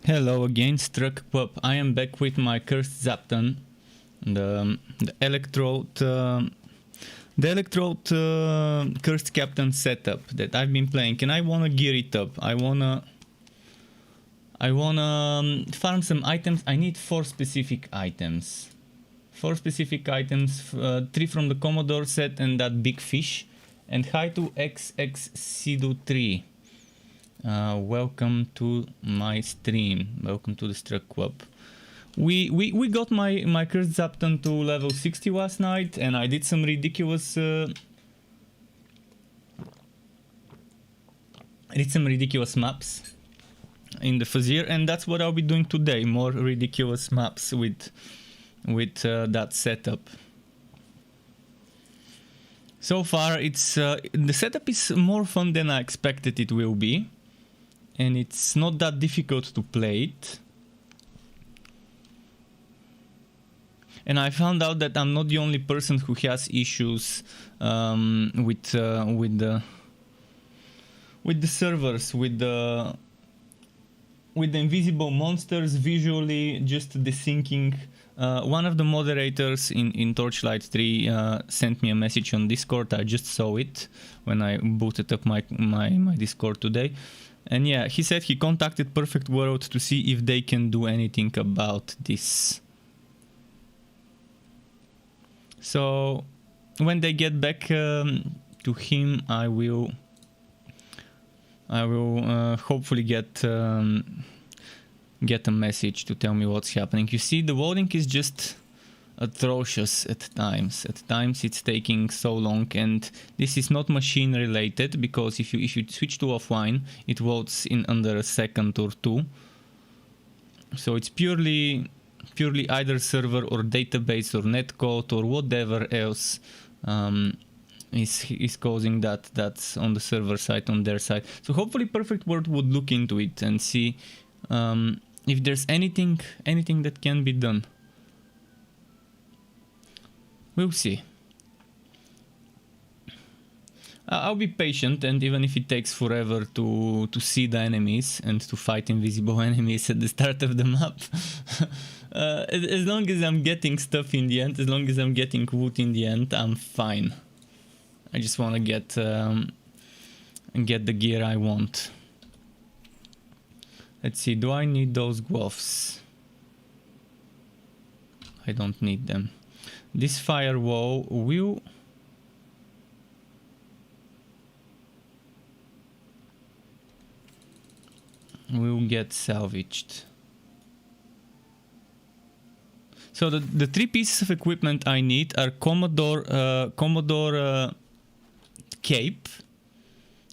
Hello again, Struck Pup. I am back with my cursed ZAPtain, the electrode cursed captain setup that I've been playing, and I wanna gear it up. I wanna farm some items. I need 4 specific items. 4 specific items, 3 from the Commodore set and that big fish, and hi to XXCdo3. Welcome to my stream. Welcome to the Struck Club. We got my cursed ZAPtain to level 60 last night, and I did some ridiculous maps in the Fazir, and that's what I'll be doing today. More ridiculous maps with that setup. So far, it's the setup is more fun than I expected it will be. And it's not that difficult to play it. And I found out that I'm not the only person who has issues with the servers, with the invisible monsters visually just desyncing. One of the moderators in Torchlight 3 sent me a message on Discord. I just saw it when I booted up my Discord today. And yeah, he said he contacted Perfect World to see if they can do anything about this. So when they get back to him, I will hopefully get a message to tell me what's happening. You see, the loading is just atrocious at times. At times it's taking so long, and this is not machine related, because if you switch to offline, it loads in under a second or two. So it's purely either server or database or netcode or whatever else is causing that's on the server side, on their side. So hopefully Perfect World would look into it and see if there's anything that can be done. We'll see. I'll be patient, and even if it takes forever to see the enemies and to fight invisible enemies at the start of the map, as long as I'm getting stuff in the end, as long as I'm getting wood in the end, I'm fine. I just want to get the gear I want. Let's see, do I need those gloves? I don't need them. This firewall will get salvaged. So the 3 pieces of equipment I need are Commodore cape.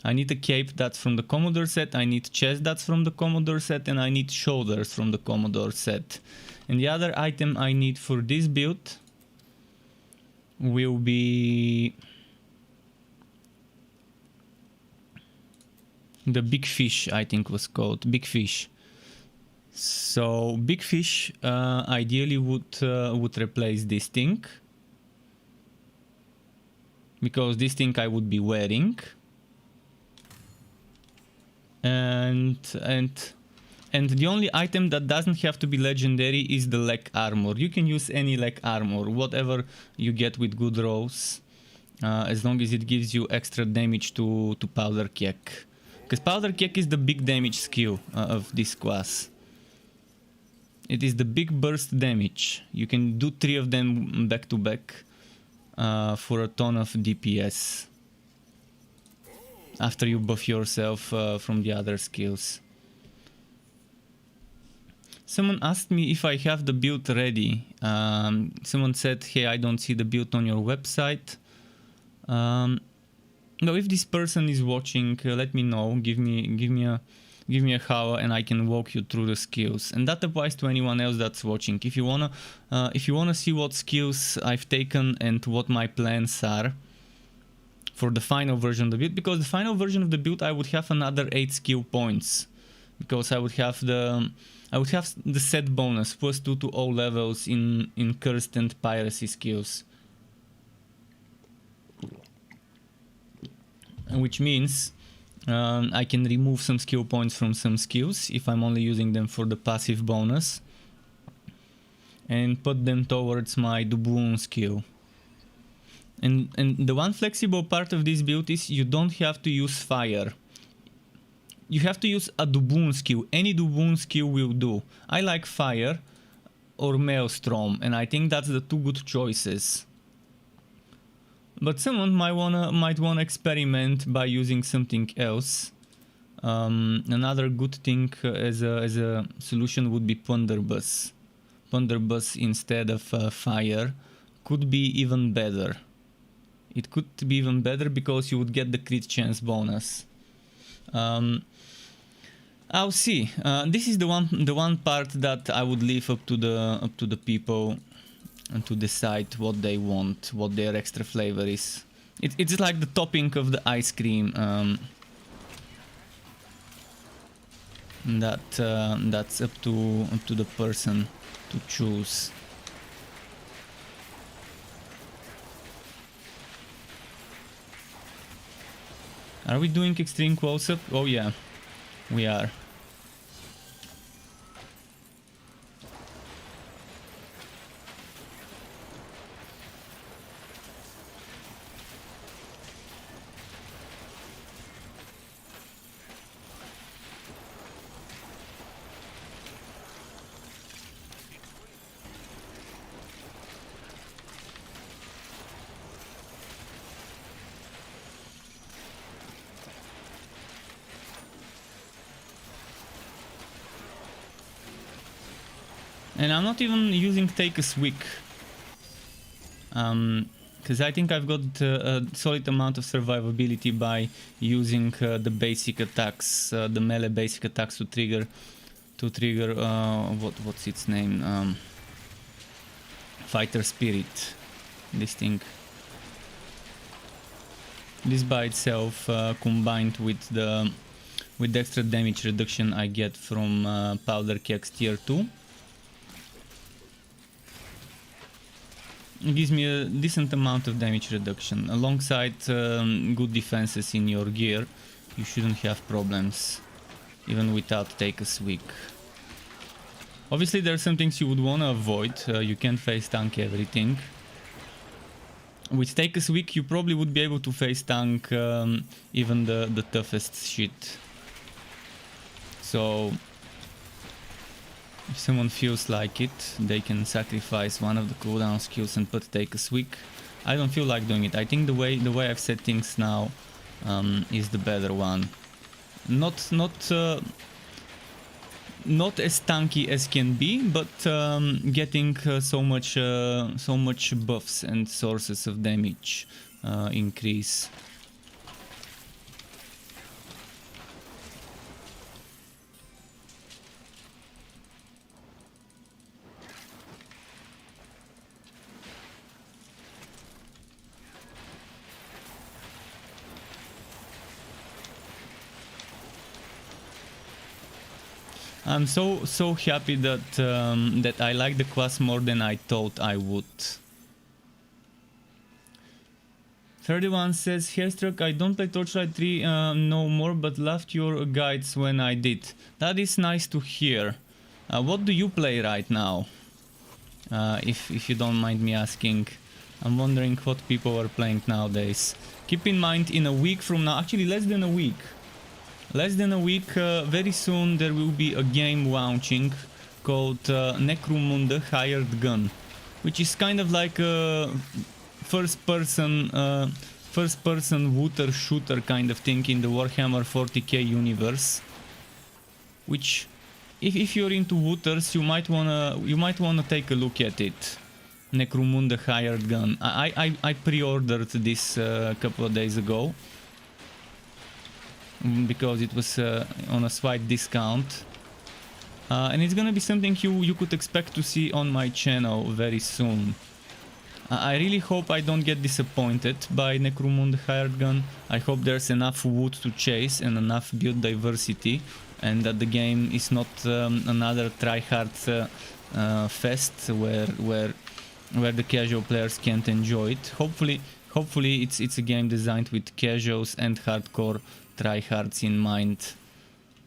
I need a cape that's from the Commodore set, I need chest that's from the Commodore set, and I need shoulders from the Commodore set. And the other item I need for this build will be the big fish, I think was called big fish. So big fish ideally would replace this thing, because this thing I would be wearing, and the only item that doesn't have to be legendary is the leg armor. You can use any leg armor, whatever you get with good rolls, as long as it gives you extra damage to powder keg. Because powder keg is the big damage skill of this class. It is the big burst damage. You can do 3 of them back to back for a ton of DPS after you buff yourself from the other skills. Someone asked me if I have the build ready. Someone said, hey, I don't see the build on your website. No, if this person is watching, let me know. Give me a howl, and I can walk you through the skills. And that applies to anyone else that's watching. If you wanna see what skills I've taken and what my plans are for the final version of the build, because the final version of the build I would have another 8 skill points, because I would have the set bonus +2 to all levels in cursed and piracy skills, which means I can remove some skill points from some skills if I'm only using them for the passive bonus, and put them towards my Duboon skill. And the one flexible part of this build is you don't have to use fire. You have to use a Duboon skill. Any Duboon skill will do. I like fire or Maelstrom, and I think that's the two good choices. But someone might wanna experiment by using something else. Another good thing as a solution would be Ponderbus. Ponderbus instead of fire could be even better. It could be even better because you would get the crit chance bonus. I'll see. This is the one part that I would leave up to the people and to decide what they want, what their extra flavor is. It's like the topping of the ice cream. That's up to the person to choose. Are we doing extreme close-up? Oh yeah, we are. And I'm not even using Take a Swig. Because I think I've got a solid amount of survivability by using the basic attacks, the melee basic attacks to trigger what's its name? Fighter Spirit. This thing. This by itself, combined with the extra damage reduction I get from Powder Kegs tier 2. It gives me a decent amount of damage reduction. Alongside good defenses in your gear, you shouldn't have problems, even without Take a Swig. Obviously there are some things you would want to avoid. You can't face tank everything. With Take a Swig you probably would be able to face tank even the toughest shit. So if someone feels like it, they can sacrifice one of the cooldown skills and put Take a Swig. I don't feel like doing it. I think the way I've set things now is the better one. Not as tanky as can be, but getting so much buffs and sources of damage increase. I'm so happy that that I like the class more than I thought I would. 31 says, Hairstruck, I don't play Torchlight 3 no more, but loved your guides when I did. That is nice to hear. What do you play right now? If you don't mind me asking. I'm wondering what people are playing nowadays. Keep in mind, in a week from now, actually less than a week, very soon there will be a game launching called Necromunda Hired Gun, which is kind of like a first person looter shooter kind of thing in the Warhammer 40k universe. Which, if you're into looters, you might wanna take a look at it. Necromunda Hired Gun. I pre-ordered this a couple of days ago, because it was on a slight discount, and it's gonna be something you could expect to see on my channel very soon. I really hope I don't get disappointed by Necromunda Hired Gun. I hope there's enough wood to chase and enough build diversity, and that the game is not another tryhard fest where the casual players can't enjoy it. Hopefully hopefully it's a game designed with casuals and hardcore tryhards in mind.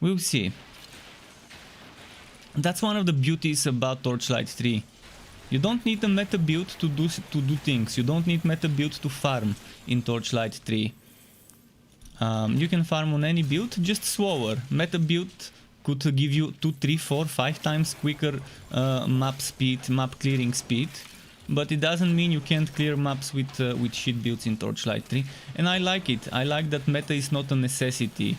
We'll see. That's one of the beauties about Torchlight 3. You don't need a meta build to do things. You don't need meta build to farm in Torchlight 3. You can farm on any build, just slower. Meta build could give you 2, 3, 4, 5 times quicker map speed, map clearing speed. But it doesn't mean you can't clear maps with shit builds in Torchlight 3. And I like it. I like that meta is not a necessity.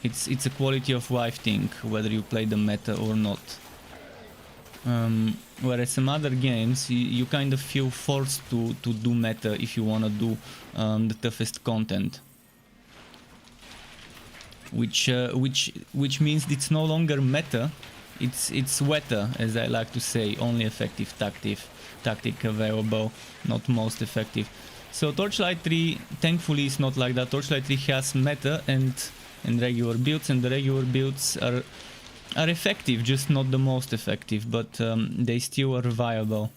It's a quality of life thing, whether you play the meta or not. Whereas some other games, you kind of feel forced to do meta if you want to do the toughest content. Which means it's no longer meta, it's weta, as I like to say, only effective tactic available, not most effective. So Torchlight 3 thankfully is not like that. Torchlight 3 has meta and regular builds, and the regular builds are effective, just not the most effective, but they still are viable.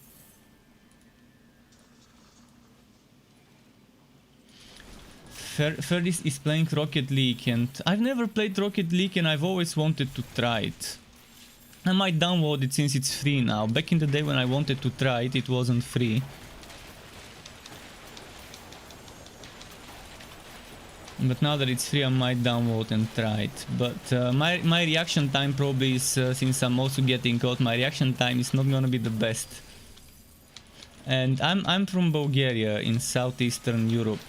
Ferdis is playing Rocket League, and I've never played Rocket League and I've always wanted to try it. I might download it since it's free now. Back in the day when I wanted to try it, it wasn't free. But now that it's free, I might download and try it. But my reaction time probably is, since I'm also getting caught, my reaction time is not gonna be the best. And I'm from Bulgaria in southeastern Europe.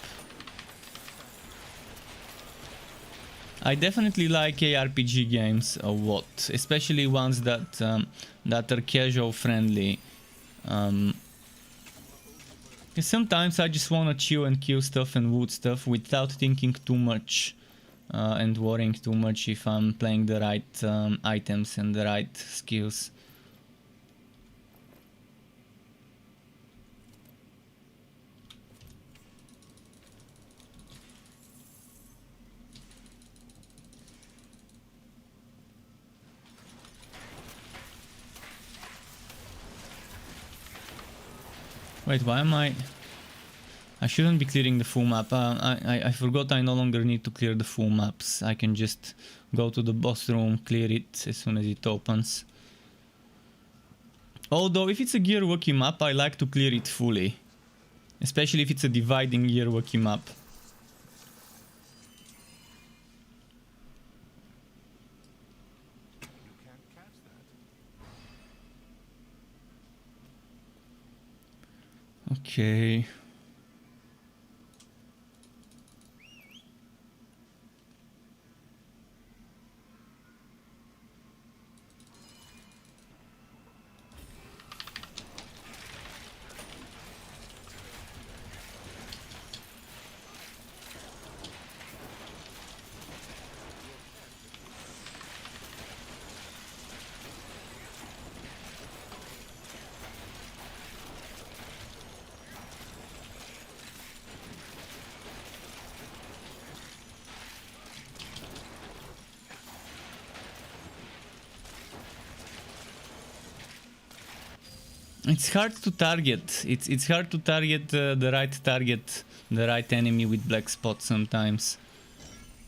I definitely like ARPG games a lot, especially ones that are casual friendly. Sometimes I just wanna chill and kill stuff and loot stuff without thinking too much and worrying too much if I'm playing the right items and the right skills. Wait, why am I shouldn't be clearing the full map. I forgot I no longer need to clear the full maps. I can just go to the boss room, clear it as soon as it opens. Although if it's a gear-walkie map, I like to clear it fully. Especially if it's a dividing gear-walkie map. Okay. It's hard to target. It's hard to target the right enemy with black spot sometimes,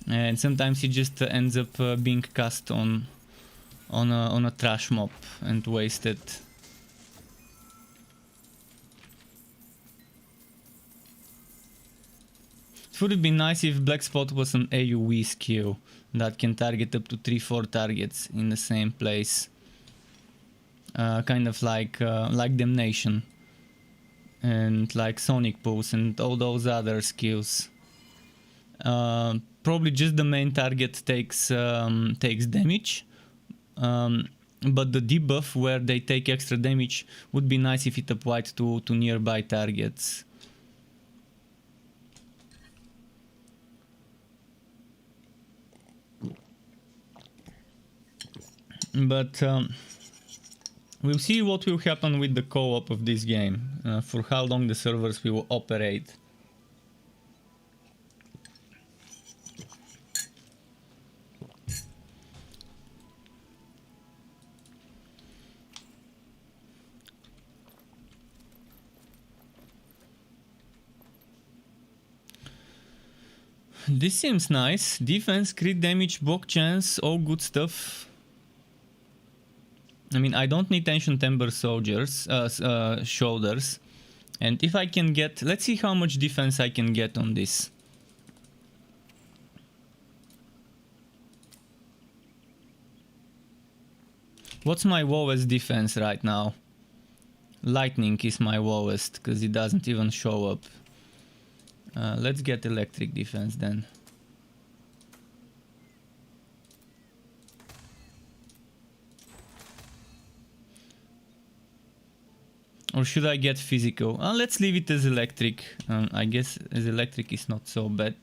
and sometimes he just ends up being cast on a trash mob and wasted. It would have been nice if black spot was an AoE skill that can target up to 3-4 targets in the same place. Kind of like Damnation and like Sonic Pulse and all those other skills. Probably just the main target takes damage, but the debuff where they take extra damage would be nice if it applied to nearby targets. But we'll see what will happen with the co-op of this game, for how long the servers will operate. This seems nice. Defense, crit damage, block chance, all good stuff. I mean, I don't need Ancient Ember soldiers, shoulders. And if I can get... Let's see how much defense I can get on this. What's my lowest defense right now? Lightning is my lowest, because it doesn't even show up. Let's get electric defense then. Or should I get physical? Let's leave it as electric. I guess as electric is not so bad.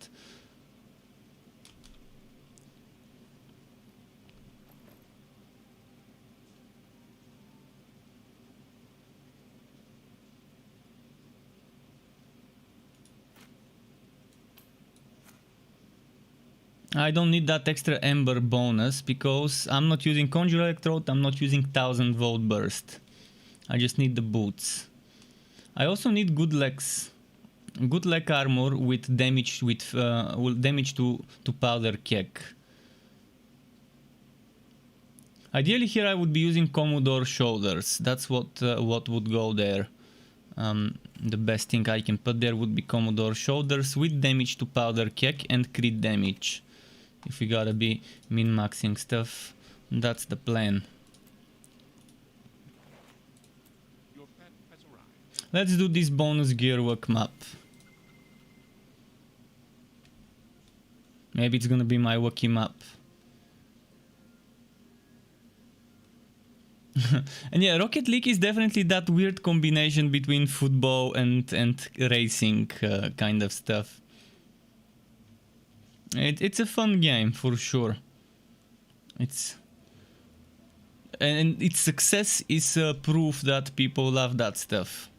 I don't need that extra Ember bonus because I'm not using Conjure Electrode, I'm not using 1000 Volt Burst. I just need the boots. I also need good legs. Good leg armor with damage damage to powder keg. Ideally here I would be using Commodore shoulders. That's what would go there. The best thing I can put there would be Commodore shoulders with damage to powder keg and crit damage. If we gotta be min-maxing stuff, that's the plan. Let's do this bonus gearwork map. Maybe it's gonna be my lucky map. And yeah, Rocket League is definitely that weird combination between football and racing kind of stuff. It's a fun game for sure. And its success is proof that people love that stuff.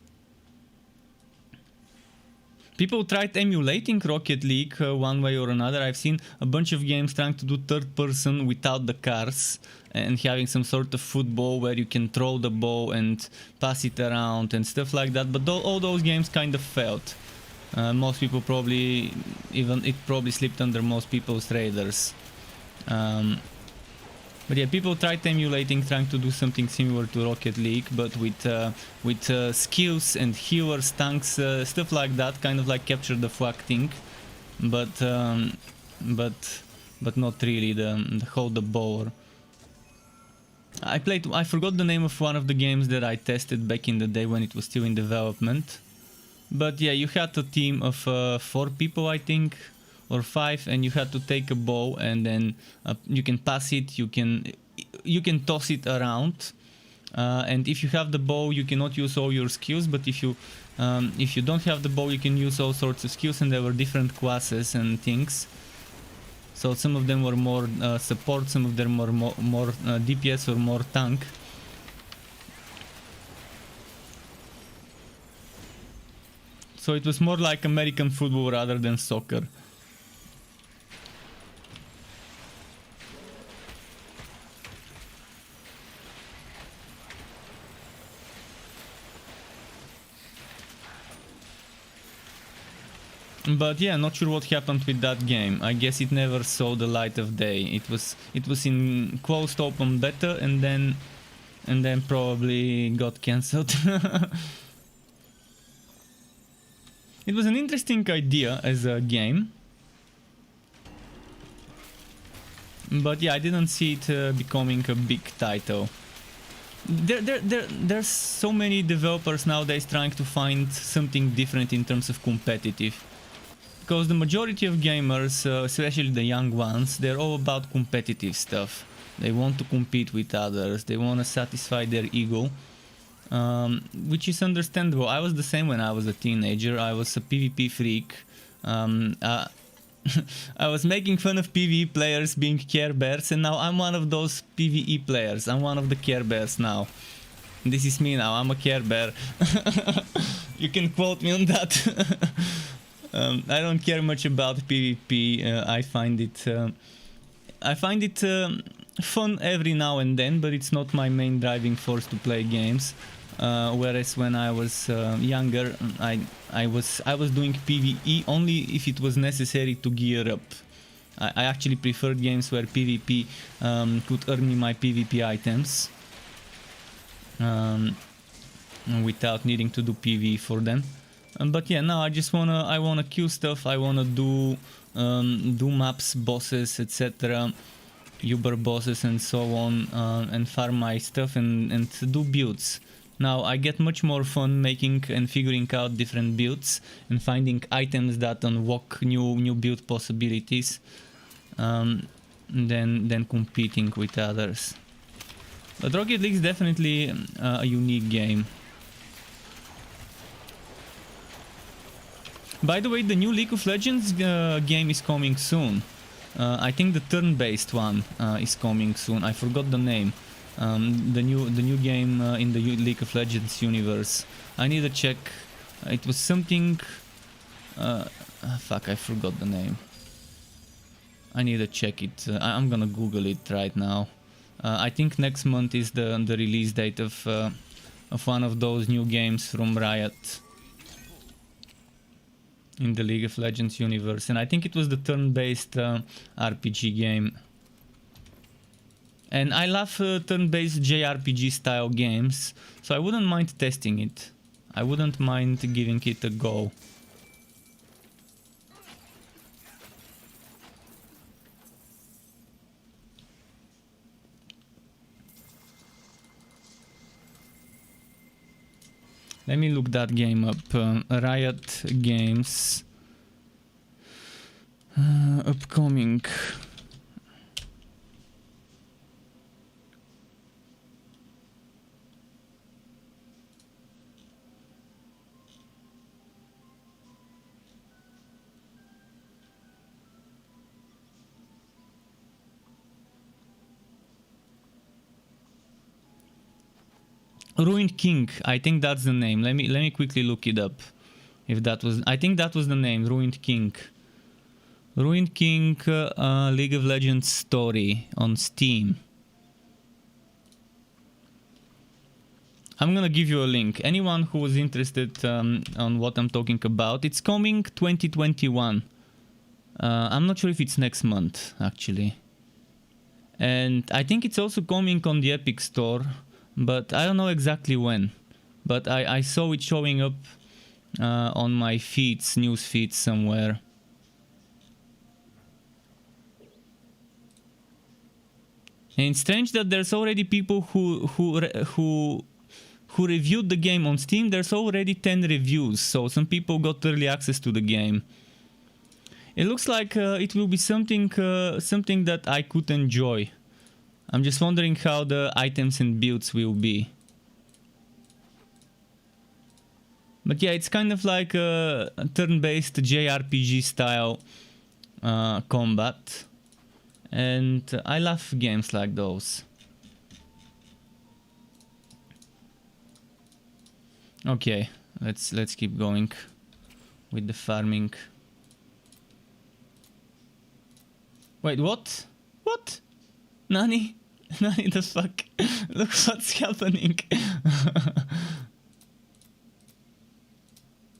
People tried emulating Rocket League one way or another. I've seen a bunch of games trying to do third person without the cars and having some sort of football where you can throw the ball and pass it around and stuff like that, but all those games kind of failed. Most people probably, it probably slipped under most people's radars. But yeah, people tried emulating, trying to do something similar to Rocket League, but with skills and healers, tanks, stuff like that, kind of like capture the flag thing, but not really the hold the ball. I forgot the name of one of the games that I tested back in the day when it was still in development. But yeah, you had a team of 4 people, I think, or 5, and you had to take a ball and then you can pass it, you can toss it around, and if you have the ball you cannot use all your skills, but if you don't have the ball you can use all sorts of skills, and there were different classes and things. So some of them were more support, some of them were more DPS or more tank. So it was more like American football rather than soccer. But yeah, not sure what happened with that game. I guess it never saw the light of day. It was in closed open beta and then probably got cancelled. It was an interesting idea as a game, but yeah, I didn't see it becoming a big title. There's so many developers nowadays trying to find something different in terms of competitive, because the majority of gamers, especially the young ones, they're all about competitive stuff. They want to compete with others, they want to satisfy their ego. Which is understandable. I was the same when I was a teenager. I was a PvP freak. I was making fun of PvE players being Care Bears, and now I'm one of those PvE players. I'm one of the Care Bears now. This is me now. I'm a Care Bear. You can quote me on that. I don't care much about PvP. I find it fun every now and then, but it's not my main driving force to play games. whereas when I was younger, I was doing PvE only if it was necessary to gear up. I actually preferred games where PvP could earn me my PvP items without needing to do PvE for them. But yeah, now I wanna queue stuff. I wanna do maps, bosses, etc. Uber bosses and so on, and farm my stuff and do builds. Now I get much more fun making and figuring out different builds and finding items that unlock new build possibilities than competing with others. But Rocket League is definitely a unique game. By the way, the new League of Legends game is coming soon. I think the turn-based one is coming soon. I forgot the name. The new game in the League of Legends universe. I need to check. It was something. Fuck! I forgot the name. I need to check it. I'm gonna Google it right now. I think next month is the release date of one of those new games from Riot in the League of Legends universe, and I think it was the turn-based RPG game. And I love turn-based JRPG style games, so I wouldn't mind testing it. I wouldn't mind giving it a go. Let me look that game up. Riot Games. Upcoming. Ruined King, I think that's the name. Let me quickly look it up. If that was, I think that was the name, Ruined King. Ruined King, League of Legends story on Steam. I'm gonna give you a link. Anyone who was interested on what I'm talking about, it's coming 2021. I'm not sure if it's next month, actually. And I think it's also coming on the Epic Store, but I don't know exactly when. But I saw it showing up on my feeds, news feeds somewhere. And it's strange that there's already people who reviewed the game on Steam. There's already 10 reviews, so some people got early access to the game. It looks like it will be something that I could enjoy. I'm just wondering how the items and builds will be. But yeah, it's kind of like a turn-based JRPG style combat. And I love games like those. Okay, let's keep going with the farming. Wait, what? What? Nani? Nani the fuck? Look what's happening.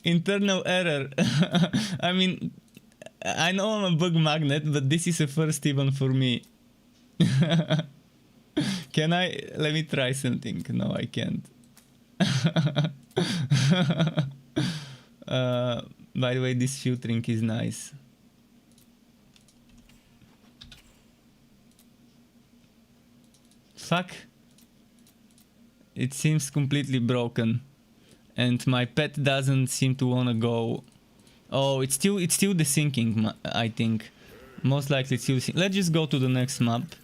Internal error. I mean, I know I'm a bug magnet, but this is a first even for me. Can I? Let me try something. No, I can't. By the way, this filtering is nice. Fuck. It seems completely broken. And my pet doesn't seem to wanna go. Oh, it's still desyncing, I think. Most likely it's still desyncing. Let's just go to the next map.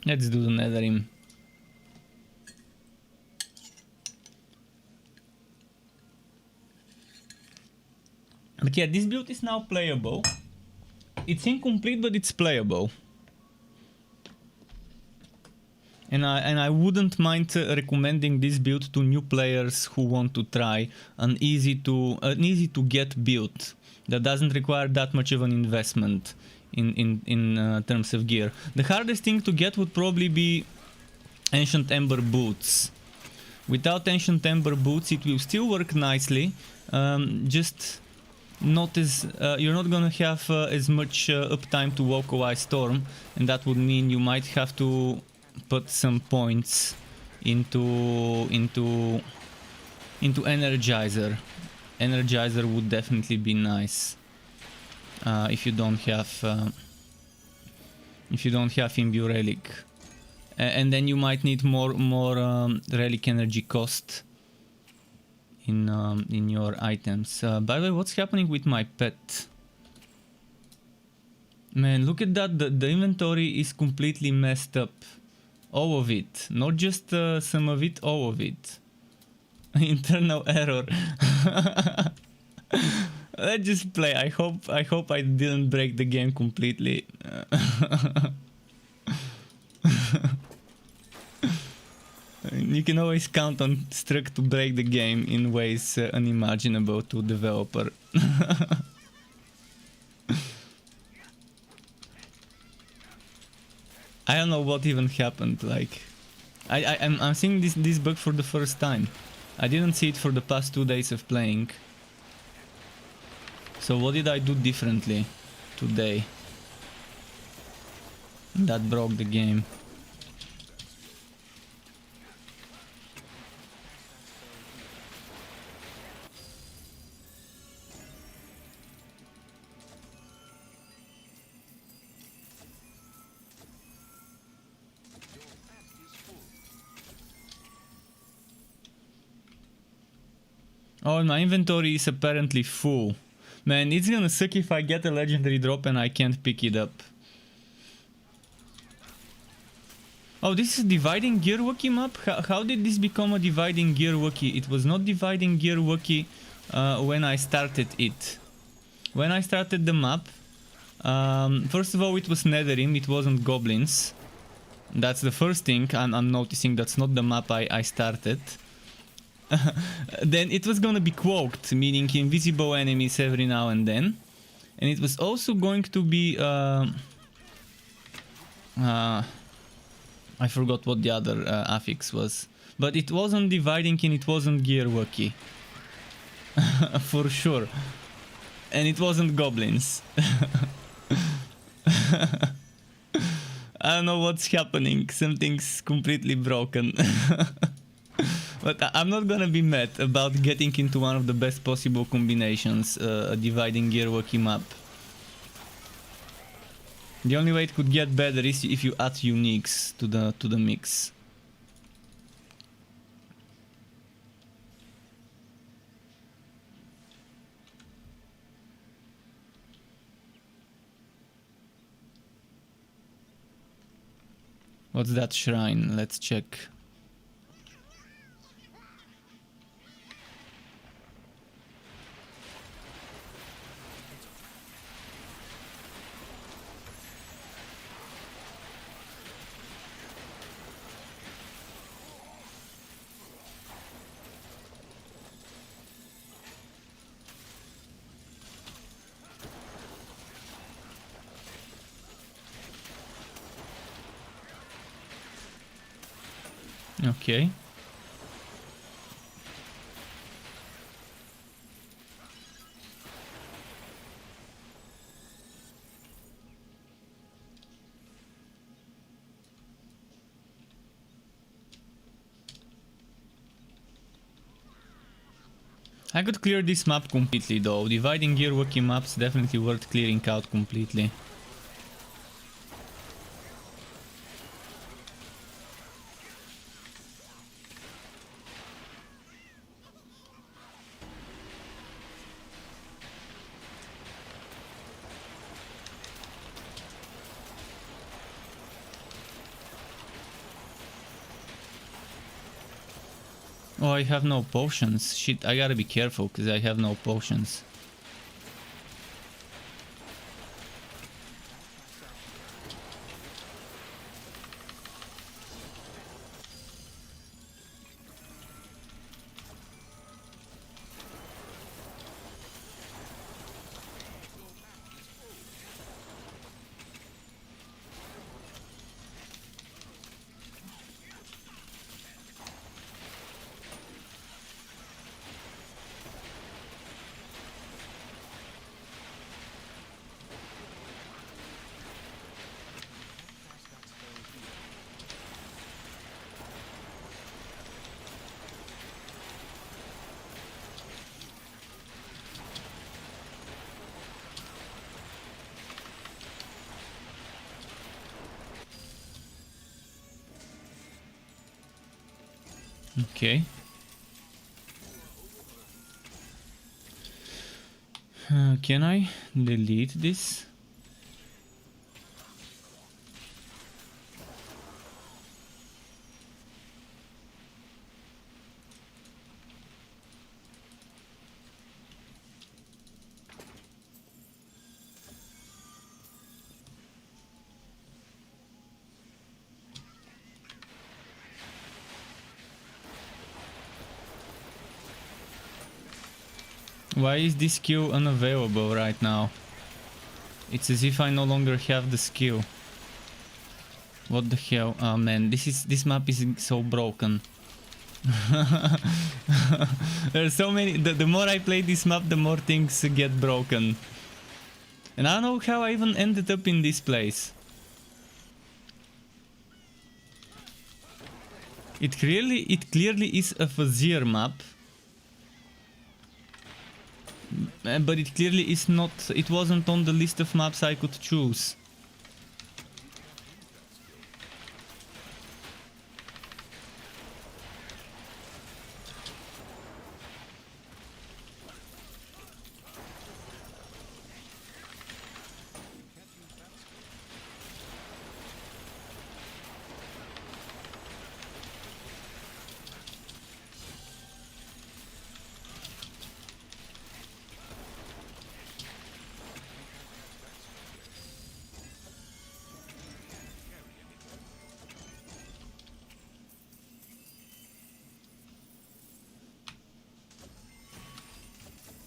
Let's do the Netherim. But yeah, this build is now playable. It's incomplete, but it's playable. And I wouldn't mind recommending this build to new players who want to try an easy to get build that doesn't require that much of an investment in terms of gear. The hardest thing to get would probably be Ancient Ember boots. Without Ancient Ember boots, it will still work nicely. Just not as you're not gonna have as much uptime to walk away Storm, and that would mean you might have to put some points into Energizer. Energizer would definitely be nice if you don't have Imbue Relic, and then you might need more relic energy cost in your items. By the way, what's happening with my pet? Man, look at that. The inventory is completely messed up. All of it, not just some of it, all of it. Internal error. Let's just play. I hope I didn't break the game completely. You can always count on Struck to break the game in ways unimaginable to developer. I don't know what even happened. Like, I'm seeing this bug for the first time. I didn't see it for the past 2 days of playing. So what did I do differently today that broke the game? Oh, my inventory is apparently full. Man, it's gonna suck if I get a legendary drop and I can't pick it up. Oh, this is dividing gear wookie map? How did this become a dividing gear wookie? It was not dividing gear wookie when I started it. When I started the map, first of all, it was Netherim, it wasn't goblins. That's the first thing I'm noticing. That's not the map I started. Then it was gonna be cloaked, meaning invisible enemies every now and then. And it was also going to be I forgot what the other affix was. But it wasn't dividing and it wasn't gear wookie. For sure. And it wasn't goblins. I don't know what's happening. Something's completely broken. But I'm not gonna be mad about getting into one of the best possible combinations, a dividing gear wookie map. The only way it could get better is if you add uniques to the mix. What's that shrine? Let's check. Okay. I could clear this map completely though. Dividing gear wookie maps definitely worth clearing out completely. Oh, I have no potions. Shit, I gotta be careful because I have no potions. Okay. Can I delete this? Why is this skill unavailable right now? It's as if I no longer have the skill. What the hell? Oh man, this map is so broken. There's so many. The more I play this map, the more things get broken. And I don't know how I even ended up in this place. It clearly is a Fazir map. But it clearly is not. It wasn't on the list of maps I could choose.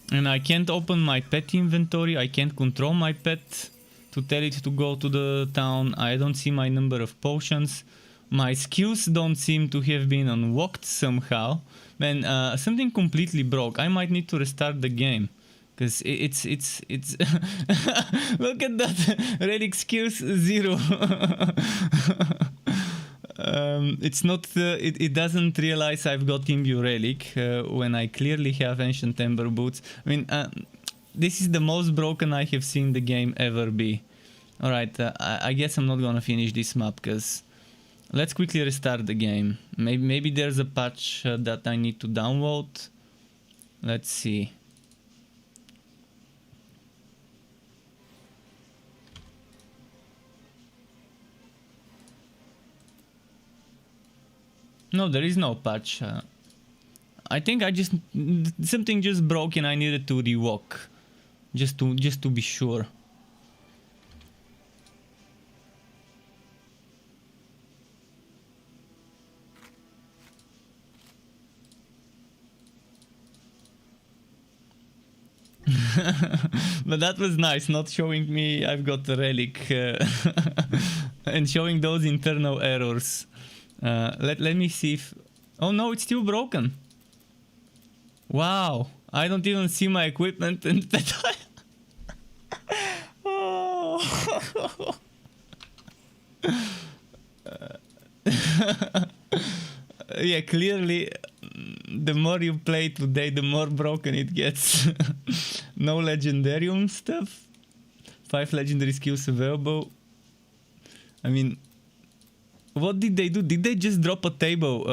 And I can't open my pet inventory. I can't control my pet to tell it to go to the town. I don't see my number of potions. My skills don't seem to have been unlocked somehow. Man, something completely broke. I might need to restart the game. Because it's look at that. Relic skills 0. It's not. It doesn't realize I've got Imbue Relic when I clearly have Ancient Ember Boots. I mean, this is the most broken I have seen the game ever be. Alright, I guess I'm not gonna finish this map because let's quickly restart the game. Maybe there's a patch that I need to download. Let's see. No, there is no patch. I think something just broke and I needed to rewalk, just to be sure. But that was nice, not showing me I've got the relic and showing those internal errors. Let me see if... Oh no, it's still broken. Wow, I don't even see my equipment and that. Oh. Yeah, clearly the more you play today, the more broken it gets. No legendarium stuff. 5 legendary skills available. I mean, what did they do? Did they just drop a table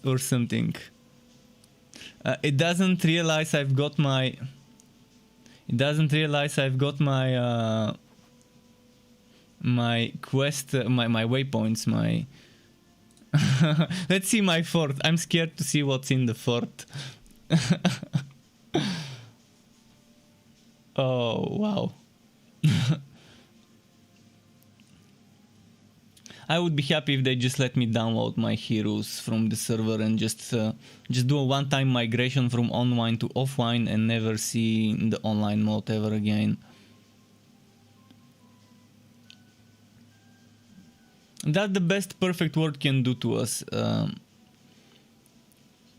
or something? It doesn't realize I've got my... It doesn't realize I've got my... my quest, my waypoints, my... Let's see my fort. I'm scared to see what's in the fort. Oh, wow. I would be happy if they just let me download my heroes from the server and just do a one-time migration from online to offline and never see the online mode ever again. That's the best Perfect World can do to us.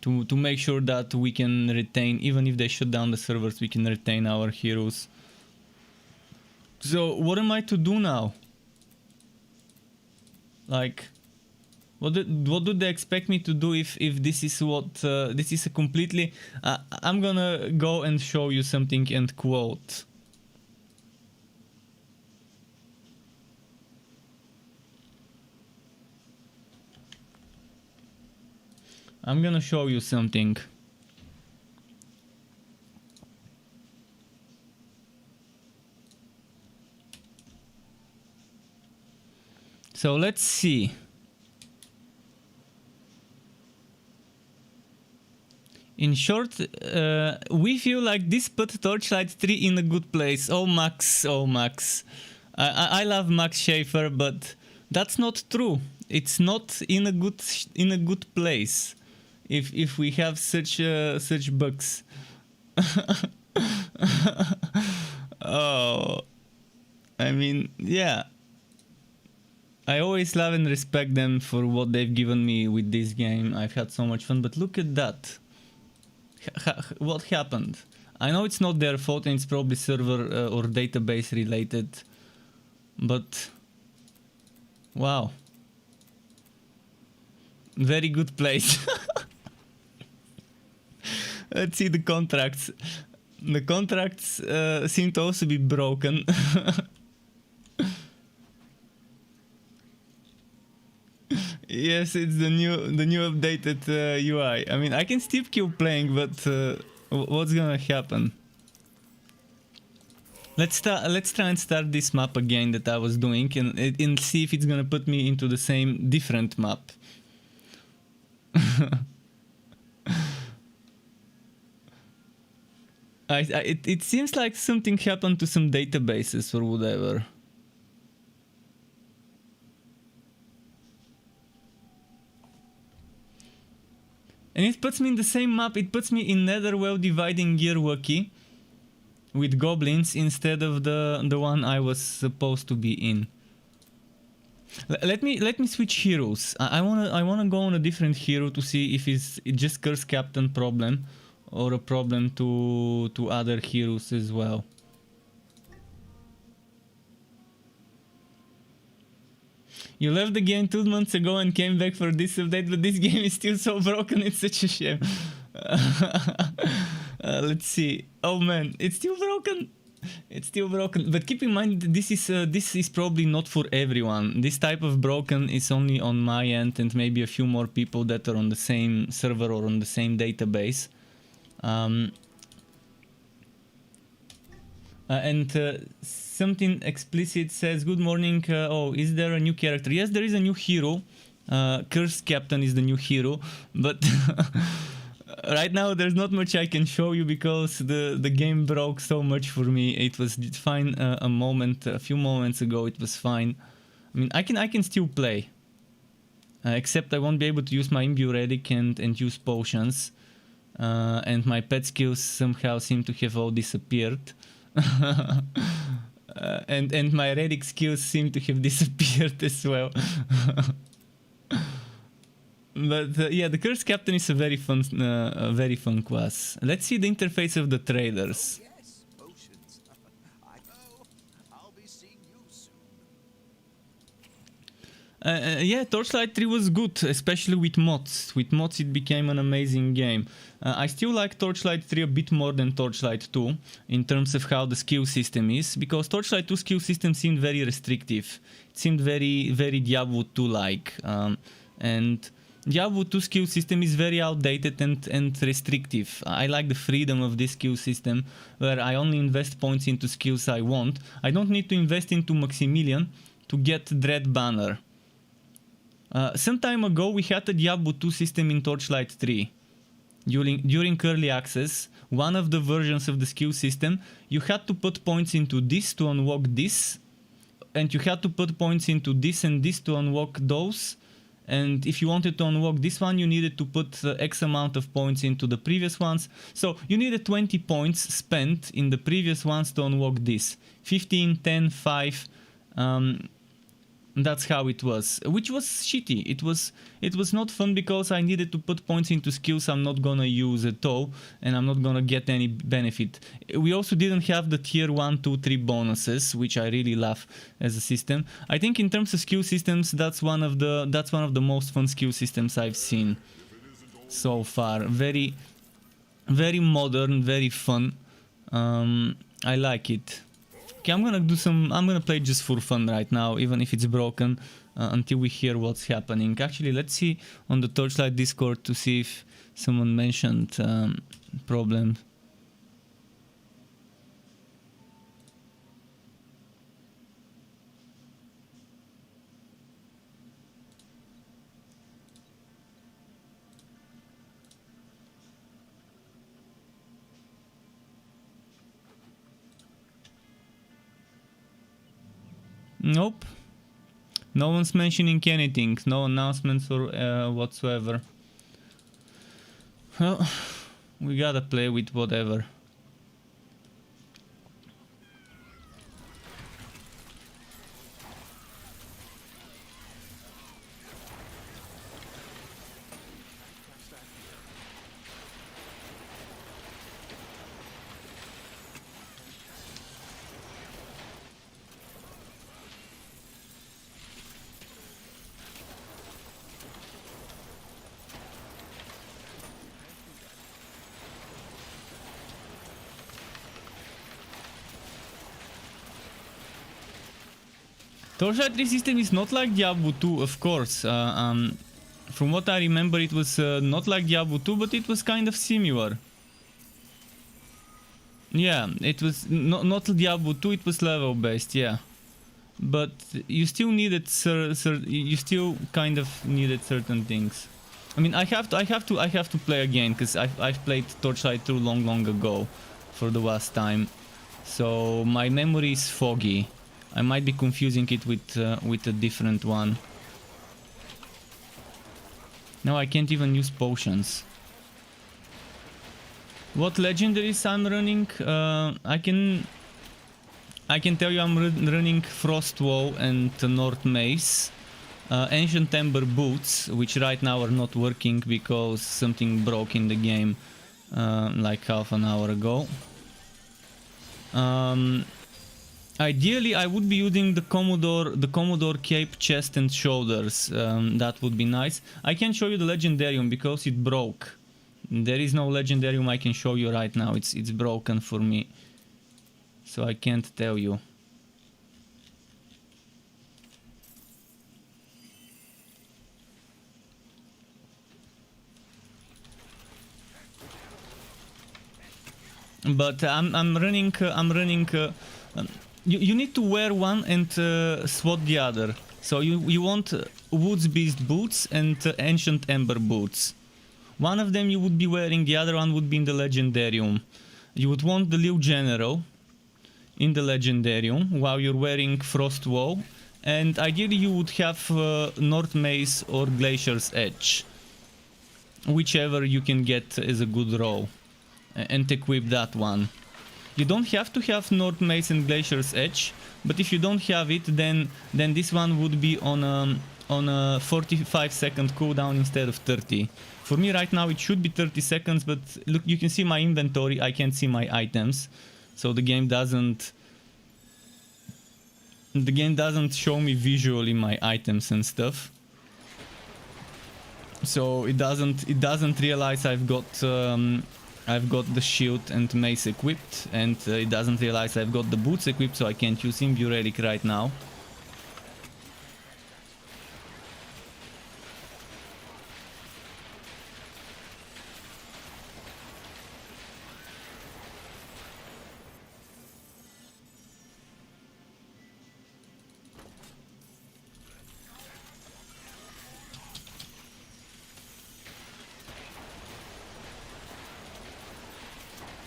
To make sure that we can retain, even if they shut down the servers, we can retain our heroes. So what am I to do now? Like, what do they expect me to do if this is what this is a completely... I'm gonna go and show you something and quote. I'm gonna show you something. So let's see. In short, we feel like this put Torchlight 3 in a good place. Oh Max, oh Max. I love Max Schaefer, but that's not true. It's not in a good place. If we have such bugs. Oh, I mean, yeah. I always love and respect them for what they've given me with this game. I've had so much fun, but look at that. What happened? I know it's not their fault and it's probably server or database related, but wow. Very good place. Let's see the contracts. The contracts seem to also be broken. Yes, it's the new updated UI. I mean, I can still keep playing, but what's gonna happen? Let's try and start this map again that I was doing, and see if it's gonna put me into the same different map. It seems like something happened to some databases or whatever. And it puts me in the same map. It puts me in Netherworld dividing Gearwalkie with goblins instead of the one I was supposed to be in. Let me switch heroes. I wanna go on a different hero to see if it's just Curse Captain problem or a problem to other heroes as well. You left the game 2 months ago and came back for this update, but this game is still so broken, it's such a shame. Let's see. Oh man, it's still broken. It's still broken. But keep in mind, this is probably not for everyone. This type of broken is only on my end and maybe a few more people that are on the same server or on the same database. Something explicit says, good morning, oh, is there a new character? Yes, there is a new hero. Curse Captain is the new hero, but right now there's not much I can show you because the game broke so much for me. It was fine a few moments ago, it was fine. I mean, I can still play. Except I won't be able to use my Imbue Relic and use potions. And my pet skills somehow seem to have all disappeared. And my relic skills seem to have disappeared as well. But yeah, the Curse Captain is a very fun class. Let's see the interface of the traders. Yes, potions. I know. I'll be seeing you soon. Yeah, Torchlight 3 was good, especially with mods. With mods it became an amazing game. I still like Torchlight 3 a bit more than Torchlight 2 in terms of how the skill system is, because Torchlight 2 skill system seemed very restrictive. It seemed very Diablo 2-like. And Diablo 2 skill system is very outdated and restrictive. I like the freedom of this skill system, where I only invest points into skills I want. I don't need to invest into Maximilian to get Dread Banner. Some time ago we had a Diablo 2 system in Torchlight 3. During early access, one of the versions of the skill system, you had to put points into this to unlock this, and you had to put points into this and this to unlock those. And if you wanted to unlock this one, you needed to put X amount of points into the previous ones. So you needed 20 points spent in the previous ones to unlock this. 15, 10, 5. That's how it was, which was shitty. It was not fun because I needed to put points into skills I'm not gonna use at all, and I'm not gonna get any benefit. We also didn't have the tier 1, 2, 3 bonuses, which I really love as a system. I think in terms of skill systems, that's one of the most fun skill systems I've seen so far. Very modern, very fun. I like it. Okay, I'm gonna play just for fun right now, even if it's broken. until we hear what's happening. Actually, let's see on the Torchlight Discord to see if someone mentioned problems. Nope. No one's mentioning anything. No announcements or whatsoever. Well, we gotta play with whatever. Torchlight 3 system is not like Diablo 2, of course. From what I remember, it was not like Diablo 2, but it was kind of similar. Yeah, it was not Diablo 2, it was level based, yeah. But you still needed you still kind of needed certain things. I mean, I have to play again because I've played Torchlight 2 long ago for the last time, so my memory is foggy. I might be confusing it with a different one. Now I can't even use potions. What legendaries I'm running? I can tell you I'm running Frost Wall and North Mace. Ancient Ember Boots, which right now are not working because something broke in the game like half an hour ago. Ideally, I would be using the Commodore Cape, Chest and Shoulders. That would be nice. I can't show you the Legendarium because it broke. There is no Legendarium I can show you right now. It's broken for me, so I can't tell you. But I'm running. You need to wear one and swat the other. So you want Woods Beast boots and Ancient Ember boots. One of them you would be wearing, the other one would be in the Legendarium. You would want the Liu General in the Legendarium while you're wearing Frost Wall, and ideally you would have North Mace or Glacier's Edge, whichever you can get as a good roll, and equip that one. You don't have to have North Mace and Glacier's Edge, but if you don't have it, then this one would be on a 45-second cooldown instead of 30. For me right now it should be 30 seconds, but look, you can see my inventory, I can't see my items, so the game doesn't show me visually my items and stuff. So it doesn't realize I've got the shield and mace equipped, and it doesn't realize I've got the boots equipped, so I can't use Imbue Relic right now.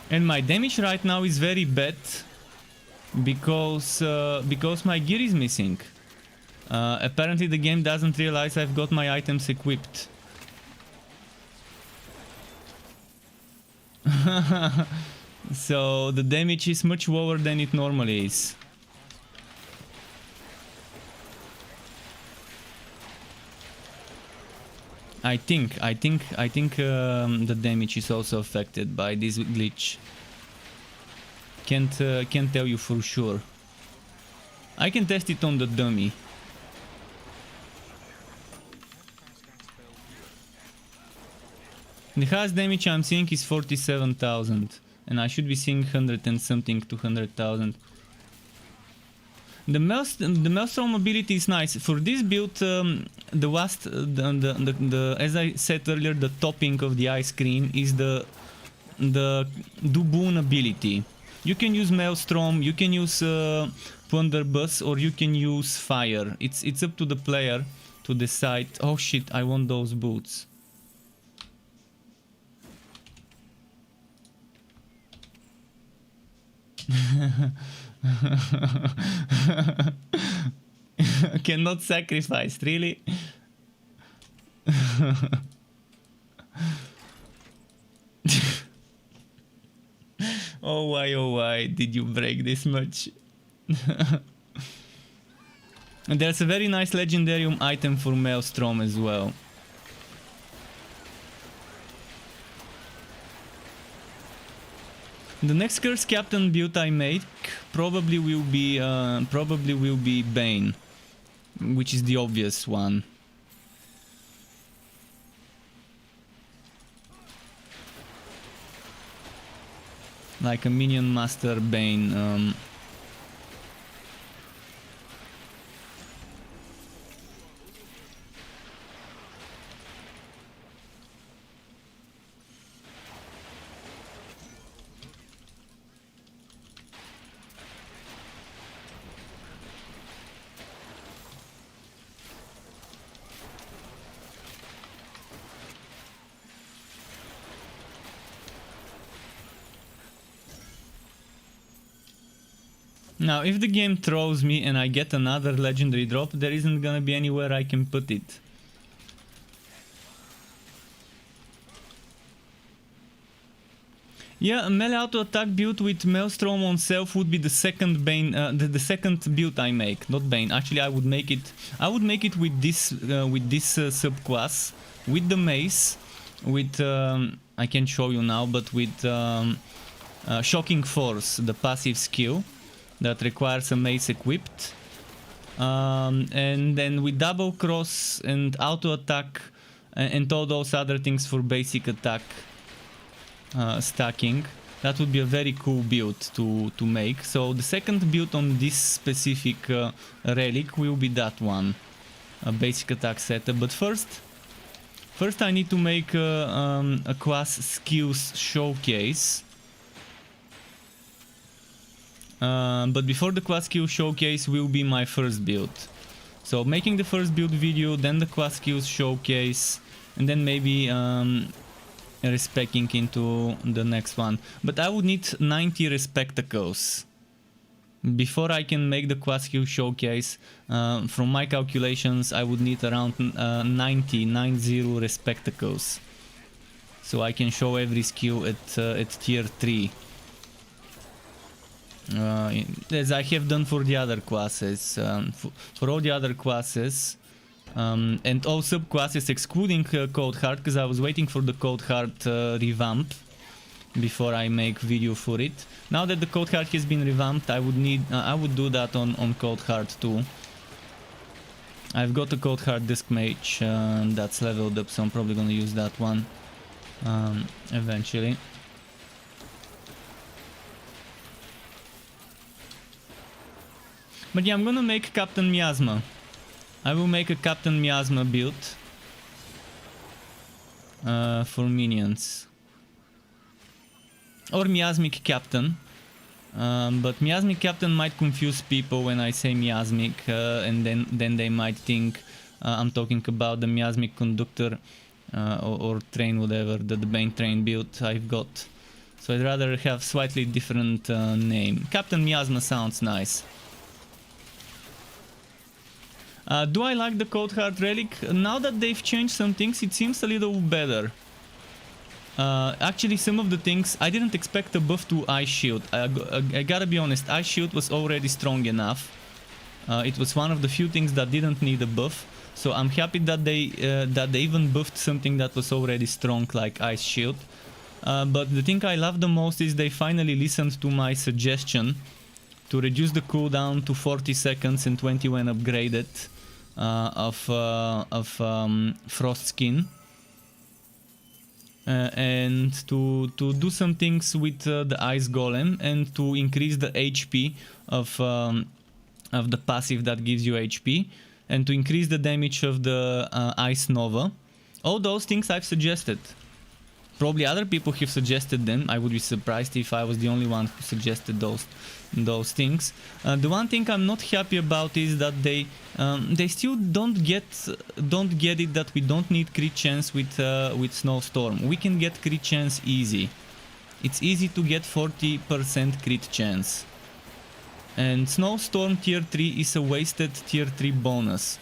And my damage right now is very bad because my gear is missing. Apparently the game doesn't realize I've got my items equipped. So the damage is much lower than it normally is. I think the damage is also affected by this glitch. Can't tell you for sure. I can test it on the dummy. The highest damage I'm seeing is 47,000, and I should be seeing 100 and something, 200,000. The Maelstrom ability is nice. For this build, as I said earlier, the topping of the ice cream is the Duboon ability. You can use Maelstrom, you can use Plunderbuss, or you can use Fire. It's up to the player to decide. Oh shit, I want those boots. Cannot sacrifice, really? Oh why did you break this much? And there's a very nice legendarium item for Maelstrom as well. The next Curse Captain build I make probably will be Bane, which is the obvious one. Like a minion master Bane. Now, if the game throws me and I get another legendary drop, there isn't gonna be anywhere I can put it. Yeah, a melee auto attack build with Maelstrom on self would be the second Bane, the second build I make, not Bane. Actually, I would make it with this subclass, with the mace, with I can't show you now, but with Shocking Force, the passive skill that requires a mace equipped, and then with double cross and auto attack and all those other things for basic attack stacking. That would be a very cool build to make. So the second build on this specific relic will be that one, a basic attack setup. But first I need to make a class skills showcase. But before the class skill showcase will be my first build. So making the first build video, then the class skills showcase, and then maybe respecting into the next one. But I would need 90 respectacles before I can make the class skill showcase. From my calculations, I would need around 90 respectacles, so I can show every skill at tier 3. As I have done for the other classes, for all the other classes, and all subclasses excluding Cold Heart, because I was waiting for the Cold Heart revamp before I make video for it. Now that the Cold Heart has been revamped, I would do that on Cold Heart too. I've got a Cold Heart Disc Mage that's leveled up, so I'm probably gonna use that one eventually. But yeah, I'm gonna make Captain Miasma. I will make a Captain Miasma build for minions. Or Miasmic Captain. But Miasmic Captain might confuse people when I say Miasmic, and then they might think I'm talking about the Miasmic Conductor or Train, whatever, the Bane Train build I've got. So I'd rather have slightly different name. Captain Miasma sounds nice. Do I like the Cold Heart Relic? Now that they've changed some things, it seems a little better. Actually, some of the things, I didn't expect a buff to Ice Shield. I gotta be honest, Ice Shield was already strong enough. It was one of the few things that didn't need a buff. So I'm happy that they even buffed something that was already strong like Ice Shield. But the thing I love the most is they finally listened to my suggestion to reduce the cooldown to 40 seconds and 20 when upgraded of Frost Skin. And to do some things with the Ice Golem and to increase the HP of passive that gives you HP, and to increase the damage of the Ice Nova. All those things I've suggested. Probably other people have suggested them. I would be surprised if I was the only one who suggested those things. The one thing I'm not happy about is that they still don't get it that we don't need crit chance with Snowstorm. We can get crit chance easy. It's easy to get 40% crit chance. And Snowstorm tier 3 is a wasted tier 3 bonus.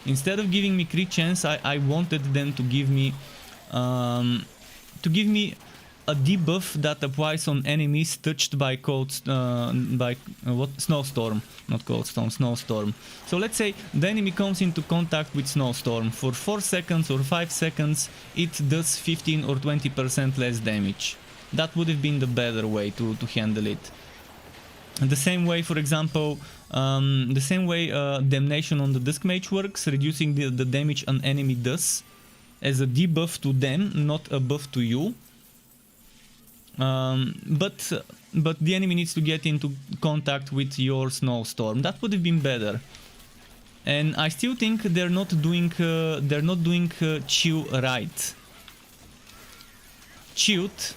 Instead of giving me crit chance, I wanted them to give me a debuff that applies on enemies touched by Snowstorm, not Cold Storm, Snowstorm. So let's say the enemy comes into contact with Snowstorm. For 4 seconds or 5 seconds, it does 15 or 20% less damage. That would have been the better way to handle it. The same way, for example, Damnation on the Dusk Mage works, reducing the damage an enemy does as a debuff to them, not a buff to you. But the enemy needs to get into contact with your Snowstorm. That would have been better. And I still think they're not doing Chill right. Chilled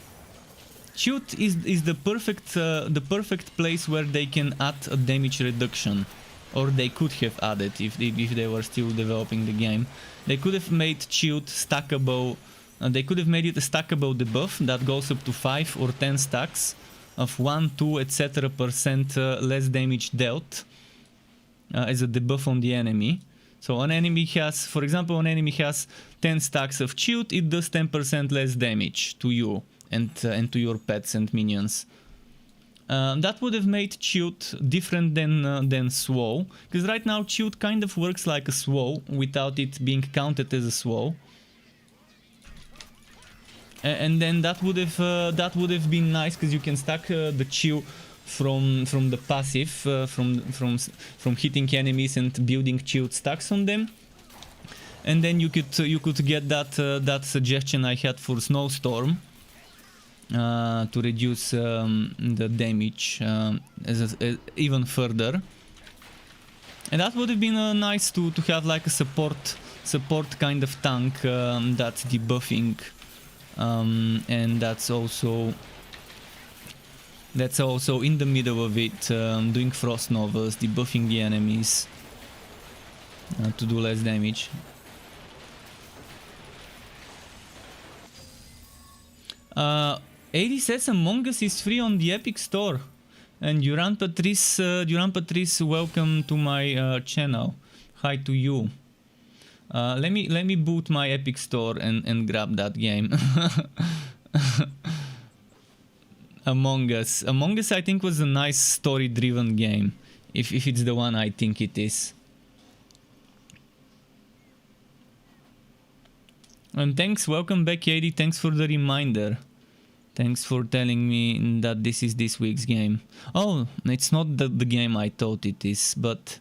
is the perfect place where they can add a damage reduction, or they could have added if they were still developing the game. They could have made Chilled stackable. They could have made it a stackable debuff that goes up to 5 or 10 stacks of 1, 2, etc. % less damage dealt as a debuff on the enemy. So an enemy has, for example, 10 stacks of Chilled, it does 10% less damage to you and to your pets and minions. That would have made Chilled different than Swow, because right now Chilled kind of works like a Swow without it being counted as a Swow. And then that would have been nice, because you can stack the Chill from the passive, from hitting enemies and building Chilled stacks on them. And then you could get that suggestion I had for Snowstorm. To reduce the damage even further, and that would have been nice to have like a support kind of tank that's debuffing, and that's also in the middle of it, doing Frost Novas, debuffing the enemies to do less damage. AD says Among Us is free on the Epic Store. And Duran Patrice, welcome to my channel. Hi to you. Let me boot my Epic Store and grab that game. Among Us I think was a nice story-driven game. If it's the one I think it is. And thanks, welcome back AD, thanks for the reminder. Thanks for telling me that this is this week's game. Oh, it's not the game I thought it is, but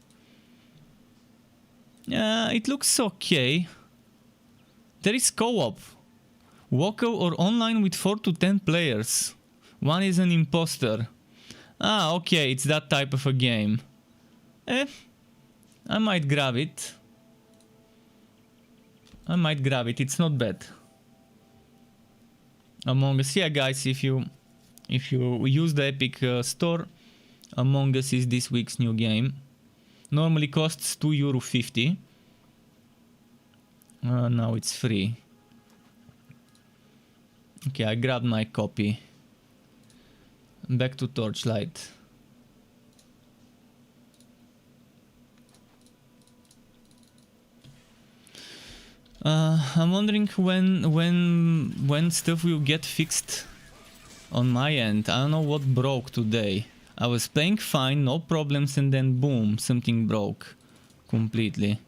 it looks okay. There is co-op. Local or online with 4 to 10 players. One is an imposter. Ah, okay, it's that type of a game. I might grab it. It's not bad. Among Us, yeah, guys, if you use the Epic Store, Among Us is this week's new game. Normally costs €2.50. Now it's free. Okay, I grabbed my copy. Back to Torchlight. I'm wondering when stuff will get fixed on my end. I don't know what broke today. I was playing fine, no problems, and then boom, something broke completely.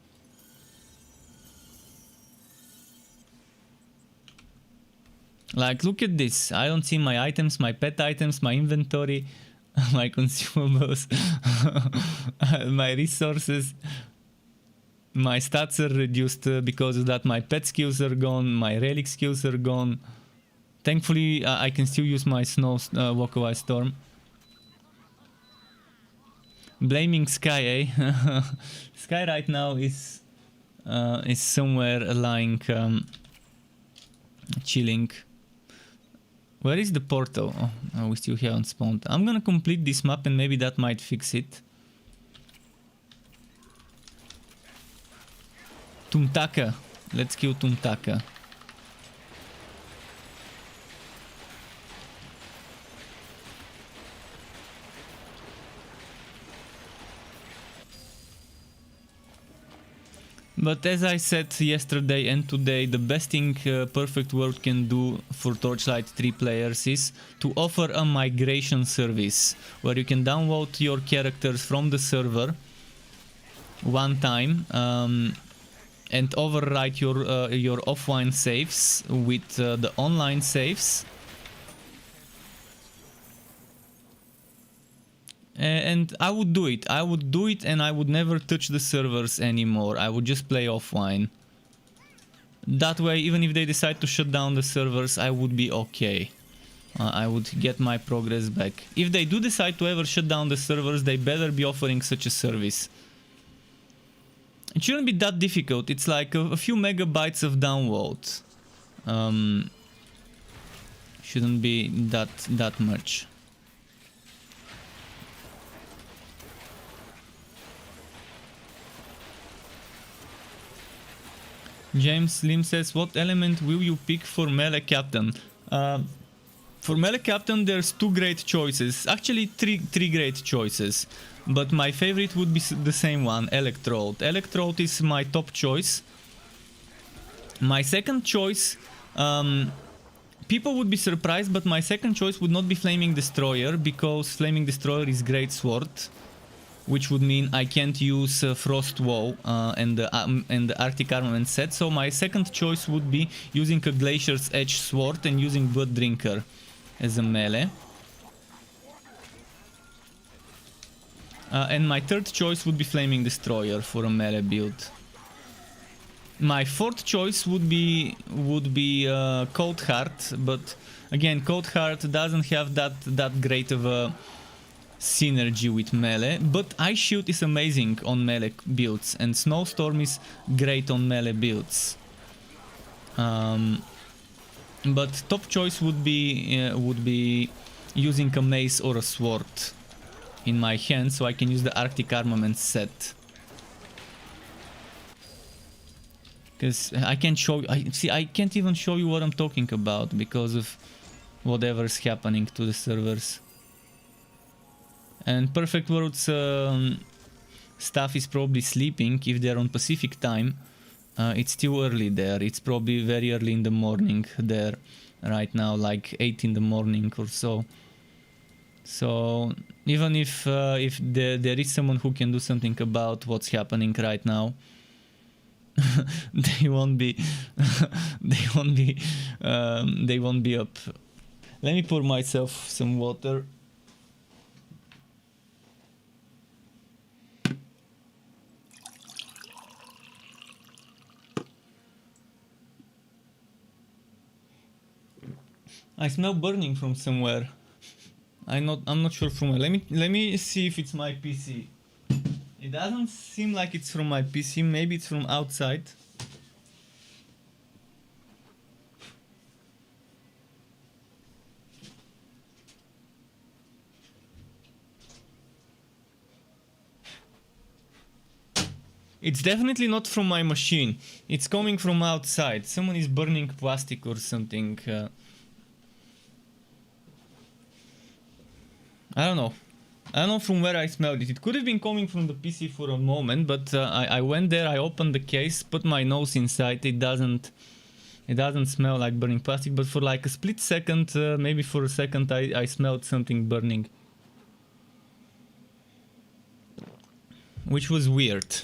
Like, look at this. I don't see my items, my pet items, my inventory, my consumables, my resources. My stats are reduced because of that. My pet skills are gone. My relic skills are gone. Thankfully, I can still use my Localized Storm. Blaming Sky, eh? Sky right now is somewhere lying, chilling. Where is the portal? Oh, we still haven't spawned. I'm gonna complete this map and maybe that might fix it. Tumtaka. Let's kill Tumtaka. But as I said yesterday and today, the best thing Perfect World can do for Torchlight 3 players is to offer a migration service where you can download your characters from the server one time and overwrite your offline saves with the online saves. And I would do it. I would do it and I would never touch the servers anymore. I would just play offline. That way, even if they decide to shut down the servers, I would be okay. I would get my progress back. If they do decide to ever shut down the servers, they better be offering such a service. It shouldn't be that difficult. It's like a few megabytes of download. Shouldn't be that much. James Slim says, what element will you pick for melee captain? For melee captain there's two great choices. Actually three great choices. But my favorite would be the same one, Electrode. Electrode is my top choice. My second choice, people would be surprised, but my second choice would not be Flaming Destroyer, because Flaming Destroyer is Great Sword. Which would mean I can't use Frost Woe and the Arctic Armament set. So my second choice would be using a Glacier's Edge Sword and using Blood Drinker as a melee. And my third choice would be Flaming Destroyer for a melee build. My fourth choice would be Cold Heart, but again, Cold Heart doesn't have that great of a synergy with melee, but Ice Shield is amazing on melee builds and Snowstorm is great on melee builds. But top choice would be using a mace or a sword in my hand, so I can use the Arctic Armament set. Because I can't show you, I can't even show you what I'm talking about because of whatever's happening to the servers. And Perfect World's staff is probably sleeping if they're on Pacific time. It's still early there. It's probably very early in the morning there right now, like 8 in the morning or so. So even if there is someone who can do something about what's happening right now, they won't be they won't be up. Let me pour myself some water. I smell burning from somewhere. I'm not sure from where. Let me see if it's my PC. It doesn't seem like it's from my PC. Maybe it's from outside. It's definitely not from my machine. It's coming from outside. Someone is burning plastic or something. I don't know. I don't know from where I smelled it. It could have been coming from the PC for a moment, but I went there, I opened the case, put my nose inside. It doesn't smell like burning plastic, but for like a split second, maybe for a second, I smelled something burning. Which was weird.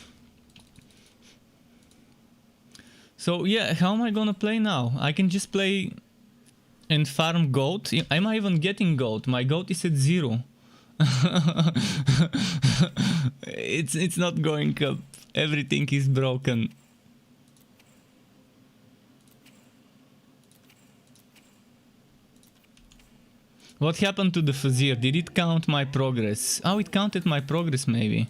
So yeah, how am I gonna play now? I can just play and farm goat. Am I even getting goat? My goat is at 0. It's not going up. Everything is broken. What happened to the Fazir? Did it count my progress? Oh, it counted my progress maybe.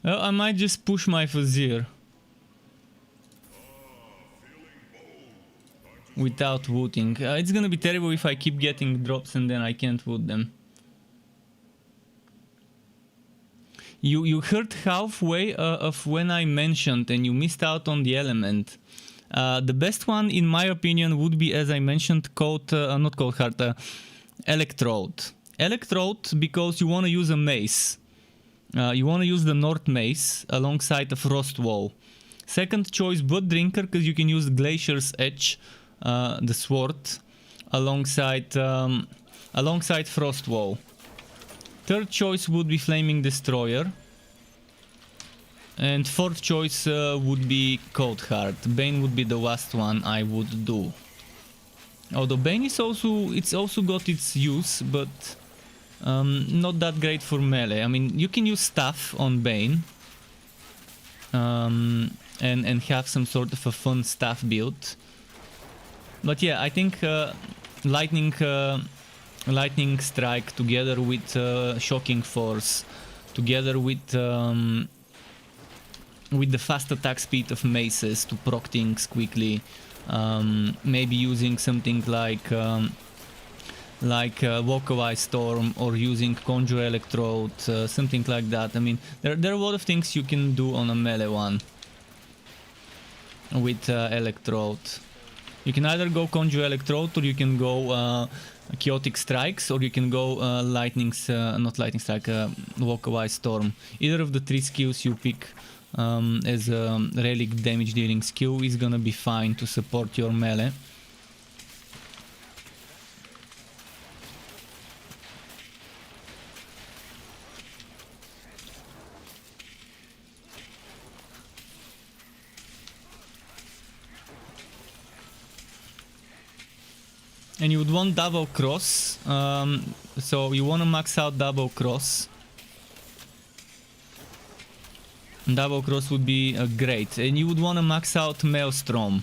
Well, I might just push my Fazir. Without wooting. It's gonna be terrible if I keep getting drops and then I can't woot them. You heard halfway of when I mentioned and you missed out on the element. The best one, in my opinion, would be, as I mentioned, not cold heart, electrode. Electrode because you want to use a mace. You want to use the North Mace alongside the Frost Wall. Second choice, Blood Drinker, because you can use Glacier's Edge, the sword, alongside Frost Wall. Third choice would be Flaming Destroyer. And fourth choice would be Cold Heart. Bane would be the last one I would do. Although Bane is also got its use, but not that great for melee. I mean, you can use Staff on Bane. And have some sort of a fun staff build. But yeah, I think Lightning Strike together with Shocking Force, together with the fast attack speed of maces to proc things quickly, maybe using something like Walkaway Storm or using Conjure Electrode, something like that. I mean, there are a lot of things you can do on a melee one with Electrode. You can either go Conjure Electrode, or you can go Chaotic Strikes, or you can go Walkaway Storm. Either of the three skills you pick as a relic damage dealing skill is gonna be fine to support your melee. And you would want double cross, so you want to max out double cross. Double cross would be great, and you would want to max out Maelstrom.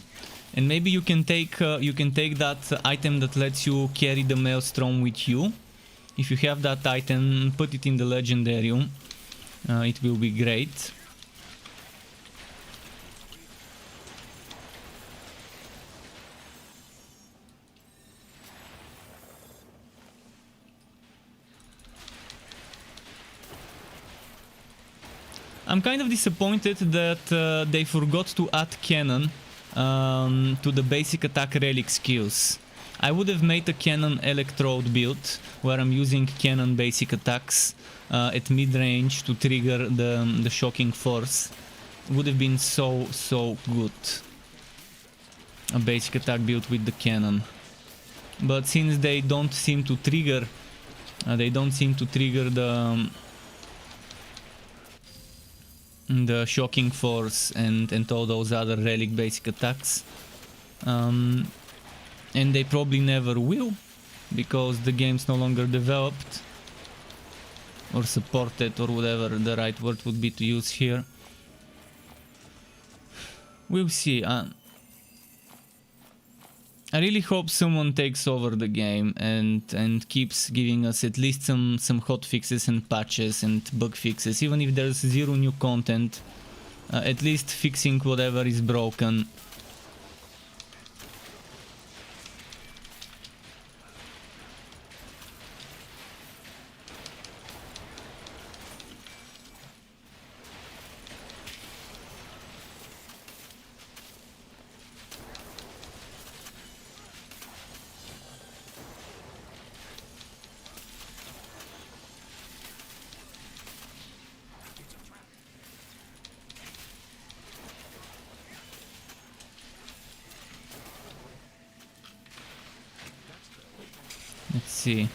And maybe you can take that item that lets you carry the Maelstrom with you. If you have that item, put it in the Legendarium. It will be great. I'm kind of disappointed that they forgot to add cannon to the basic attack relic skills. I would have made a cannon electrode build where I'm using cannon basic attacks at mid-range to trigger the shocking force. Would have been so good. A basic attack build with the cannon. But since they don't seem to trigger the shocking force and all those other relic basic attacks, and they probably never will because the game's no longer developed or supported, or whatever the right word would be to use here. We'll see. I really hope someone takes over the game and keeps giving us at least some hot fixes and patches and bug fixes, even if there's zero new content. At least fixing whatever is broken. Let's see.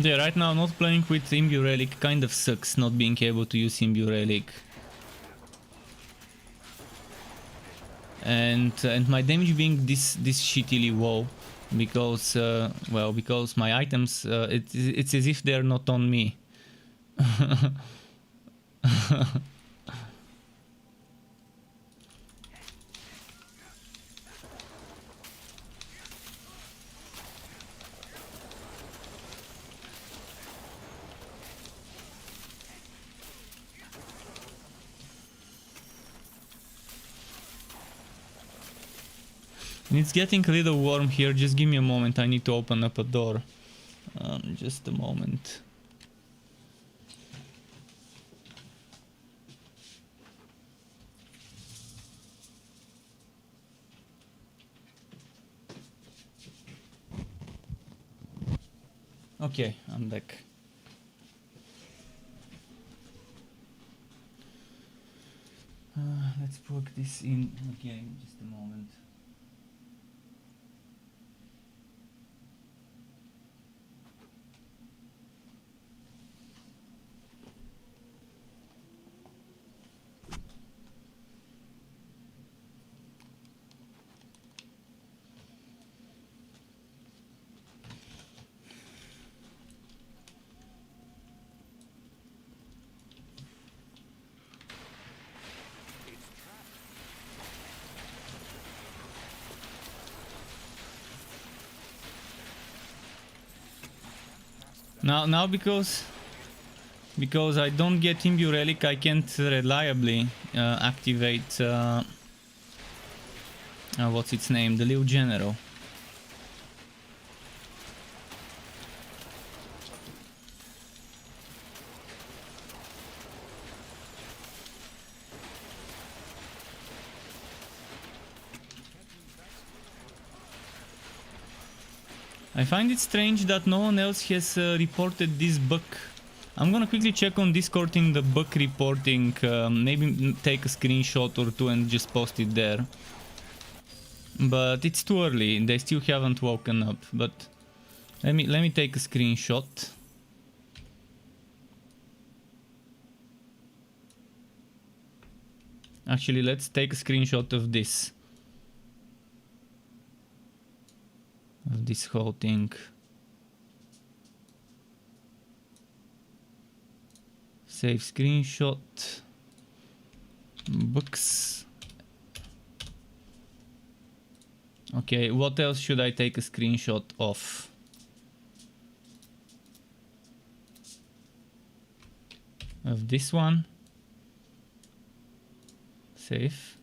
Yeah, right now not playing with Imbue Relic kind of sucks, not being able to use Imbue Relic. And my damage being this shittily low because well, because my items it's as if they're not on me. And it's getting a little warm here. Just give me a moment. I need to open up a door. Just a moment. Okay, I'm back. Let's plug this in again. Just a moment. Now because I don't get Imbue Relic, I can't reliably activate what's its name, the little general. I find it strange that no one else has reported this bug. I'm gonna quickly check on Discord in the bug reporting, maybe take a screenshot or two and just post it there. But it's too early, they still haven't woken up, but let me take a screenshot. Actually, let's take a screenshot of this. Of this whole thing. Save screenshot. Books. Okay, what else should I take a screenshot of? Of this one. Save.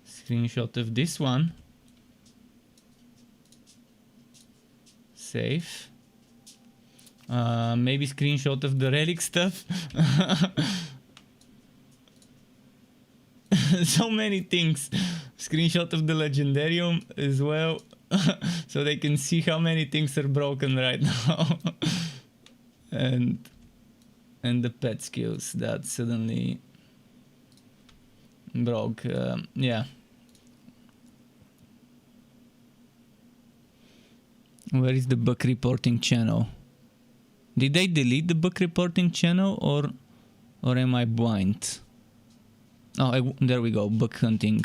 Screenshot of this one. Save. Maybe screenshot of the relic stuff. So many things. Screenshot of the legendarium as well. So they can see how many things are broken right now. and the pet skills that suddenly broke. Yeah. Where is the bug reporting channel? Did they delete the bug reporting channel or am I blind? Oh, there we go, bug hunting.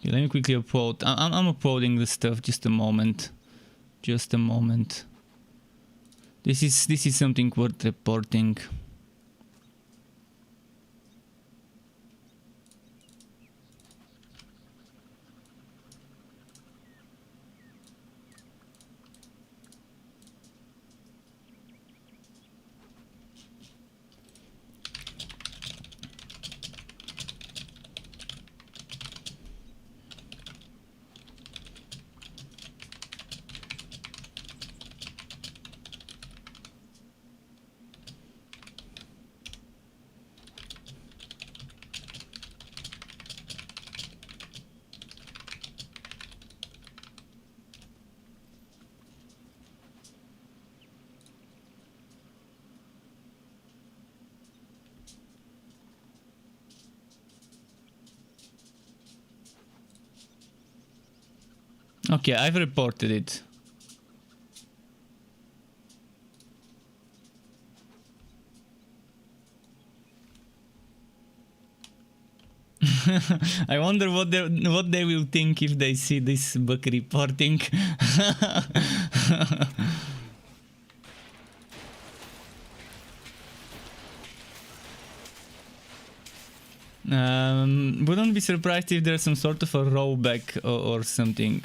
Okay, let me quickly upload. I'm uploading the stuff. Just a moment. Just a moment. This is something worth reporting. Okay, I've reported it. I wonder what they will think if they see this bug reporting. Wouldn't be surprised if there's some sort of a rollback or something.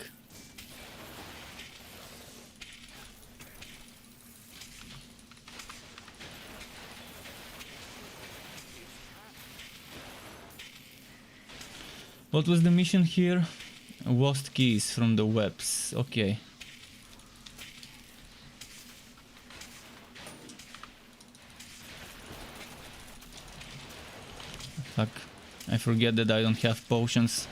What was the mission here? Lost keys from the webs. Okay. Fuck. I forget that I don't have potions.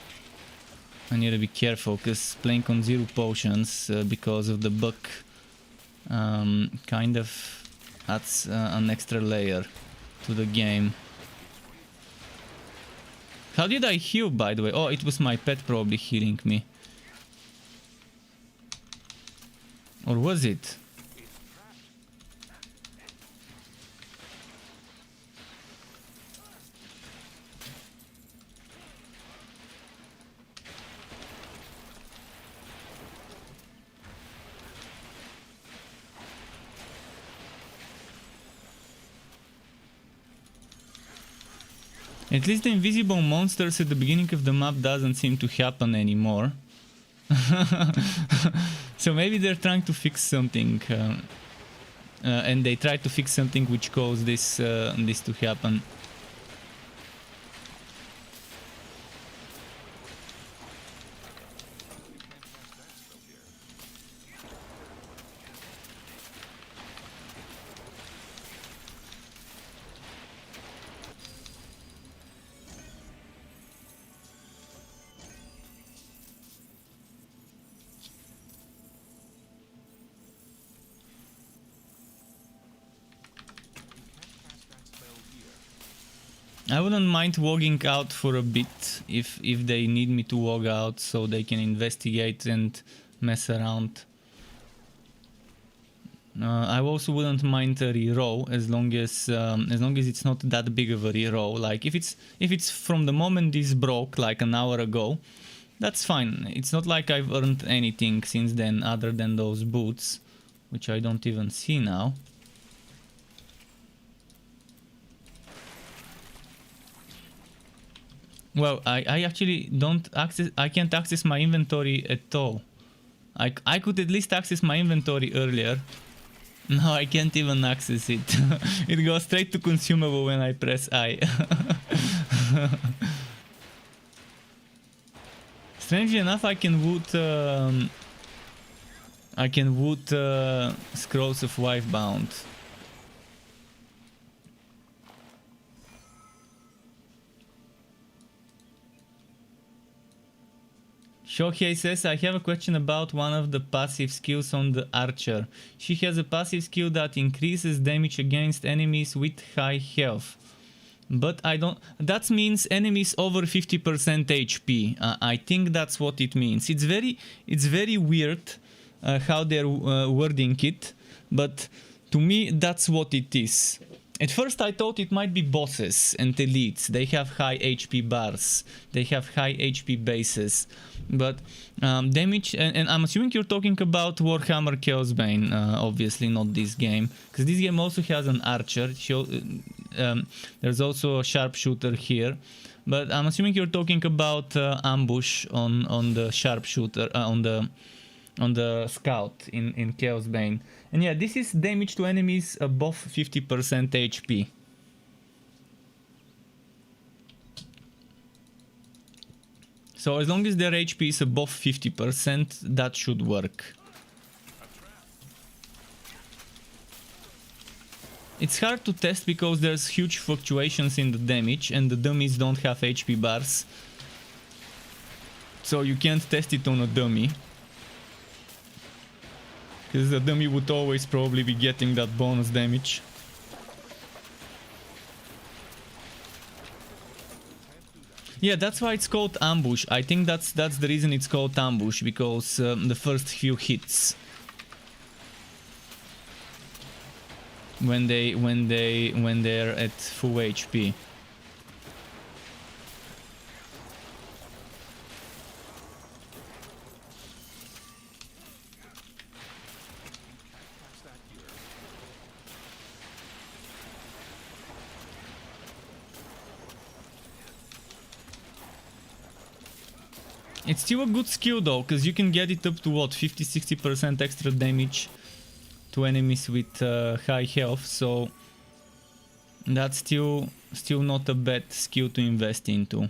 I need to be careful because playing on 0 potions because of the bug kind of adds an extra layer to the game. How did I heal, by the way? Oh, it was my pet probably healing me. Or was it? At least the invisible monsters at the beginning of the map doesn't seem to happen anymore. So maybe they're trying to fix something. And they try to fix something which caused this to happen. I wouldn't mind logging out for a bit if they need me to log out so they can investigate and mess around. I also wouldn't mind a reroll as long as it's not that big of a reroll. Like if it's from the moment this broke like an hour ago, that's fine. It's not like I've earned anything since then other than those boots, which I don't even see now. Well, I actually I can't access my inventory at all. I could at least access my inventory earlier. Now I can't even access it. It goes straight to consumable when I press I. Strangely enough, I can woot Scrolls of Wifebound. Shohei says, I have a question about one of the passive skills on the archer. She has a passive skill that increases damage against enemies with high health. But I don't... That means enemies over 50% HP. I think that's what it means. It's very weird how they're wording it. But to me, that's what it is. At first I thought it might be bosses and elites. They have high HP bars. They have high HP bases. But damage, and I'm assuming you're talking about Warhammer Chaosbane, obviously not this game. Because this game also has an archer. There's also a sharpshooter here. But I'm assuming you're talking about ambush on the sharpshooter, on the scout in Chaosbane. And yeah, this is damage to enemies above 50% HP. So as long as their HP is above 50%, that should work. It's hard to test because there's huge fluctuations in the damage and the dummies don't have HP bars. So you can't test it on a dummy. Because the dummy would always probably be getting that bonus damage. Yeah, that's why it's called ambush. I think that's the reason it's called ambush, because the first few hits, when they're at full HP. Catch that here. It's still a good skill though, because you can get it up to what, 50-60% extra damage to enemies with high health, so that's still not a bad skill to invest into.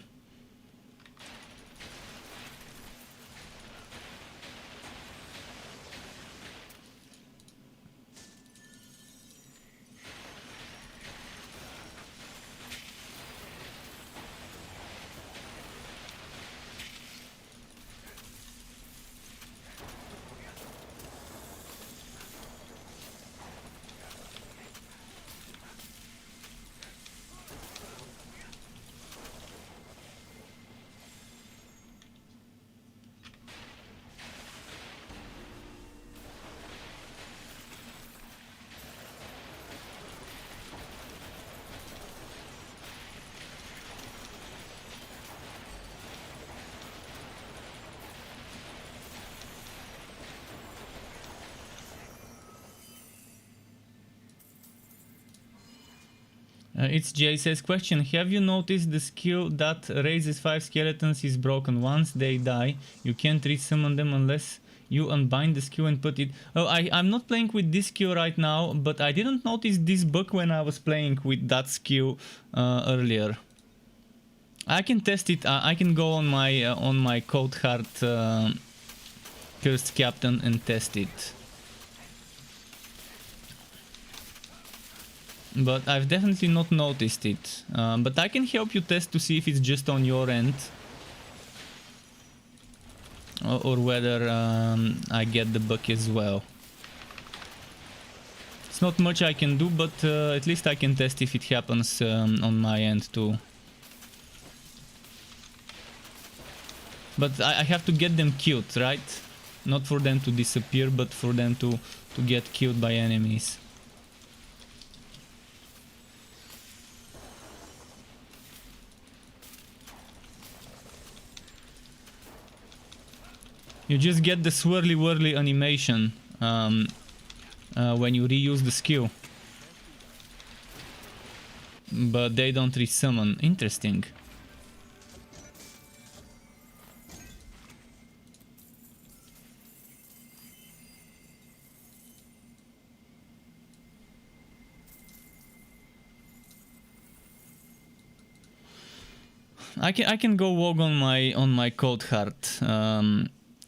It's Jay says, question, have you noticed the skill that raises 5 skeletons is broken? Once they die, you can't resummon them unless you unbind the skill and put it... Oh, I'm not playing with this skill right now, but I didn't notice this bug when I was playing with that skill earlier. I can test it. I can go on my Cold Heart Cursed Captain and test it. But I've definitely not noticed it. But I can help you test to see if it's just on your end. Or whether I get the bug as well. It's not much I can do, but at least I can test if it happens on my end too. But I have to get them killed, right? Not for them to disappear, but for them to get killed by enemies. You just get the swirly whirly animation when you reuse the skill. But they don't resummon. Interesting. I can go walk on my Cold Heart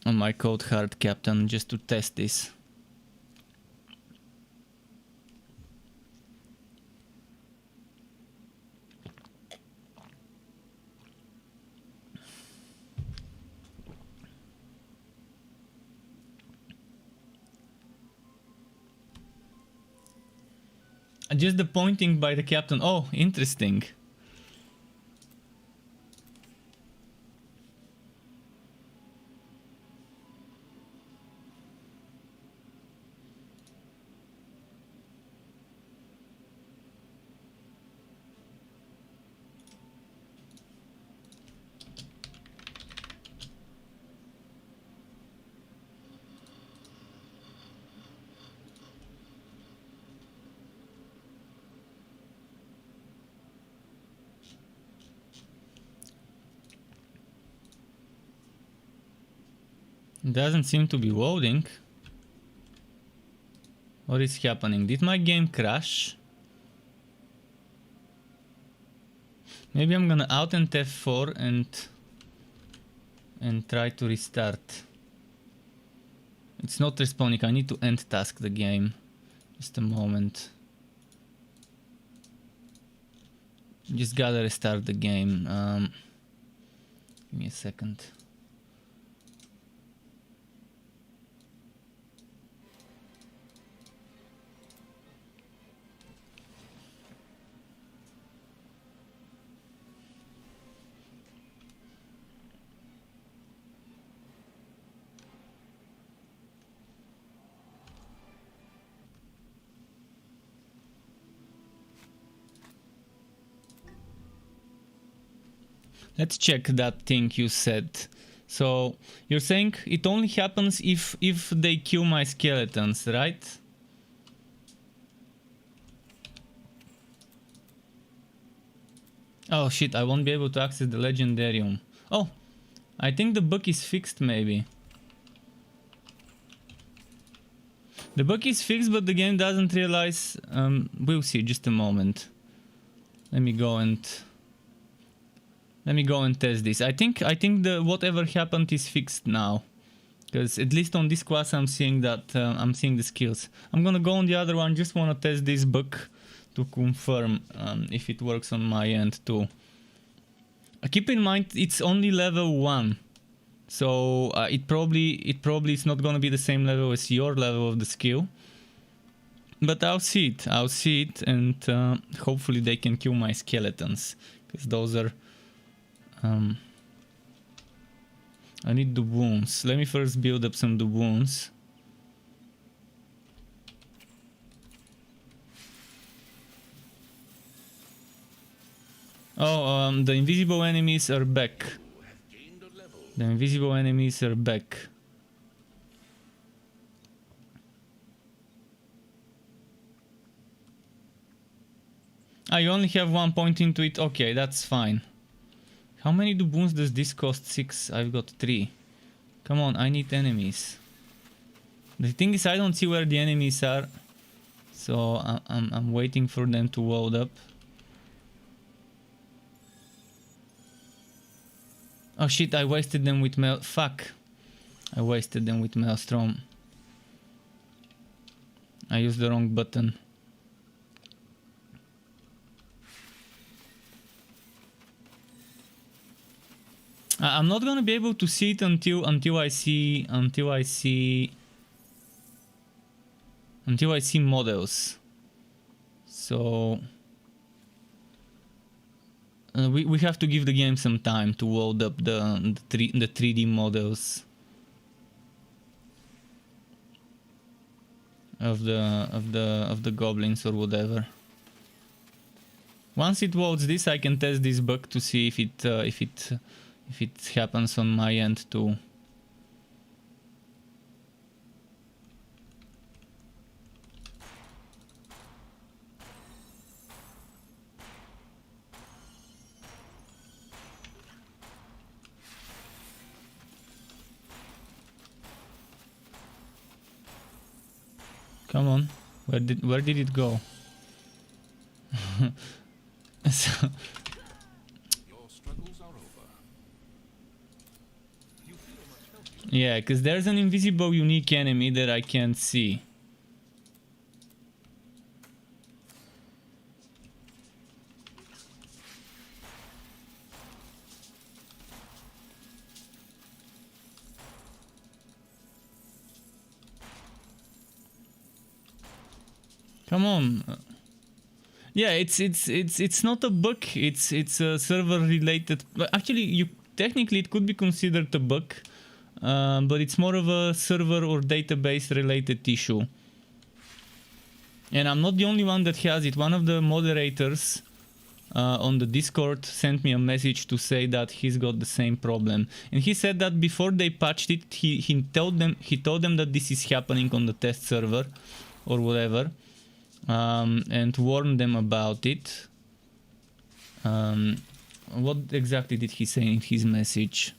on my Cold Heart Captain just to test this. Just the pointing by the captain. Oh, interesting. Doesn't seem to be loading. What is happening? Did my game crash? Maybe I'm gonna out and F4 and try to restart. It's not respawning. I need to end task the game. Just a moment. Just gotta restart the game. Give me a second. Let's check that thing you said. So you're saying it only happens if they kill my skeletons, right? Oh shit, I won't be able to access the legendarium. Oh, I think the bug is fixed maybe. The bug is fixed, but the game doesn't realize. We'll see. Just a moment. Let me go and test this. I think the whatever happened is fixed now, because at least on this class I'm seeing that I'm seeing the skills. I'm gonna go on the other one. Just wanna test this bug to confirm if it works on my end too. Keep in mind it's only level 1. So it probably is not gonna be the same level as your level of the skill, but I'll see it, and hopefully they can kill my skeletons, because those are. I need the wounds. Let me first build up some wounds. Oh, the invisible enemies are back. The invisible enemies are back. Ah, you only have 1 point into it? Okay, that's fine. How many doubloons does this cost? 6. I've got 3. Come on, I need enemies. The thing is, I don't see where the enemies are, so I'm waiting for them to load up. Oh shit, I wasted them with fuck. I wasted them with Maelstrom. I used the wrong button. I'm not gonna be able to see it until I see models. So we have to give the game some time to load up the 3D models of the goblins or whatever. Once it loads this, I can test this bug to see if it happens on my end too. Come on, where did it go? So, yeah, because there's an invisible unique enemy that I can't see. Come on. Yeah, it's not a bug. It's a server related. Actually, technically it could be considered a bug, but it's more of a server or database related issue. And I'm not the only one that has it. One of the moderators on the Discord sent me a message to say that he's got the same problem. And he said that before they patched it, he told them that this is happening on the test server or whatever. And warn them about it. What exactly did he say in his message?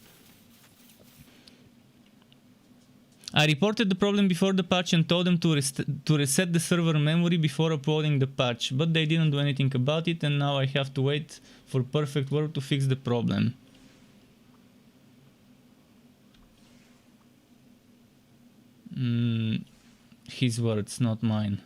I reported the problem before the patch and told them to reset the server memory before uploading the patch, but they didn't do anything about it, and now I have to wait for Perfect World to fix the problem. His words, not mine.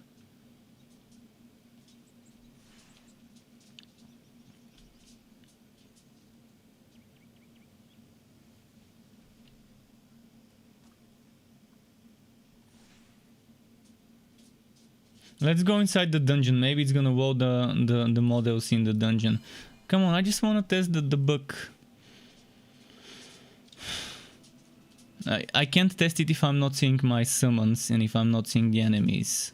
Let's go inside the dungeon. Maybe it's gonna load the models in the dungeon. Come on, I just wanna test the bug. I can't test it if I'm not seeing my summons and if I'm not seeing the enemies.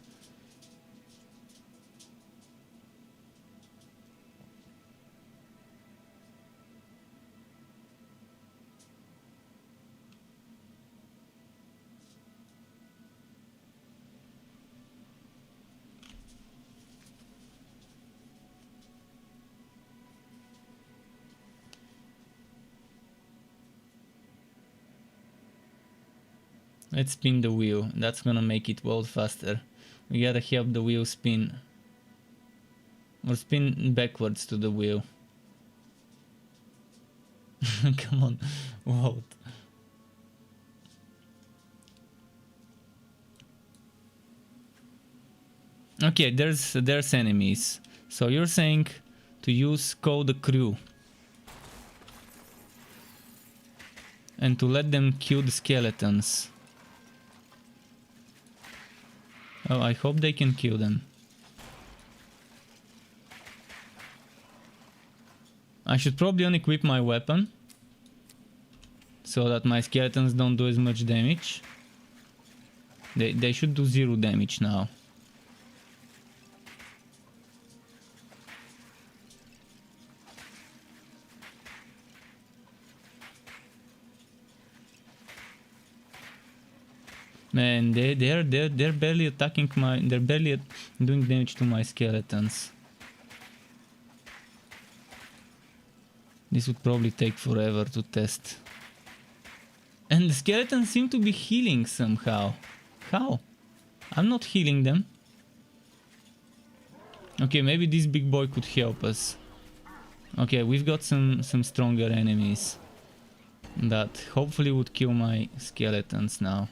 Let's spin the wheel. That's gonna make it world faster. We gotta help the wheel spin. Or spin backwards to the wheel. Come on, vote. Okay, there's enemies. So you're saying to use call the crew. And to let them kill the skeletons. Oh, I hope they can kill them. I should probably unequip my weapon. So that my skeletons don't do as much damage. They should do 0 damage now. Man, they're barely attacking they're barely doing damage to my skeletons. This would probably take forever to test. And the skeletons seem to be healing somehow. How? I'm not healing them. Okay, maybe this big boy could help us. Okay, we've got some stronger enemies that hopefully would kill my skeletons now.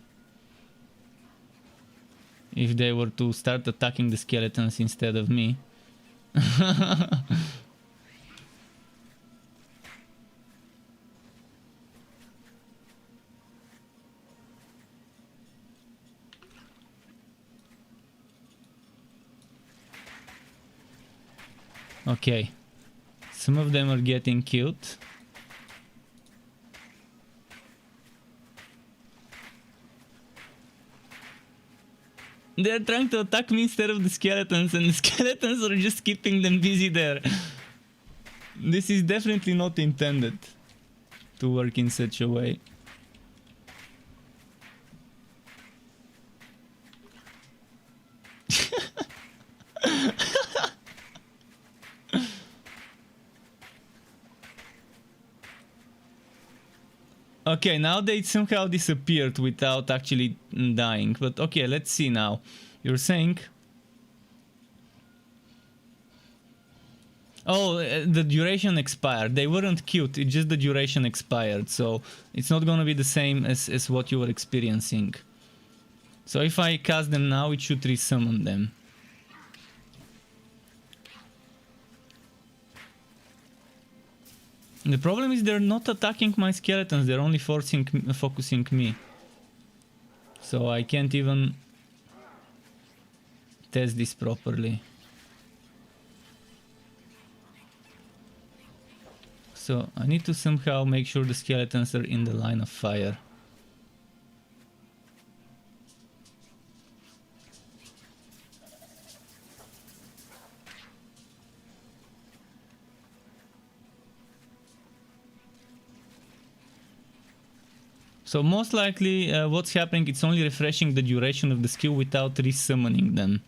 If they were to start attacking the skeletons instead of me. Okay, some of them are getting killed. They're trying to attack me instead of the skeletons, and the skeletons are just keeping them busy there. This is definitely not intended to work in such a way. Okay, now they somehow disappeared without actually dying. But okay, let's see now. You're saying... Oh, the duration expired. They weren't killed, it's just the duration expired. So it's not gonna be the same as what you were experiencing. So if I cast them now, it should resummon them. The problem is they're not attacking my skeletons, they're only focusing me. So I can't even test this properly. So I need to somehow make sure the skeletons are in the line of fire. So most likely what's happening, it's only refreshing the duration of the skill without resummoning them.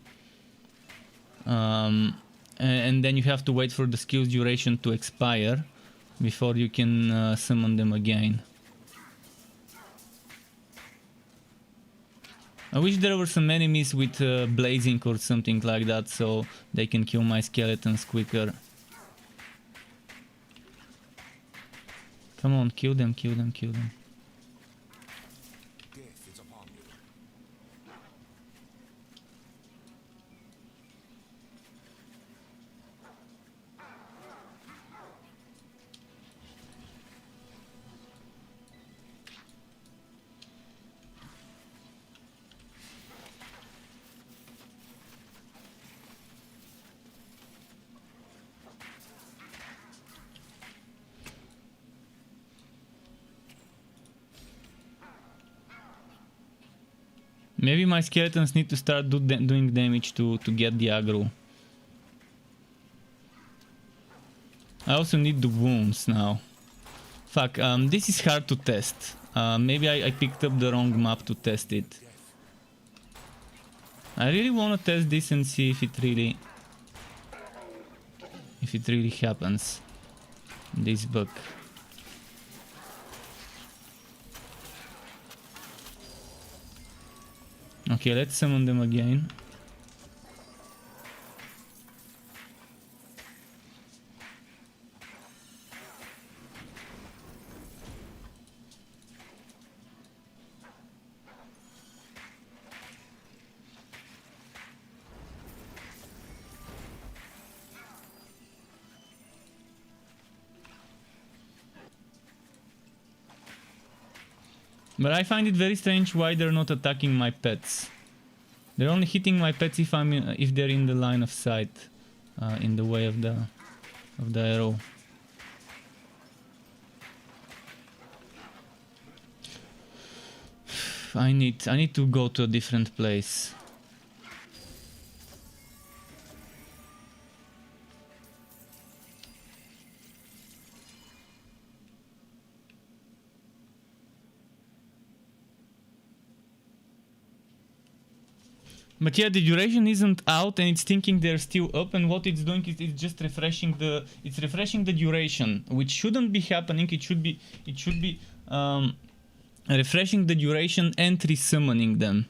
And then you have to wait for the skill's duration to expire before you can summon them again. I wish there were some enemies with blazing or something like that so they can kill my skeletons quicker. Come on, kill them, kill them, kill them. Death is upon you. Maybe my skeletons need to start doing damage to get the aggro. I also need the wounds now. Fuck, this is hard to test. Maybe I picked up the wrong map to test it. I really want to test this and see if it really happens. This bug. Okay, let's summon them again. But I find it very strange why they're not attacking my pets. They're only hitting my pets if if they're in the line of sight, in the way of the arrow. I need to go to a different place. But yeah, the duration isn't out and it's thinking they're still up, and what it's doing is it's just refreshing the duration, which shouldn't be happening. It should be refreshing the duration and resummoning them.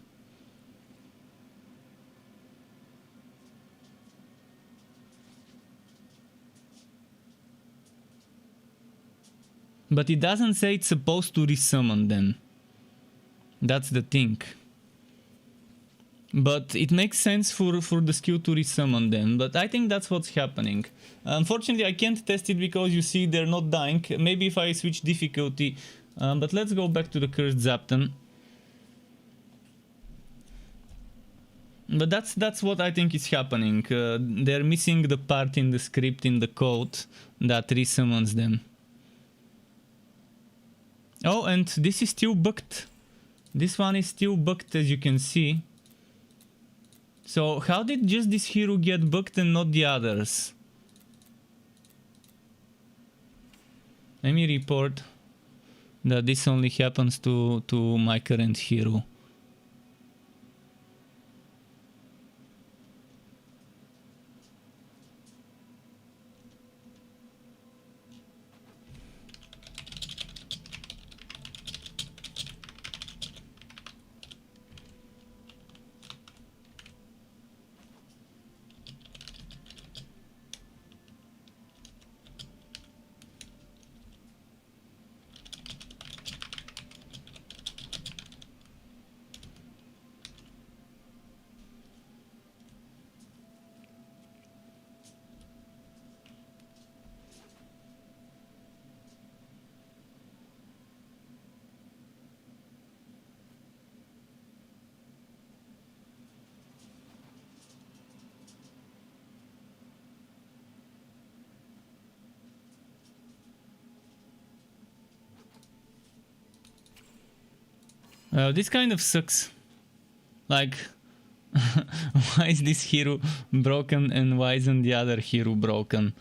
But it doesn't say it's supposed to resummon them. That's the thing. But it makes sense for the skill to resummon them, but I think that's what's happening. Unfortunately, I can't test it because you see they're not dying. Maybe if I switch difficulty, but let's go back to the cursed ZAPtain. But that's what I think is happening. They're missing the part in the script, in the code, that resummons them. Oh, and this is still bugged. This one is still bugged, as you can see. So how did just this hero get bugged and not the others? Let me report that this only happens to my current hero. This kind of sucks. Like, why is this hero broken and why isn't the other hero broken?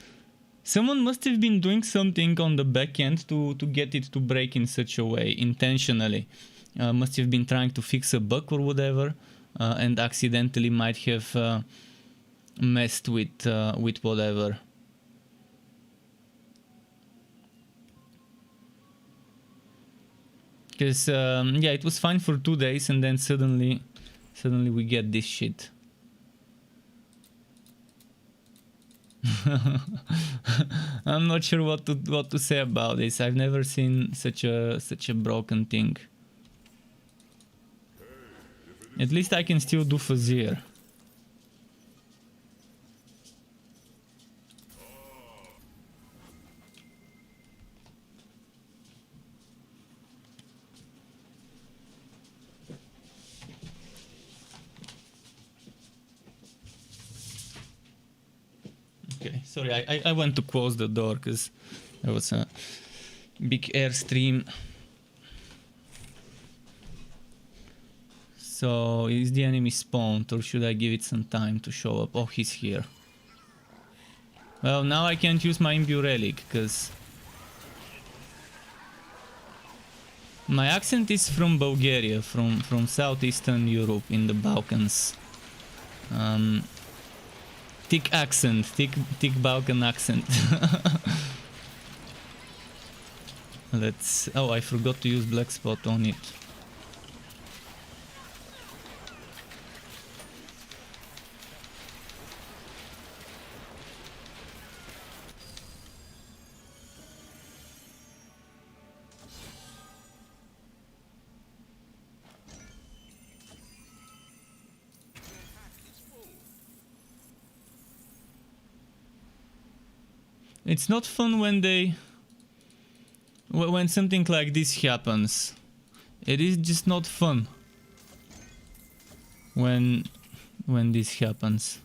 Someone must have been doing something on the back end to get it to break in such a way, intentionally. Must have been trying to fix a bug or whatever, and accidentally might have messed with whatever. Because yeah, it was fine for 2 days and then suddenly we get this shit. I'm not sure what to say about this. I've never seen such a broken thing. At least I can still do Fazir. Okay, sorry, I went to close the door because there was a big airstream. So, is the enemy spawned or should I give it some time to show up? Oh, he's here. Well, now I can't use my Imbue Relic because my accent is from Bulgaria, from southeastern Europe in the Balkans. Thick accent, thick Balkan accent. Let's... Oh, I forgot to use black spot on it. It's not fun when when something like this happens. It is just not fun when this happens.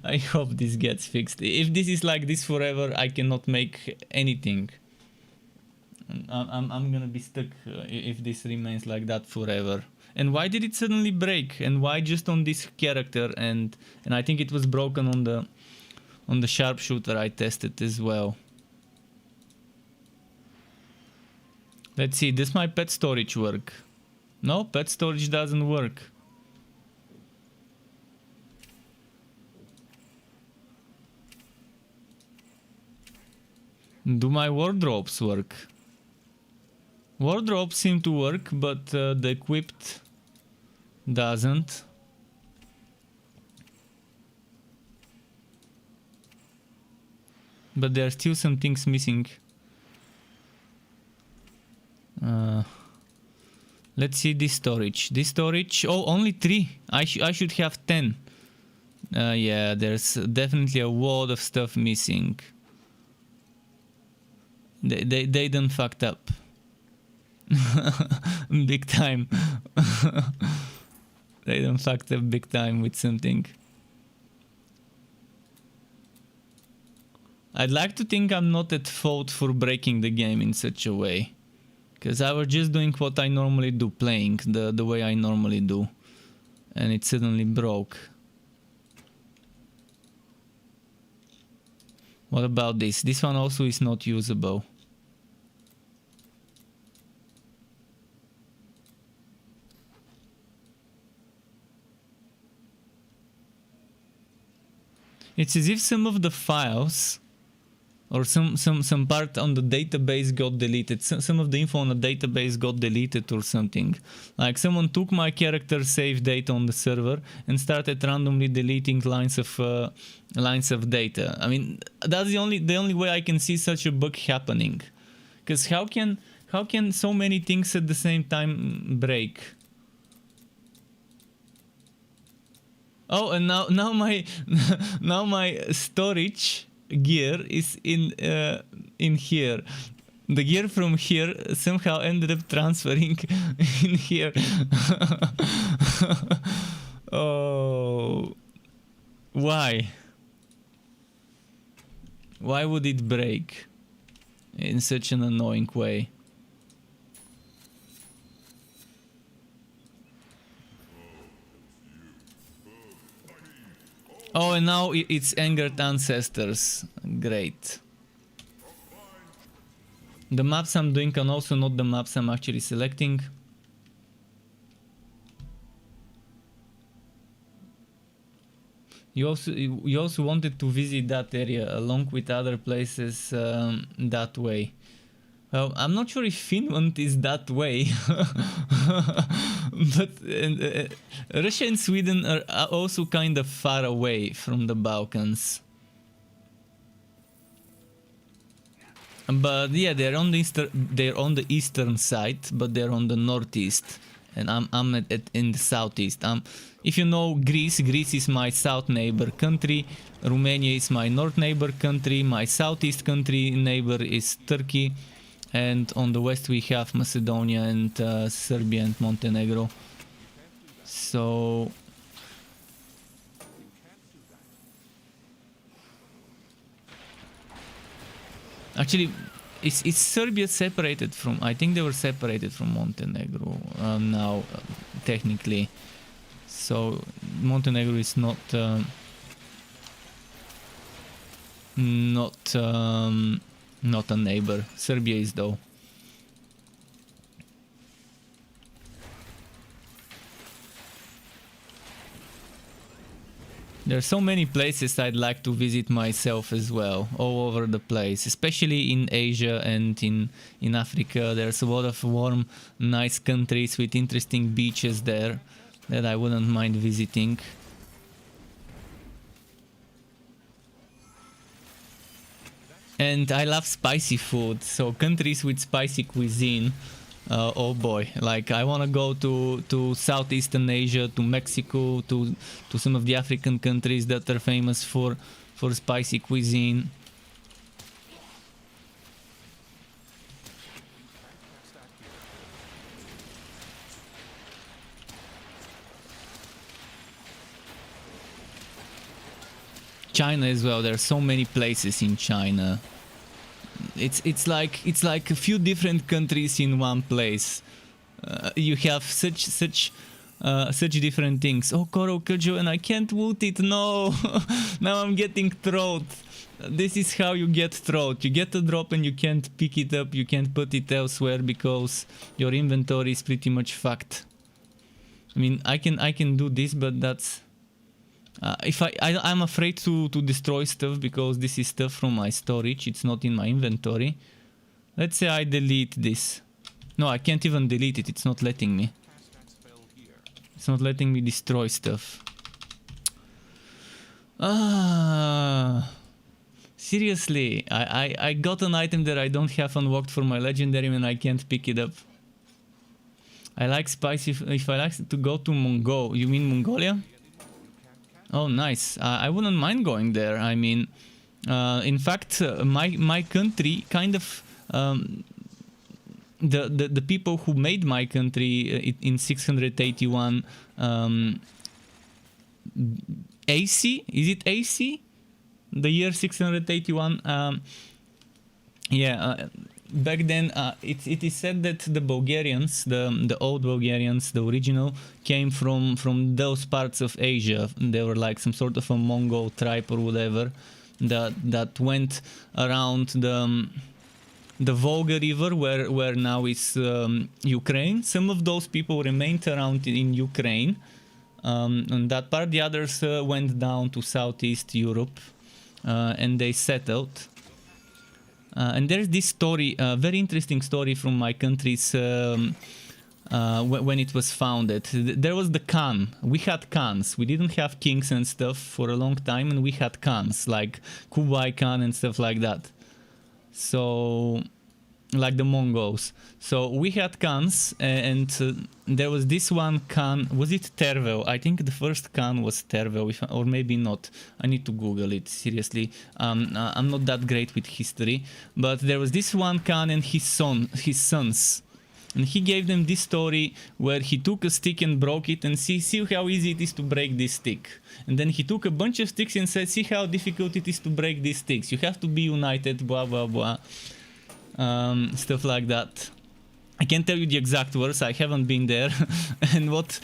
I hope this gets fixed. If this is like this forever, I cannot make anything. I'm gonna be stuck if this remains like that forever. And why did it suddenly break? And why just on this character? And I think it was broken on the sharpshooter I tested as well. Let's see, does my pet storage work? No, pet storage doesn't work. Do my wardrobes work? Wardrobes seem to work, but the equipped doesn't. But there are still some things missing. Let's see this storage. This storage, oh, only 3. I should have 10. Yeah, there's definitely a lot of stuff missing. They done fucked up. Big time. They done fucked up big time with something. I'd like to think I'm not at fault for breaking the game in such a way. Because I was just doing what I normally do, playing the way I normally do. And it suddenly broke. What about this? This one also is not usable. It's as if some of the files or some part on the database got deleted. Some of the info on the database got deleted or something. Like someone took my character save data on the server and started randomly deleting lines of data. I mean, that's the only way I can see such a bug happening. Because how can so many things at the same time break? Oh, and now my storage gear is in here. The gear from here somehow ended up transferring in here. Oh, why? Why would it break in such an annoying way? Oh, and now it's angered ancestors. Great. The maps I'm doing are also not the maps I'm actually selecting. You also wanted to visit that area along with other places that way. Well, I'm not sure if Finland is that way, but Russia and Sweden are also kind of far away from the Balkans. But yeah, they're on the eastern side, but they're on the northeast, and I'm in the southeast. If you know Greece is my south neighbor country. Romania is my north neighbor country. My southeast country neighbor is Turkey. And on the west we have Macedonia and Serbia and Montenegro. So actually, is Serbia separated from? I think they were separated from Montenegro now, technically. So Montenegro is not a neighbor. Serbia is though. There are so many places I'd like to visit myself as well, all over the place, especially in Asia and in Africa. There's a lot of warm, nice countries with interesting beaches there that I wouldn't mind visiting. And I love spicy food, so countries with spicy cuisine. Oh boy, like I want to go to Southeastern Asia, to Mexico, to some of the African countries that are famous for spicy cuisine. China as well. There are so many places in China. It's like a few different countries in one place. You have such different things. Oh, Koro Kujo, and I can't woot it. No, now I'm getting throat. This is how you get throat. You get a drop and you can't pick it up. You can't put it elsewhere because your inventory is pretty much fucked. I mean, I can do this, but that's. If I'm afraid to destroy stuff because this is stuff from my storage. It's not in my inventory. Let's say I delete this. No, I can't even delete it. It's not letting me. It's not letting me destroy stuff. Seriously, I got an item that I don't have unlocked for my legendary and I can't pick it up. I like spicy. If I like to go to you mean Mongolia? Oh, nice. I wouldn't mind going there. I mean, in fact, my country kind of the people who made my country in 681 AC, is it AC? The year 681. Yeah. Back then, it is said that the Bulgarians, the old Bulgarians, the original, came from those parts of Asia. They were like some sort of a Mongol tribe or whatever that went around the Volga River, where now is Ukraine. Some of those people remained around in Ukraine, and that part. The others went down to Southeast Europe, and they settled. And there's this story, a very interesting story from my country's when it was founded. There was the Khan. We had Khans. We didn't have kings and stuff for a long time, and we had Khans like Kublai Khan and stuff like that. So, like the Mongols. So we had Khans, and there was this one Khan. Was it Tervel? I think the first Khan was Tervel, or maybe not. I need to Google it, seriously. I'm not that great with history. But there was this one Khan and his sons. And he gave them this story where he took a stick and broke it, and see how easy it is to break this stick. And then he took a bunch of sticks and said, see how difficult it is to break these sticks. You have to be united, blah, blah, blah. Stuff like that. I can't tell you the exact words. I haven't been there, and what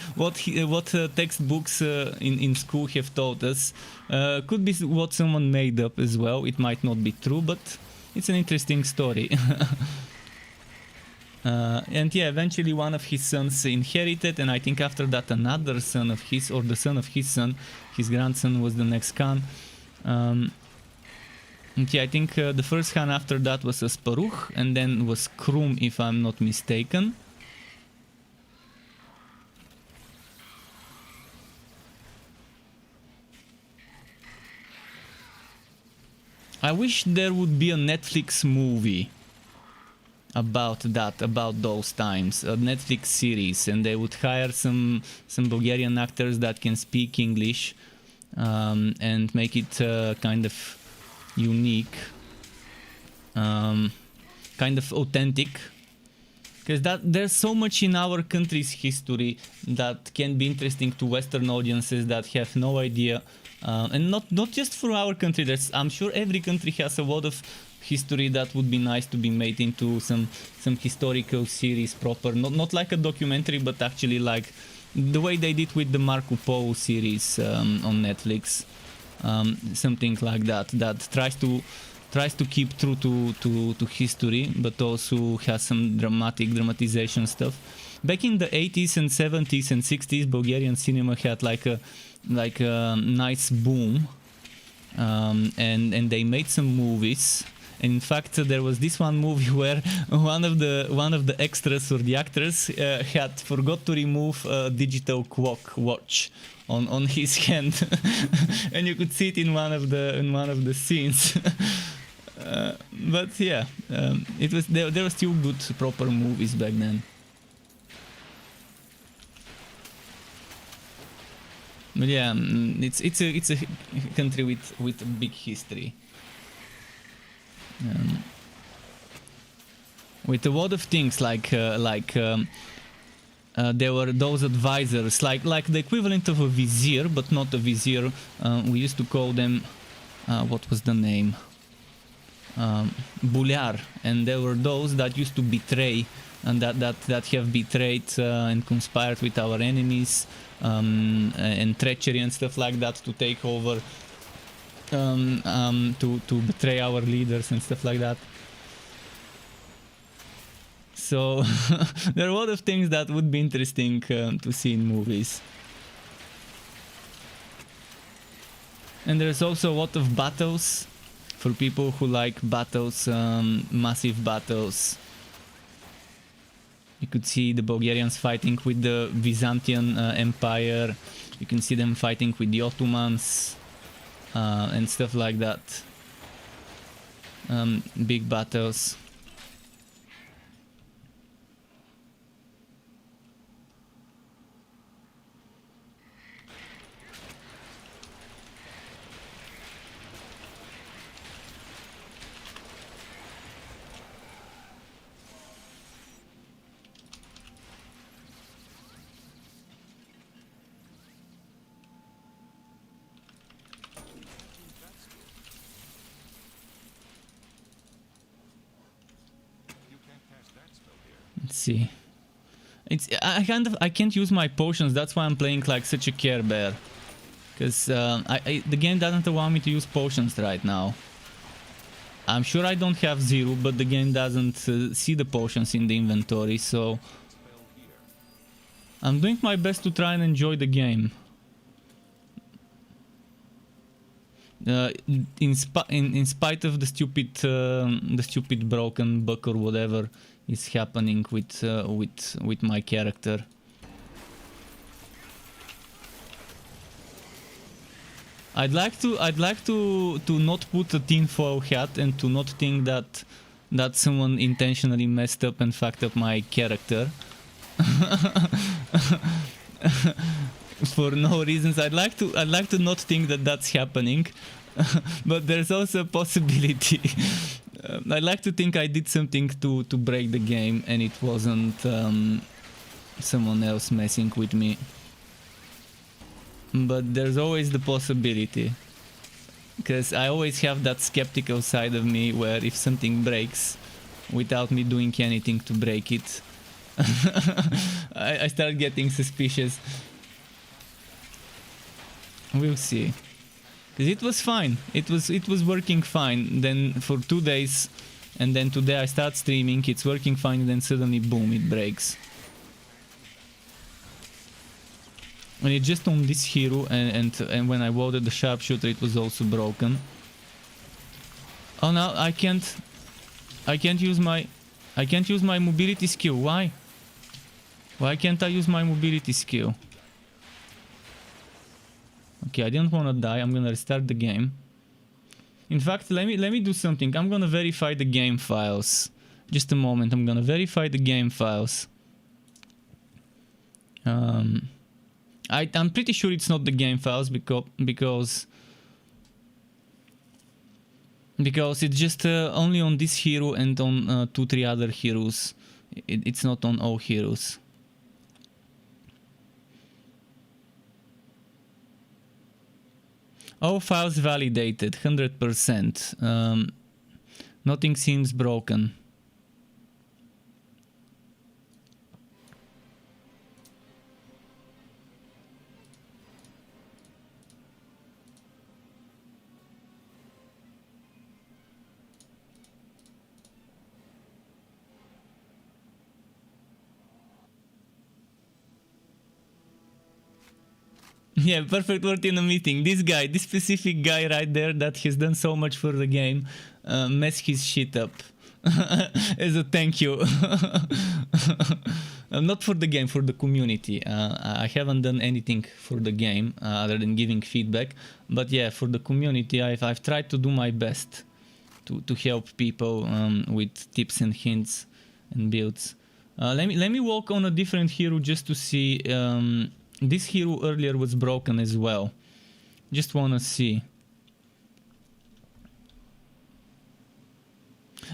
textbooks in school have taught us could be what someone made up as well. It might not be true, but it's an interesting story. And yeah, eventually one of his sons inherited, and I think after that another son of his, or the son of his son, his grandson was the next Khan. And yeah, I think the first Khan after that was Asparuch, and then was Krum, if I'm not mistaken. I wish there would be a Netflix movie about that, about those times, a Netflix series, and they would hire some Bulgarian actors that can speak English, and make it kind of unique, kind of authentic, because there's so much in our country's history that can be interesting to Western audiences that have no idea, and not just for our country. I'm sure every country has a lot of history that would be nice to be made into some historical series proper, not like a documentary, but actually like the way they did with the Marco Polo series on Netflix. Something like that tries to keep true to history, but also has some dramatization stuff. Back in the 80s and 70s and 60s, Bulgarian cinema had like a nice boom, and they made some movies. And in fact, there was this one movie where one of the extras or the actors had forgot to remove a digital clock watch on his hand, and you could see it in one of the scenes. But yeah, it was there were still good proper movies back then. But yeah, it's a country with a big history, with a lot of things there were those advisors like the equivalent of a vizier, but not a vizier. We used to call them what was the name? Buliar, and there were those that used to betray and that have betrayed and conspired with our enemies, and treachery and stuff like that to take over, to betray our leaders and stuff like that. So there are a lot of things that would be interesting to see in movies. And there's also a lot of battles for people who like battles, massive battles. You could see the Bulgarians fighting with the Byzantine Empire. You can see them fighting with the Ottomans and stuff like that. Big battles. Let's see. I can't use my potions. That's why I'm playing like such a Care Bear, because the game doesn't allow me to use potions right now. I'm sure I don't have zero, but the game doesn't see the potions in the inventory, so I'm doing my best to try and enjoy the game. In spite of the stupid broken bug or whatever is happening with my character. I'd like to not put a tinfoil hat and to not think that someone intentionally messed up and fucked up my character for no reasons. I'd like to not think that that's happening, but there's also a possibility. I'd like to think I did something to break the game and it wasn't someone else messing with me. But there's always the possibility, because I always have that skeptical side of me where if something breaks without me doing anything to break it, I start getting suspicious. We'll see. Because it was fine. It was working fine. Then for 2 days, and then today I start streaming. It's working fine. And then suddenly, boom! It breaks. And it's just on this hero, and when I loaded the sharpshooter, it was also broken. Oh no! I can't use my mobility skill. Why? Why can't I use my mobility skill? Okay, I didn't want to die. I'm gonna restart the game. In fact, let me do something. I'm gonna verify the game files. Just a moment. I'm gonna verify the game files. I'm pretty sure it's not the game files because it's just only on this hero and on 2-3 other heroes. It's not on all heroes. All files validated, 100%. Nothing seems broken. Yeah, perfect word in a meeting. This guy, this specific guy right there that has done so much for the game, messed his shit up. As a thank you. Not for the game, for the community. I haven't done anything for the game other than giving feedback. But yeah, for the community, I've tried to do my best to help people with tips and hints and builds. Let me walk on a different hero just to see. This hero earlier was broken as well. Just wanna see.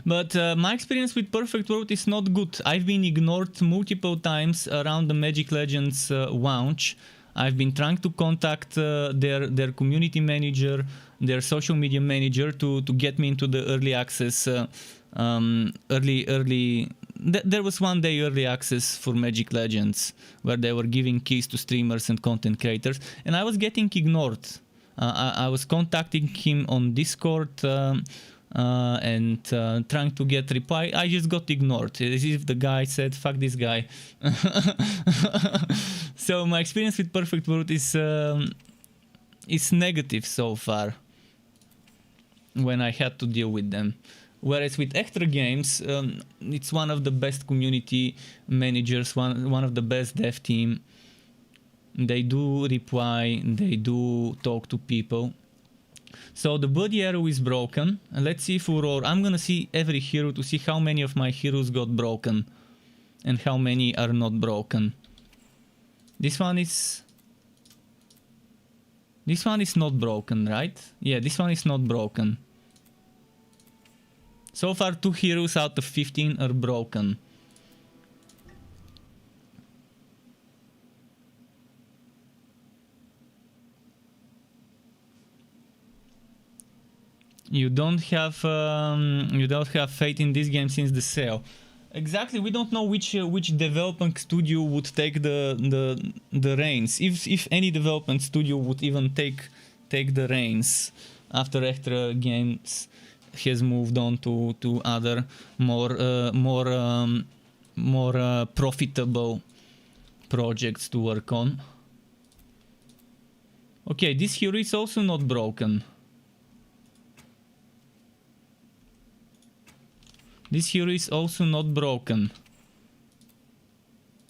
But my experience with Perfect World is not good. I've been ignored multiple times around the Magic Legends launch. I've been trying to contact their community manager, their social media manager to get me into the early access. There was one day early access for Magic Legends where they were giving keys to streamers and content creators, and I was getting ignored. I was contacting him on Discord and trying to get reply. I just got ignored, as if the guy said, fuck this guy. So my experience with Perfect World is negative so far when I had to deal with them. Whereas with Extra Games, it's one of the best community managers, one of the best dev team. They do reply, they do talk to people. So the body arrow is broken. And let's see Furor. I'm gonna see every hero to see how many of my heroes got broken and how many are not broken. This one is not broken, right? Yeah, this one is not broken. So far 2 heroes out of 15 are broken. You don't have faith in this game since the sale. Exactly, we don't know which development studio would take the reins. If any development studio would even take the reins after Extra Games has moved on to other more profitable projects to work on. Okay, this hero is also not broken. This hero is also not broken.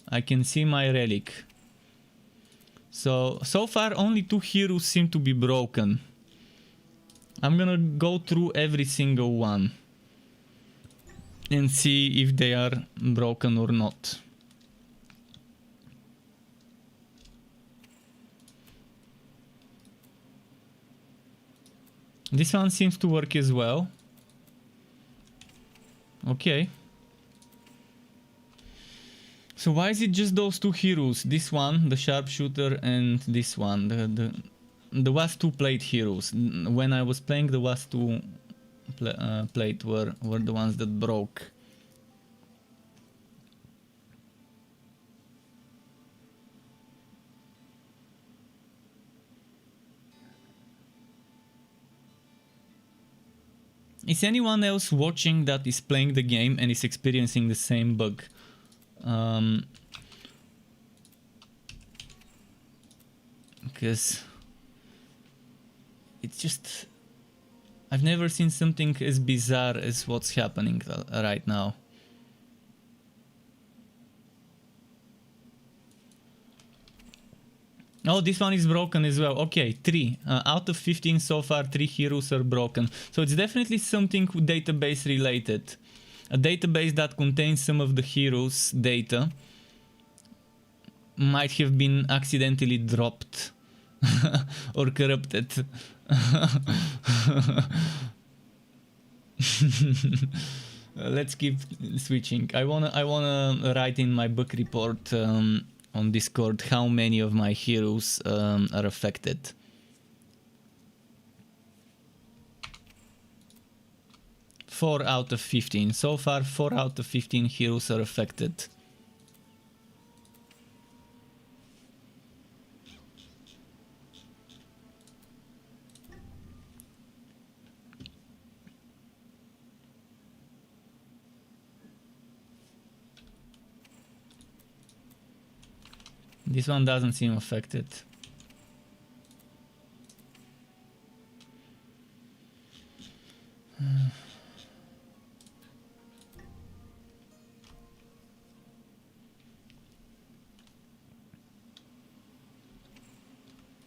I can see my relic. So far only 2 heroes seem to be broken. I'm gonna go through every single one and see if they are broken or not. This one seems to work as well. Okay. So why is it just those 2 heroes? This one, the sharpshooter, and this one, the last 2 played heroes. When I was playing, the last 2 played were the ones that broke. Is anyone else watching that is playing the game and is experiencing the same bug? Because it's just... I've never seen something as bizarre as what's happening right now. Oh, this one is broken as well. Okay, 3. Out of 15 so far, 3 heroes are broken. So it's definitely something database related. A database that contains some of the heroes' data might have been accidentally dropped or corrupted. Let's keep switching. I wanna write in my book report on Discord how many of my heroes are affected. Four out of 15. So far 4 out of 15 heroes are affected. This one doesn't seem affected.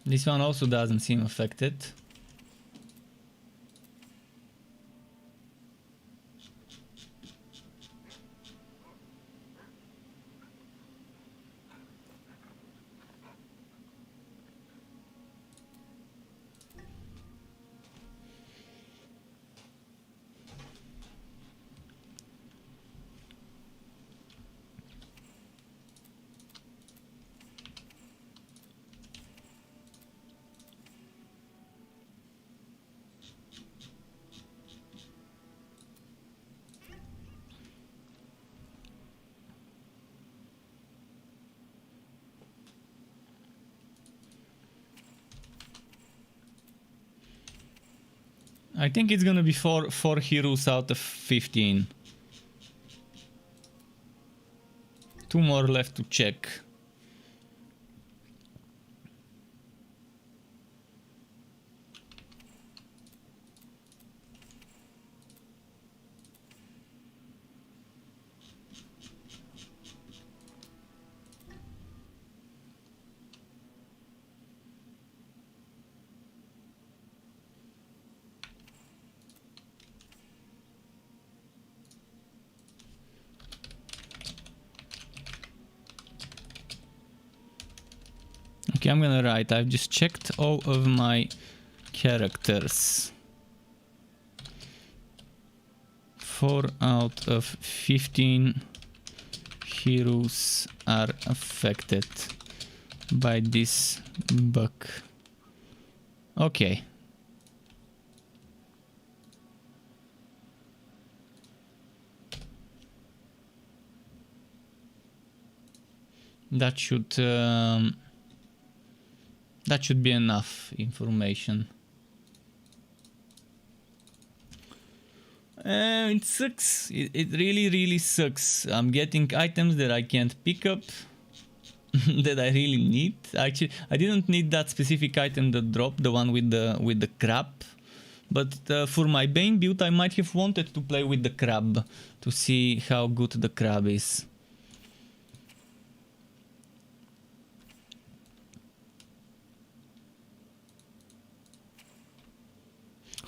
This one also doesn't seem affected. I think it's gonna be four heroes out of 15. 2 more left to check. Okay, I'm gonna write. I've just checked all of my characters. 4 out of 15 heroes are affected by this bug. Okay. That should be enough information. It sucks. It really sucks. I'm getting items that I can't pick up that I really need. Actually, I didn't need that specific item that dropped, the one with the crab. But for my Bane build, I might have wanted to play with the crab to see how good the crab is.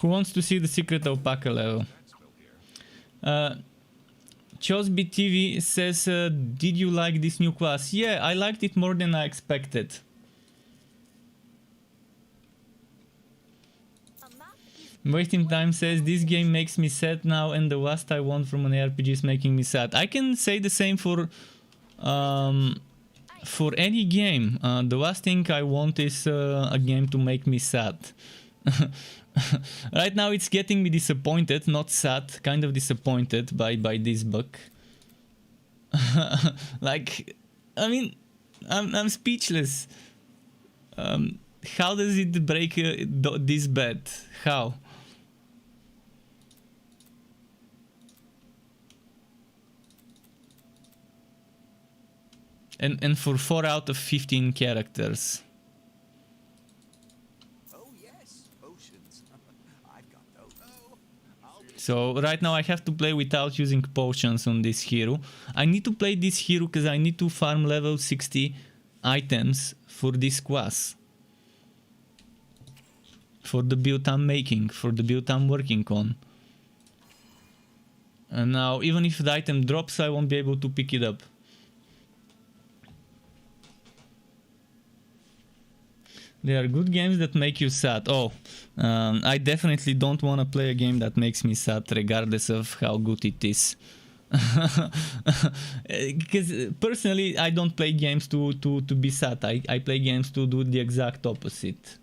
Who wants to see the secret alpaca level? Chosby TV says, did you like this new class? Yeah, I liked it more than I expected. Wasting Time says, this game makes me sad now and the last I want from an RPG is making me sad. I can say the same for any game. The last thing I want is a game to make me sad. Right now it's getting me disappointed, not sad, kind of disappointed by this bug. Like, I mean, I'm speechless. How does it break this bad? How? And for 4 out of 15 characters. So right now I have to play without using potions on this hero. I need to play this hero because I need to farm level 60 items for this class. For the build I'm making, for the build I'm working on. And now even if the item drops, I won't be able to pick it up. There are good games that make you sad. Oh, I definitely don't want to play a game that makes me sad regardless of how good it is. Because personally, I don't play games to be sad. I play games to do the exact opposite.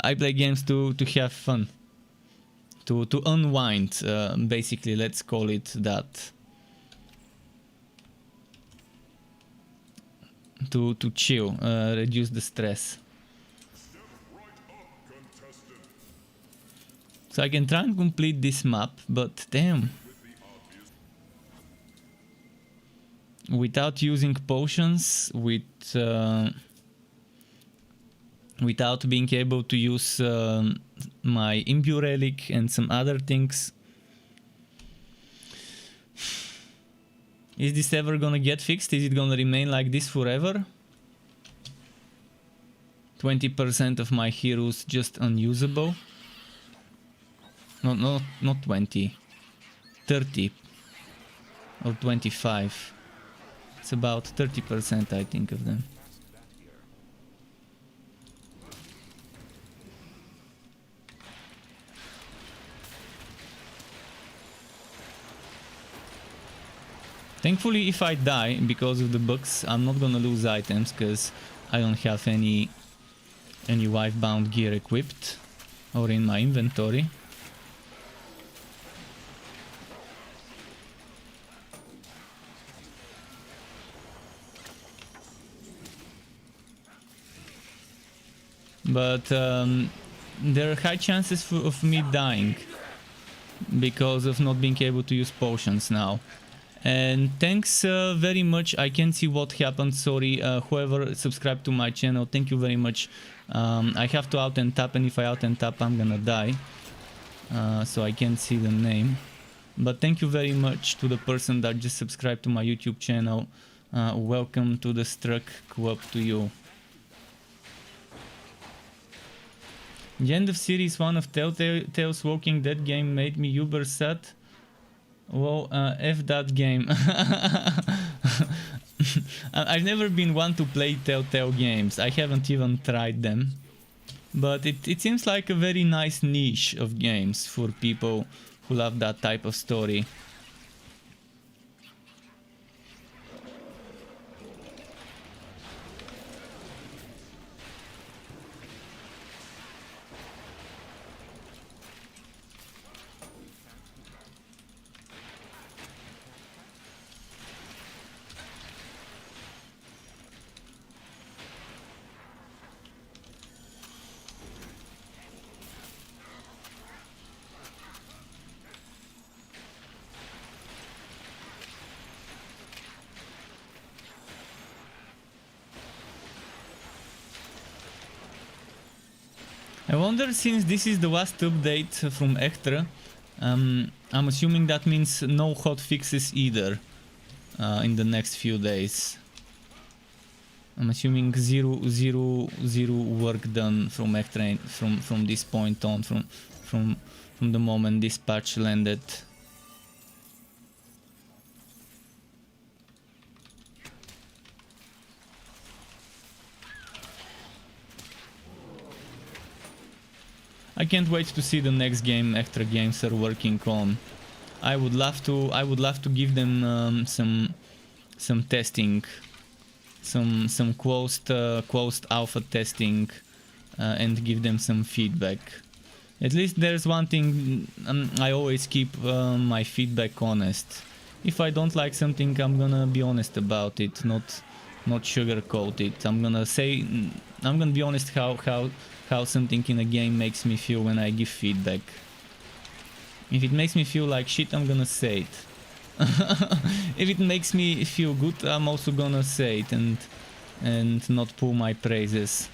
I play games to have fun. To unwind, basically, let's call it that. To chill, reduce the stress. So I can try and complete this map, but damn. Without using potions, without being able to use my Imbue relic and some other things. Is this ever gonna get fixed? Is it gonna remain like this forever? 20% of my heroes just unusable. No, not 20. 30. Or 25. It's about 30% I think of them. Thankfully, if I die because of the bugs, I'm not gonna lose items because I don't have any wife-bound gear equipped or in my inventory. But there are high chances of me dying because of not being able to use potions now. And thanks very much. I can't see what happened, sorry. Whoever subscribed to my channel, thank you very much. I have to out and tap, and if I out and tap I'm gonna die. So I can't see the name. But thank you very much to the person that just subscribed to my YouTube channel. Welcome to the Struck Club to you. The end of Series 1 of Telltale's Walking Dead game made me uber sad. Well, F that game. I've never been one to play Telltale games. I haven't even tried them. But it seems like a very nice niche of games for people who love that type of story. I wonder, since this is the last update from Extra, I'm assuming that means no hot fixes either in the next few days. I'm assuming zero work done from Extra from this point on, from the moment this patch landed. I can't wait to see the next game Extra Games are working on. I would love to give them some testing, some closed alpha testing, and give them some feedback. At least there's one thing, I always keep my feedback honest. If I don't like something, I'm gonna be honest about it, not sugarcoat it. I'm gonna be honest how something in a game makes me feel when I give feedback. If it makes me feel like shit, I'm gonna say it. If it makes me feel good, I'm also gonna say it and not pull my praises.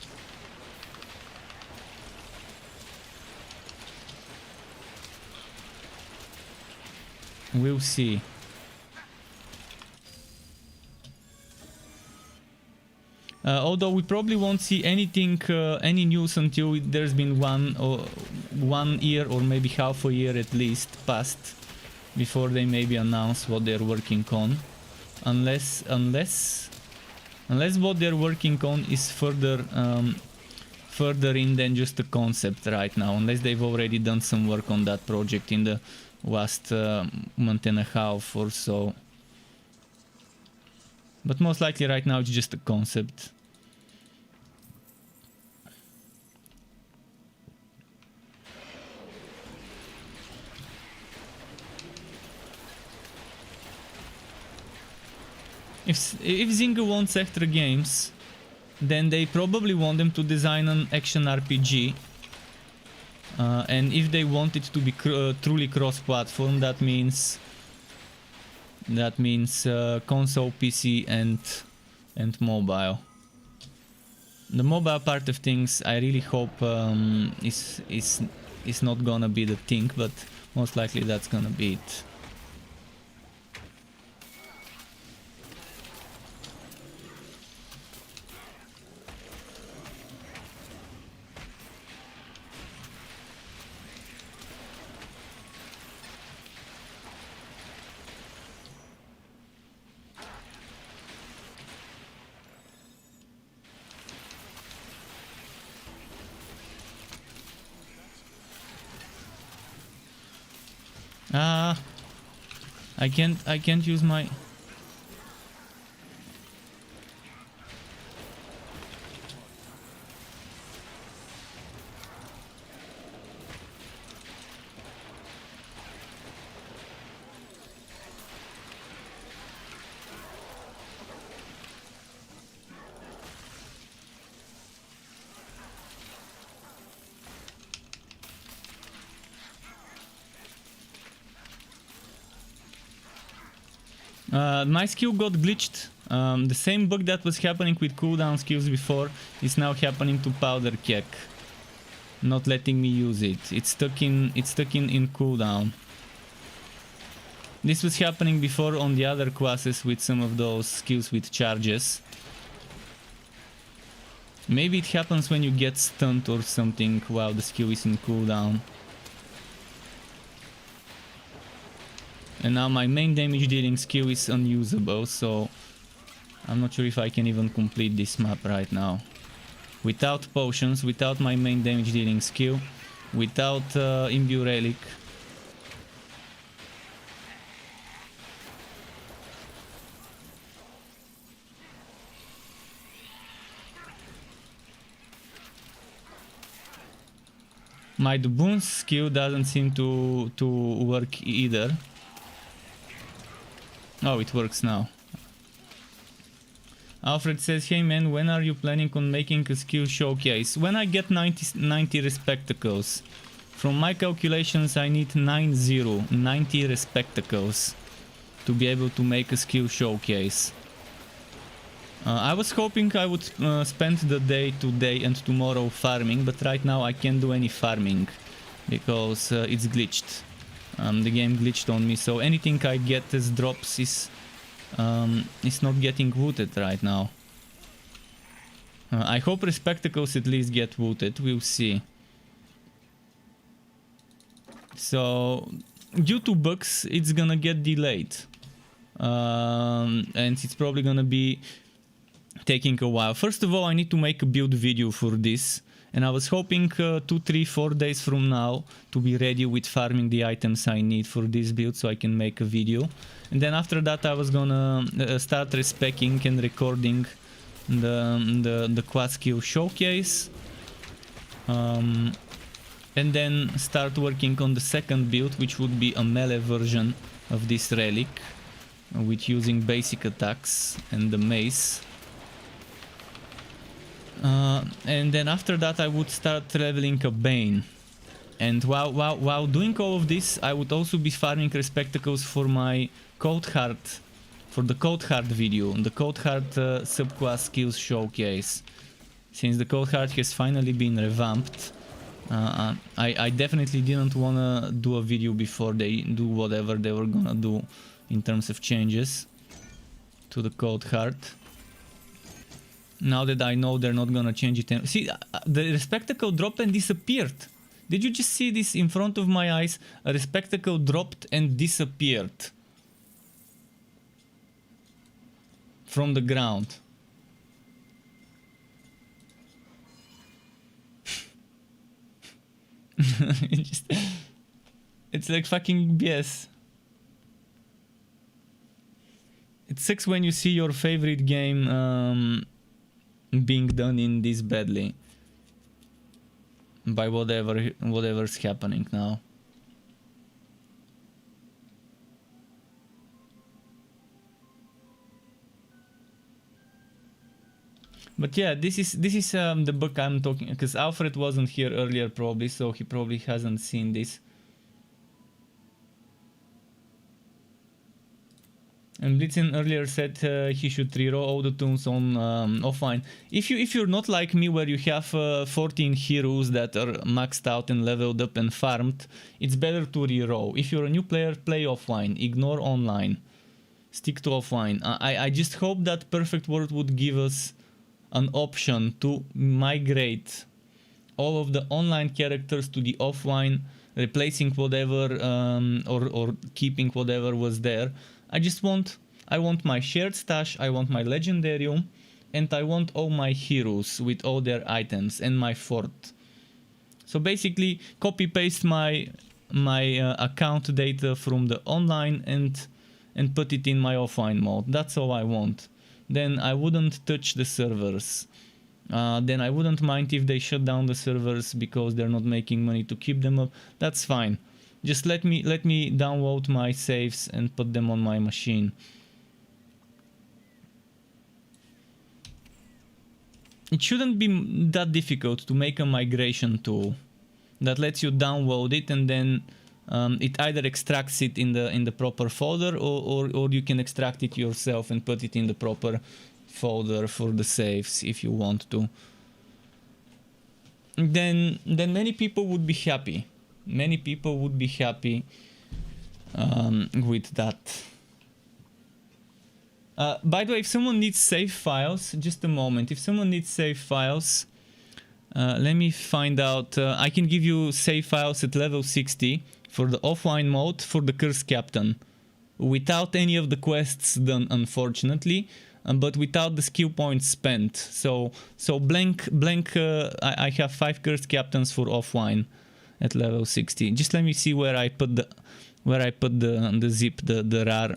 We'll see. Although we probably won't see anything, any news until there's been 1 year or maybe half a year at least passed before they maybe announce what they're working on, unless what they're working on is further in than just a concept right now, unless they've already done some work on that project in the last month and a half or so. But most likely right now it's just a concept. If Zynga wants Extra Games, then they probably want them to design an action RPG. And if they want it to be truly cross-platform, that means console, PC, and mobile. The mobile part of things, I really hope is not gonna be the thing, but most likely that's gonna be it. I can't use my... My skill got glitched. The same bug that was happening with cooldown skills before is now happening to powder keg. Not letting me use it. It's stuck in cooldown. This was happening before on the other classes with some of those skills with charges. Maybe it happens when you get stunned or something while the skill is in cooldown. And now my main damage dealing skill is unusable, so I'm not sure if I can even complete this map right now. Without potions, without my main damage dealing skill, without imbue relic. My boons skill doesn't seem to work either. Oh, it works now. Alfred says, hey man, when are you planning on making a skill showcase? When I get 90 respectacles. From my calculations, I need 90 respectacles to be able to make a skill showcase. I was hoping I would spend the day today and tomorrow farming, but right now I can't do any farming because it's glitched. The game glitched on me, so anything I get as drops is not getting looted right now. I hope Respectacles at least get looted, we'll see. So, due to bugs, it's gonna get delayed. And it's probably gonna be taking a while. First of all, I need to make a build video for this. And I was hoping 2, 3, 4 days from now to be ready with farming the items I need for this build so I can make a video. And then after that I was gonna start respeccing and recording the quad skill showcase. And then start working on the second build, which would be a melee version of this relic with using basic attacks and the mace. And then after that I would start leveling a Bane. And while doing all of this, I would also be farming Respectacles for my Cold Heart, for the Cold Heart video, the Cold Heart subclass skills showcase. Since the Cold Heart has finally been revamped, I definitely didn't wanna do a video before they do whatever they were gonna do in terms of changes to the Cold Heart. Now that I know they're not gonna change it. See, the Respectacle dropped and disappeared. Did you just see this in front of my eyes? A Respectacle dropped and disappeared from the ground. It's like fucking BS. It sucks when you see your favorite game being done in this badly by whatever's happening now. But yeah, this is the book I'm talking, because Alfred wasn't here earlier probably, so he probably hasn't seen this. And Blitzen earlier said he should reroll all the tunes on offline. If you're not like me, where you have 14 heroes that are maxed out and leveled up and farmed, it's better to reroll. If you're a new player, play offline. Ignore online. Stick to offline. I just hope that Perfect World would give us an option to migrate all of the online characters to the offline, replacing whatever or keeping whatever was there. I want my shared stash, I want my legendarium, and I want all my heroes with all their items and my fort. So basically copy paste my account data from the online and put it in my offline mode. That's all I want. Then I wouldn't touch the servers. Then I wouldn't mind if they shut down the servers because they're not making money to keep them up. That's fine. Just let me download my saves and put them on my machine. It shouldn't be that difficult to make a migration tool that lets you download it and then it either extracts it in the proper folder, or you can extract it yourself and put it in the proper folder for the saves if you want to. Then many people would be happy. Many people would be happy with that. By the way, if someone needs save files, just a moment. If someone needs save files, let me find out. I can give you save files at level 60 for the offline mode for the Cursed Captain, without any of the quests done, unfortunately, but without the skill points spent. So blank. I have 5 Cursed Captains for offline at level 60. Just let me see where I put the zip, the rar.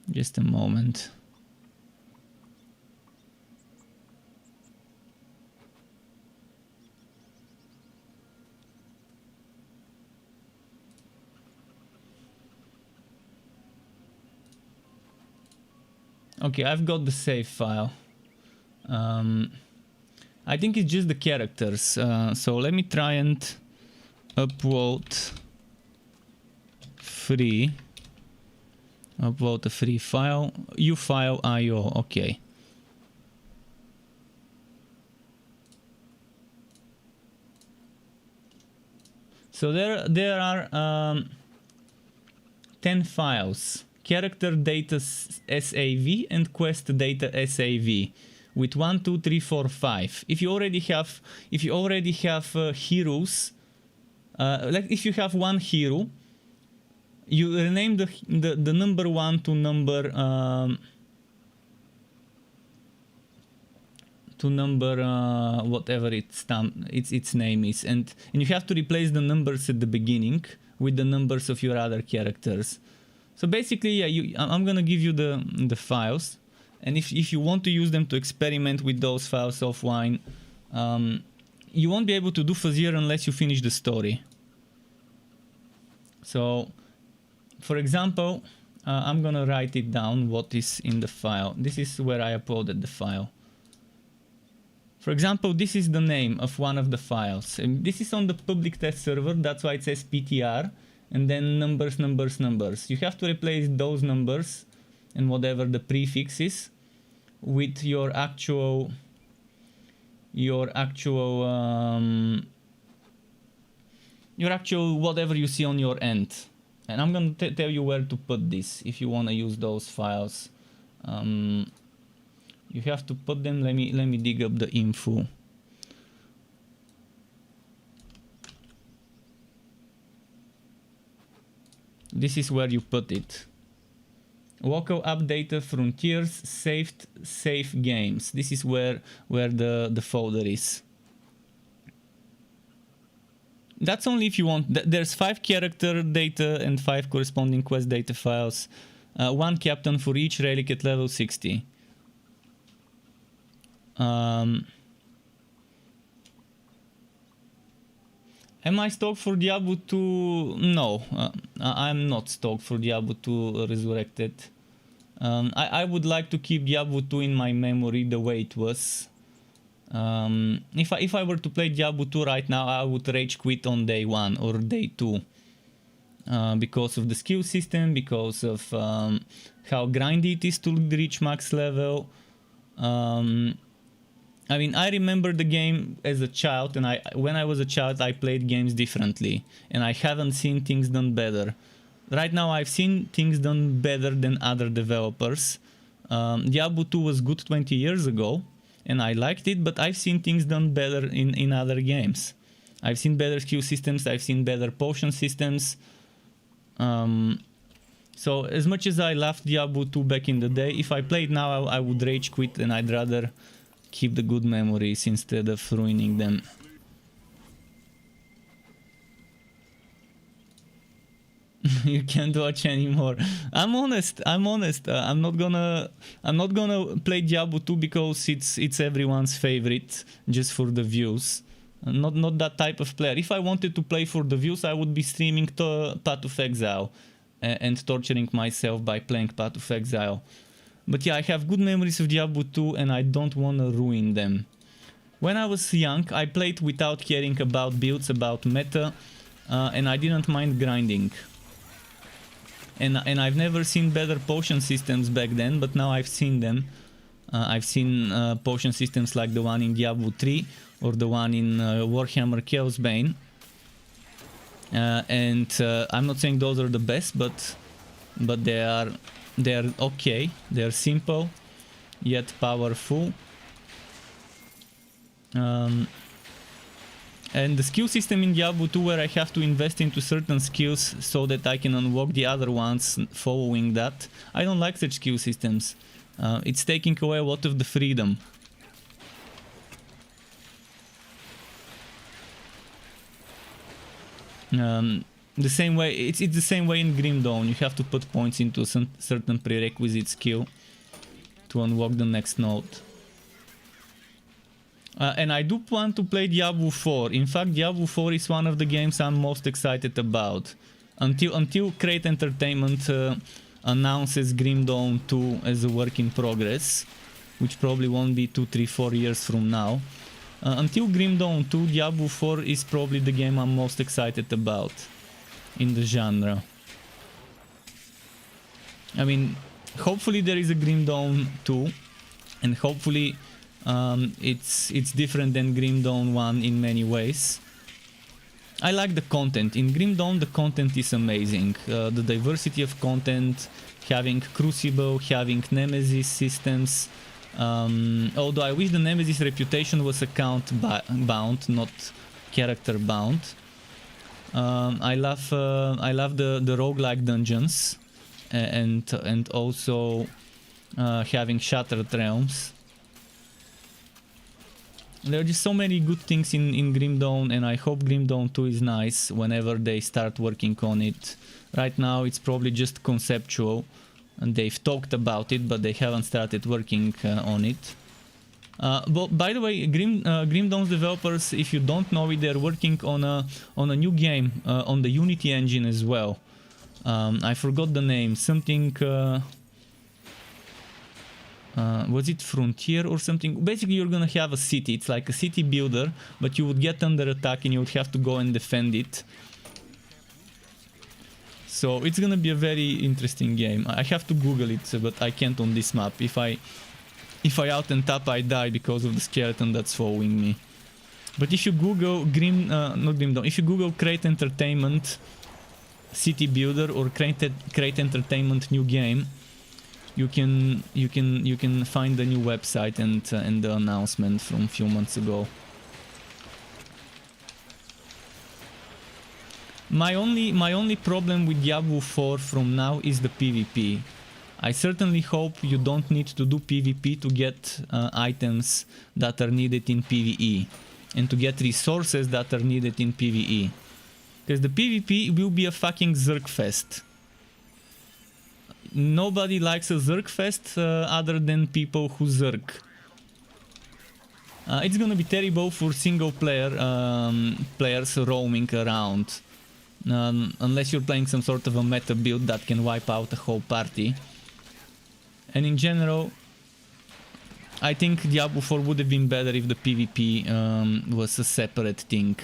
Just a moment. Okay, I've got the save file. I think it's just the characters. So let me try and upload free. Upload a free file. ufile.io. Okay. So there are 10 files. Character data SAV and quest data SAV with 1, 2, 3, 4, 5. If you already have heroes, like if you have one hero, you rename the number 1 to number whatever its name is, and you have to replace the numbers at the beginning with the numbers of your other characters. So basically, yeah, I'm gonna give you the files, and if you want to use them to experiment with those files offline, you won't be able to do Fuzzier unless you finish the story. So, for example, I'm gonna write it down what is in the file. This is where I uploaded the file. For example, this is the name of one of the files. And this is on the public test server, that's why it says PTR, and then numbers. You have to replace those numbers and whatever the prefix is with your actual whatever you see on your end. And I'm going to tell you where to put this if you want to use those files. You have to put them. Let me dig up the info. This is where you put it. Local updated frontiers, saved save games. This is where the folder is. That's only if you want. There's 5 character data and 5 corresponding quest data files. 1 captain for each relic at level 60. Am I stoked for Diablo 2? No, I'm not stoked for Diablo 2 Resurrected. I would like to keep Diablo 2 in my memory the way it was. If I were to play Diablo 2 right now, I would rage quit on day 1 or day 2. Because of the skill system, because of how grindy it is to reach max level. I mean, I remember the game as a child, and when I was a child, I played games differently, and I haven't seen things done better. Right now, I've seen things done better than other developers. Diablo 2 was good 20 years ago, and I liked it, but I've seen things done better in other games. I've seen better skill systems, I've seen better potion systems. So as much as I loved Diablo 2 back in the day, if I played now, I would rage quit, and I'd rather keep the good memories instead of ruining them. You can't watch anymore. I'm honest. I'm not gonna play Diablo 2 because it's everyone's favorite just for the views. Not that type of player. If I wanted to play for the views, I would be streaming Path of Exile and torturing myself by playing Path of Exile. But yeah, I have good memories of Diablo 2 and I don't want to ruin them. When I was young, I played without caring about builds, about meta, and I didn't mind grinding. And I've never seen better potion systems back then, but now I've seen them. I've seen potion systems like the one in Diablo 3 or the one in Warhammer Chaosbane. And I'm not saying those are the best, but they're okay. They're simple, yet powerful. And the skill system in Diablo 2, where I have to invest into certain skills so that I can unlock the other ones following that, I don't like such skill systems. It's taking away a lot of the freedom. The same way, it's the same way in Grim Dawn. You have to put points into some certain prerequisite skill to unlock the next node. And I do plan to play Diablo 4. In fact, Diablo 4 is one of the games I'm most excited about. Until Crate Entertainment announces Grim Dawn 2 as a work in progress, which probably won't be 2, 3, 4 years from now. Until Grim Dawn 2, Diablo 4 is probably the game I'm most excited about in the genre. I mean, hopefully there is a Grim Dawn 2, and hopefully it's different than Grim Dawn 1 in many ways. I like the content. In Grim Dawn, the content is amazing. The diversity of content, having Crucible, having Nemesis systems. Although I wish the Nemesis reputation was account bound, not character bound. I love the roguelike dungeons and also having Shattered Realms. There are just so many good things in Grim Dawn, and I hope Grim Dawn 2 is nice whenever they start working on it. Right now it's probably just conceptual, and they've talked about it, but they haven't started working on it. But by the way, Grim Dawn's developers, if you don't know it, they're working on a new game on the Unity engine as well. I forgot the name. Something. Was it Frontier or something? Basically, you're gonna have a city. It's like a city builder, but you would get under attack and you would have to go and defend it. So it's gonna be a very interesting game. I have to Google it, but I can't on this map. If I out and tap, I die because of the skeleton that's following me. But if you Google not Grim Dawn, if you Google Crate Entertainment City Builder or Crate Entertainment new game, you can find the new website and the announcement from a few months ago. My only problem with Diablo 4 from now is the PvP. I certainly hope you don't need to do PvP to get items that are needed in PvE and to get resources that are needed in PvE. Because the PvP will be a fucking Zerg fest. Nobody likes a Zerg fest other than people who Zerg. It's gonna be terrible for single player players roaming around. Unless you're playing some sort of a meta build that can wipe out a whole party. And in general, I think Diablo 4 would have been better if the PvP was a separate thing.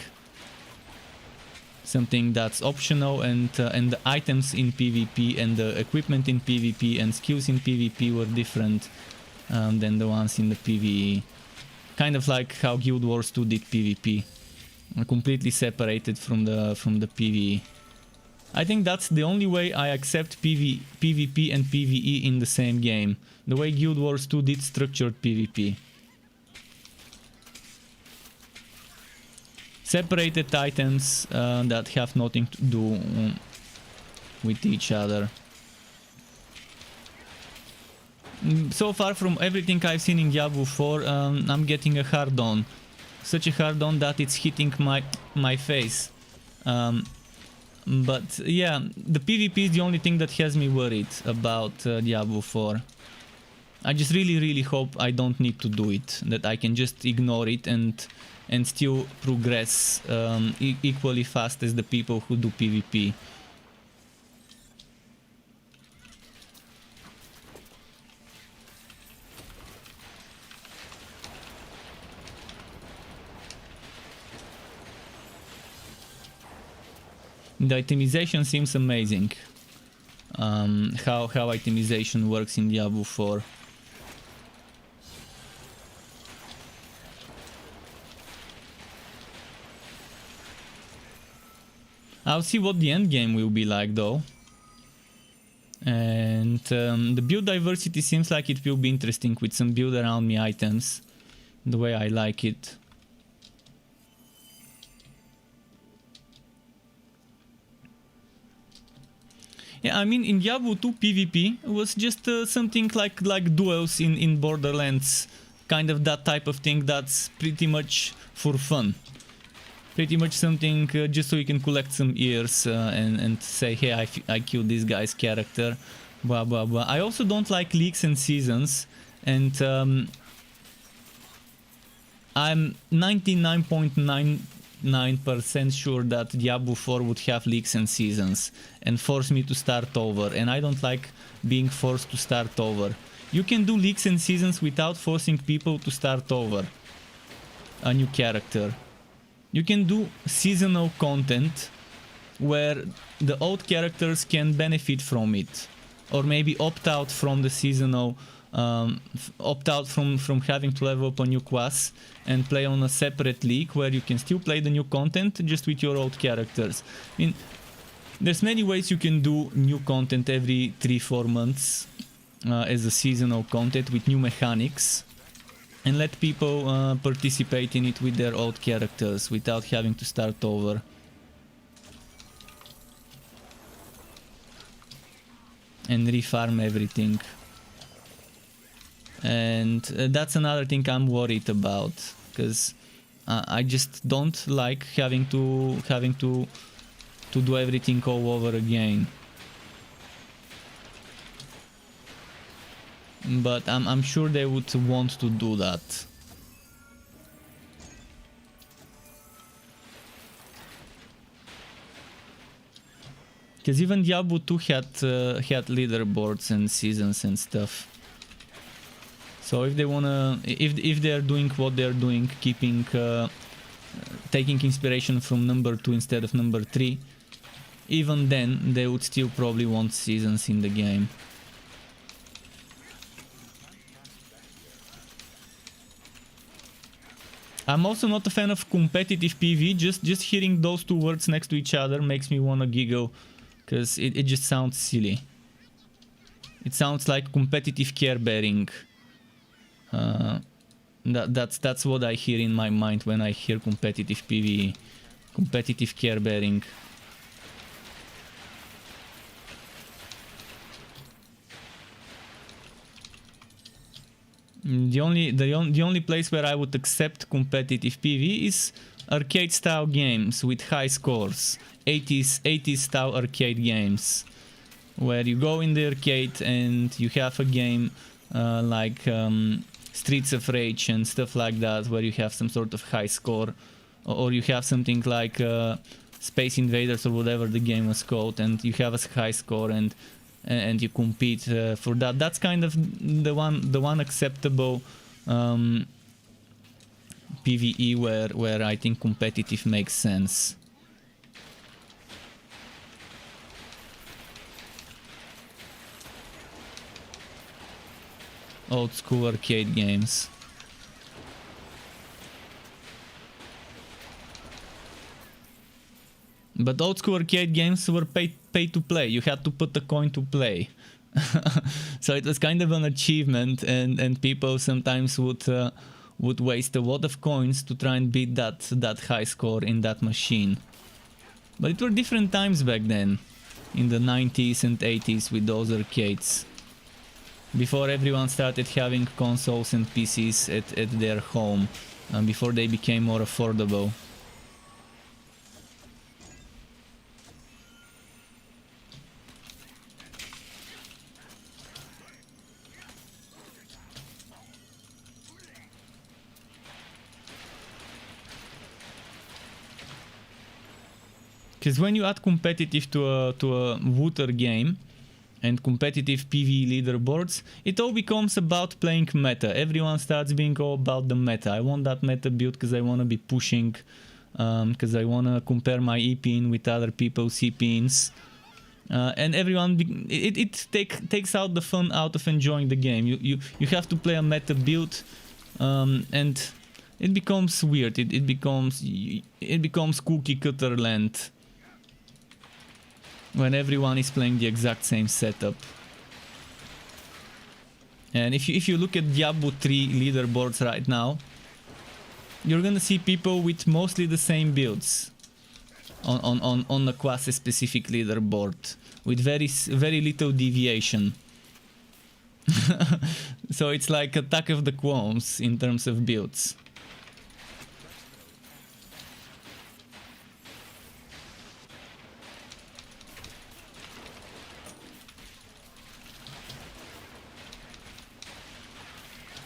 Something that's optional, and the items in PvP and the equipment in PvP and skills in PvP were different than the ones in the PvE. Kind of like how Guild Wars 2 did PvP, completely separated from the PvE. I think that's the only way I accept PvP and PvE in the same game. The way Guild Wars 2 did structured PvP. Separated items that have nothing to do with each other. So far from everything I've seen in Diablo 4, I'm getting a hard on. Such a hard on that it's hitting my face. But yeah, the PvP is the only thing that has me worried about Diablo 4. I just really hope I don't need to do it, that I can just ignore it and and still progress equally fast as the people who do PvP. The itemization seems amazing. How itemization works in Diablo 4. I'll see what the end game will be like though. And the build diversity seems like it will be interesting with some build around me items, the way I like it. Yeah, I mean in Diablo 2 PvP was just something like duels in Borderlands, kind of that type of thing that's pretty much for fun. Pretty much something just so you can collect some ears and say, hey, I killed this guy's character, blah blah blah. I also don't like leaks and seasons, and I'm 99.99% sure that Diablo 4 would have leaks and seasons and force me to start over, and I don't like being forced to start over. You can do leaks and seasons without forcing people to start over a new character. You can do seasonal content where the old characters can benefit from it, or maybe opt out from the seasonal, opt out from having to level up a new class and play on a separate league where you can still play the new content just with your old characters. I mean, there's many ways you can do new content every 3-4 months as a seasonal content with new mechanics, and let people participate in it with their old characters without having to start over. And refarm everything. And that's another thing I'm worried about, because I just don't like having to do everything all over again. But I'm sure they would want to do that. Because even Diablo 2 had leaderboards and seasons and stuff. So if they wanna, if they're doing what they're doing, keeping taking inspiration from number 2 instead of number 3, even then they would still probably want seasons in the game. I'm also not a fan of competitive PV. Just hearing those two words next to each other makes me wanna giggle, because it just sounds silly. It sounds like competitive care bearing. That's what I hear in my mind when I hear competitive PvE. Competitive care bearing. The only place where I would accept competitive PvE is arcade style games with high scores. 80s style arcade games, where you go in the arcade and you have a game like Streets of Rage and stuff like that, where you have some sort of high score, or you have something like Space Invaders or whatever the game was called, and you have a high score and you compete for that. That's kind of the one acceptable PvE where I think competitive makes sense. Old school arcade games. But old school arcade games were pay to play. You had to put a coin to play. So it was kind of an achievement, and people sometimes would waste a lot of coins to try and beat that high score in that machine. But it were different times back then, in the 90s and 80s with those arcades. Before everyone started having consoles and PCs at their home, and before they became more affordable. Because when you add competitive to a water game and competitive PvE leaderboards, it all becomes about playing meta. Everyone starts being all about the meta. I want that meta build because I want to be pushing, because I want to compare my EP with other people's EPs. And everyone, it takes out the fun out of enjoying the game. You have to play a meta build, and it becomes weird. It becomes cookie cutter land when everyone is playing the exact same setup. And if you look at Diablo 3 leaderboards right now, you're gonna see people with mostly the same builds on the class specific leaderboard with very little deviation. So it's like Attack of the Clones in terms of builds.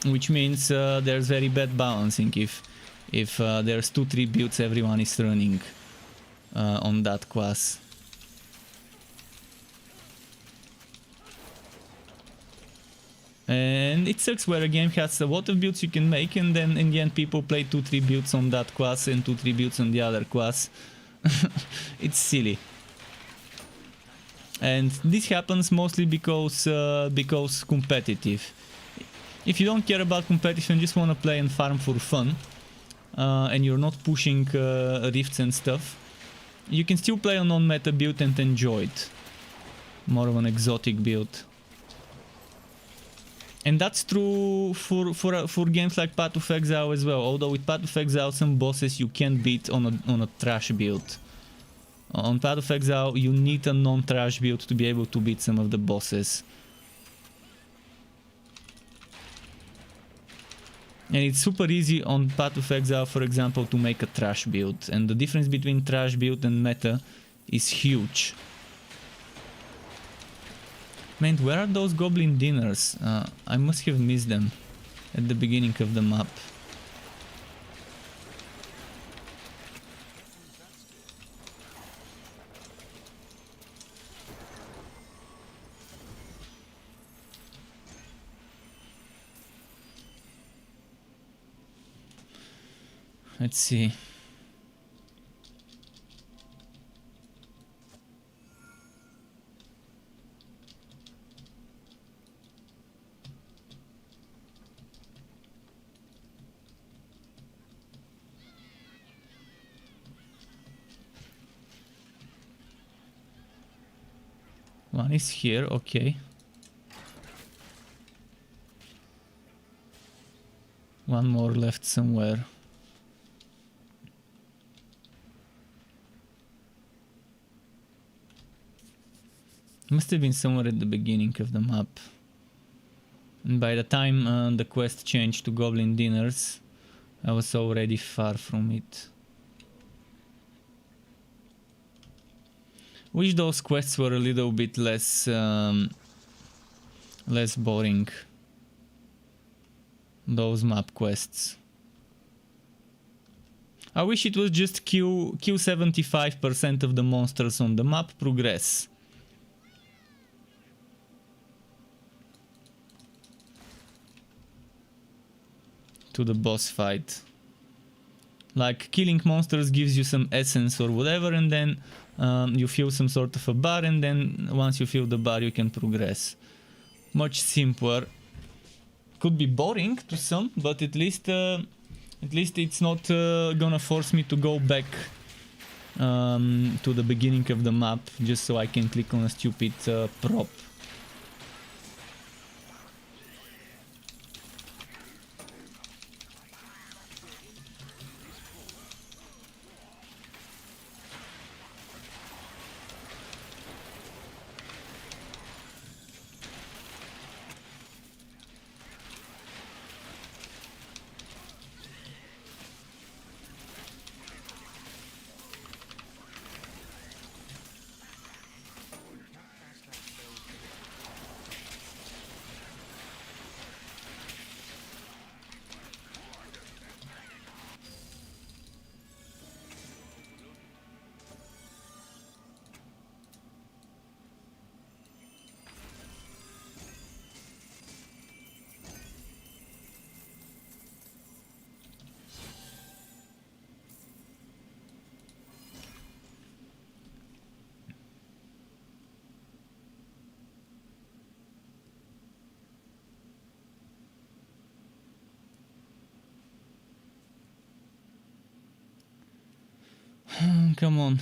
Which means there's very bad balancing if there's 2-3 builds everyone is running on that class. And it sucks where a game has a lot of builds you can make, and then in the end people play 2-3 builds on that class and 2-3 builds on the other class. It's silly. And this happens mostly because competitive. If you don't care about competition, just want to play and farm for fun, and you're not pushing rifts and stuff, you can still play a non-meta build and enjoy it. More of an exotic build. And that's true for games like Path of Exile as well, although with Path of Exile some bosses you can't beat on a trash build. On Path of Exile you need a non-trash build to be able to beat some of the bosses. And it's super easy on Path of Exile, for example, to make a trash build. And the difference between trash build and meta is huge. Man, where are those goblin dinners? I must have missed them at the beginning of the map. Let's see. One is here, okay. One more left somewhere. Must have been somewhere at the beginning of the map. And by the time the quest changed to Goblin Dinners, I was already far from it. Wish those quests were a little bit less less boring. Those map quests. I wish it was just kill 75% of the monsters on the map, progress. To the boss fight. Like killing monsters gives you some essence or whatever, and then you fill some sort of a bar, and then once you fill the bar you can progress. Much simpler. Could be boring to some, but at least it's not gonna force me to go back to the beginning of the map just so I can click on a stupid prop. Come on.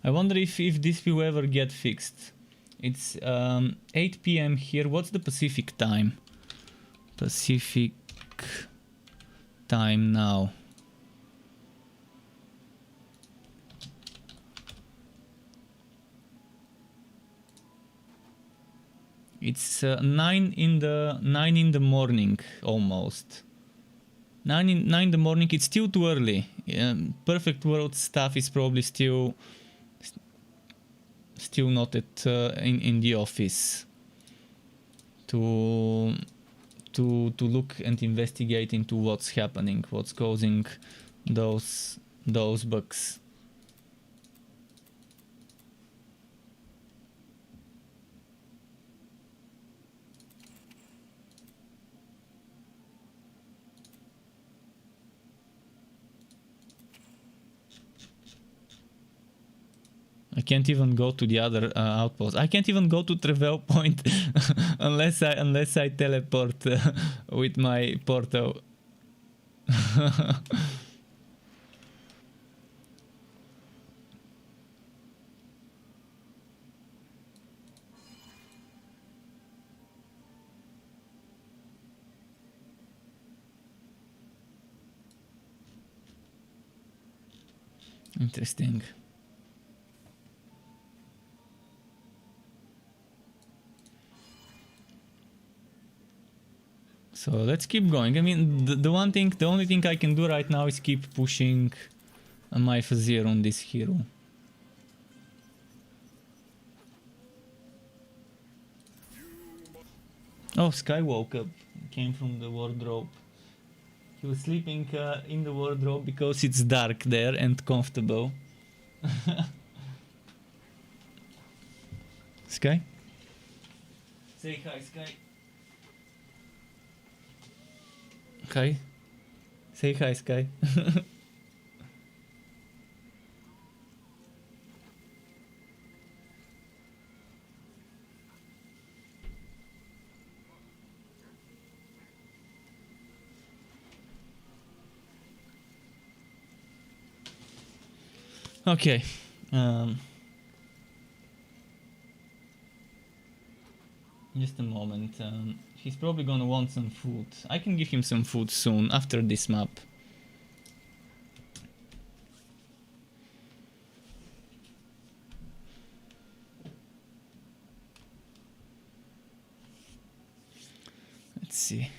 I wonder if this will ever get fixed. It's 8 p.m. here. What's the Pacific time? Pacific time now. It's 9 in the morning almost. 9 in the morning. It's still too early. Perfect World staff is probably still not at in the office to look and investigate into what's happening, what's causing those bugs. I can't even go to the other outpost. I can't even go to Travel Point unless I teleport with my portal. Interesting. So let's keep going. I mean, the only thing I can do right now is keep pushing my Fazir on this hero. Oh, Sky woke up. Came from the wardrobe. He was sleeping in the wardrobe because it's dark there and comfortable. Sky? Say hi, Sky. Hi. Say hi, Sky. Okay. Just a moment. He's probably gonna want some food. I can give him some food soon after this map. Let's see.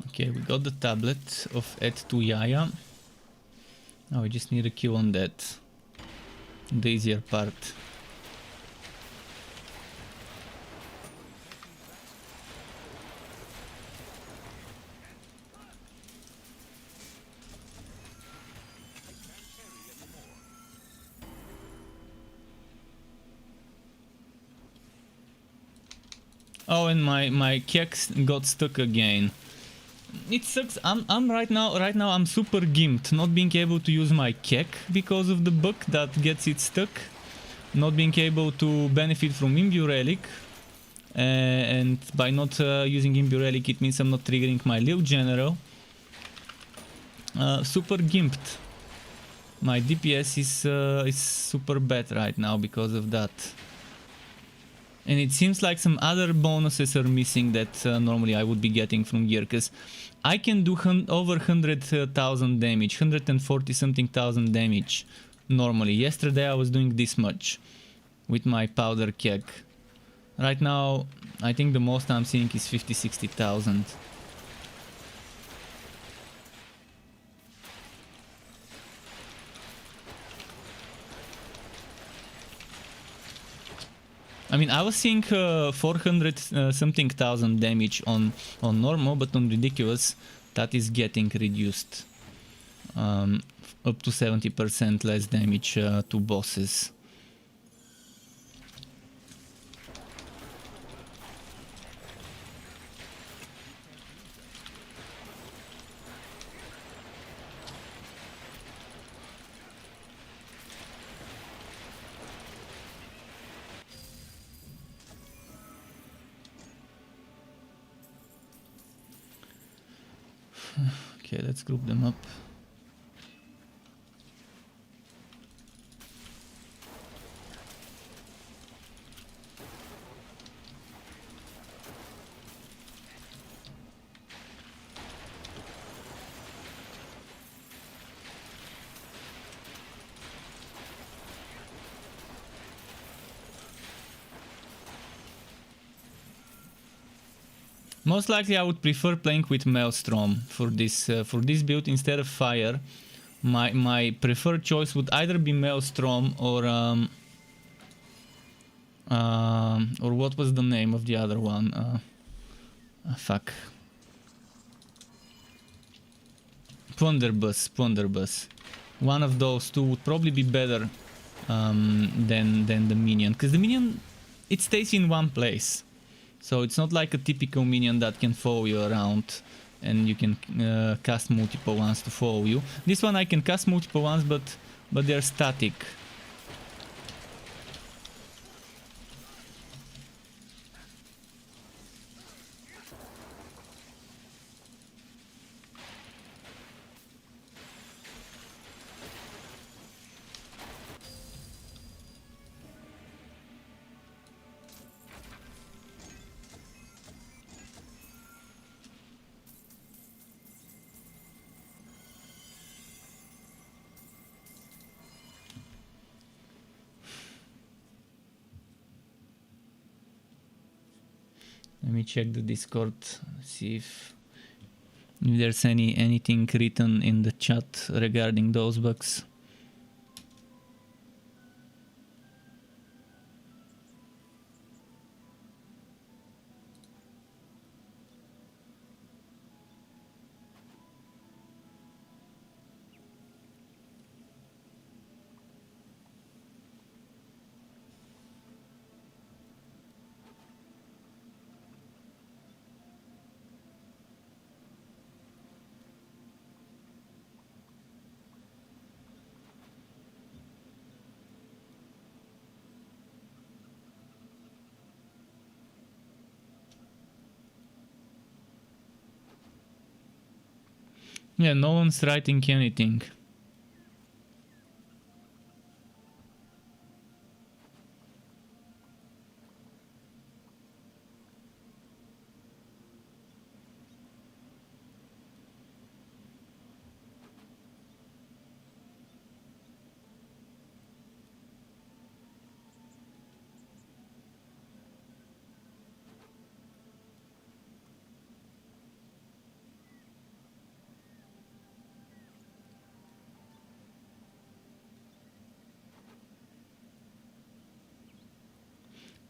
Okay, we got the tablet of Ed to Yaya. Now we just need a kill on that. The easier part. Oh, and my keks got stuck again. It sucks. I'm right now I'm super gimped, not being able to use my kek because of the bug that gets it stuck, not being able to benefit from Imbue Relic, and by not using Imbue Relic it means I'm not triggering my Lil General. Super gimped. My DPS is super bad right now because of that. And it seems like some other bonuses are missing that normally I would be getting from gear, because I can do over 100,000 damage, 140 something thousand damage normally. Yesterday I was doing this much with my powder keg. Right now I think the most I'm seeing is 50-60,000. I mean, I was seeing 400 something thousand damage on normal, but on ridiculous that is getting reduced up to 70% less damage to bosses. Okay, let's group them up. Most likely I would prefer playing with Maelstrom for this build instead of Fire. My preferred choice would either be Maelstrom or what was the name of the other one? Fuck. Plunderbuss. One of those two would probably be better than the minion, because the minion, it stays in one place. So it's not like a typical minion that can follow you around and you can cast multiple ones to follow you. This one I can cast multiple ones, but they're static. Let me check the Discord, see if there's anything written in the chat regarding those bugs. Yeah, no one's writing anything.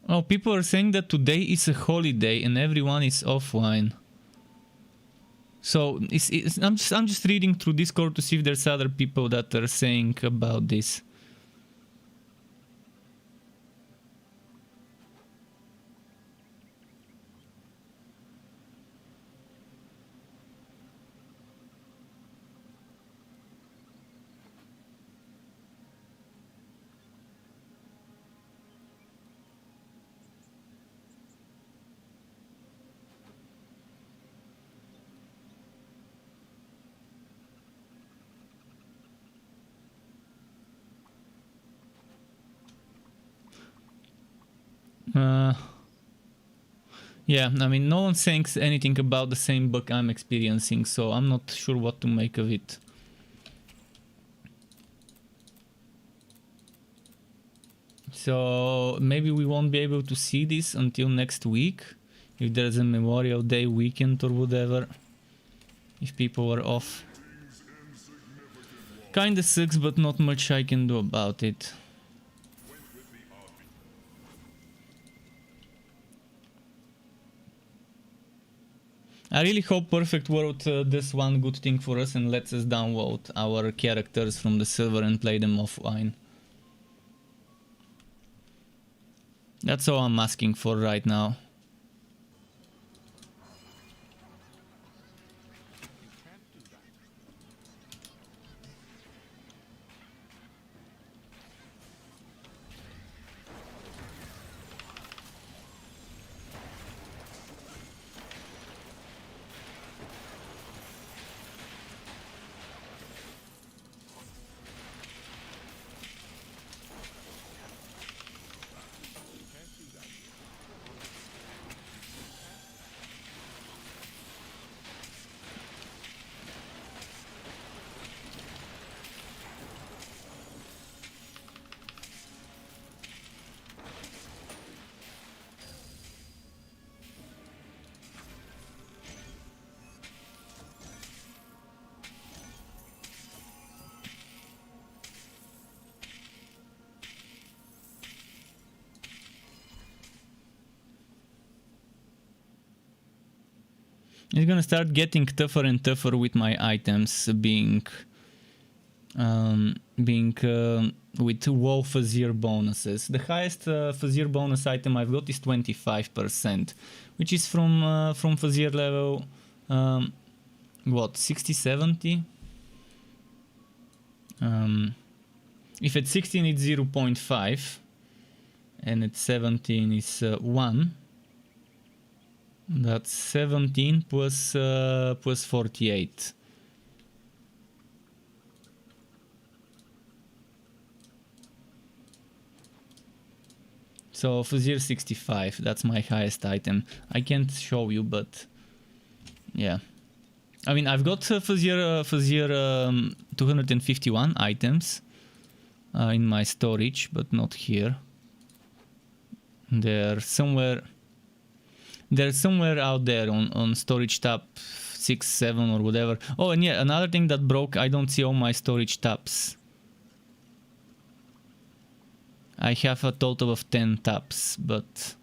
Oh, people are saying that today is a holiday and everyone is offline. So I'm just reading through Discord to see if there's other people that are saying about this. Yeah, I mean, no one's saying anything about the same bug I'm experiencing, so I'm not sure what to make of it. So maybe we won't be able to see this until next week, if there's a Memorial Day weekend or whatever, if people are off. Kinda sucks, but not much I can do about it. I really hope Perfect World does one good thing for us and lets us download our characters from the server and play them offline. That's all I'm asking for right now. It's gonna start getting tougher and tougher with my items being with WoW Fazir bonuses. The highest Fazir bonus item I've got is 25%, which is from Fazir level what, 60, 70? If at 16 it's 0.5 and at 17 is 1. That's 17 plus 48. So Fazir 65, that's my highest item. I can't show you, but yeah. I mean, I've got Fazir 251 items in my storage, but not here. They're somewhere out there on storage tab 6, 7 or whatever. Oh, and yeah, another thing that broke, I don't see all my storage tabs. I have a total of 10 tabs, but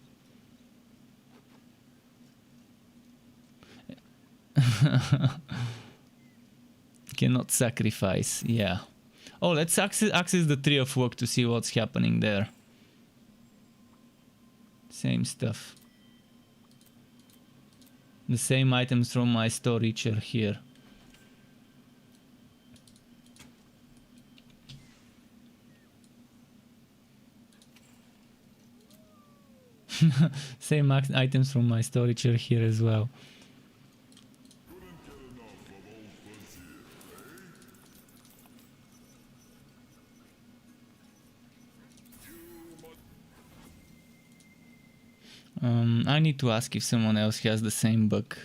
cannot sacrifice, yeah. Oh, let's access the Tree of Work to see what's happening there. Same stuff. The same items from my storage are here. Same items from my storage are here as well. I need to ask if someone else has the same bug.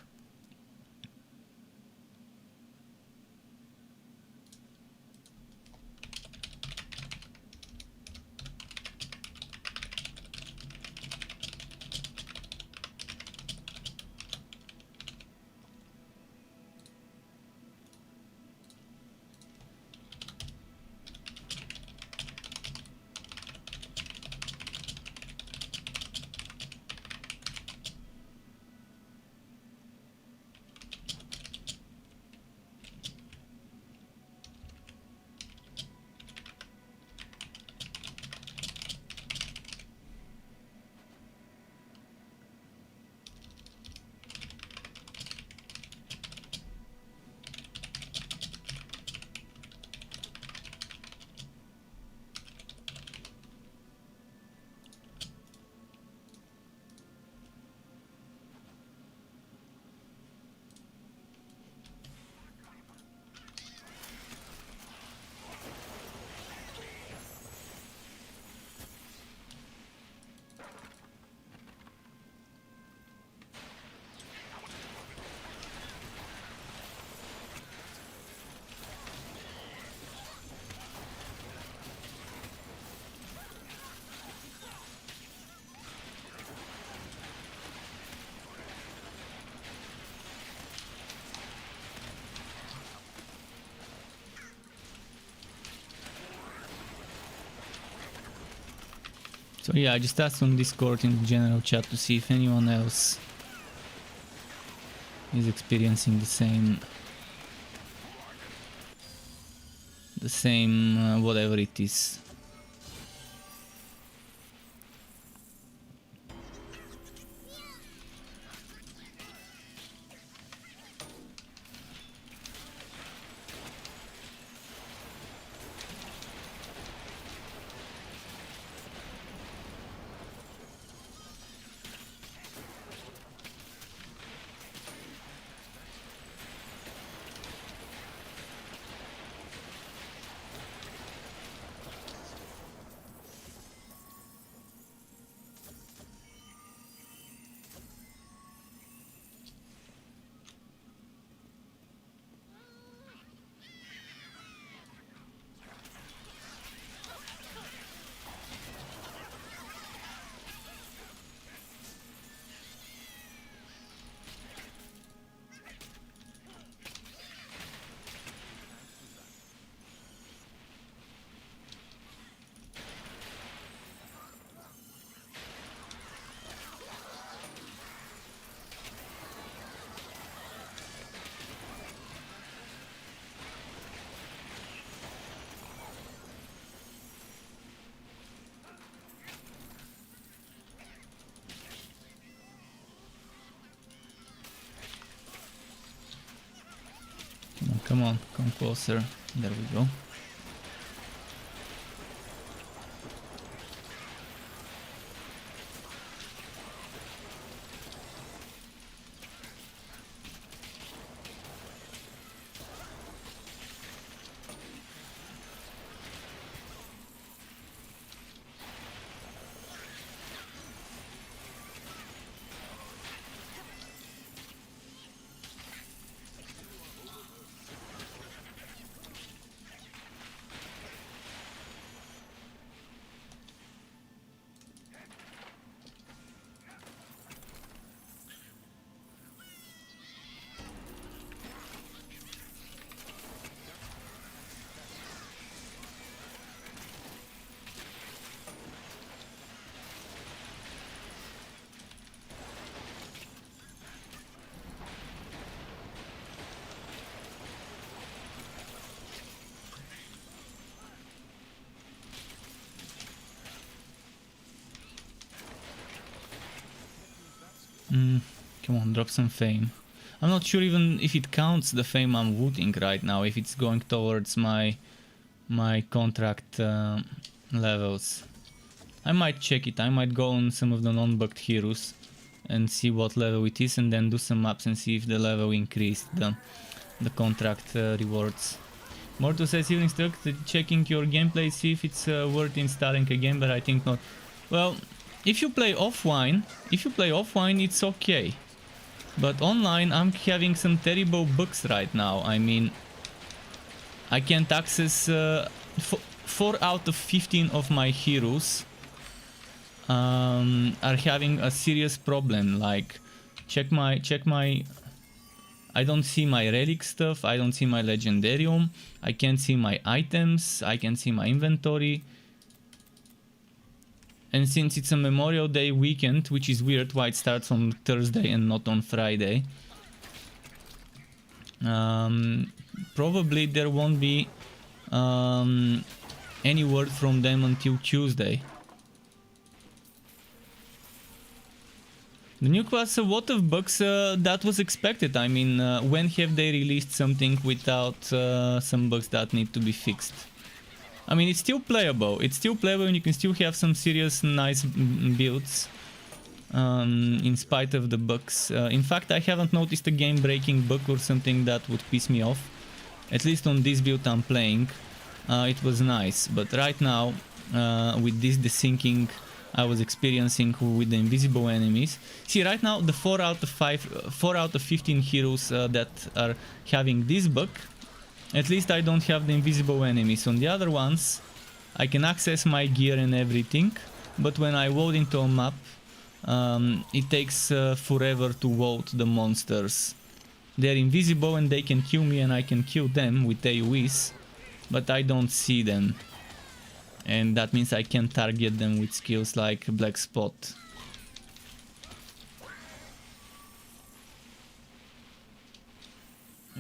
So yeah, I just asked on Discord in the general chat to see if anyone else is experiencing the same whatever it is. Come on, come closer. There we go. Come on, drop some fame. I'm not sure even if it counts the fame I'm looting right now, if it's going towards my contract levels. I might check it. I might go on some of the non-bugged heroes and see what level it is, and then do some maps and see if the level increased the contract rewards. Morto says you instruct checking your gameplay, see if it's worth installing again, but I think not. Well, if you play offline, it's okay. But online, I'm having some terrible bugs right now. I mean, I can't access 4 out of 15 of my heroes are having a serious problem. Like, check my I don't see my relic stuff, I don't see my legendarium, I can't see my items, I can see my inventory. And since it's a Memorial Day weekend, which is weird why it starts on Thursday and not on Friday, probably there won't be any word from them until Tuesday. The new class, a lot of bugs, that was expected. I mean, when have they released something without some bugs that need to be fixed? I mean, it's still playable. It's still playable and you can still have some serious nice builds in spite of the bugs. In fact, I haven't noticed a game-breaking bug or something that would piss me off. At least on this build I'm playing, it was nice. But right now, with this desyncing I was experiencing with the invisible enemies. See, right now the 4 out of 15 heroes that are having this bug, at least I don't have the invisible enemies. On the other ones, I can access my gear and everything, but when I load into a map, it takes forever to load the monsters. They're invisible and they can kill me and I can kill them with AoEs, but I don't see them. And that means I can target them with skills like Black Spot.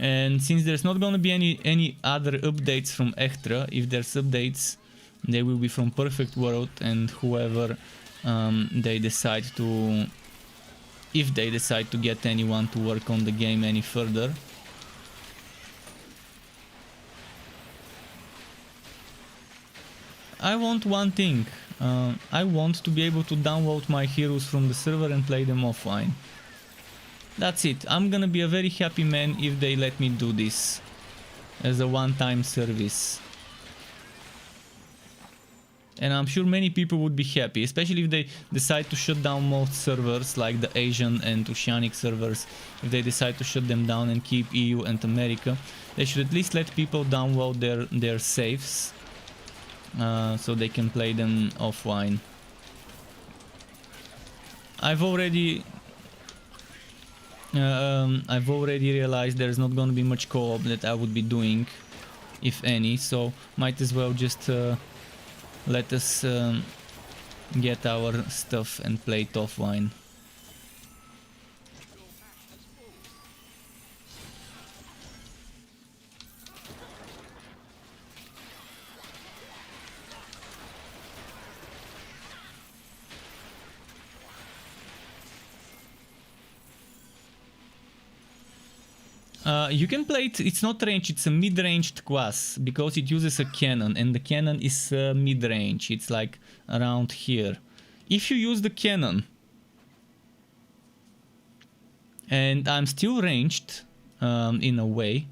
And since there's not gonna be any other updates from Extra, if there's updates, they will be from Perfect World and whoever they decide to, if they decide to get anyone to work on the game any further. I want one thing. I want to be able to download my heroes from the server and play them offline. That's it. I'm gonna be a very happy man if they let me do this as a one-time service. And I'm sure many people would be happy, especially if they decide to shut down most servers like the Asian and Oceanic servers. If they decide to shut them down and keep EU and America, they should at least let people download their saves so they can play them offline. I've already realized there's not gonna be much co-op that I would be doing, if any, so might as well just let us get our stuff and play it offline. You can play it, it's not ranged, it's a mid-ranged class, because it uses a cannon, and the cannon is mid-range, it's like around here. If you use the cannon, and I'm still ranged, in a way,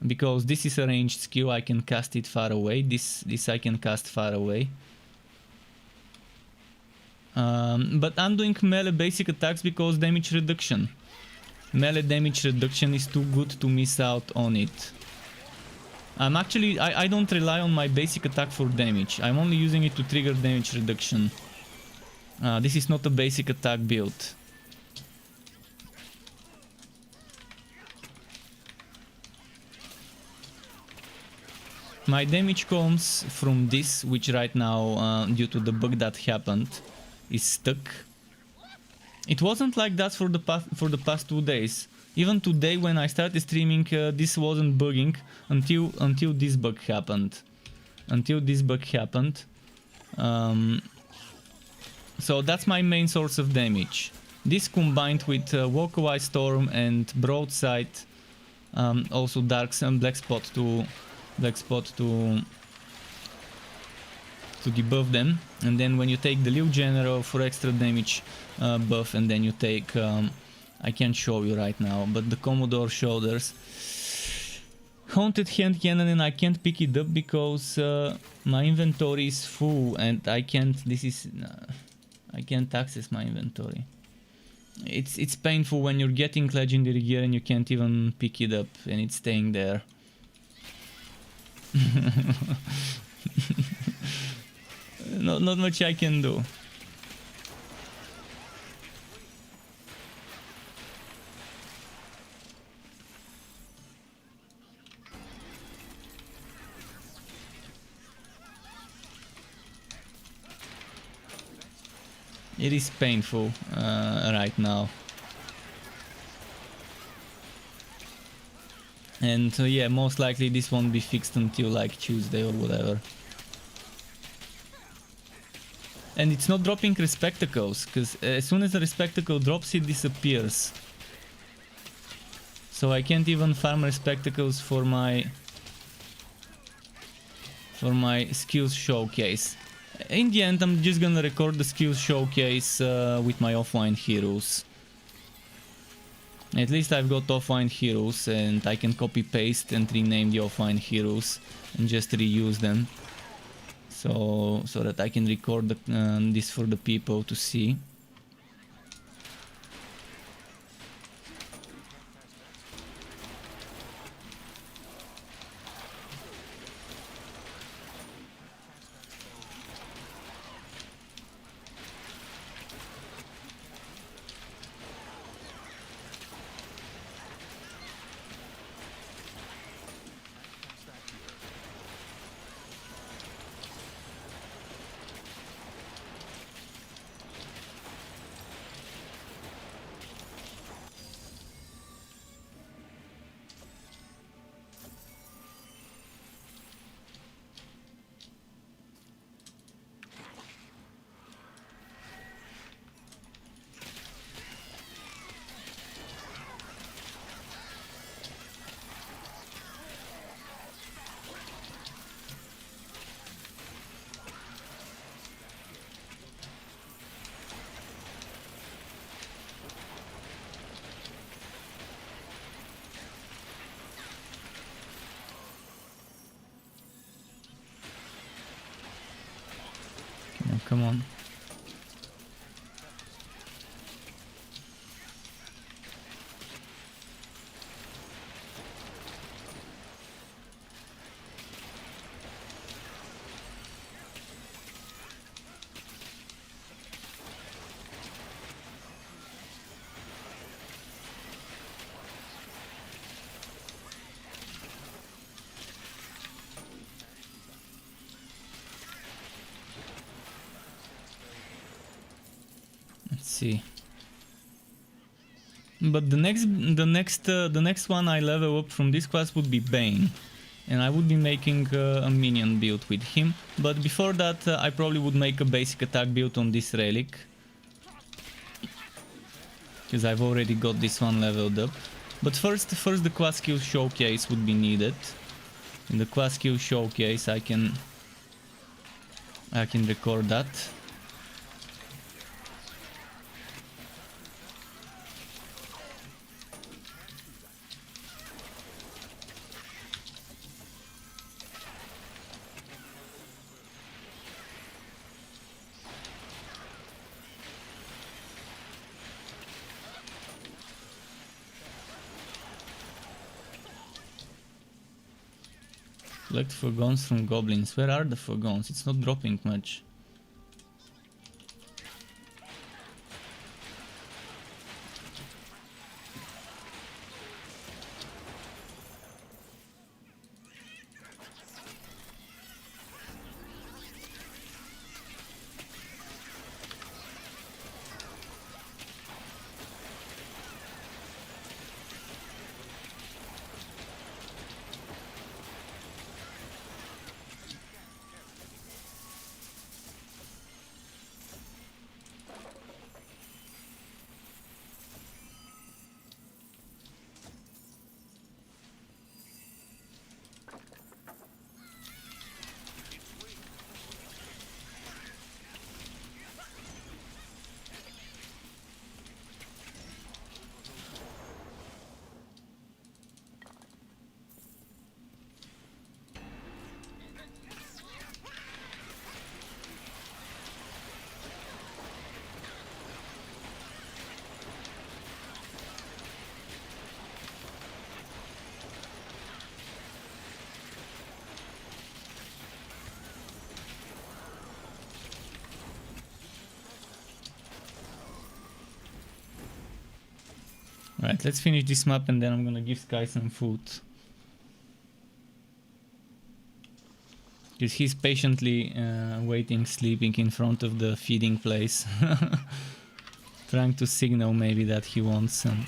because this is a ranged skill, I can cast it far away, this I can cast far away. But I'm doing melee basic attacks because damage reduction. Melee damage reduction is too good to miss out on it. I'm actually, I don't rely on my basic attack for damage. I'm only using it to trigger damage reduction. This is not a basic attack build. My damage comes from this, which right now, due to the bug that happened, is stuck. It wasn't like that for the past 2 days. Even today when I started streaming, this wasn't bugging until this bug happened. So that's my main source of damage. This combined with Walkaway Storm and Broadside, also Darks and Black Spot to debuff them, and then when you take the Liu General for extra damage buff, and then you take I can't show you right now, but the Commodore Shoulders, Haunted Hand Cannon, and I can't pick it up because my inventory is full and I can't I can't access my inventory. It's painful when you're getting legendary gear and you can't even pick it up and it's staying there. Not much I can do. It is painful right now. And yeah, most likely this won't be fixed until like Tuesday or whatever. And it's not dropping Respectacles, because as soon as the Respectacle drops, it disappears. So I can't even farm Respectacles for my skills showcase. In the end, I'm just gonna record the skills showcase with my offline heroes. At least I've got offline heroes and I can copy paste and rename the offline heroes and just reuse them. So that I can record this for the people to see. Come on. Let's see. But the next one I level up from this class would be Bane, and I would be making a minion build with him. But before that, I probably would make a basic attack build on this relic, because I've already got this one leveled up. But first the class skill showcase would be needed. In the class skill showcase, I can record that. Collect furgons from goblins. Where are the furgons? It's not dropping much. Right, let's finish this map and then I'm gonna give Sky some food. Because he's patiently waiting, sleeping in front of the feeding place. Trying to signal maybe that he wants some.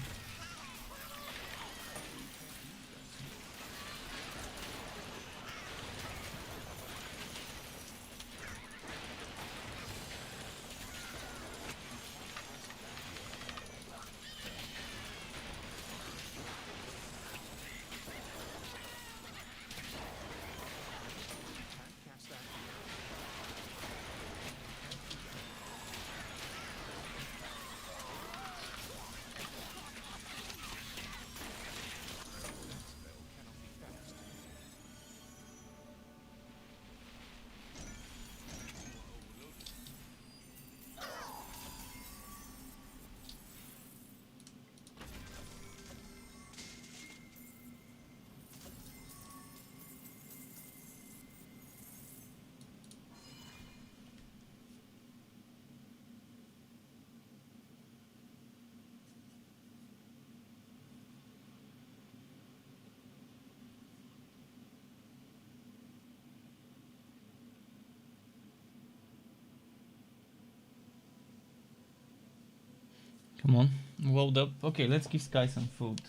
Come on, load up. Okay, let's give Sky some food.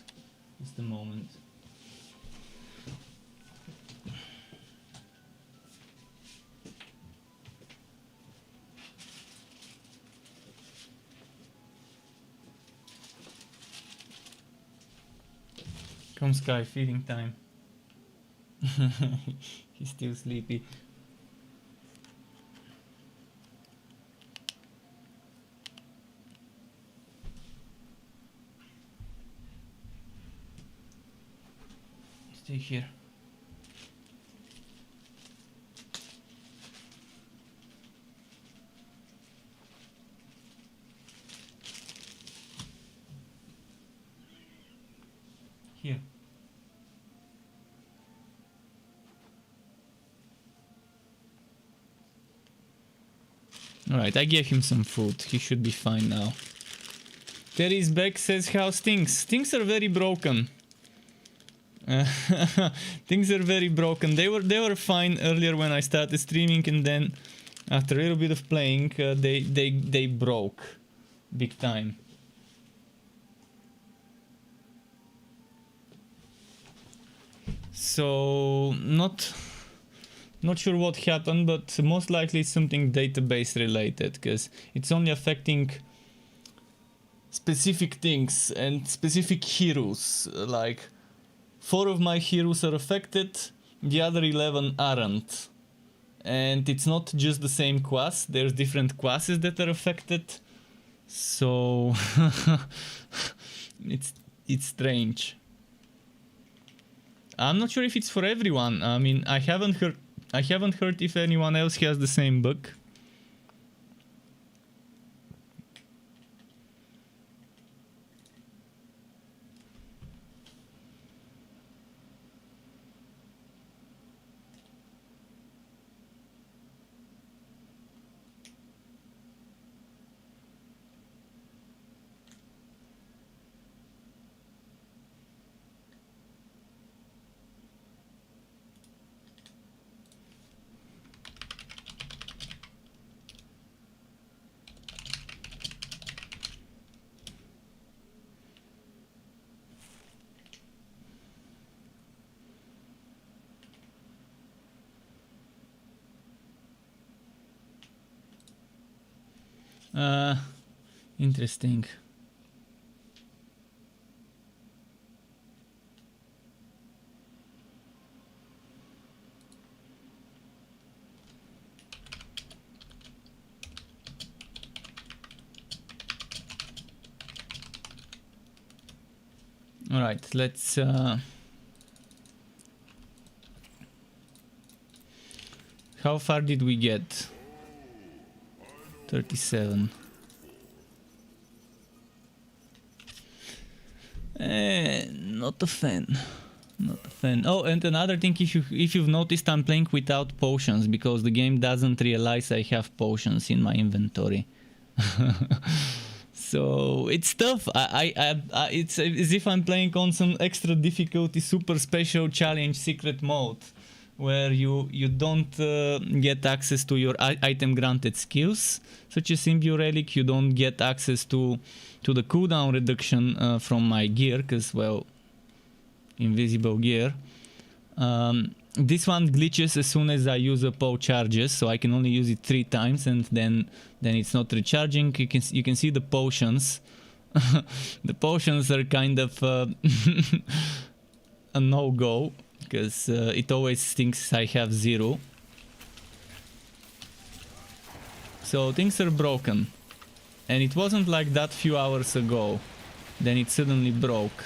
Just a moment. Come Sky, feeding time. He's still sleepy. Stay here. Here. Alright, I gave him some food. He should be fine now. Terry's back, says how's things? Things are very broken. Things are very broken. They were fine earlier when I started streaming, and then after a little bit of playing, they broke big time. So not sure what happened, but most likely it's something database related, because it's only affecting specific things and specific heroes. Like 4 of my heroes are affected, the other 11 aren't. And it's not just the same class, there's different classes that are affected. So it's strange. I'm not sure if it's for everyone. I mean, I haven't heard if anyone else has the same bug. Interesting. All right, let's how far did we get? 37. Not a fan. Not a fan. Oh, and another thing, if you've noticed, I'm playing without potions because the game doesn't realize I have potions in my inventory. So it's tough. It's as if I'm playing on some extra difficulty, super special challenge secret mode, where you don't get access to your item granted skills, such as Symbio Relic. You don't get access to the cooldown reduction from my gear, because, well, invisible gear. This one glitches as soon as I use a POW charges, so I can only use it 3 times, and then it's not recharging. You can see the potions. The potions are kind of a no-go, because it always thinks I have 0. So things are broken. And it wasn't like that few hours ago. Then it suddenly broke.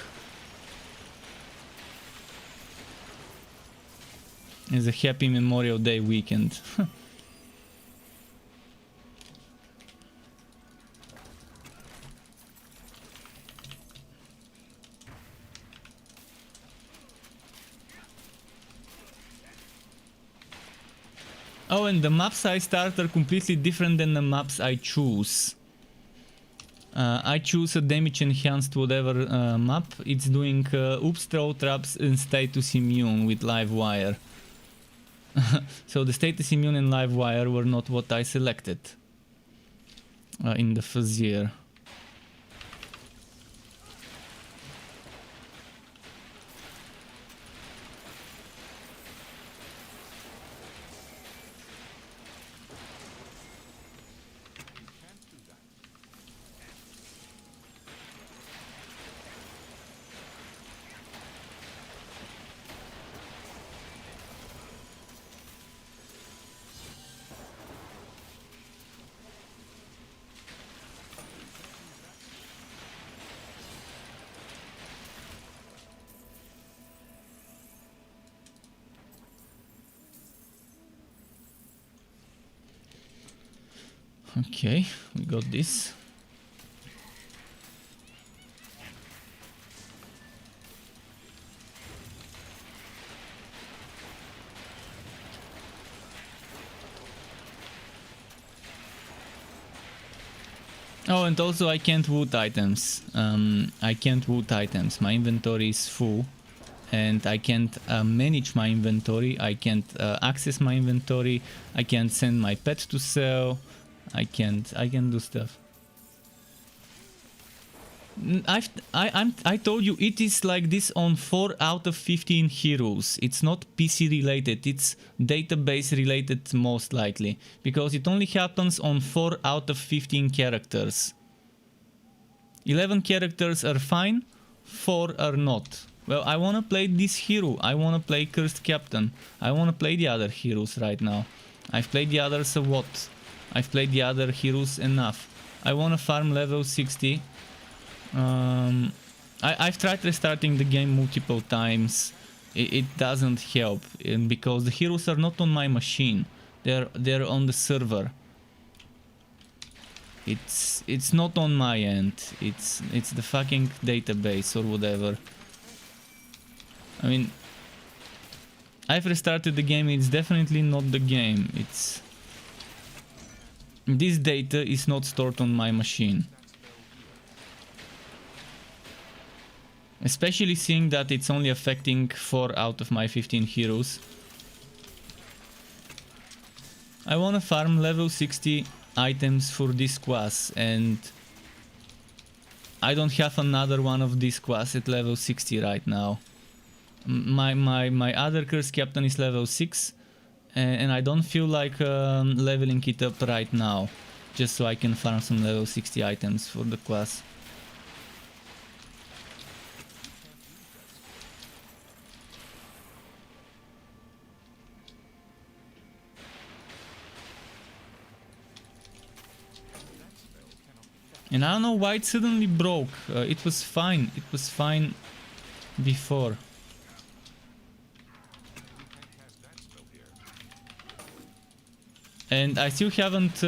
It's a happy Memorial Day weekend. Oh, and the maps I start are completely different than the maps I choose. I choose a damage enhanced whatever map. It's doing oops, throw traps and status immune with live wire. So the status immune and live wire were not what I selected in the first year. Okay, we got this. Oh, and also I can't wood items. I can't wood items. My inventory is full, and I can't manage my inventory. I can't access my inventory. I can't send my pet to sell. I can't do stuff. I told you it is like this on 4 out of 15 heroes. It's not PC related, it's database related most likely, because it only happens on 4 out of 15 characters. 11 characters are fine, 4 are not. Well, I wanna play this hero, I wanna play Cursed Captain, I wanna play the other heroes right now. I've played the others a lot. I've played the other heroes enough. I wanna farm level 60. I've tried restarting the game multiple times. It doesn't help, because the heroes are not on my machine. They're on the server. It's not on my end. It's the fucking database or whatever. I mean, I've restarted the game. It's definitely not the game. This data is not stored on my machine. Especially seeing that it's only affecting 4 out of my 15 heroes. I wanna farm level 60 items for this class, and I don't have another one of this class at level 60 right now. My other Curse Captain is level 6, and I don't feel like leveling it up right now, just so I can farm some level 60 items for the class. And I don't know why it suddenly broke. It was fine. It was fine before. And I still haven't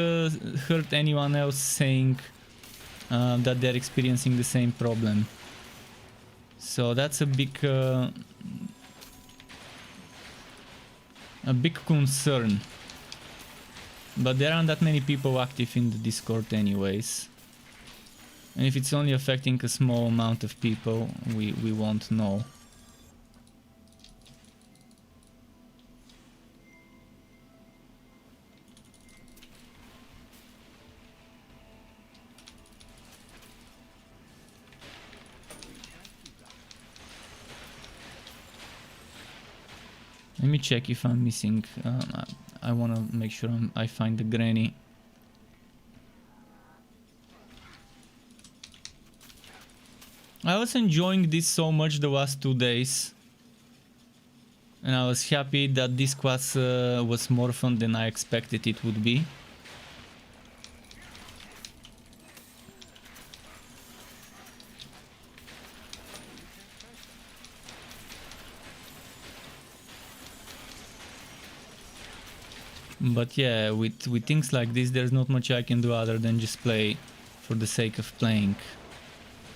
heard anyone else saying that they're experiencing the same problem. So that's a big concern. But there aren't that many people active in the Discord anyways. And if it's only affecting a small amount of people, we won't know. Let me check if I'm missing. I want to make sure I find the granny. I was enjoying this so much the last 2 days, and I was happy that this class was more fun than I expected it would be. But yeah, with things like this, there's not much I can do other than just play for the sake of playing.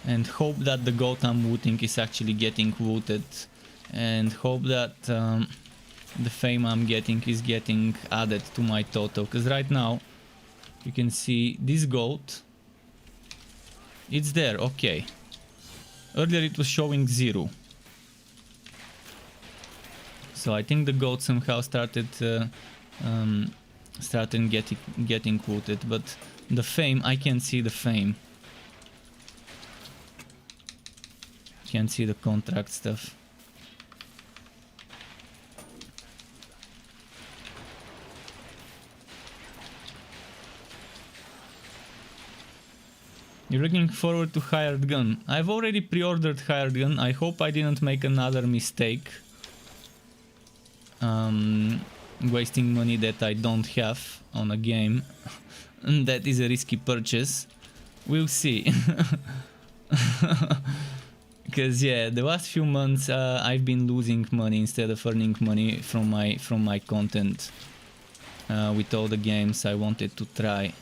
And hope that the goat I'm looting is actually getting looted, and hope that the fame I'm getting is getting added to my total, because right now you can see this goat, it's there, okay. Earlier it was showing 0, so I think the goat somehow started getting looted, but the fame, I can't see the fame. Can't see the contract stuff. You're looking forward to Hired Gun. I've already pre-ordered Hired Gun. I hope I didn't make another mistake. Wasting money that I don't have on a game. That is a risky purchase. We'll see. Because yeah, the last few months I've been losing money instead of earning money from my content with all the games I wanted to try.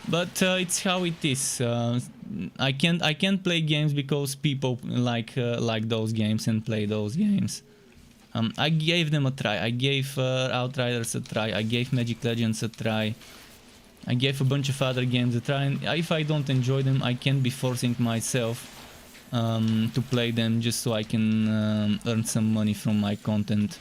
But it's how it is. I can't play games because people like those games and play those games. I gave them a try. I gave Outriders a try. I gave Magic Legends a try. I gave a bunch of other games a try, and if I don't enjoy them, I can't be forcing myself to play them just so I can earn some money from my content.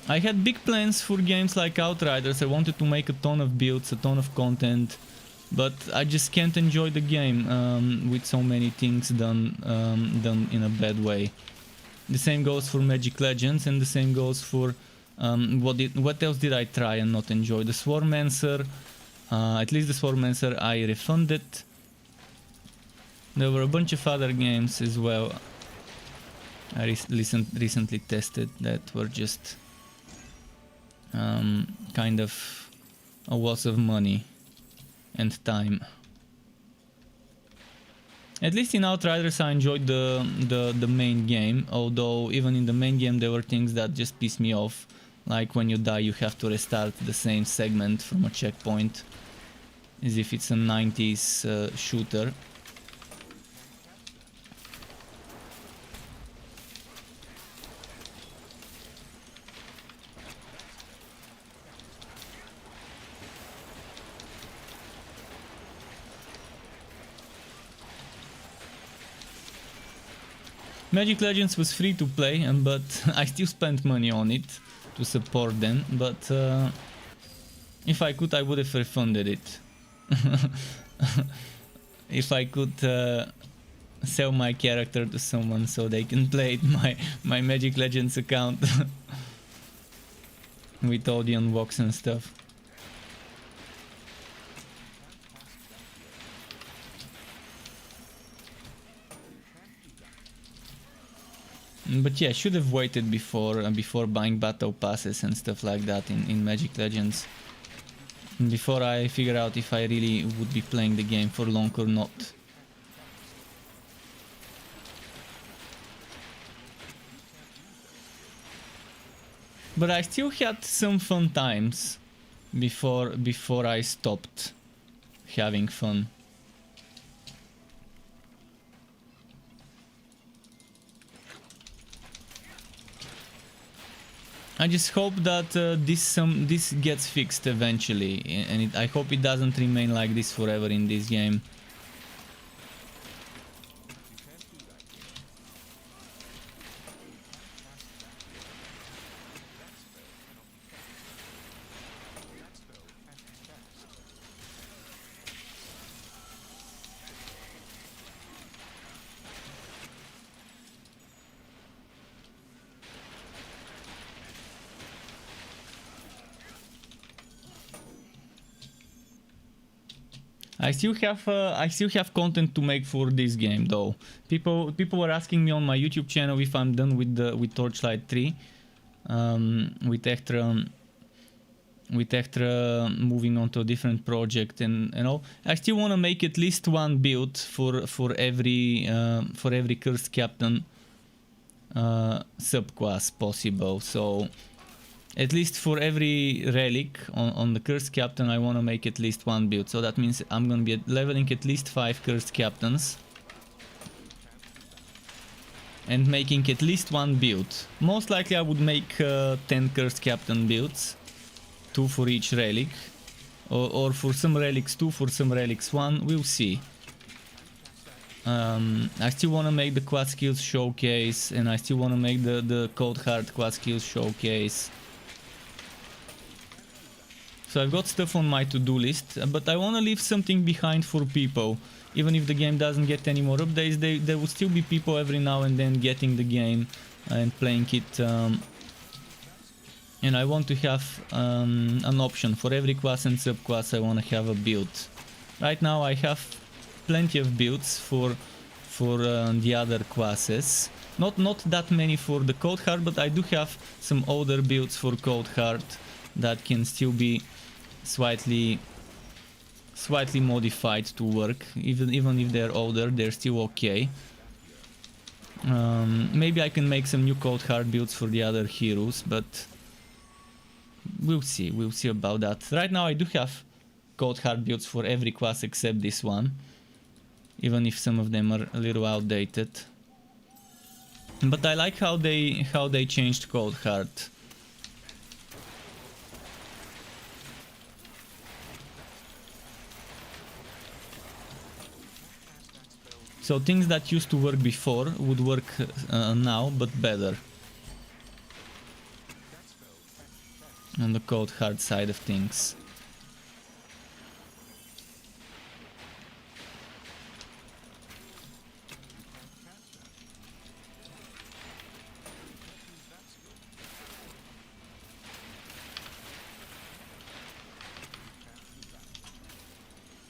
I had big plans for games like Outriders. I wanted to make a ton of builds, a ton of content, but I just can't enjoy the game with so many things done in a bad way. The same goes for Magic Legends, and the same goes for what else did I try and not enjoy? The Swarmancer, at least the Swarmancer I refunded. There were a bunch of other games as well I recently tested that were just kind of a loss of money and time. At least in Outriders I enjoyed the main game, although even in the main game there were things that just piss me off, like when you die you have to restart the same segment from a checkpoint, as if it's a 90s shooter. Magic Legends was free to play, but I still spent money on it to support them, but if I could I would have refunded it. If I could sell my character to someone so they can play it, my Magic Legends account with all the unlocks and stuff. But yeah, should have waited before buying battle passes and stuff like that in Magic Legends, before I figure out if I really would be playing the game for long or not. But I still had some fun times before I stopped having fun. I just hope that this gets fixed eventually, and I hope it doesn't remain like this forever in this game. I still have content to make for this game though. People were asking me on my YouTube channel if I'm done with Torchlight 3, with Extra moving on to a different project and all. I still want to make at least one build for every Cursed Captain subclass possible. So at least for every relic on the Cursed Captain I want to make at least one build. So that means I'm going to be leveling at least 5 Cursed Captains and making at least one build. Most likely I would make 10 Cursed Captain builds, 2 for each relic, or for some relics 2, for some relics 1, we'll see. I still want to make the quad skills showcase, and I still want to make the Cold Heart quad skills showcase. So I've got stuff on my to-do list, but I want to leave something behind for people. Even if the game doesn't get any more updates, there will still be people every now and then getting the game and playing it. And I want to have an option for every class and subclass. I want to have a build. Right now I have plenty of builds for the other classes. Not that many for the Cold Heart, but I do have some older builds for Cold Heart that can still be slightly modified to work. Even if they're older, they're still okay. Maybe I can make some new Cold Heart builds for the other heroes, but we'll see about that. Right now I do have Cold Heart builds for every class except this one, even if some of them are a little outdated. But I like how they changed Cold Heart. So things that used to work before would work now, but better. On the cold hard side of things.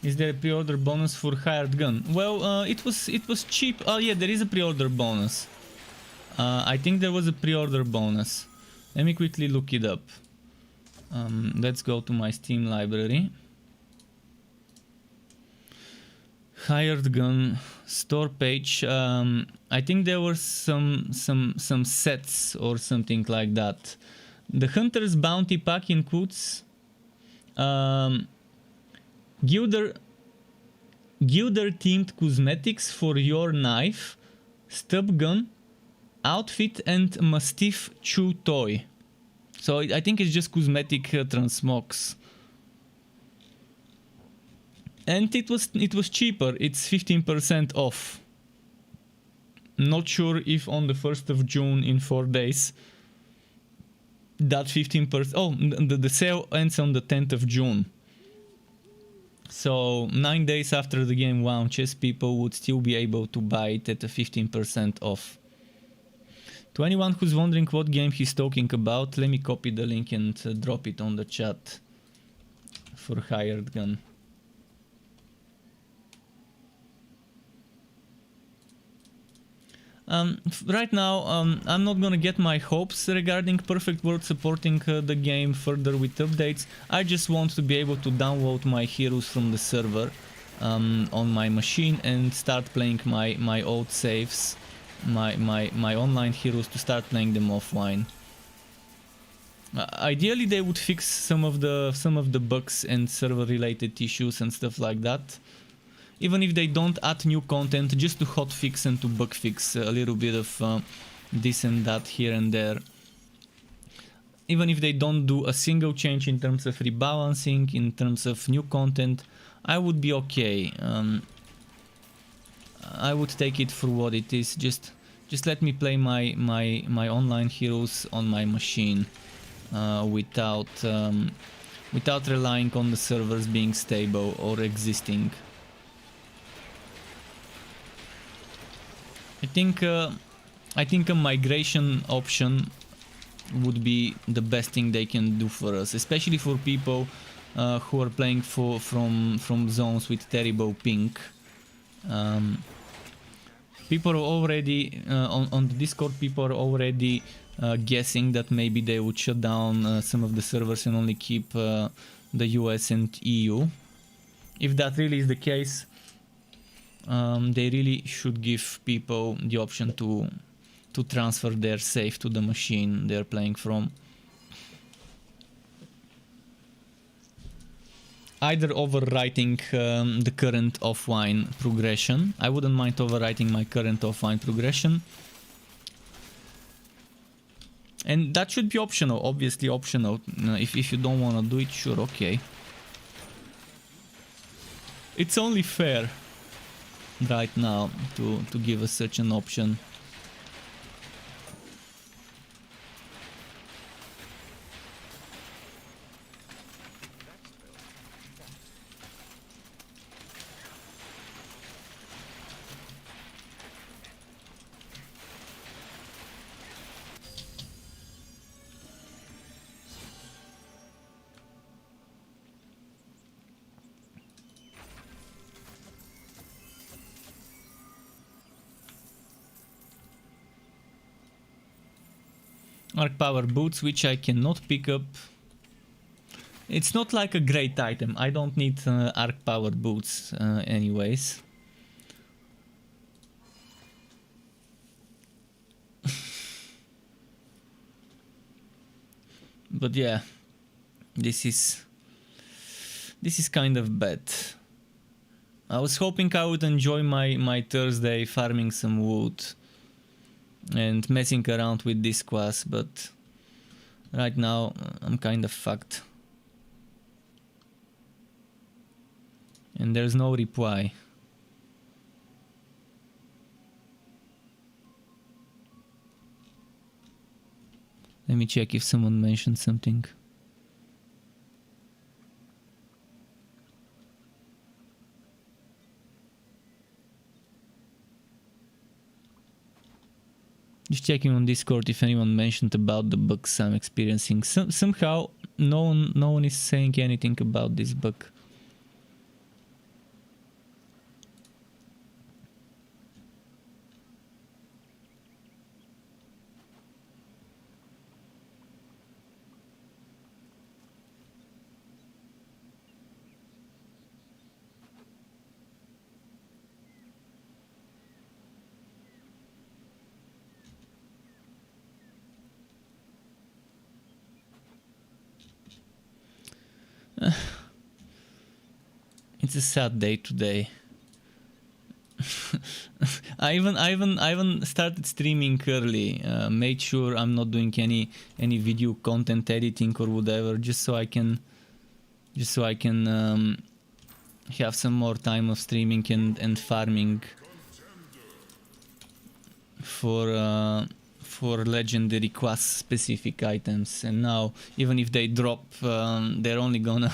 Is there a pre-order bonus for hired gun? Well, it was cheap. Oh yeah, there is a pre-order bonus. I think there was a pre-order bonus. Let me quickly look it up. Let's go to my Steam library. Hired gun store page. I think there were some sets or something like that. The Hunter's Bounty Pack includes Gilder themed cosmetics for your knife, stub gun, outfit, and Mastiff chew toy. So I think it's just cosmetic transmogs. And it was cheaper. It's 15% off. Not sure if on the 1st of June in 4 days that 15%. Oh, the sale ends on the 10th of June. So 9 days after the game launches, people would still be able to buy it at a 15% off. To anyone who's wondering what game he's talking about, let me copy the link and drop it on the chat for hired gun. Right now, I'm not gonna get my hopes regarding Perfect World supporting the game further with updates. I just want to be able to download my heroes from the server on my machine and start playing my old saves, my online heroes, to start playing them offline. Ideally, they would fix some of the bugs and server-related issues and stuff like that. Even if they don't add new content, just to hotfix and to bug fix a little bit of this and that here and there. Even if they don't do a single change in terms of rebalancing, in terms of new content, I would be okay. I would take it for what it is. Just let me play my online heroes on my machine without relying on the servers being stable or existing. I think a migration option would be the best thing they can do for us, especially for people who are playing from zones with terrible ping. People are already on the Discord. People are already guessing that maybe they would shut down some of the servers and only keep the US and EU. If that really is the case, they really should give people the option to transfer their save to the machine they're playing from. Either overwriting the current offline progression. I wouldn't mind overwriting my current offline progression. And that should be optional, obviously optional. If you don't want to do it, sure, okay. It's only fair right now to give us such an option. Arc Power Boots, which I cannot pick up. It's not like a great item. I don't need Arc Power Boots anyways. But yeah, this is kind of bad. I was hoping I would enjoy my Thursday farming some wood and messing around with this class, but right now I'm kind of fucked. And there's no reply. Let me check if someone mentioned something. Just checking on Discord if anyone mentioned about the bugs I'm experiencing. Somehow no one is saying anything about this bug. It's a sad day today. I even started streaming early. Made sure I'm not doing any video content editing or whatever, just so I can have some more time of streaming and farming for legendary quest specific items. And now even if they drop, they're only gonna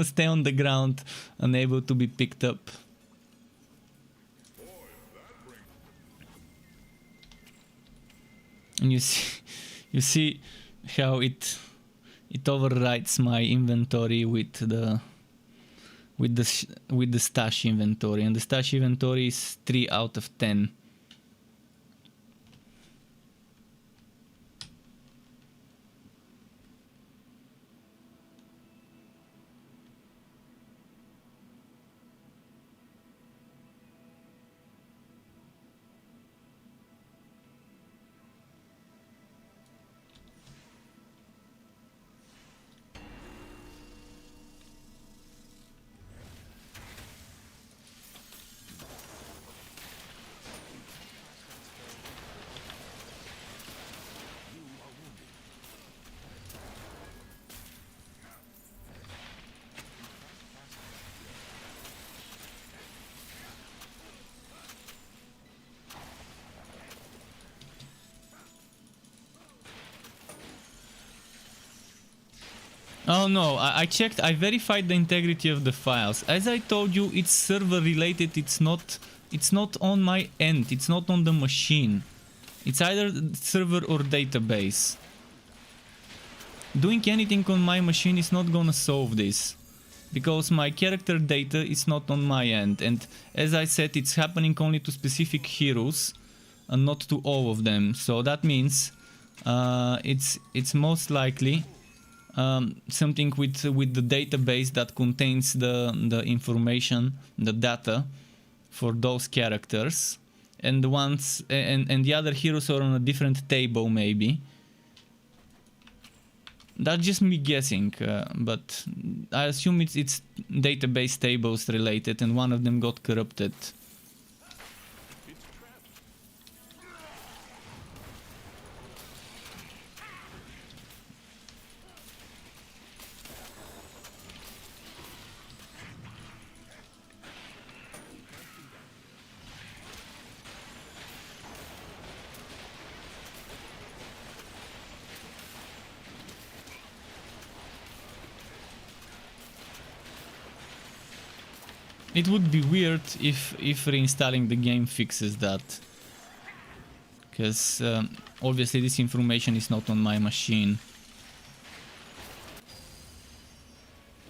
stay on the ground, unable to be picked up. And you see how it overwrites my inventory with the stash inventory, and the stash inventory is 3 out of 10. Oh no, I checked, I verified the integrity of the files. As I told you, it's server related, it's not on my end, it's not on the machine. It's either server or database. Doing anything on my machine is not gonna solve this, because my character data is not on my end, and as I said, it's happening only to specific heroes and not to all of them. So that means it's most likely something with the database that contains the information, the data for those characters, and the ones and the other heroes are on a different table maybe. That's just me guessing, but I assume it's database tables related, and one of them got corrupted. It would be weird if reinstalling the game fixes that, because obviously this information is not on my machine.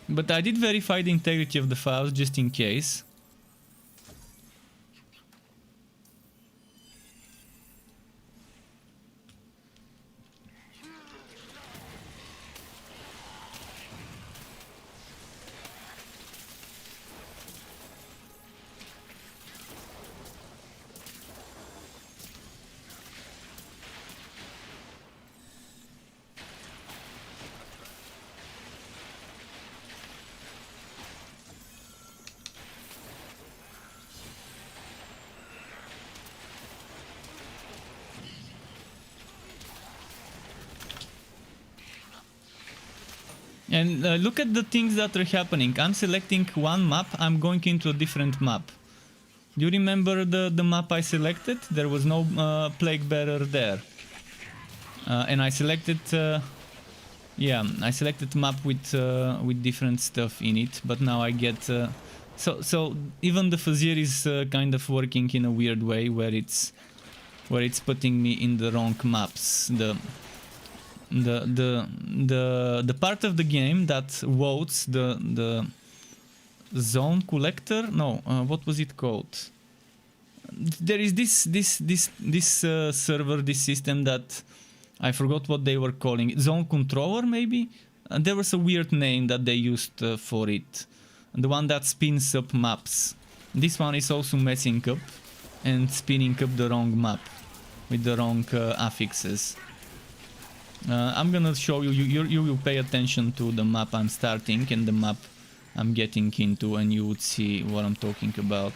But I did verify the integrity of the files just in case. And look at the things that are happening. I'm selecting one map, I'm going into a different map. Do you remember the map I selected? There was no plague bearer there. And I selected yeah, I selected map with different stuff in it, but now I get so even the Fazir is kind of working in a weird way where it's putting me in the wrong maps. The part of the game that votes the zone collector, no, what was it called? There is this server, this system that I forgot what they were calling it. Zone controller, maybe? There was a weird name that they used for it. The one that spins up maps. This one is also messing up and spinning up the wrong map with the wrong affixes. I'm gonna show you, you will pay attention to the map I'm starting and the map I'm getting into, and you would see what I'm talking about.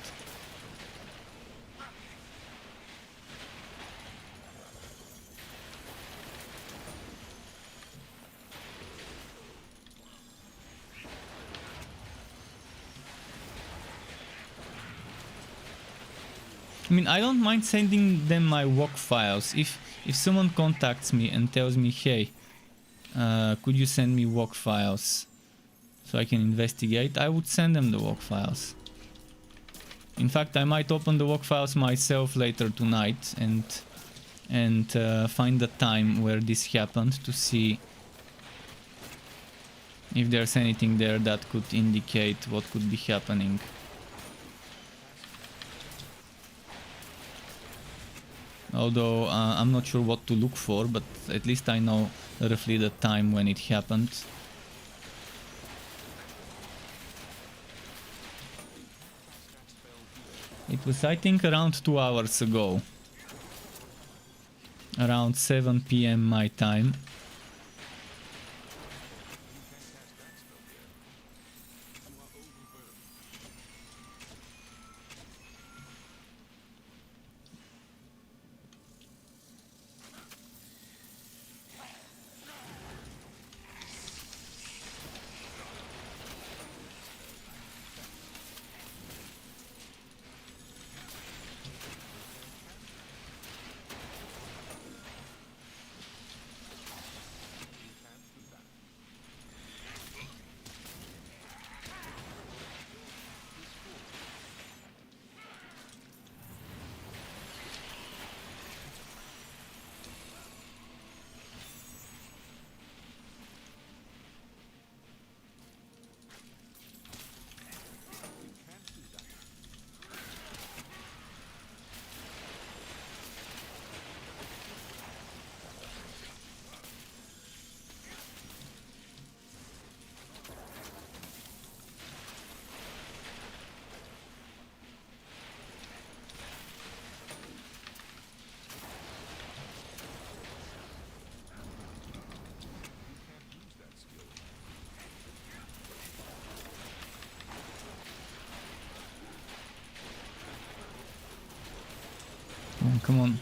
I mean, I don't mind sending them my walk files. If someone contacts me and tells me, hey, could you send me walk files so I can investigate, I would send them the walk files. In fact, I might open the walk files myself later tonight and find the time where this happened to see if there's anything there that could indicate what could be happening. Although I'm not sure what to look for, but at least I know roughly the time when it happened. It was, I think, around 2 hours ago. Around 7 PM my time. Come on.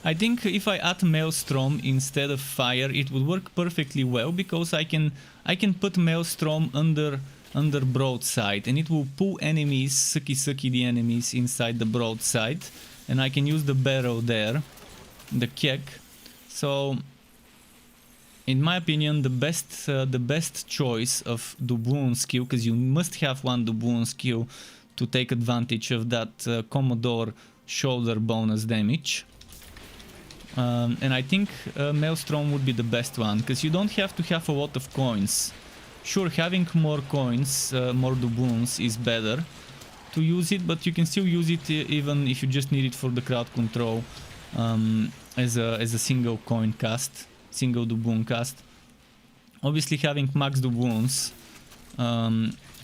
I think if I add Maelstrom instead of fire, it would work perfectly well, because I can put Maelstrom under broadside, and it will pull enemies, sucky the enemies inside the broadside, and I can use the barrel there, the keg. So in my opinion, the best choice of Duboon skill, because you must have one Duboon skill to take advantage of that Commodore shoulder bonus damage. And I think Maelstrom would be the best one, because you don't have to have a lot of coins. Sure, having more coins, more Duboons is better to use it, but you can still use it even if you just need it for the crowd control, as a single coin cast, single Duboon cast. Obviously having max Duboons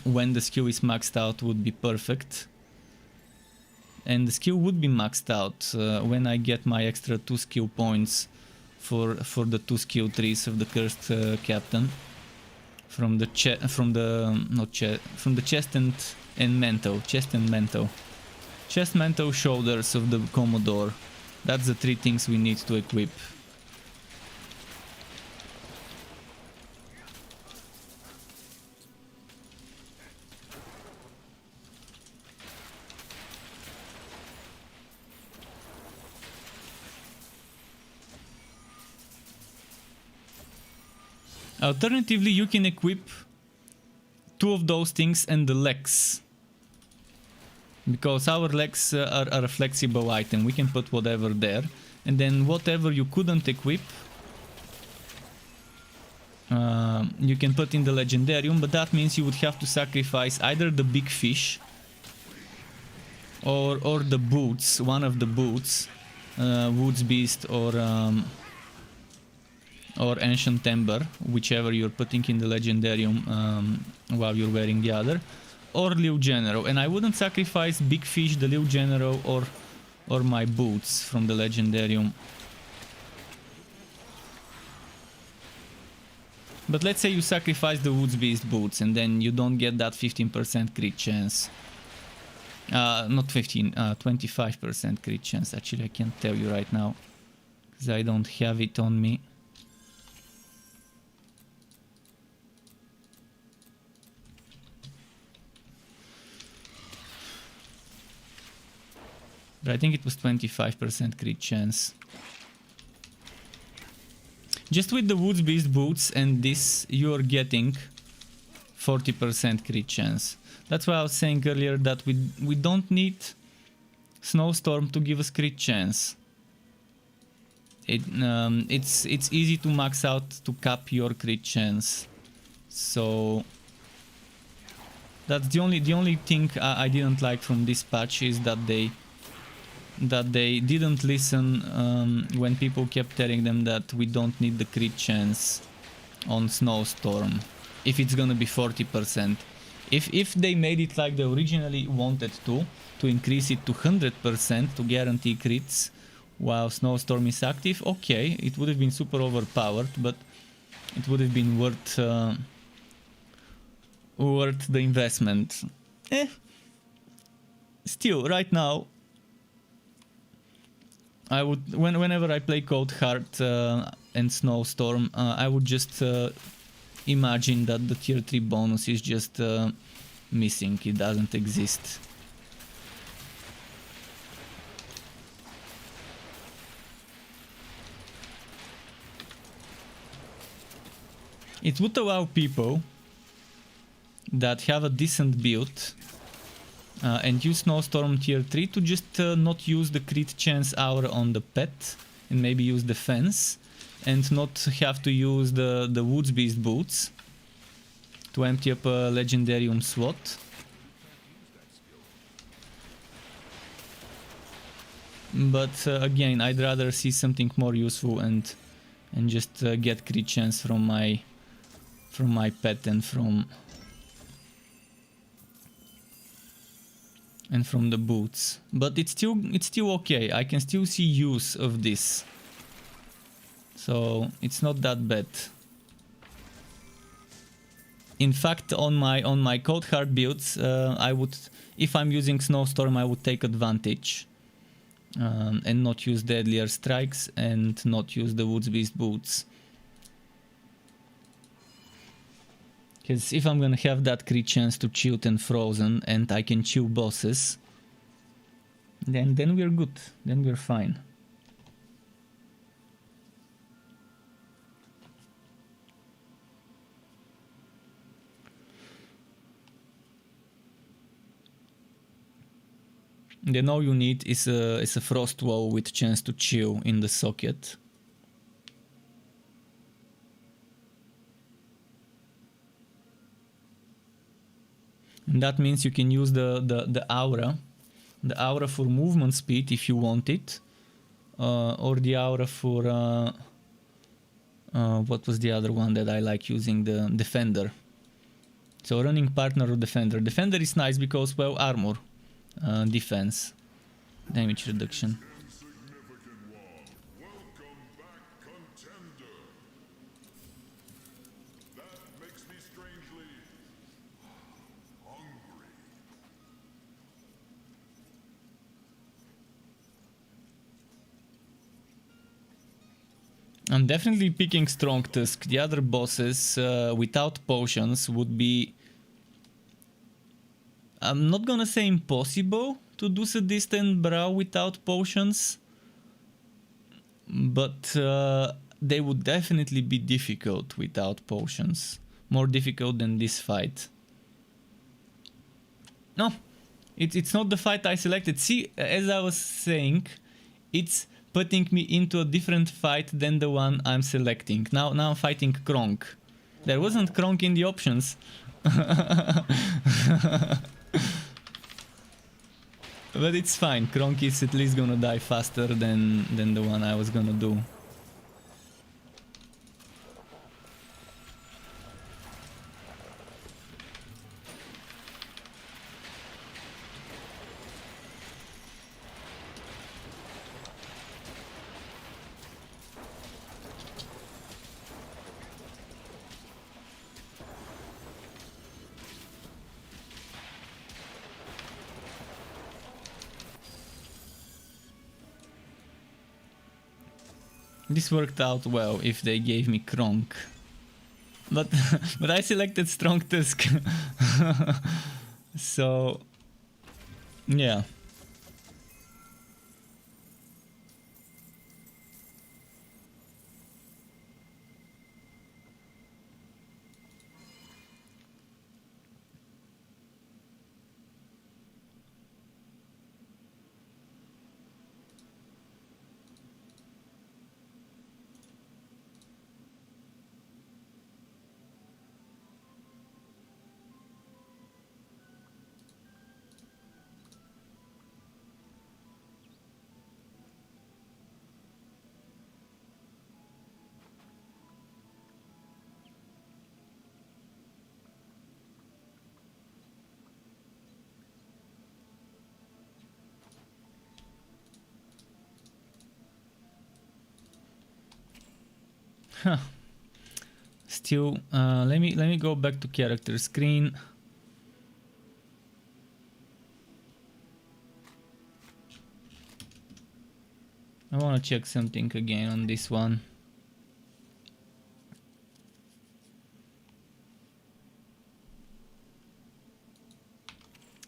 when the skill is maxed out would be perfect. And the skill would be maxed out when I get my extra 2 skill points for the 2 skill trees of the cursed captain from the chest and mantle, chest, mantle, shoulders of the Commodore. That's the 3 things we need to equip. Alternatively, you can equip 2 of those things and the legs. Because our legs are a flexible item, we can put whatever there. And then whatever you couldn't equip, you can put in the legendarium, but that means you would have to sacrifice either the big fish or the boots, one of the boots, Woods Beast or Ancient Ember, whichever you're putting in the legendarium while you're wearing the other, or Liu Genero. And I wouldn't sacrifice big fish, the Liu Genero, or my boots from the legendarium. But let's say you sacrifice the Woods Beast boots and then you don't get that 15% crit chance. Not 15, 25% crit chance. Actually, I can't tell you right now because I don't have it on me. But I think it was 25% crit chance. Just with the Woods Beast boots and this, you're getting 40% crit chance. That's why I was saying earlier that we don't need Snowstorm to give us crit chance. It's easy to max out to cap your crit chance. So that's the only thing I didn't like from this patch is that they didn't listen when people kept telling them that we don't need the crit chance on Snowstorm if it's gonna be 40%. If they made it like they originally wanted to increase it to 100% to guarantee crits while Snowstorm is active, okay, it would have been super overpowered, but it would have been worth the investment. Still, right now, I would, whenever I play Cold Heart and Snowstorm, I would just imagine that the tier 3 bonus is just missing, it doesn't exist. It would allow people that have a decent build and use Snowstorm tier 3 to just not use the crit chance aura on the pet and maybe use defense and not have to use the Woods Beast boots to empty up a legendarium slot. But again, I'd rather see something more useful and just get crit chance from my pet and from the boots. But it's still okay. I can still see use of this. So it's not that bad. In fact, on my Cold Heart builds, I would, if I'm using Snowstorm, I would take advantage and not use Deadlier Strikes and not use the Woods Beast boots. Because if I'm gonna have that crit chance to Chilled and Frozen and I can chill bosses, then we're good. Then we're fine. Then all you need is a Frost Wall with chance to chill in the socket. And that means you can use the aura for movement speed if you want it, or the aura for what was the other one that I like using, the Defender. So running partner or Defender. Defender is nice because, well, armor, defense, damage reduction. I'm definitely picking Strong Tusk. The other bosses without potions would be... I'm not gonna say impossible to do Sadist and Brow without potions, but they would definitely be difficult without potions. More difficult than this fight. No, it's not the fight I selected. See, as I was saying, it's putting me into a different fight than the one I'm selecting. Now I'm fighting Kronk. There wasn't Kronk in the options. But it's fine. Kronk is at least gonna die faster than the one I was gonna do. This worked out well if they gave me Kronk. But but I selected Strong Tusk. So yeah. Huh. Still, let me go back to character screen. I want to check something again on this one.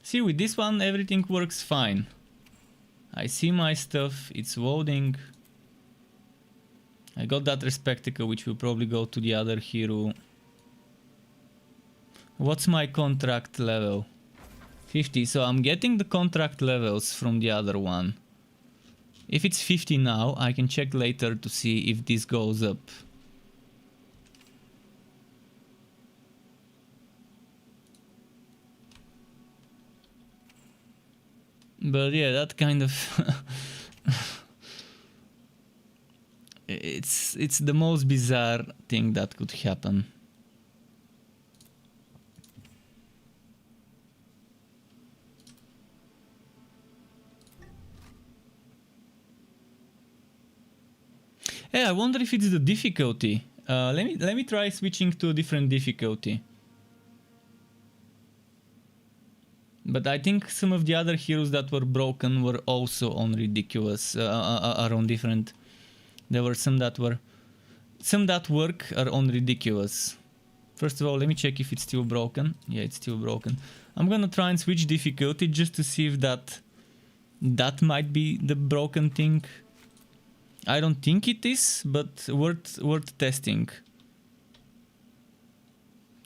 See, with this one everything works fine. I see my stuff, it's loading. I got that Respectacle, which will probably go to the other hero. What's my contract level? 50, so I'm getting the contract levels from the other one. If it's 50 now, I can check later to see if this goes up. But yeah, that kind of... It's the most bizarre thing that could happen. Yeah, I wonder if it's the difficulty. Let me try switching to a different difficulty. But I think some of the other heroes that were broken were also on ridiculous, are on different. There were some that work are on ridiculous. First of all, let me check if it's still broken. Yeah, it's still broken. I'm gonna try and switch difficulty just to see if that might be the broken thing. I don't think it is, but worth testing.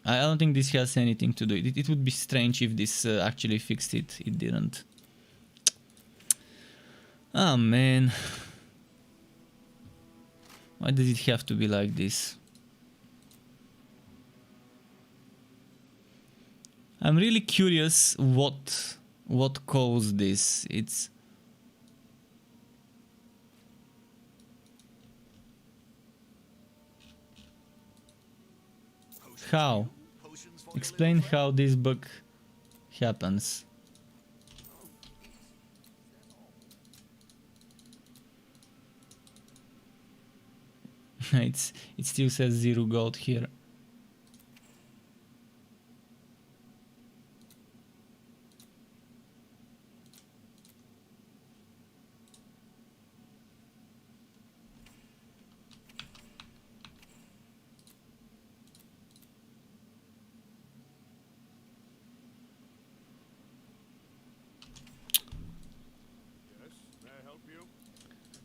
I don't think this has anything to do with it. It would be strange if this actually fixed it. It didn't. Oh man. Why does it have to be like this? I'm really curious what caused this. It's how? Explain how this bug happens. It still says 0 gold here.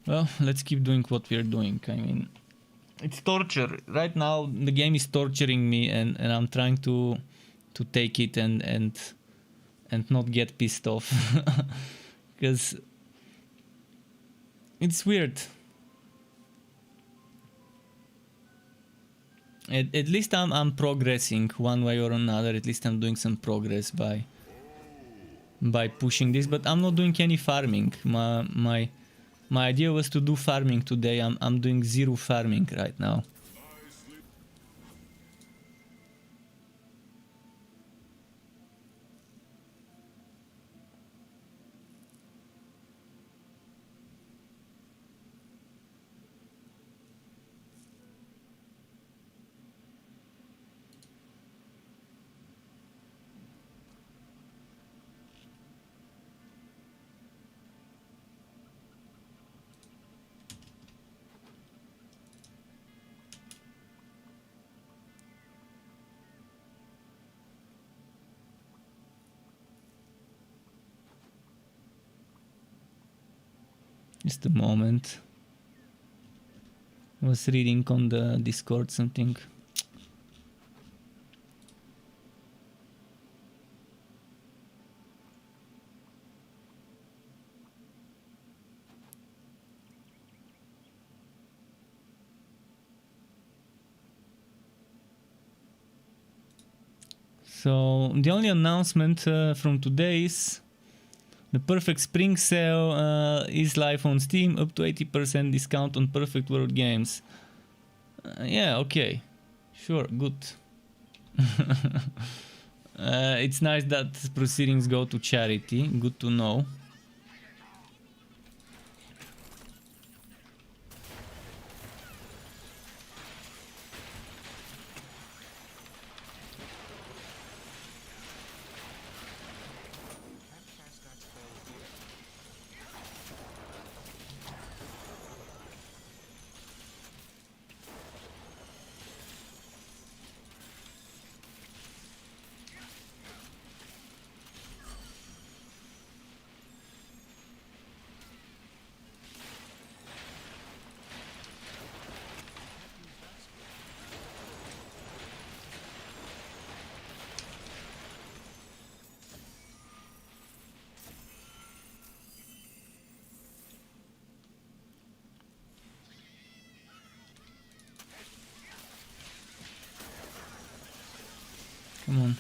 Well, let's keep doing what we're doing. I mean, it's torture. Right now the game is torturing me, and I'm trying to take it and not get pissed off. Because it's weird. At least I'm progressing one way or another. At least I'm doing some progress by pushing this, but I'm not doing any farming. My idea was to do farming today. I'm doing zero farming right now. Just a moment. I was reading on the Discord something. So the only announcement from today is the Perfect Spring Sale is live on Steam, up to 80% discount on Perfect World games. Yeah, okay, sure, good. It's nice that proceedings go to charity, good to know. Come on.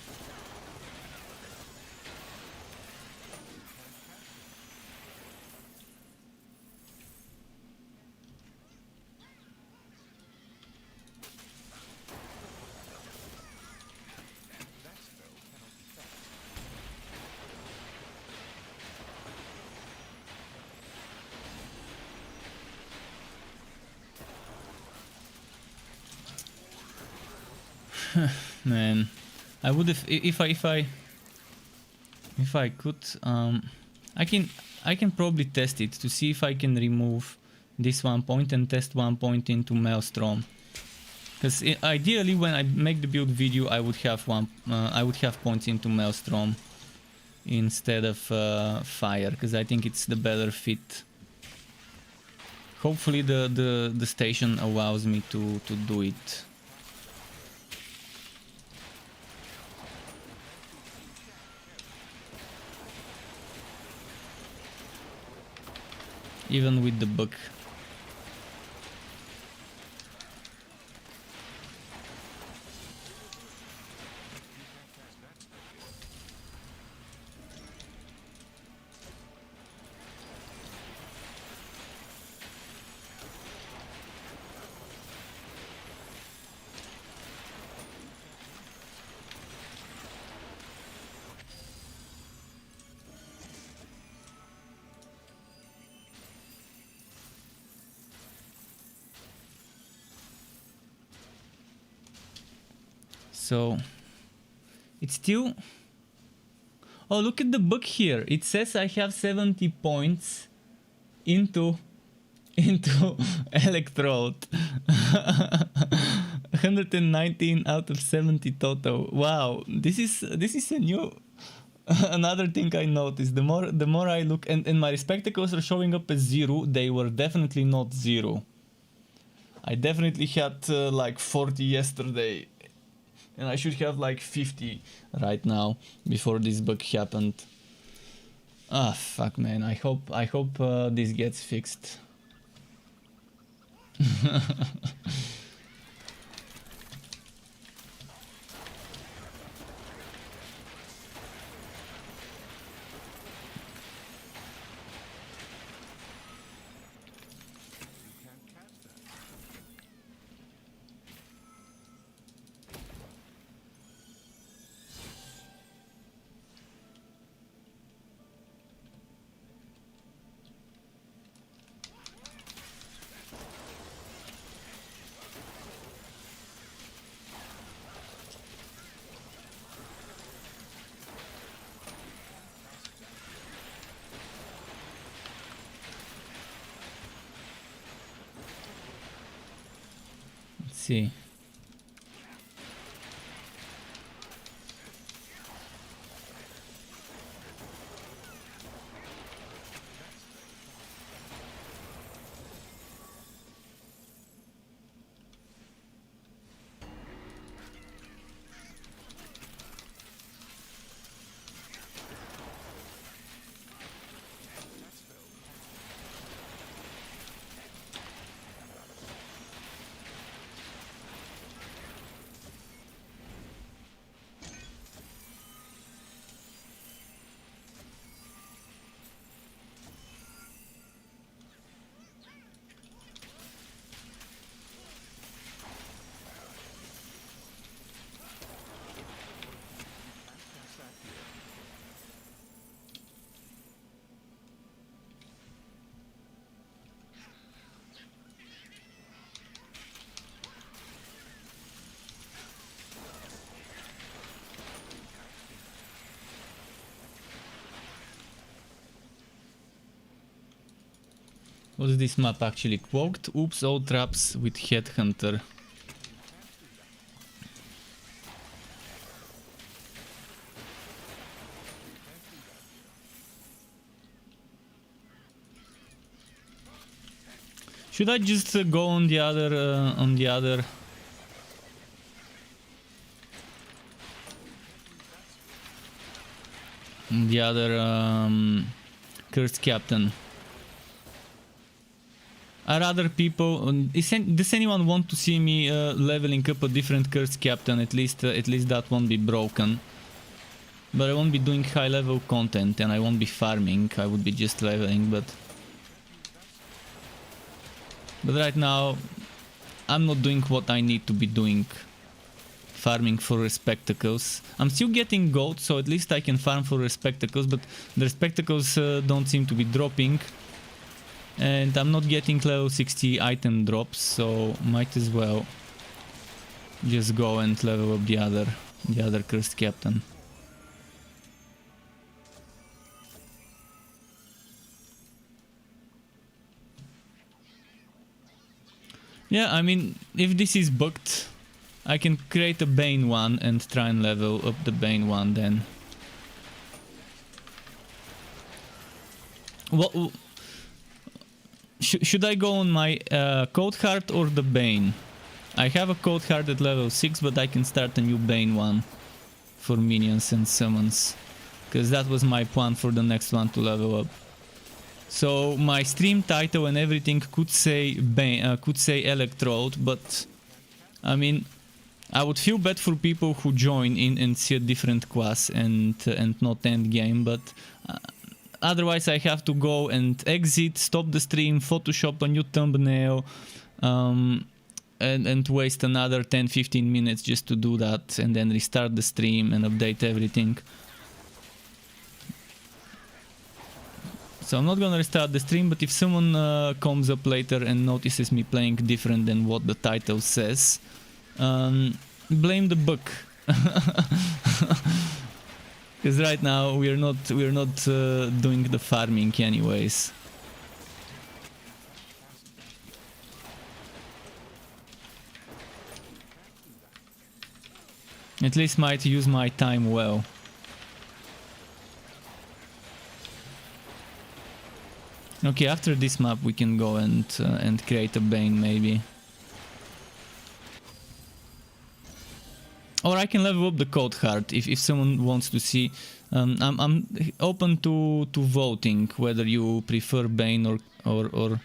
Man, I would have if I could. I can probably test it to see if I can remove this 1 point and test 1 point into Maelstrom. Because ideally, when I make the build video, I would have points into Maelstrom instead of fire, because I think it's the better fit. Hopefully, the station allows me to do it. Even with the bug. So it's still... Oh, look at the book here. It says I have 70 points into Electrode. 119 out of 70 total. Wow, this is a new another thing I noticed. The more I look, and my spectacles are showing up as 0, they were definitely not 0. I definitely had like 40 yesterday, and I should have like 50 right now before this bug happened. Ah, fuck, man. I hope this gets fixed. Let's see. What's this map actually? Quoked, oops, all traps with Headhunter. Should I just go on the other cursed captain? Are other people? Does anyone want to see me leveling up a different cursed captain? At least that won't be broken. But I won't be doing high level content, and I won't be farming. I would be just leveling, but right now I'm not doing what I need to be doing. Farming for respectacles. I'm still getting gold, so at least I can farm for respectacles, but the respectacles don't seem to be dropping. And I'm not getting level 60 item drops, so might as well just go and level up the other cursed captain. Yeah, I mean, if this is bugged, I can create a Bane one and try and level up the Bane one then. Well, should I go on my Code Heart or the Bane? I have a Code Heart at level 6, but I can start a new Bane one for minions and summons, because that was my plan for the next one to level up. So my stream title and everything could say Bane, could say Electrode, but I mean, I would feel bad for people who join in and see a different class and not end game, but otherwise I have to go and exit, stop the stream, Photoshop a new thumbnail, and waste another 10-15 minutes just to do that, and then restart the stream and update everything. So I'm not gonna restart the stream, but if someone comes up later and notices me playing different than what the title says, blame the book. Because right now we're not doing the farming anyways. At least might use my time well. Okay, after this map we can go and create a Bane maybe. Or I can level up the code heart if someone wants to see. I'm open to voting whether you prefer Bane or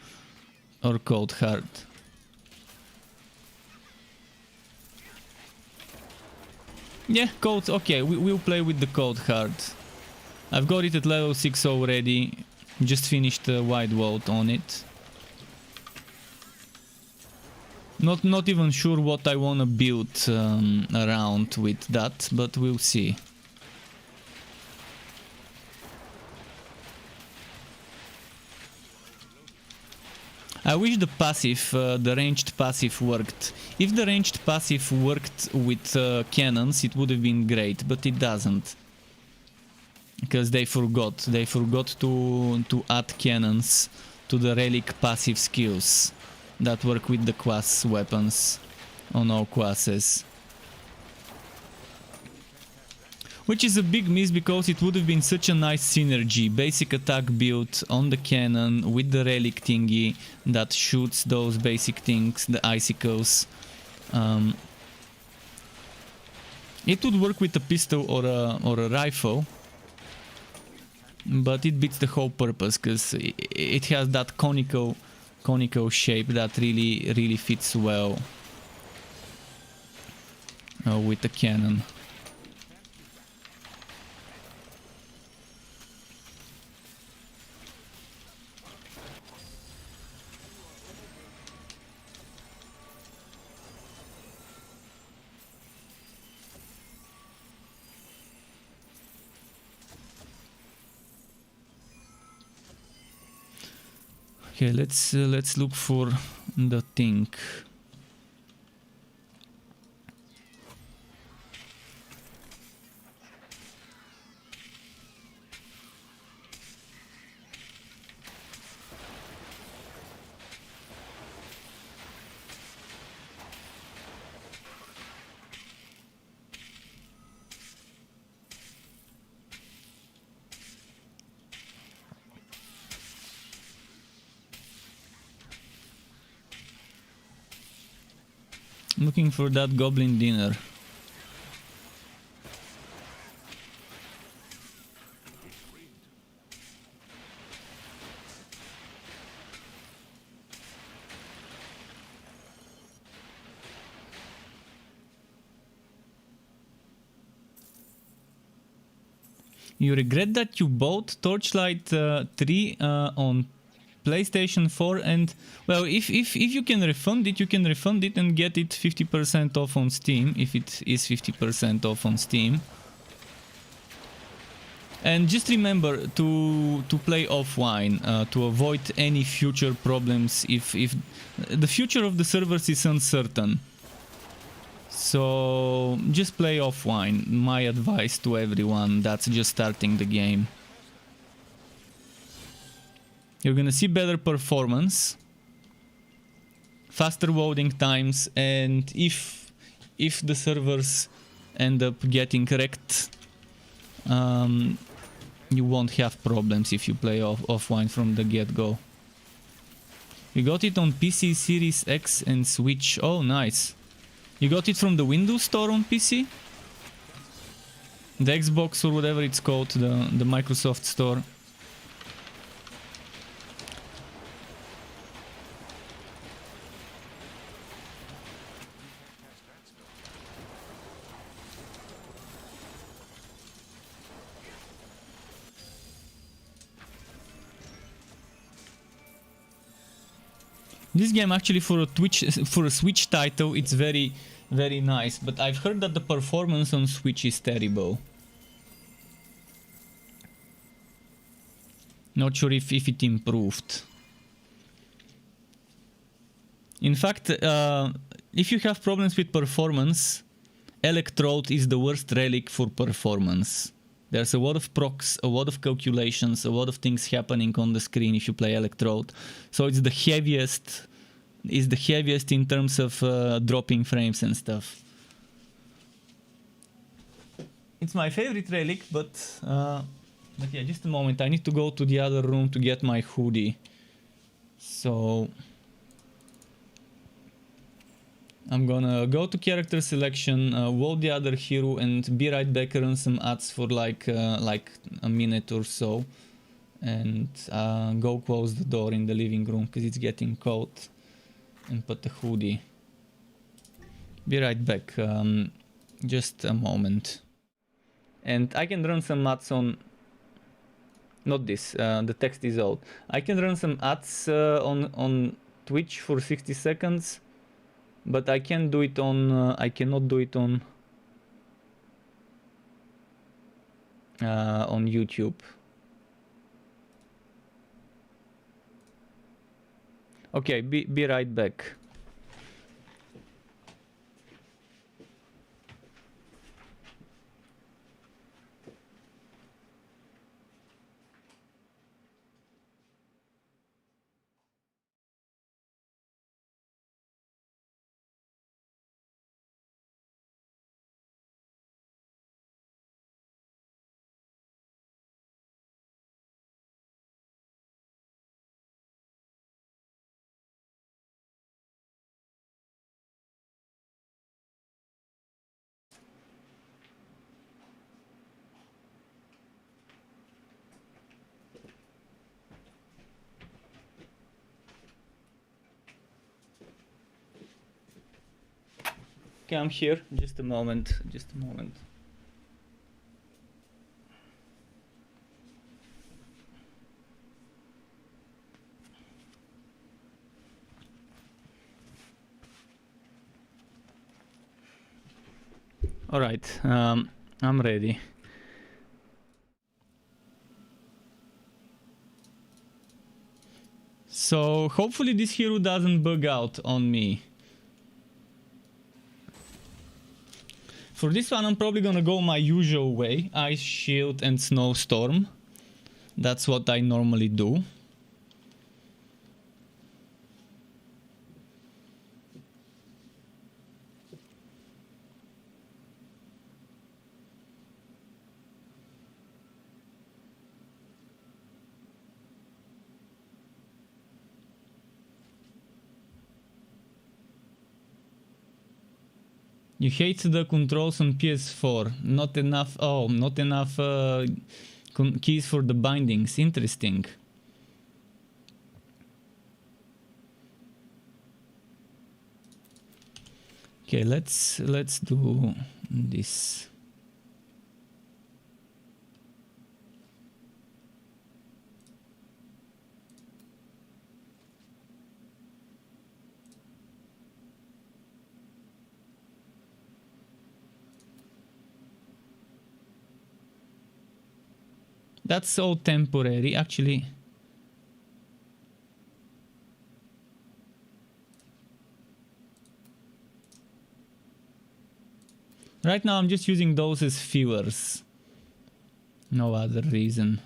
code heart. Yeah, code. Okay, we'll play with the code heart. I've got it at level 6 already. Just finished a wide vote on it. Not even sure what I wanna build around with that, but we'll see. I wish the passive, the ranged passive worked. If the ranged passive worked with cannons, it would have been great, but it doesn't. Because they forgot. They forgot to add cannons to the relic passive skills that work with the class weapons on all classes. Which is a big miss because it would have been such a nice synergy. Basic attack build on the cannon with the relic thingy that shoots those basic things, the icicles. It would work with a pistol or a rifle. But it beats the whole purpose because it has that conical shape that really fits well with the cannon. Okay, let's look for the thing. Looking for that goblin dinner. You regret that you bought Torchlight 3 on PlayStation 4, and well, if you can refund it, you can refund it and get it 50% off on Steam, if it is 50% off on Steam. And just remember to play offline to avoid any future problems if the future of the servers is uncertain. So just play offline, my advice to everyone that's just starting the game. You're gonna see better performance, faster loading times, and if the servers end up getting wrecked, you won't have problems if you play offline from the get-go. You got it on PC, Series X and Switch. Oh, nice. You got it from the Windows Store on PC? The Xbox or whatever it's called, the Microsoft Store. This game actually for a Switch title, it's very nice, but I've heard that the performance on Switch is terrible. Not sure if it improved. In fact, if you have problems with performance, Electrode is the worst relic for performance. There's a lot of procs, a lot of calculations, a lot of things happening on the screen if you play Electrode. So it's the heaviest in terms of dropping frames and stuff. It's my favorite relic, but yeah, just a moment. I need to go to the other room to get my hoodie. So I'm gonna go to character selection, vote the other hero, and be right back. Run some ads for like a minute or so, and go close the door in the living room because it's getting cold, and put the hoodie. Be right back. Just a moment. And I can run some ads on. Not this. The text is old. I can run some ads on Twitch for 60 seconds. But I can do it on. I cannot do it on YouTube. Okay, be right back. Okay, I'm here. Just a moment. Just a moment. All right. I'm ready. So hopefully this hero doesn't bug out on me. For this one, I'm probably gonna go my usual way. Ice Shield and Snowstorm. That's what I normally do. You hate the controls on PS4. Not enough. Oh, not enough keys for the bindings. Interesting. Okay, let's do this. That's all temporary, actually. Right now I'm just using those as fillers. No other reason.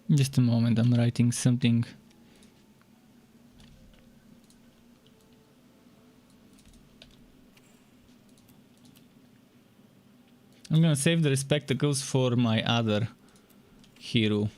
Just a moment, I'm writing something. I'm gonna save the spectacles for my other hero.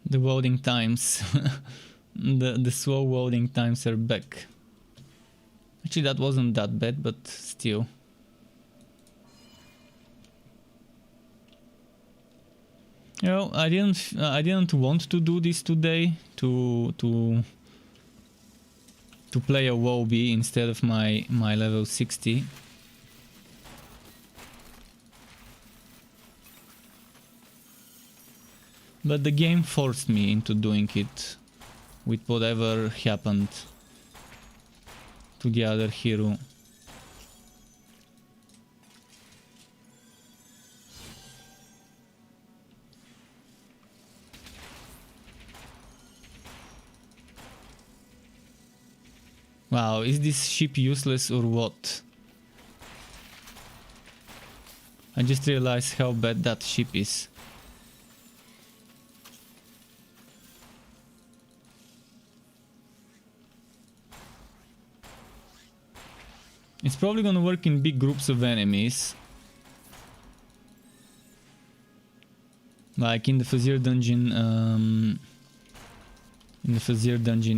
The loading times. the slow loading times are back. Actually, that wasn't that bad, but still. You know, I didn't want to do this today to play a WoW B instead of my level 60. But the game forced me into doing it with whatever happened to the other hero. Wow, is this ship useless or what? I just realized how bad that ship is. It's probably gonna work in big groups of enemies. Like in the Fazir dungeon,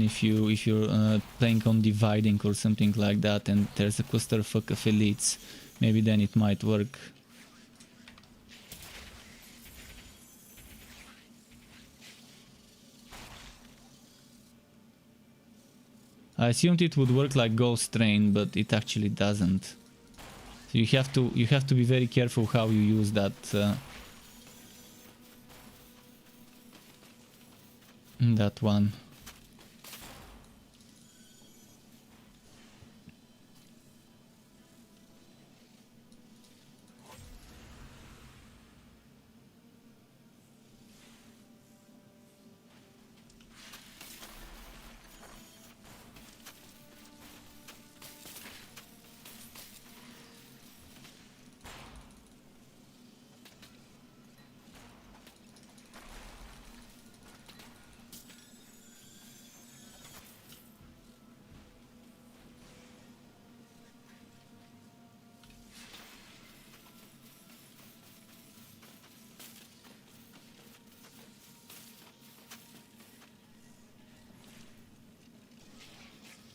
if you're playing on dividing or something like that, and there's a clusterfuck of elites, maybe then it might work. I assumed it would work like Ghost Train, but it actually doesn't. So you have to be very careful how you use that that one.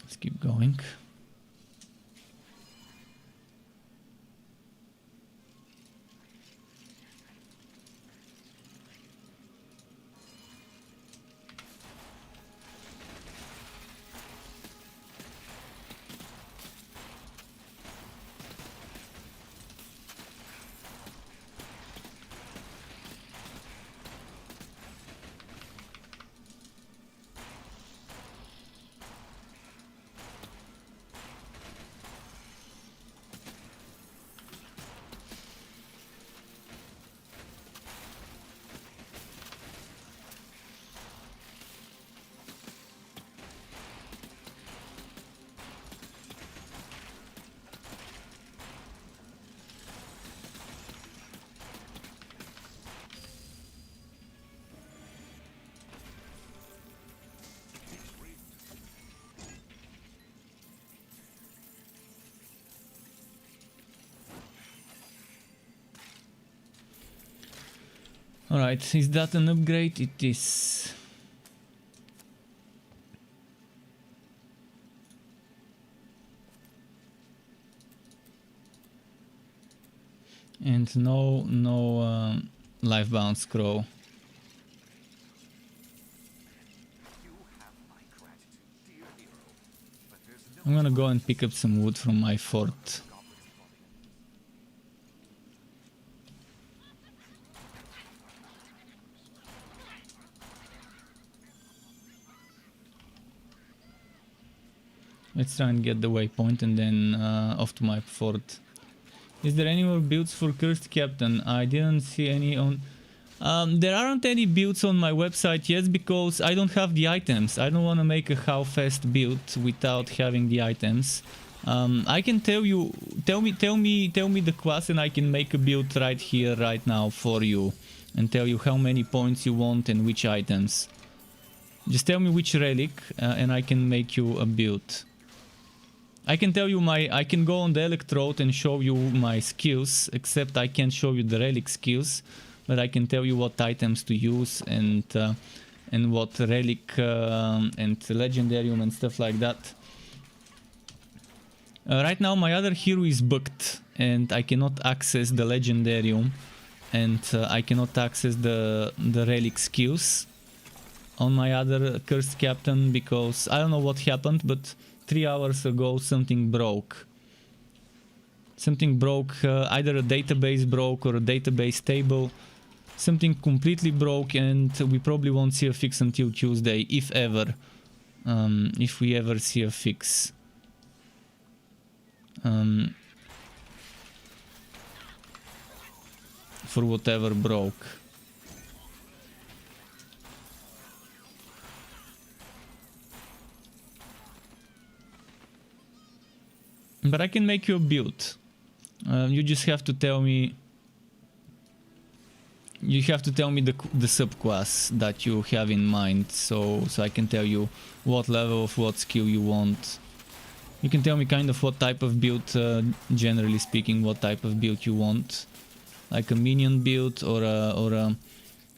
Let's keep going. Alright, is that an upgrade? It is. And no life bound scroll. I'm gonna go and pick up some wood from my fort. Let's try and get the waypoint and then off to my fort. Is there any more builds for Cursed Captain? I didn't see any on... there aren't any builds on my website yet because I don't have the items. I don't want to make a how fast build without having the items. I can tell you... Tell me the class and I can make a build right here, right now for you. And tell you how many points you want and which items. Just tell me which relic and I can make you a build. I can tell you I can go on the electrode and show you my skills, except I can't show you the relic skills, but I can tell you what items to use and and what relic and legendarium and stuff like that. Right now my other hero is bugged and I cannot access the legendarium, and I cannot access the relic skills on my other cursed captain, because I don't know what happened, but 3 hours ago something broke. Something broke, either a database broke or a database table. Something completely broke, and we probably won't see a fix until Tuesday, if ever. If we ever see a fix. For whatever broke. But I can make you a build. You just have to tell me. You have to tell me the subclass that you have in mind, so I can tell you what level of what skill you want. You can tell me kind of what type of build, generally speaking, what type of build you want, like a minion build or a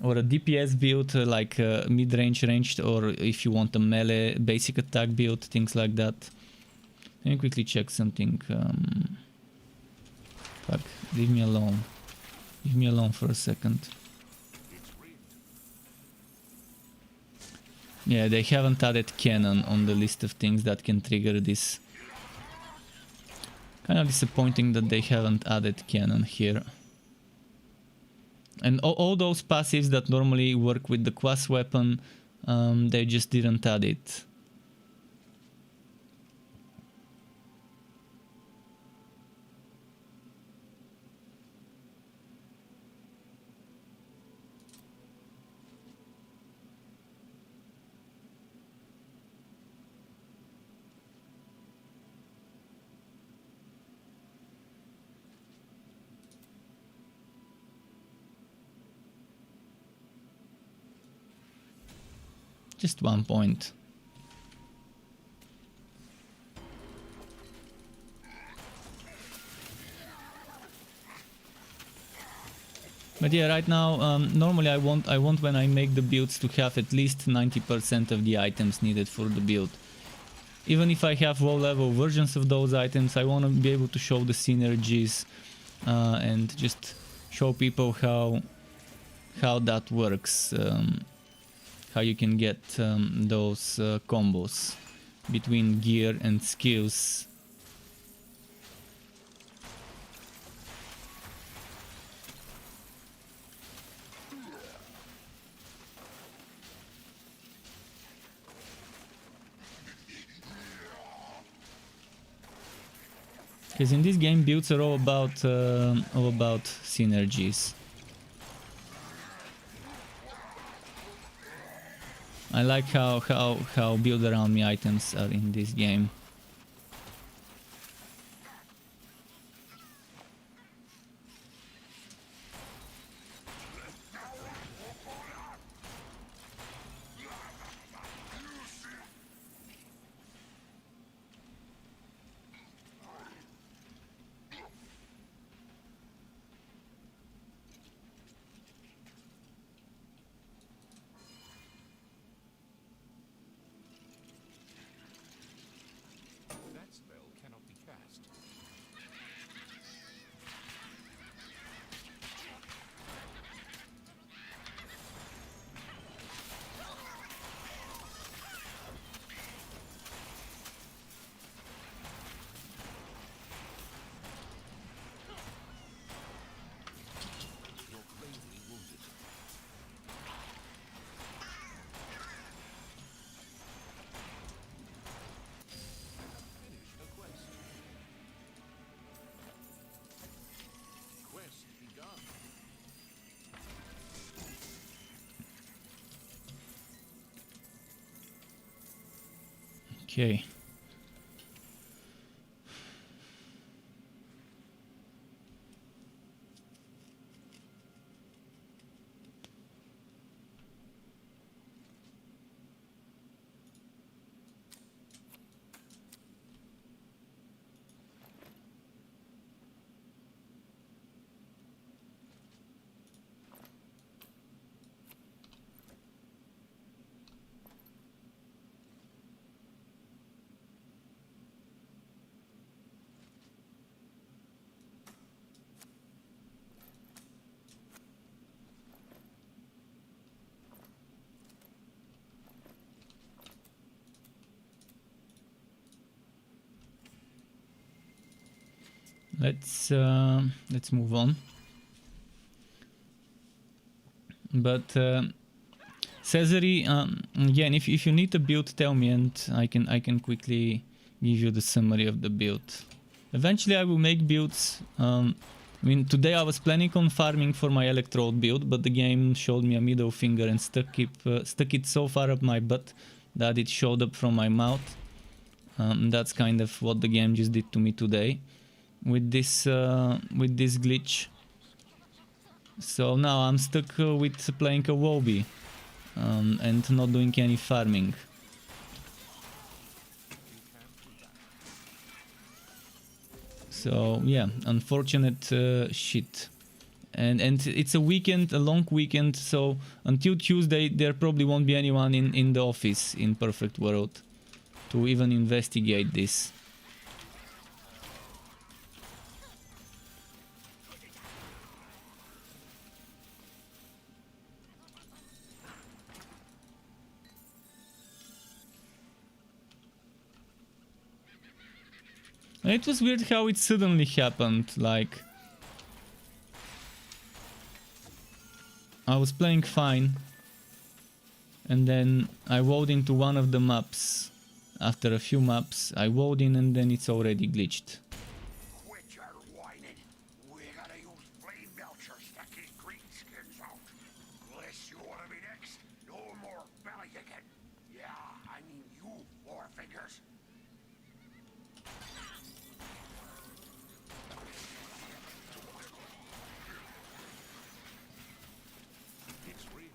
DPS build, like a mid-range ranged, or if you want a melee basic attack build, things like that. Let me quickly check something. Fuck, leave me alone. Leave me alone for a second. Yeah, they haven't added cannon on the list of things that can trigger this. Kind of disappointing that they haven't added cannon here. And all those passives that normally work with the quas weapon, they just didn't add it. Just 1 point. But yeah, right now, normally I want when I make the builds to have at least 90% of the items needed for the build. Even if I have low level versions of those items, I want to be able to show the synergies and just show people how that works. How you can get those combos between gear and skills. Because in this game, builds are all about synergies. I like how build around me items are in this game. Okay. Let's move on. But Cesare, again, if you need a build, tell me, and I can quickly give you the summary of the build. Eventually, I will make builds. I mean, today I was planning on farming for my electrode build, but the game showed me a middle finger and stuck it so far up my butt that it showed up from my mouth. That's kind of what the game just did to me today with this glitch. So now I'm stuck with playing a Wobby and not doing any farming. So yeah, unfortunate shit. And it's a weekend, a long weekend, so until Tuesday there probably won't be anyone in the office in Perfect World to even investigate this. And it was weird how it suddenly happened, like I was playing fine and then I wowed into one of the maps. After a few maps I wowed in and then it's already glitched. Quit your whining. We gotta use flame belchers to keep greenskins out. Unless you wanna be next, no more belly again. Yeah, I mean you, four fingers. It's real.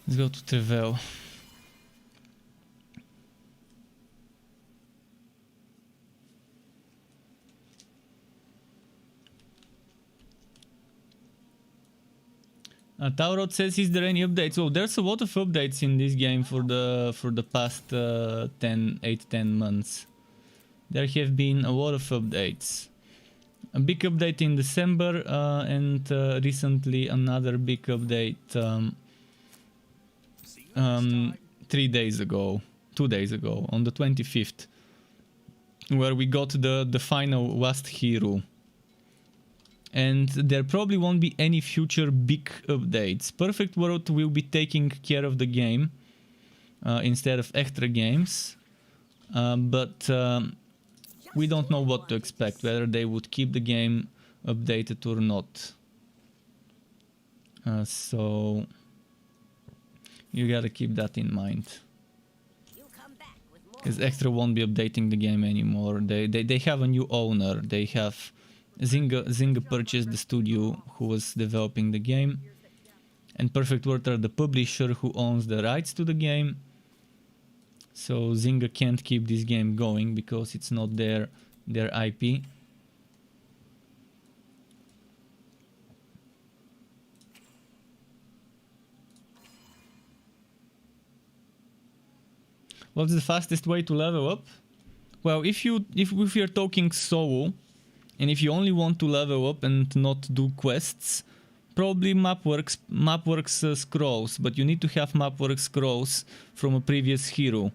Let's go to Trevel. Taurot says, is there any updates? Oh, there's a lot of updates in this game for the past 8-10 months. There have been a lot of updates. A big update in December and recently another big update 2 days ago, on the 25th, where we got the final last hero. And there probably won't be any future big updates. Perfect World will be taking care of the game instead of extra games, but we don't know what to expect, whether they would keep the game updated or not. So you gotta keep that in mind. Because Extra won't be updating the game anymore. They have a new owner. They have Zynga purchased the studio who was developing the game, and Perfect World are the publisher who owns the rights to the game. So Zynga can't keep this game going because it's not their IP. What's the fastest way to level up? Well, if you're talking solo, and if you only want to level up and not do quests, probably Mapworks scrolls, but you need to have Mapworks scrolls from a previous hero.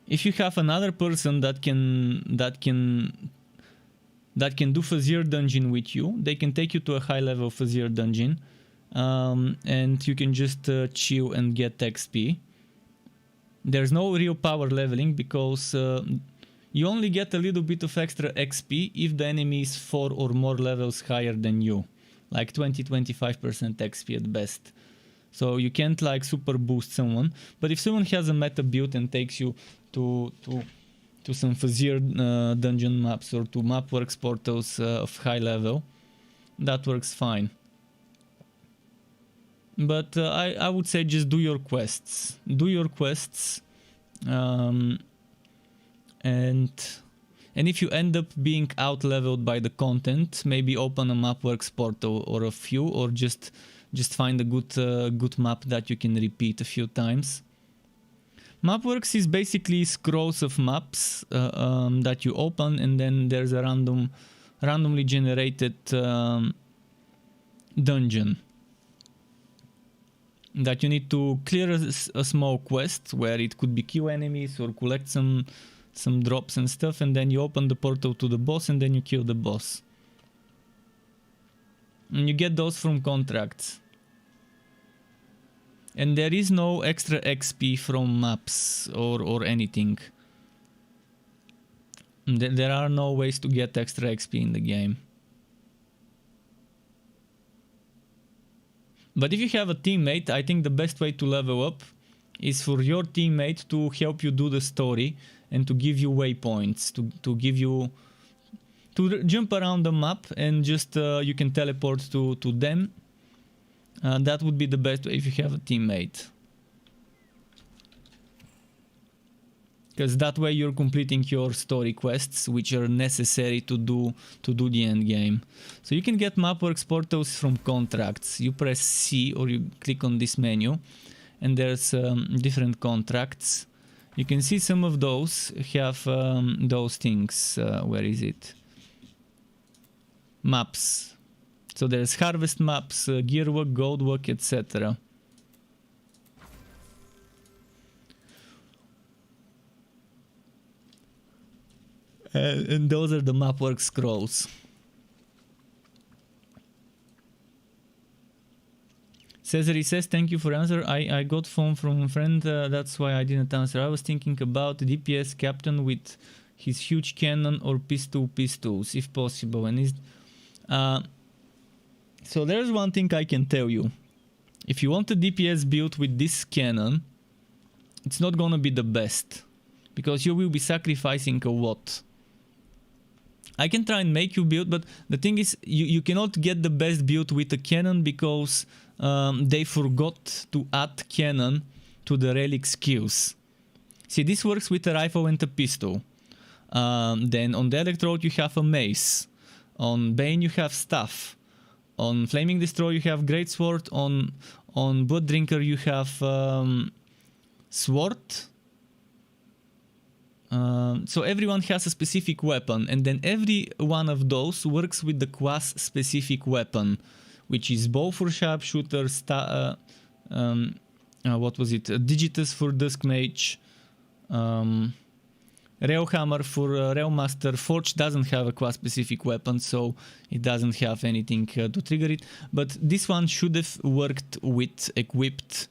If you have another person that can do Fazir dungeon with you, they can take you to a high level Fazir dungeon, and you can just chill and get XP. There's no real power leveling because you only get a little bit of extra XP if the enemy is 4 or more levels higher than you, like 20-25% XP at best. So you can't like super boost someone, but if someone has a meta build and takes you to some fuzzier dungeon maps or to Mapworks portals of high level, that works fine. But I would say just do your quests. Do your quests. And if you end up being out-leveled by the content, maybe open a Mapworks portal or a few, or just find a good map that you can repeat a few times. Mapworks is basically scrolls of maps that you open, and then there's a randomly generated dungeon that you need to clear a small quest where it could be kill enemies or collect some drops and stuff, and then you open the portal to the boss and then you kill the boss. And you get those from contracts. And there is no extra XP from maps or anything. There are no ways to get extra XP in the game. But if you have a teammate, I think the best way to level up is for your teammate to help you do the story and to give you waypoints, to give you... to jump around the map and just you can teleport to them. That would be the best way if you have a teammate. Because that way you're completing your story quests, which are necessary to do the end game. So you can get Mapworks portals from contracts. You press C or you click on this menu, and there's different contracts. You can see some of those have those things. Where is it? Maps. So there's harvest maps, gear work, gold work, etc. And those are the Mapworks scrolls. Cesare says, thank you for answer. I got phone from a friend, that's why I didn't answer. I was thinking about DPS captain with his huge cannon or pistols, if possible. And so there's one thing I can tell you. If you want a DPS build with this cannon, it's not gonna be the best, because you will be sacrificing a lot. I can try and make you build, but the thing is, you cannot get the best build with a cannon because they forgot to add cannon to the relic skills. See, this works with a rifle and a pistol. Then on the electrode you have a mace. On Bane you have staff. On Flaming Destroyer you have greatsword. On Blood Drinker you have sword. So everyone has a specific weapon, and then every one of those works with the class specific weapon, which is bow for sharpshooter, what was it? Digitus for dusk mage, Railhammer for Railmaster. Forge doesn't have a class specific weapon, so it doesn't have anything to trigger it. But this one should have worked with equipped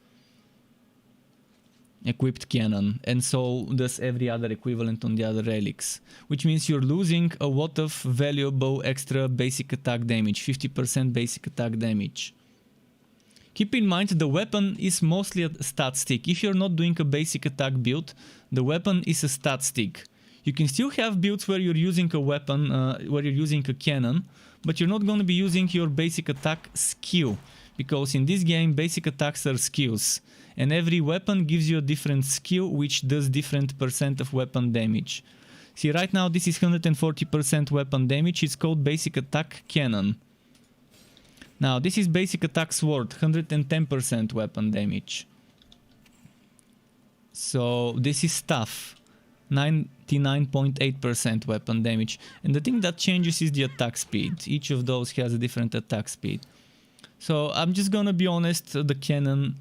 cannon, and so does every other equivalent on the other relics, which means you're losing a lot of valuable extra basic attack damage, 50% basic attack damage. Keep in mind the weapon is mostly a stat stick. If you're not doing a basic attack build, the weapon is a stat stick. You can still have builds where you're using a weapon, where you're using a cannon, but you're not going to be using your basic attack skill, because in this game basic attacks are skills. And every weapon gives you a different skill which does different percent of weapon damage. See, right now this is 140% weapon damage, it's called basic attack cannon. Now this is basic attack sword, 110% weapon damage. So this is staff, 99.8% weapon damage. And the thing that changes is the attack speed. Each of those has a different attack speed. So I'm just gonna be honest, the cannon,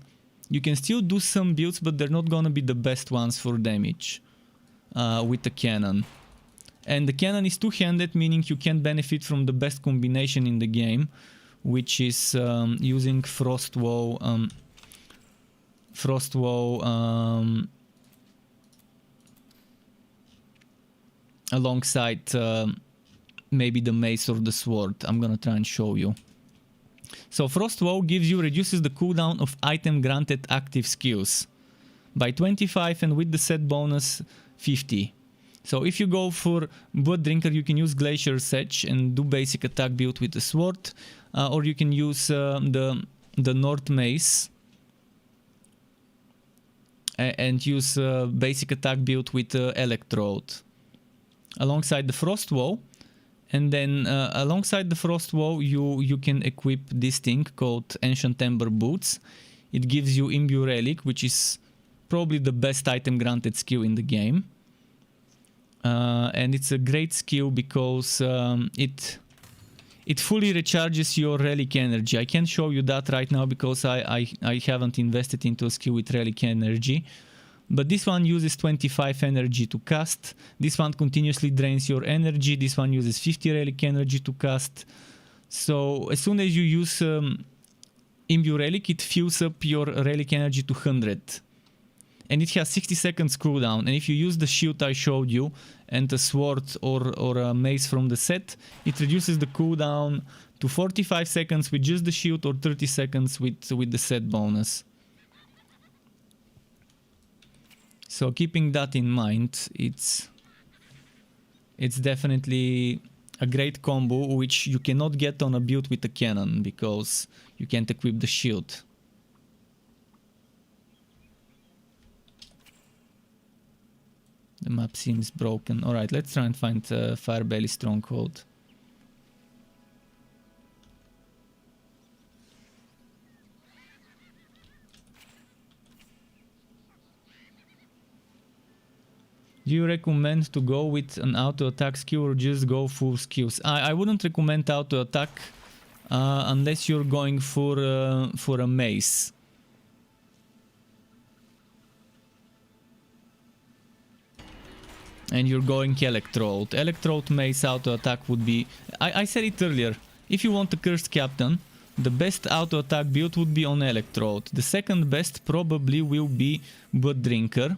you can still do some builds, but they're not gonna be the best ones for damage with the cannon. And the cannon is two-handed, meaning you can benefit from the best combination in the game, which is using Frostwall alongside maybe the mace or the sword. I'm gonna try and show you. So Frostwall reduces the cooldown of item granted active skills by 25, and with the set bonus 50. So if you go for Blood Drinker, you can use Glacier Sedge and do basic attack build with the sword, or you can use the North Mace and use basic attack build with Electrode alongside the Frost Woe. And then alongside the Frost Woe, you can equip this thing called Ancient Ember Boots. It gives you Imbue Relic, which is probably the best item granted skill in the game. And it's a great skill because it fully recharges your relic energy. I can't show you that right now because I haven't invested into a skill with relic energy. But this one uses 25 energy to cast. This one continuously drains your energy. This one uses 50 relic energy to cast. So as soon as you use Imbue Relic, it fills up your relic energy to 100. And it has 60 seconds cooldown. And if you use the shield I showed you and a sword or a mace from the set, it reduces the cooldown to 45 seconds with just the shield or 30 seconds with the set bonus. So keeping that in mind, it's definitely a great combo which you cannot get on a build with a cannon because you can't equip the shield. The map seems broken. Alright, let's try and find Firebelly Stronghold. Do you recommend to go with an auto attack skill or just go full skills? I wouldn't recommend auto attack unless you're going for a mace. And you're going Electrode. Electrode mace auto attack would be... I said it earlier. If you want a Cursed Captain, the best auto attack build would be on Electrode. The second best probably will be Blood Drinker.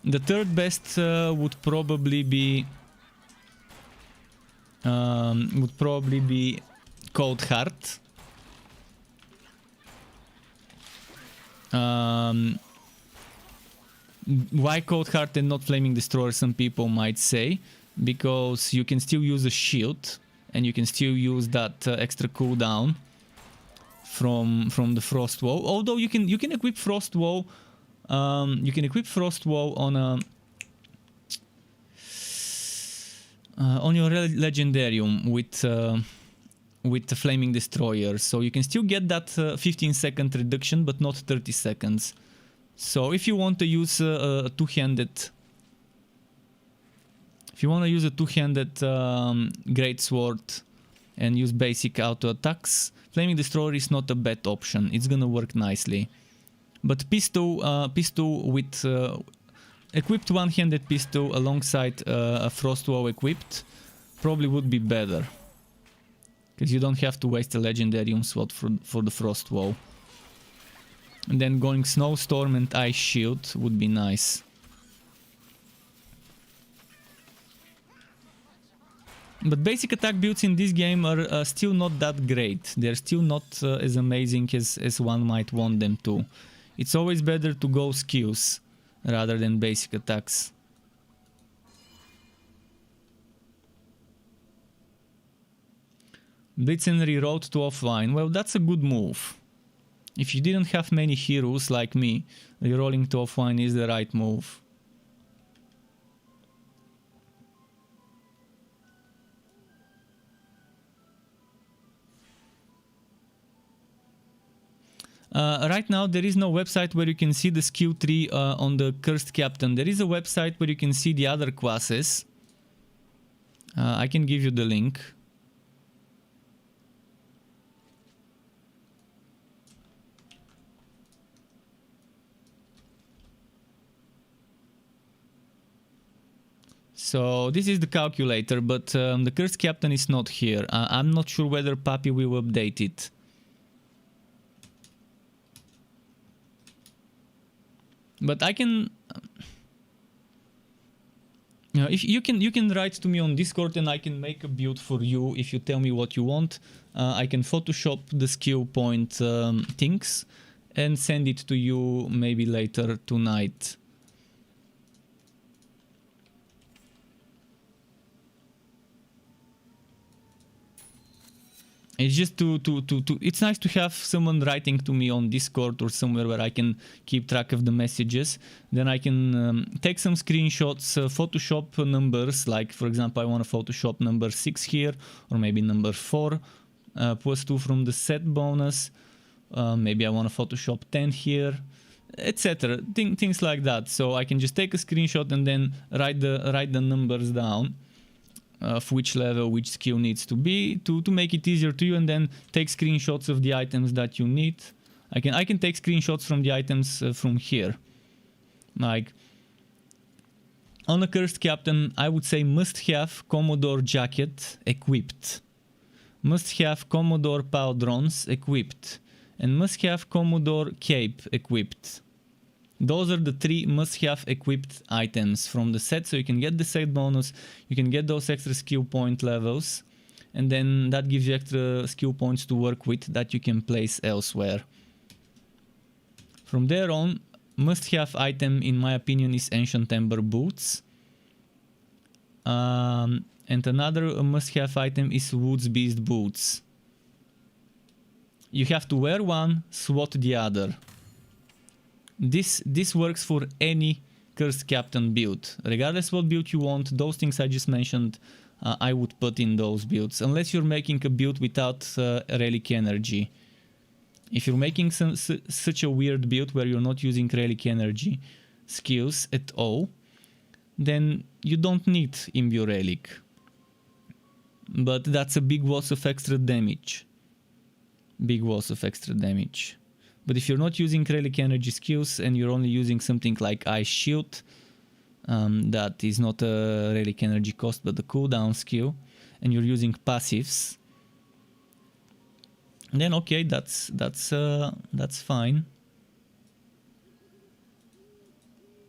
The third best would probably be Cold Heart. Why Cold Heart and not Flaming Destroyer, some people might say, because you can still use a shield and you can still use that extra cooldown from the Frost Woe. Although you can equip Frost Woe. You can equip Frost Woe on your Legendarium with the Flaming Destroyer, so you can still get that 15-second reduction, but not 30 seconds. So if you want to use a two-handed, Great Sword and use basic auto attacks, Flaming Destroyer is not a bad option. It's gonna work nicely. But pistol with equipped one-handed pistol alongside a Frost Woe equipped probably would be better, because you don't have to waste a Legendarium slot for the Frost Woe. And then going Snowstorm and Ice Shield would be nice. But basic attack builds in this game are still not that great. They're still not as amazing as one might want them to. It's always better to go skills rather than basic attacks. Blitzen rerolled to offline. Well, that's a good move. If you didn't have many heroes like me, rerolling to offline is the right move. Right now there is no website where you can see the skill tree on the Cursed Captain. There is a website where you can see the other classes. I can give you the link. So this is the calculator, but the Cursed Captain is not here. I'm not sure whether Papi will update it. But I can, if you can write to me on Discord and I can make a build for you if you tell me what you want. I can Photoshop the skill point things and send it to you maybe later tonight. It's just it's nice to have someone writing to me on Discord or somewhere where I can keep track of the messages. Then I can take some screenshots, Photoshop numbers, like for example I want to Photoshop number 6 here, or maybe number 4, plus 2 from the set bonus. Maybe I want to Photoshop 10 here, etc. Things like that. So I can just take a screenshot and then write the numbers down of which level which skill needs to be to make it easier to you, and then take screenshots of the items that you need. I can take screenshots from the items from here. Like on a cursed captain, I would say must have Commodore jacket equipped, must have Commodore pauldrons equipped, and must have Commodore cape equipped. Those are the 3 must-have equipped items from the set, so you can get the set bonus, you can get those extra skill point levels, and then that gives you extra skill points to work with that you can place elsewhere. From there on, must-have item in my opinion is Ancient Ember Boots. And another must-have item is Woods Beast Boots. You have to wear one, swat the other. This works for any Cursed Captain build. Regardless what build you want, those things I just mentioned, I would put in those builds. Unless you're making a build without relic energy. If you're making such a weird build where you're not using relic energy skills at all, then you don't need Imbue Relic. But that's a big walls of extra damage. Big walls of extra damage. But if you're not using relic energy skills and you're only using something like Ice Shield, that is not a relic energy cost but a cooldown skill, and you're using passives, then okay, that's fine.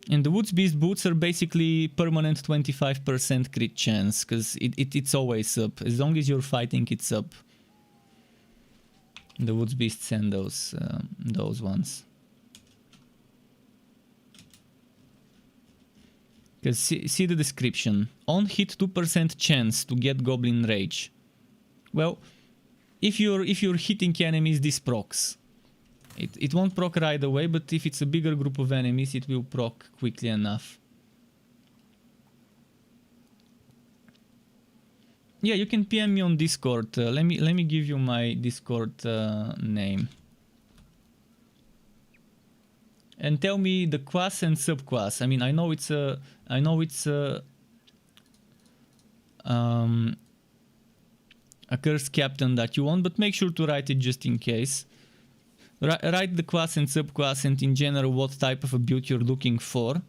And the Woods Beast Boots are basically permanent 25% crit chance, because it's always up. As long as you're fighting, it's up. The Woods Beasts and those ones. Because see the description. On hit 2% chance to get Goblin Rage. Well, if you're hitting enemies, this procs. It won't proc right away, but if it's a bigger group of enemies, it will proc quickly enough. Yeah, you can PM me on Discord. Let me give you my Discord name. And tell me the class and subclass. I mean, I know it's a cursed captain that you want, but make sure to write it just in case. Write the class and subclass, and in general what type of a build you're looking for.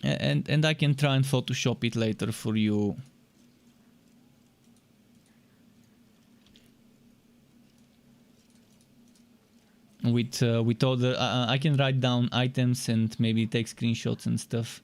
And I can try and Photoshop it later for you. With all the I can write down items and maybe take screenshots and stuff.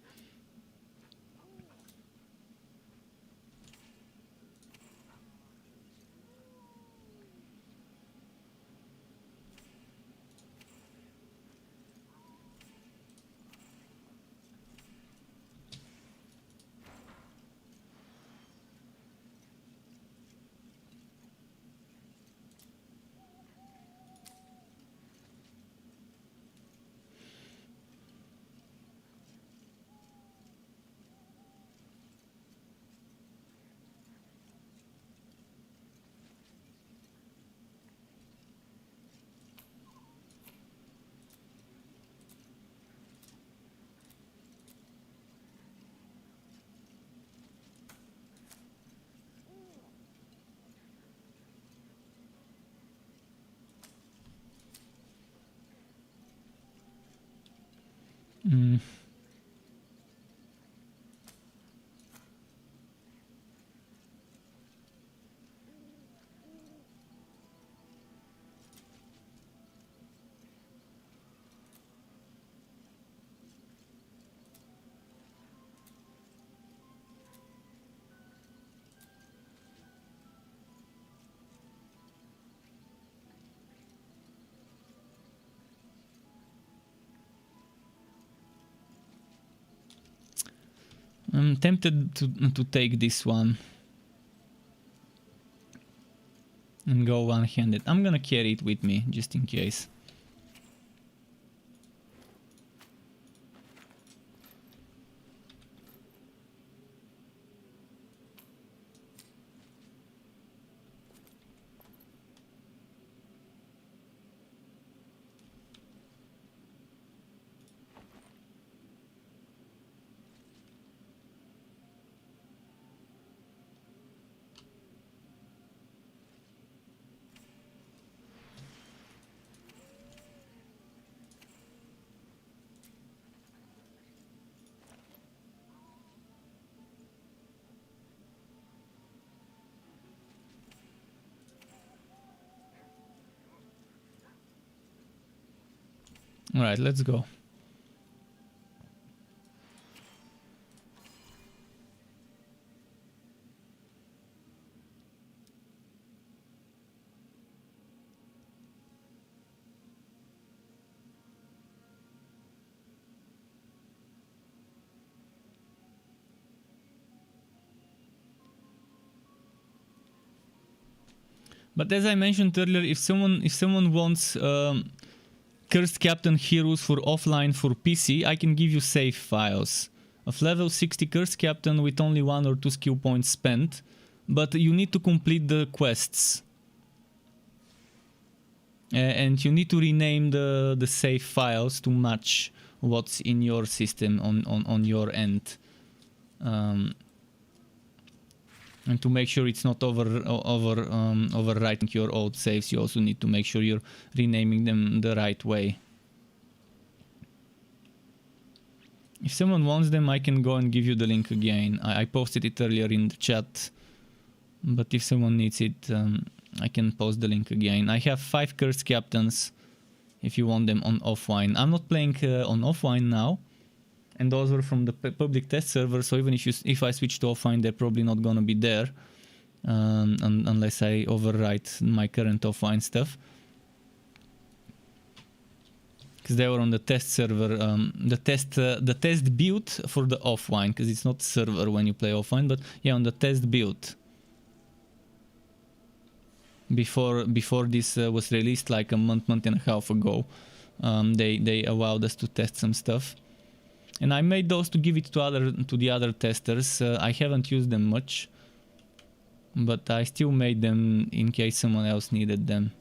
I'm tempted to take this one. and go one-handed. I'm gonna carry it with me, just in case. Alright, let's go. But as I mentioned earlier, if someone wants Cursed Captain heroes for offline for PC, I can give you save files of level 60 Cursed Captain with only 1 or 2 skill points spent, but you need to complete the quests. And you need to rename the save files to match what's in your system on your end. And to make sure it's not overwriting your old saves, you also need to make sure you're renaming them the right way. If someone wants them, I can go and give you the link again. I posted it earlier in the chat, but if someone needs it, I can post the link again. I have 5 Cursed Captains if you want them on offline. I'm not playing on offline now. And those were from the public test server, so even if I switch to offline, they're probably not gonna be there unless I overwrite my current offline stuff. Because they were on the test server, the test build for the offline, because it's not server when you play offline, but yeah, on the test build. Before this was released like a month and a half ago, they allowed us to test some stuff. And I made those to give it to the other testers. I haven't used them much, but I still made them in case someone else needed them.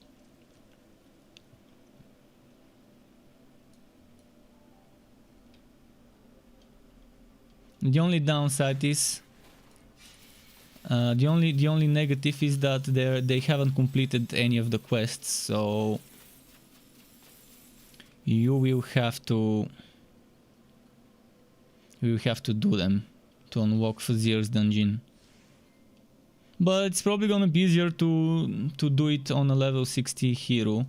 The only downside is the only negative is that they haven't completed any of the quests, so you will have to do them to unlock Fazir's dungeon. But it's probably gonna be easier to do it on a level 60 hero.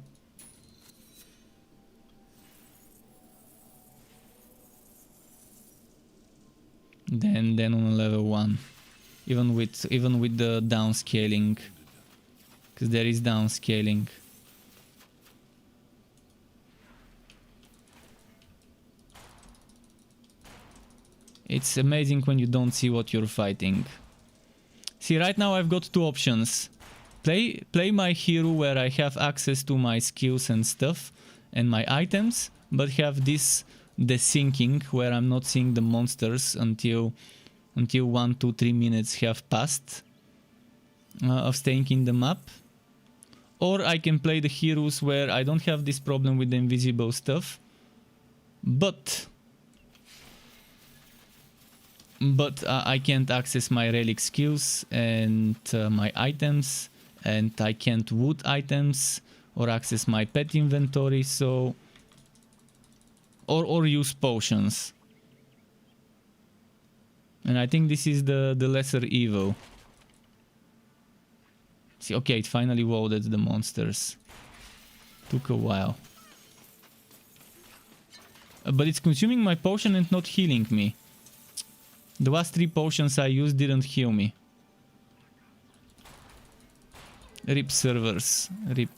Than on a level 1. Even with the downscaling. Because there is downscaling. It's amazing when you don't see what you're fighting. See, right now I've got 2 options. Play my hero where I have access to my skills and stuff and my items, but have this desyncing where I'm not seeing the monsters until 1, 2, 3 minutes have passed of staying in the map. Or I can play the heroes where I don't have this problem with the invisible stuff, but I can't access my relic skills and my items, and I can't wood items or access my pet inventory, so or use potions. And I think this is the lesser evil. See, okay, it finally loaded the monsters. Took a while. But it's consuming my potion and not healing me. The last 3 potions I used didn't heal me. RIP servers. RIP.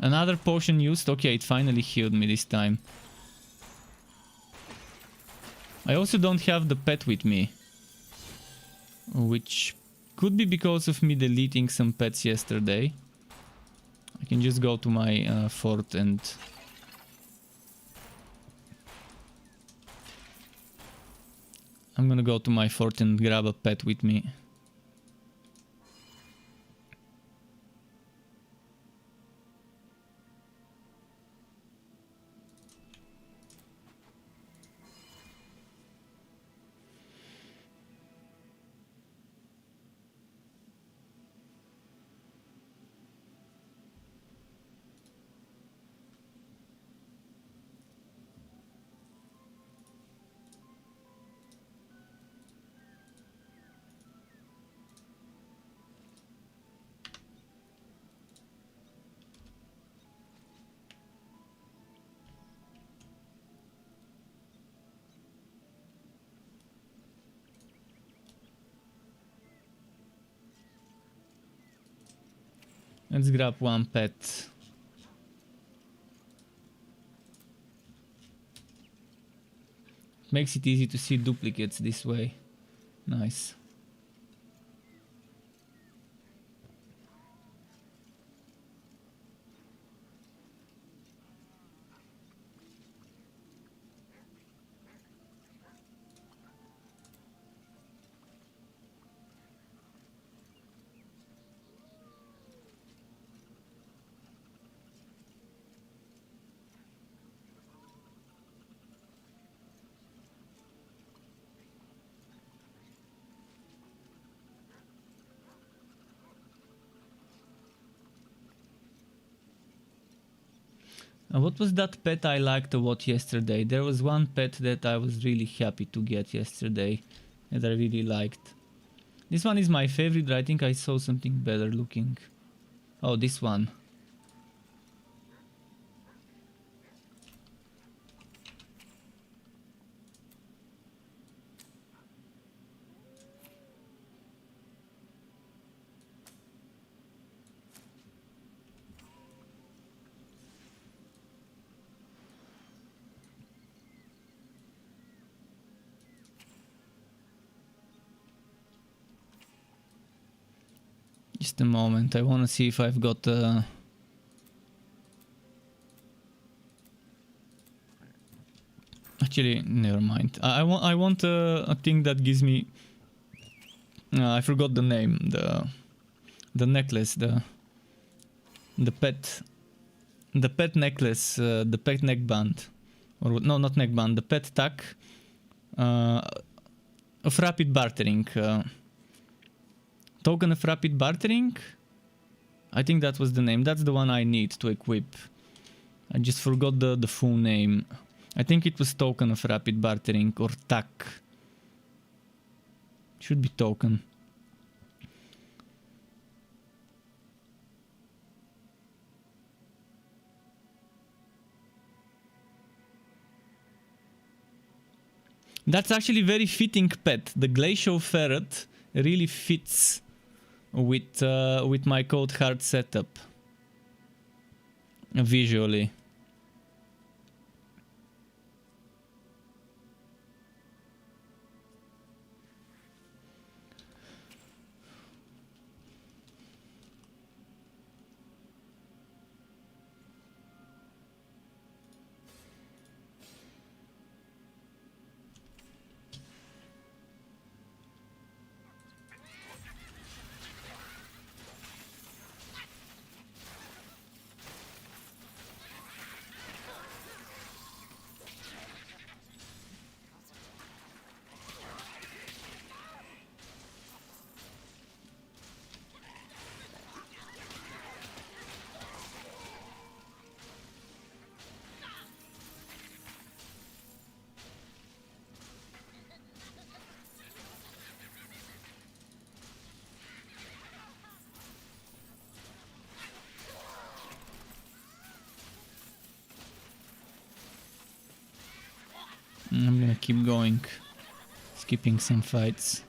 Another potion used. Okay, it finally healed me this time. I also don't have the pet with me. which could be because of me deleting some pets yesterday. I can just go to my fort and I'm gonna go to my fort and grab a pet with me. Let's grab one pet. Makes it easy to see duplicates this way. Nice. What was that pet I liked a lot yesterday? There was one pet that I was really happy to get yesterday, that I really liked. This one is my favorite, but I think I saw something better looking. Oh, this one. Just a moment, I want to see if I've got Actually, never mind. I want a thing that gives me... I forgot the name. The necklace, the pet necklace, the pet neckband, or no, not neckband, the pet tack of rapid bartering. Token of rapid bartering? I think that was the name. That's the one I need to equip. I just forgot the full name. I think it was token of rapid bartering or tack. Should be token. That's actually very fitting pet. The glacial ferret really fits with my cold hard setup visually. I'm gonna keep going, skipping some fights.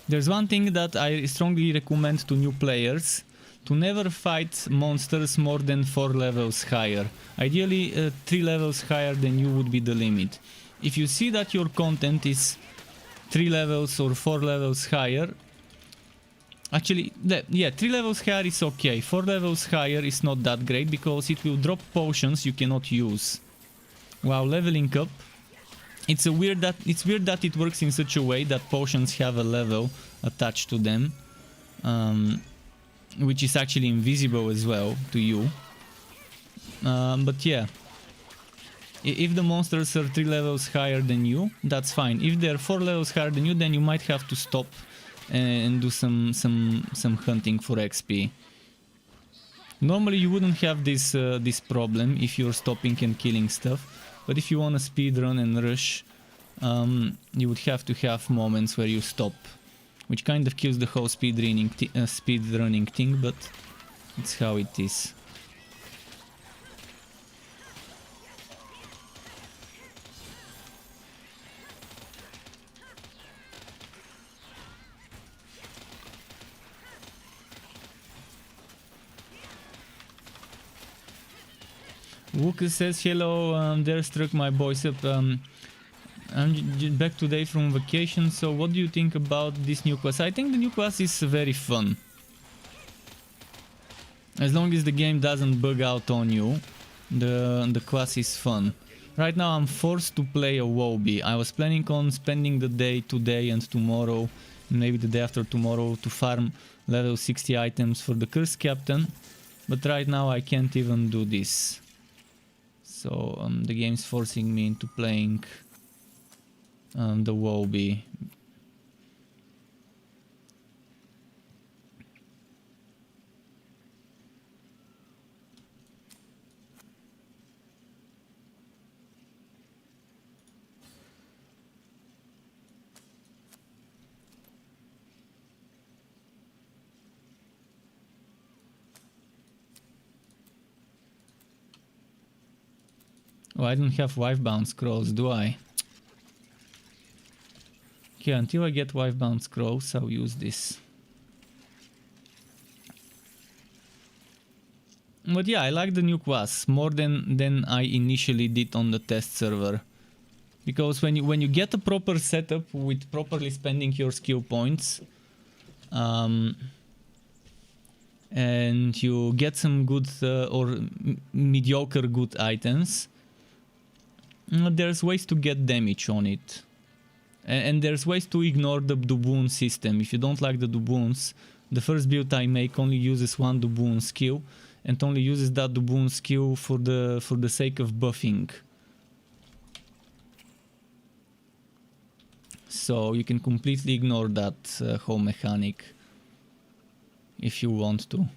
There's one thing that I strongly recommend to new players. to never fight monsters more than 4 levels higher. Ideally 3 levels higher than you would be the limit. If you see that your content is 3 levels or 4 levels higher, actually, yeah, 3 levels higher is okay. 4 levels higher is not that great because it will drop potions you cannot use while leveling up. It's weird that it works in such a way that potions have a level attached to them, which is actually invisible as well to you. But yeah, if the monsters are 3 levels higher than you, that's fine. If they're 4 levels higher than you, then you might have to stop and do some hunting for XP. Normally you wouldn't have this problem if you're stopping and killing stuff. But if you want to speedrun and rush, you would have to have moments where you stop, which kind of kills the whole speedrunning thing, but it's how it is. Wook says, hello, there struck my boys up. I'm back today from vacation, so what do you think about this new class? I think the new class is very fun. As long as the game doesn't bug out on you, the class is fun. Right now I'm forced to play a Wobby. I was planning on spending the day today and tomorrow, maybe the day after tomorrow, to farm level 60 items for the Cursed Captain, but right now I can't even do this. So the game's forcing me into playing the Wobby. Oh, I don't have wife-bound scrolls, do I? Okay, until I get wife-bound scrolls, I'll use this. But yeah, I like the new class more than I initially did on the test server. Because when you get a proper setup with properly spending your skill points, and you get some good or mediocre good items, there's ways to get damage on it. And there's ways to ignore the Duboon system. If you don't like the Duboons, the first build I make only uses one Duboon skill, and only uses that Duboon skill for the sake of buffing. So you can completely ignore that whole mechanic if you want to.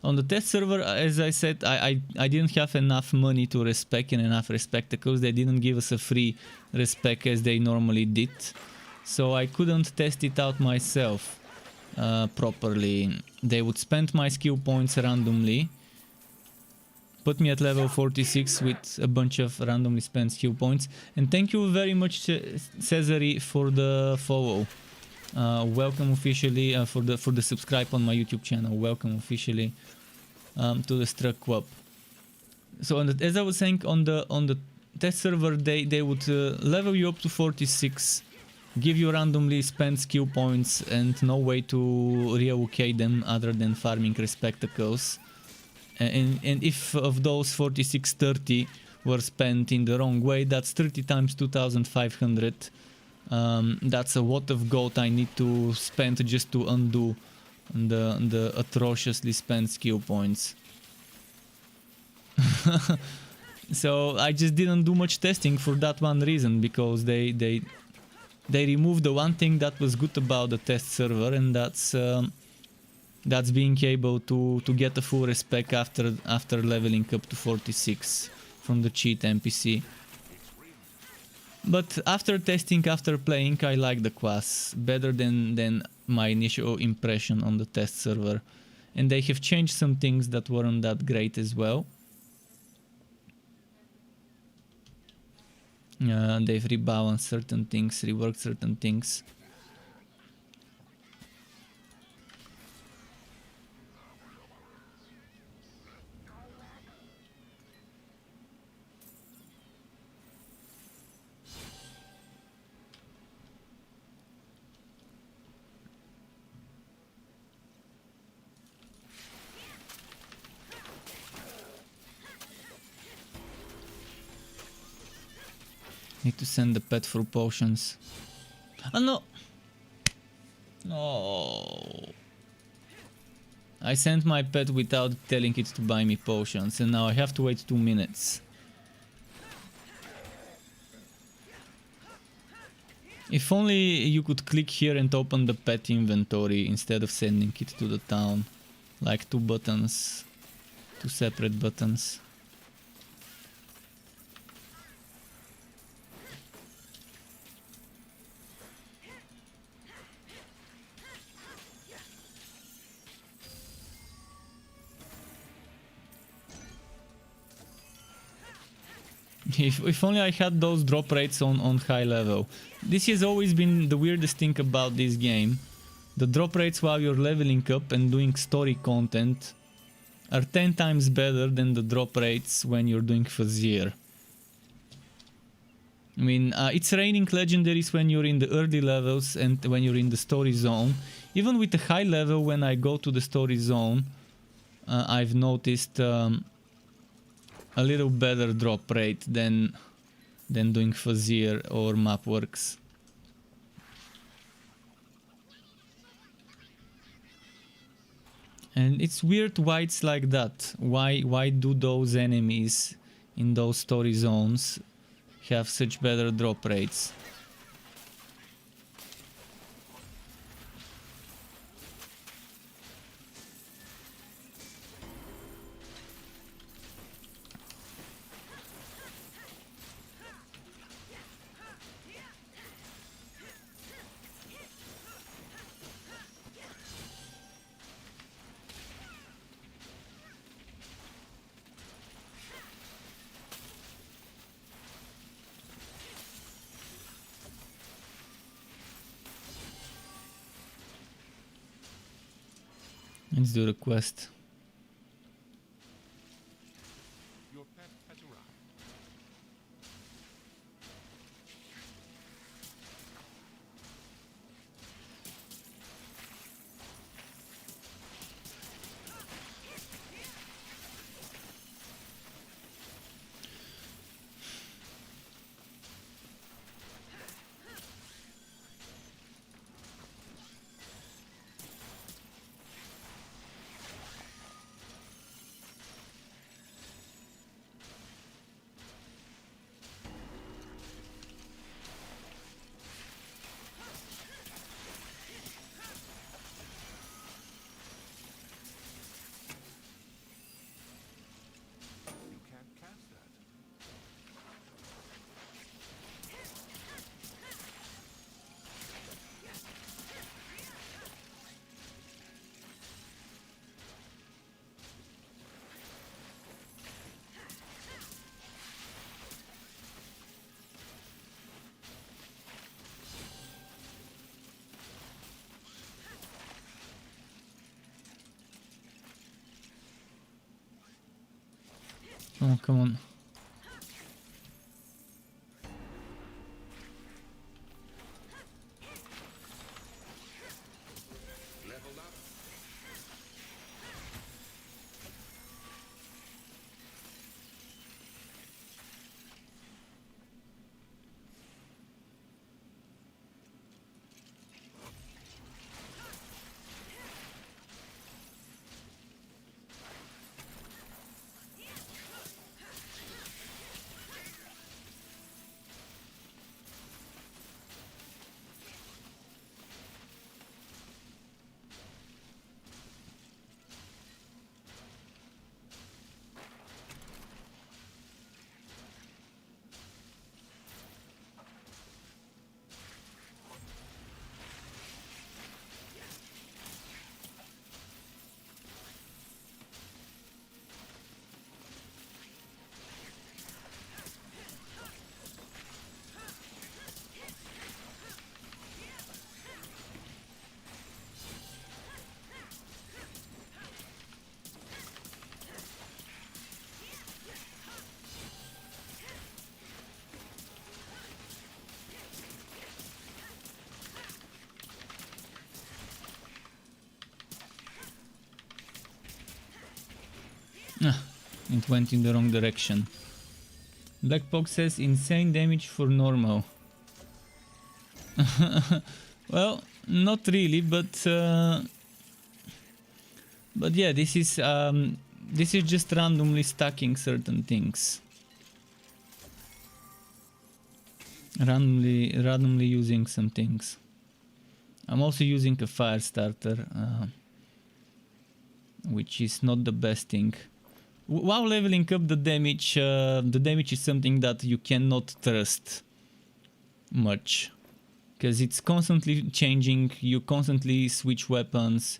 On the test server, as I said, I didn't have enough money to respec and enough respectacles. They didn't give us a free respec as they normally did. So I couldn't test it out myself properly. They would spend my skill points randomly, put me at level 46 with a bunch of randomly spent skill points. And thank you very much, Cesare, for the follow. Welcome officially for the subscribe on my YouTube channel. Welcome officially to the Struck Club. So as I was saying, on the test server, they would level you up to 46, give you randomly spent skill points and no way to reallocate them other than farming respectacles. And if of those 46, 30 were spent in the wrong way, that's 30 times 2,500. That's a lot of gold I need to spend just to undo the atrociously spent skill points. So I just didn't do much testing for that one reason, because they removed the one thing that was good about the test server, and that's being able to get a full respec after leveling up to 46 from the cheat NPC. But after testing, after playing, I like the class better than my initial impression on the test server. And they have changed some things that weren't that great as well. They've rebalanced certain things, reworked certain things. Need to send the pet for potions. Oh no! No! I sent my pet without telling it to buy me potions, and now I have to wait 2 minutes. If only you could click here and open the pet inventory instead of sending it to the town. Like 2 buttons. 2 separate buttons. If only I had those drop rates on high level. This has always been the weirdest thing about this game. The drop rates while you're leveling up and doing story content are 10 times better than the drop rates when you're doing Fazir. I mean, it's raining legendaries when you're in the early levels and when you're in the story zone. Even with the high level, when I go to the story zone, I've noticed a little better drop rate than doing Fazir or Mapworks. And it's weird why it's like that. Why do those enemies in those story zones have such better drop rates? Let's do the quest. Your pet has arrived. You can't cast that. Oh, come on. Leveled up. Ah, it went in the wrong direction. Blackpox says insane damage for normal. Well, not really, but yeah, this is just randomly stacking certain things. Randomly using some things. I'm also using a fire starter, which is not the best thing. While leveling up the damage is something that you cannot trust much, because it's constantly changing. You constantly switch weapons.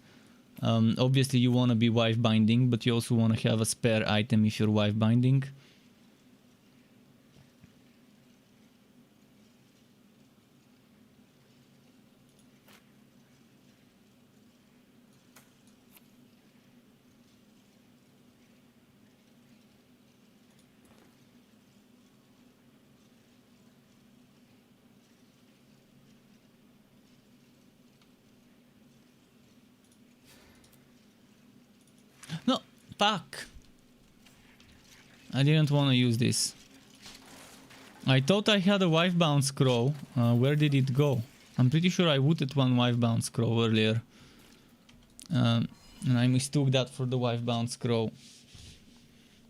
Obviously you want to be wife binding, but you also want to have a spare item if you're wife binding. No, fuck. I didn't want to use this. I thought I had a wife-bound scroll. Where did it go? I'm pretty sure I looted one wife-bound scroll earlier. And I mistook that for the wife-bound scroll.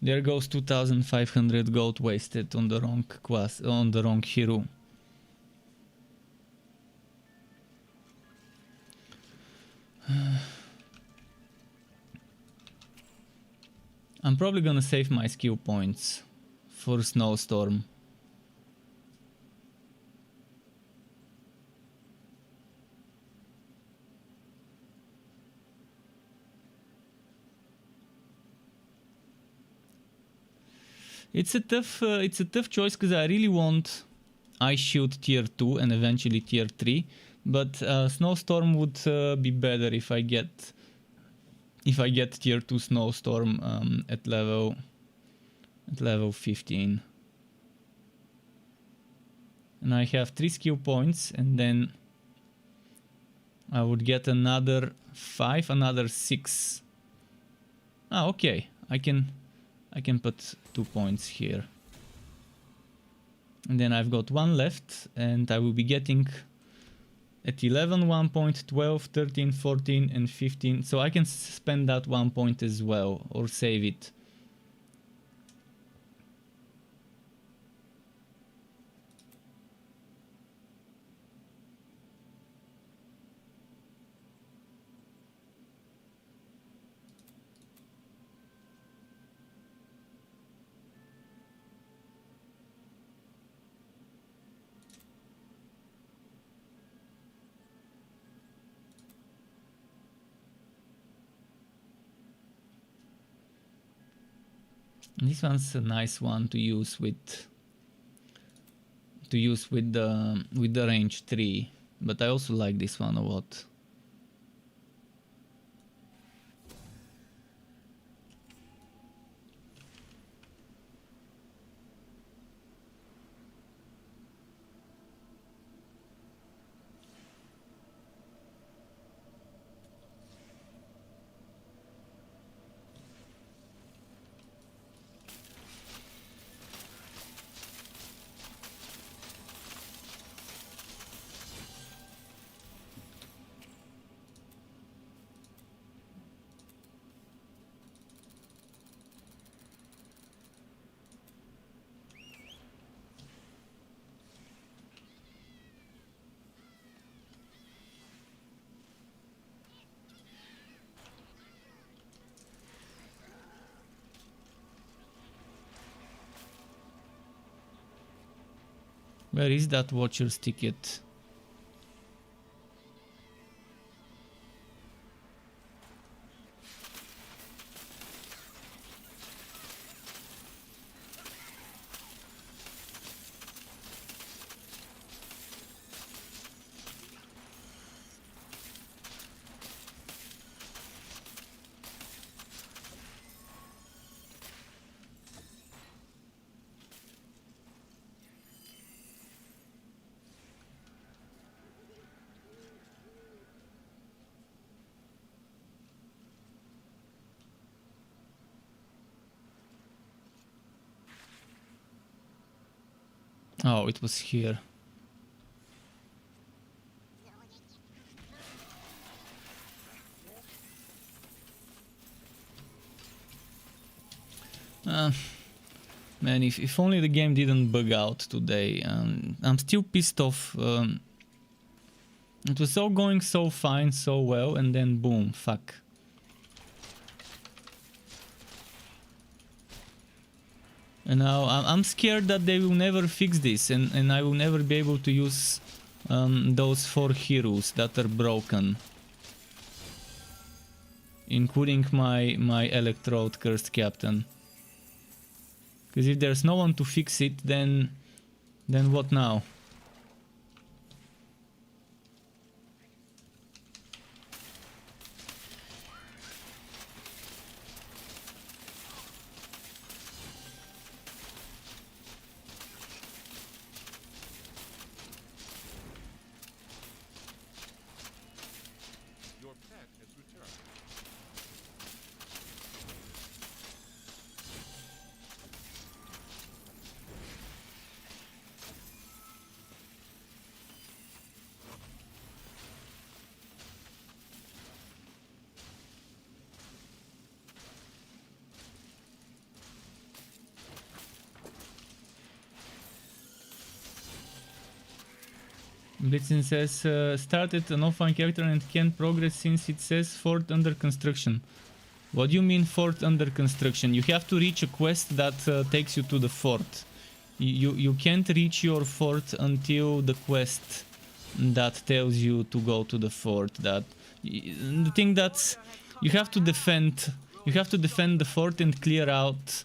There goes 2,500 gold wasted on the wrong quest, on the wrong hero. I'm probably gonna save my skill points for Snowstorm. It's a tough choice because I really want Ice Shield tier 2 and eventually tier 3, but Snowstorm would be better if I get tier 2 Snowstorm at level 15. And I have 3 skill points, and then I would get another 5, another 6. Ah, okay. I can put 2 points here. And then I've got 1 left, and I will be getting at 11, 1 point, 12, 13, 14, and 15. So I can spend that 1 point as well, or save it. This one's a nice one to use with the range 3, but I also like this one a lot. Where is that Watcher's ticket? Oh, it was here. Man, if only the game didn't bug out today. I'm still pissed off. It was all going so fine, so well, and then boom, fuck. And now I'm scared that they will never fix this, and I will never be able to use those 4 heroes that are broken. Including my Electrode Cursed Captain. Because if there's no one to fix it, then what now? Your pet has returned. Blitzen says, started an offline character and can't progress since it says fort under construction. What do you mean fort under construction? You have to reach a quest that takes you to the fort. You can't reach your fort until the quest that tells you to go to the fort. The thing that's you have to defend the fort and clear out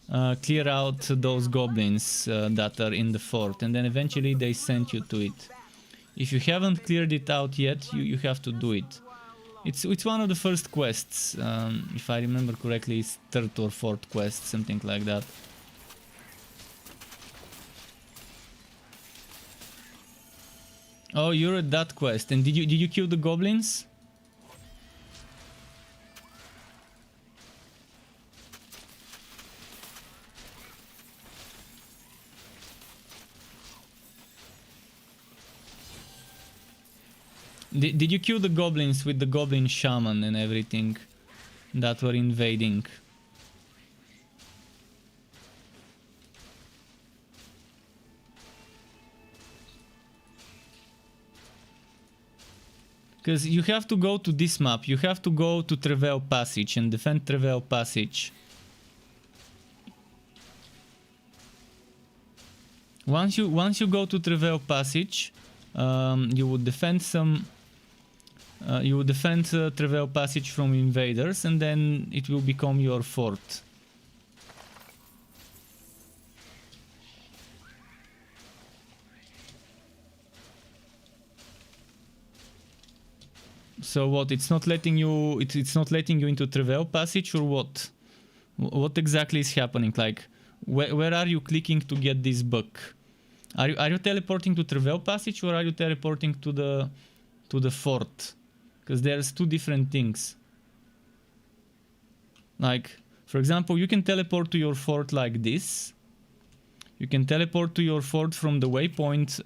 those goblins that are in the fort, and then eventually they send you to it. If you haven't cleared it out yet, you have to do it. It's one of the first quests, if I remember correctly. It's 3rd or 4th quest, something like that. Oh, you're at that quest, and did you kill the goblins? Did you kill the goblins with the goblin shaman and everything that were invading? Because you have to go to this map, you have to go to Travail Passage and defend Travail Passage. Once you go to Travail Passage, you would defend Travail Passage from invaders, and then it will become your fort. So what? It's not letting you. It's not letting you into Travail Passage, or what? What exactly is happening? Like, where are you clicking to get this book? Are you teleporting to Travail Passage, or are you teleporting to the fort? Because there's 2 different things. Like, for example, you can teleport to your fort like this. You can teleport to your fort from the waypoint,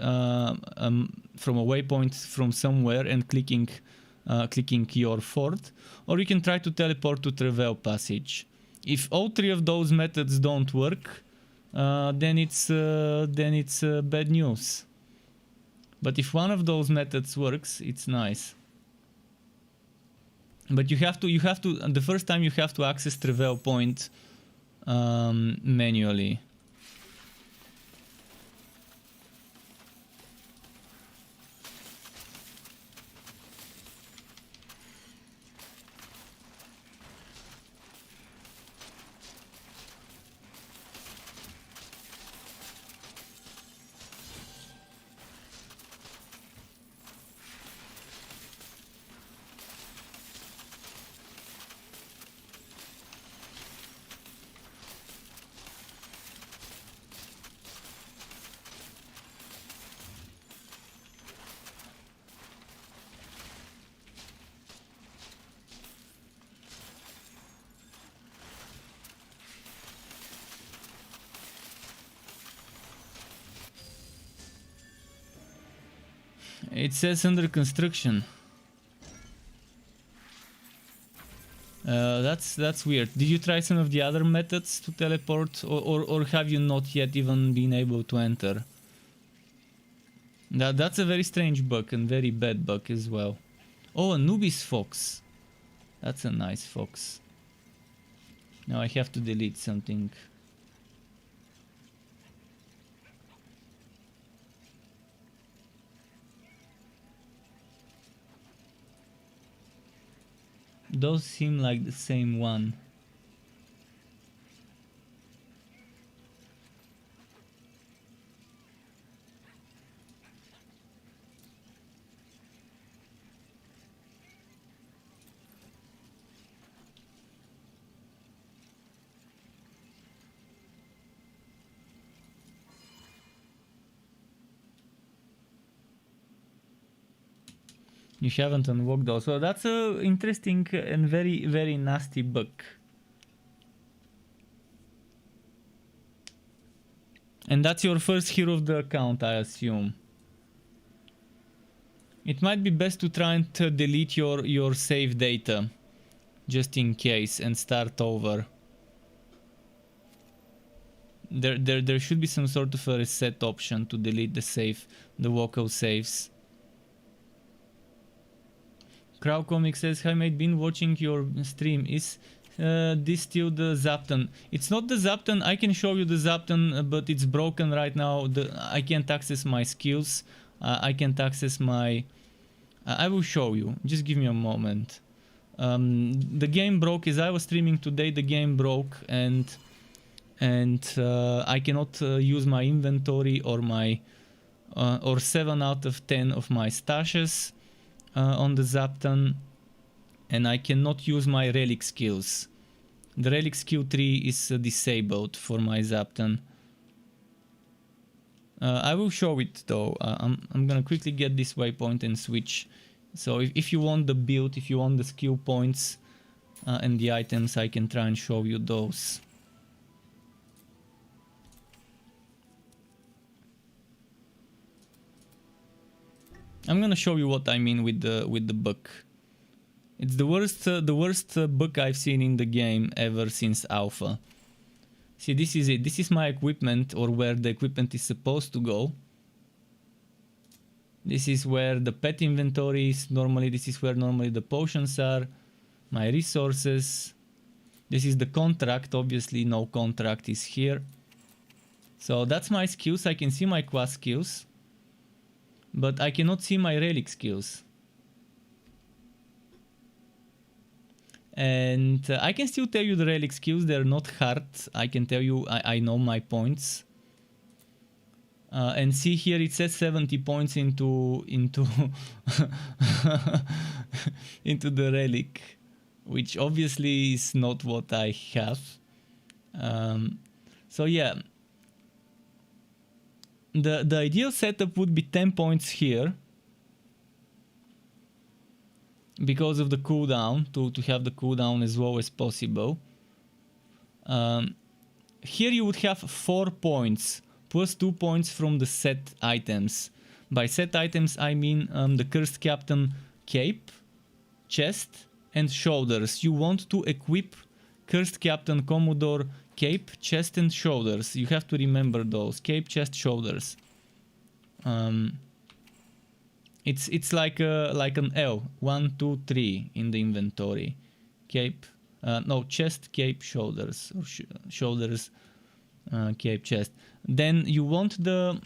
from a waypoint from somewhere and clicking your fort, or you can try to teleport to Travail Passage. If all 3 of those methods don't work, then it's bad news. But if one of those methods works, it's nice. But you have to the first time you have to access Travail Point manually. It says under construction. That's weird. Did you try some of the other methods to teleport, or have you not yet even been able to enter? That's a very strange bug and very bad bug as well. Oh, Anubis fox. That's a nice fox. Now I have to delete something. Those seem like the same one. You haven't unlocked those. So that's a interesting and very, very nasty bug. And that's your first hero of the account, I assume. It might be best to try and delete your save data, just in case, and start over. There should be some sort of a reset option to delete the local saves. Crowcomic says, "Hi mate, been watching your stream. Is this still the ZAPtain?" It's not the ZAPtain. I can show you the ZAPtain, but it's broken right now. I can't access my skills. I can't access my... I will show you. Just give me a moment. The game broke. As I was streaming today, the game broke, and I cannot use my inventory or my or 7 out of 10 of my stashes on the ZAPtain, and I cannot use my relic skills. The relic skill 3 is disabled for my ZAPtain. I will show it though. I'm gonna quickly get this waypoint and switch. So if you want the build, if you want the skill points and the items, I can try and show you those. I'm gonna show you what I mean with the bug. It's the worst bug I've seen in the game ever since alpha. See, this is it. This is my equipment, or where the equipment is supposed to go. This is where the pet inventory is. Normally, this is where normally the potions are. My resources. This is the contract. Obviously, no contract is here. So that's my skills. I can see my quest skills, but I cannot see my relic skills. And I can still tell you the relic skills. They're not hard. I can tell you I know my points. And see here it says 70 points into into the relic, which obviously is not what I have. So yeah, the ideal setup would be 10 points here, because of the cooldown, to have the cooldown as low as possible. Here you would have 4 points plus 2 points from the set items. By set items I mean the Cursed Captain cape, chest and shoulders. You want to equip Cursed Captain Commodore cape, chest and shoulders. You have to remember those: cape, chest, shoulders. It's like an L, 1, 2, 3 in the inventory. Cape, no, chest, cape, shoulders, or shoulders, cape, chest. Then you want the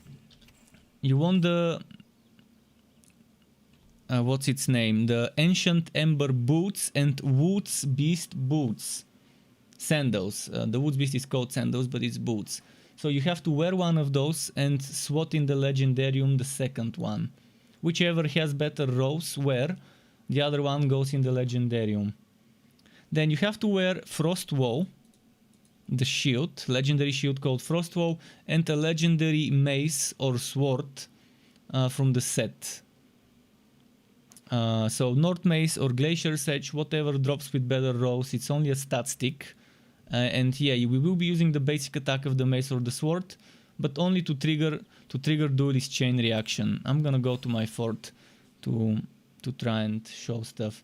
what's its name? The Ancient Ember boots and Woods Beast boots, sandals. The Woods Beast is called sandals, but it's boots. So you have to wear one of those and swat in the Legendarium the second one. Whichever has better rows wear, the other one goes in the Legendarium. Then you have to wear Frostwoe, the shield, legendary shield called Frostwoe, and a legendary mace or sword from the set. So North Mace or Glacier's Edge, whatever drops with better rows, it's only a stat stick. And yeah, we will be using the basic attack of the mace or the sword, but only to trigger Duelist Chain Reaction. I'm gonna go to my fort to try and show stuff.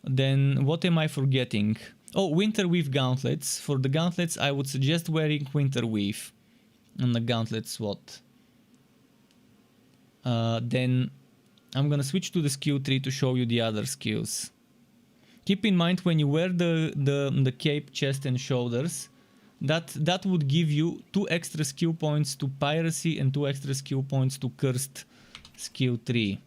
Then what am I forgetting? Oh, winter weave gauntlets. For the gauntlets, I would suggest wearing winter weave on the gauntlet SWAT. Then I'm gonna switch to the skill tree to show you the other skills. Keep in mind when you wear the cape, chest and shoulders, that would give you 2 extra skill points to piracy and 2 extra skill points to cursed skill tree.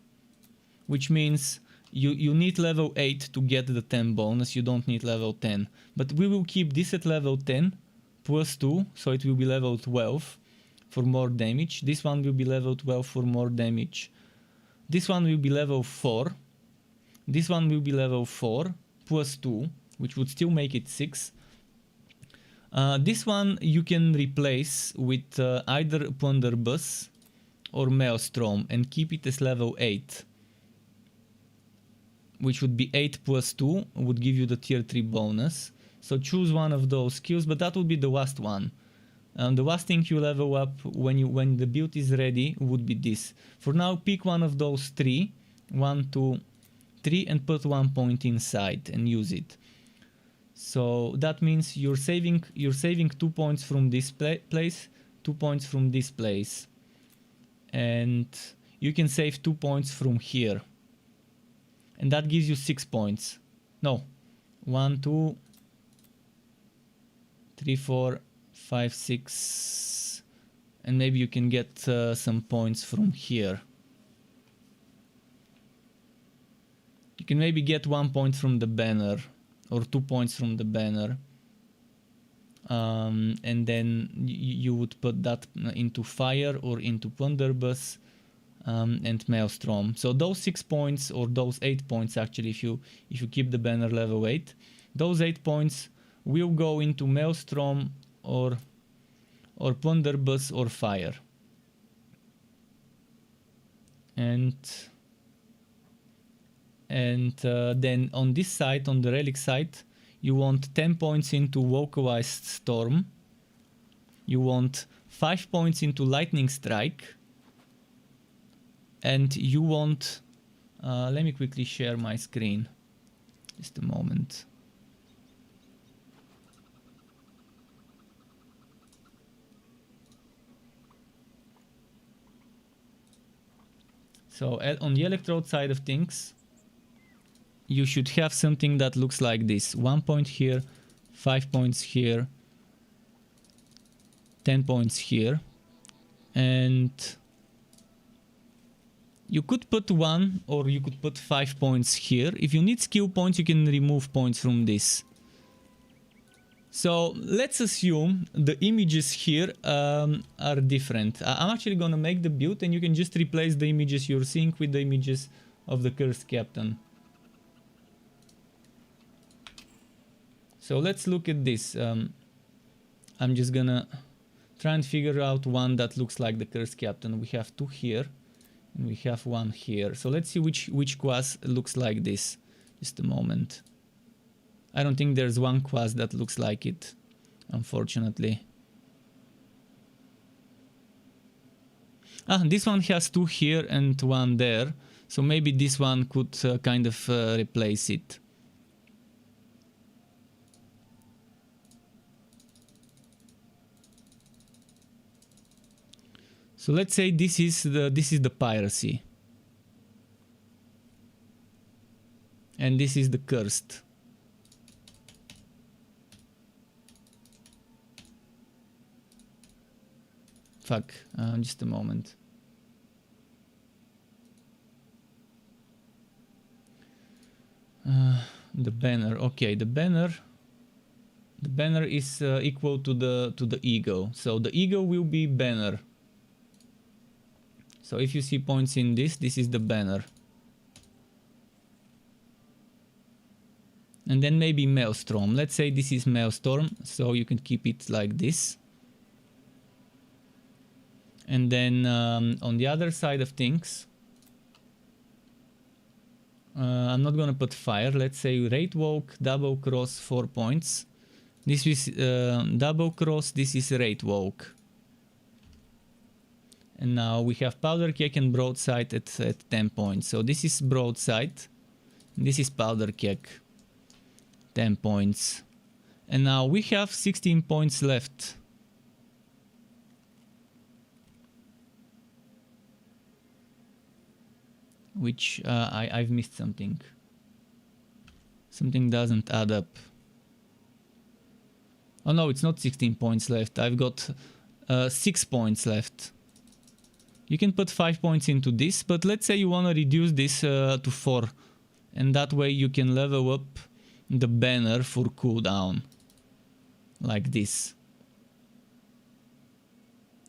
Which means you need level 8 to get the 10 bonus, you don't need level 10. But we will keep this at level 10 plus 2, so it will be level 12 for more damage. This one will be level 12 for more damage. This one will be level 4. This one will be level 4 plus 2, which would still make it 6. This one you can replace with either Plunderbuss or Maelstrom and keep it as level 8. Which would be 8 plus 2, would give you the tier 3 bonus. So choose one of those skills, but that would be the last one. The last thing you level up when the build is ready would be this. For now, pick one of those 3, 1, 2, 3, and put 1 point inside and use it. So that means you're saving 2 points from this place, 2 points from this place, and you can save 2 points from here. And that gives you 6 points. No. 1, 2, 3, 4, 5, 6. And maybe you can get some points from here. You can maybe get 1 point from the banner. Or 2 points from the banner. And then you would put that into fire or into Plunderbuss. And Maelstrom. So those 6 points, or those 8 points actually, if you keep the banner level 8, those 8 points will go into Maelstrom or Plunderbuss or fire. And then on this side, on the relic side, you want 10 points into Vocalized Storm. You want 5 points into Lightning Strike. And you want, let me quickly share my screen, just a moment. So on the electrode side of things, you should have something that looks like this. 1 point here, 5 points here, 10 points here, and you could put 1 or you could put 5 points here. If you need skill points, you can remove points from this. So let's assume the images here are different. I'm actually gonna make the build and you can just replace the images you're seeing with the images of the Cursed Captain. So let's look at this. I'm just gonna try and figure out one that looks like the Cursed Captain. We have 2 here. And we have 1 here. So let's see which class looks like this. Just a moment. I don't think there's one class that looks like it, unfortunately. This one has 2 here and 1 there. So maybe this one could kind of replace it. So let's say this is the piracy. And this is the cursed. Fuck, just a moment. The banner, okay, the banner is equal to the ego. So the ego will be banner. So if you see points in this is the banner. And then maybe Maelstrom. Let's say this is Maelstrom, so you can keep it like this. And then on the other side of things, I'm not gonna put fire. Let's say Wraith Walk, Double Cross, 4 points. This is Double Cross, this is Wraith Walk. And now we have powder keg and broadside at 10 points. So this is broadside. This is powder keg. 10 points. And now we have 16 points left. Which I've missed something. Something doesn't add up. Oh no, it's not 16 points left. I've got 6 points left. You can put 5 points into this, but let's say you want to reduce this to 4. And that way you can level up the banner for cooldown. Like this.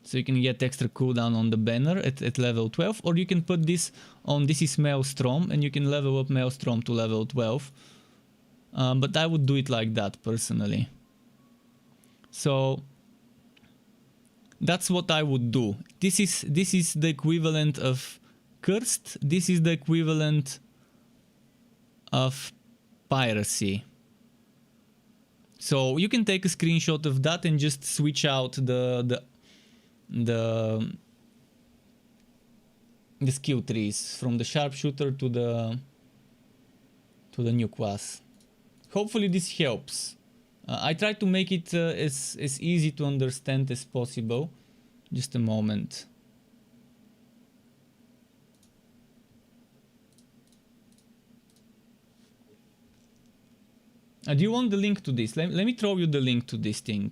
So you can get extra cooldown on the banner at level 12. Or you can put this on, this is Maelstrom, and you can level up Maelstrom to level 12. But I would do it like that personally. So that's what I would do. This is the equivalent of Cursed. This is the equivalent of Piracy. So you can take a screenshot of that and just switch out the skill trees from the sharpshooter to the new class. Hopefully this helps. I try to make it as easy to understand as possible. Just a moment. Do you want the link to this? Let me throw you the link to this thing.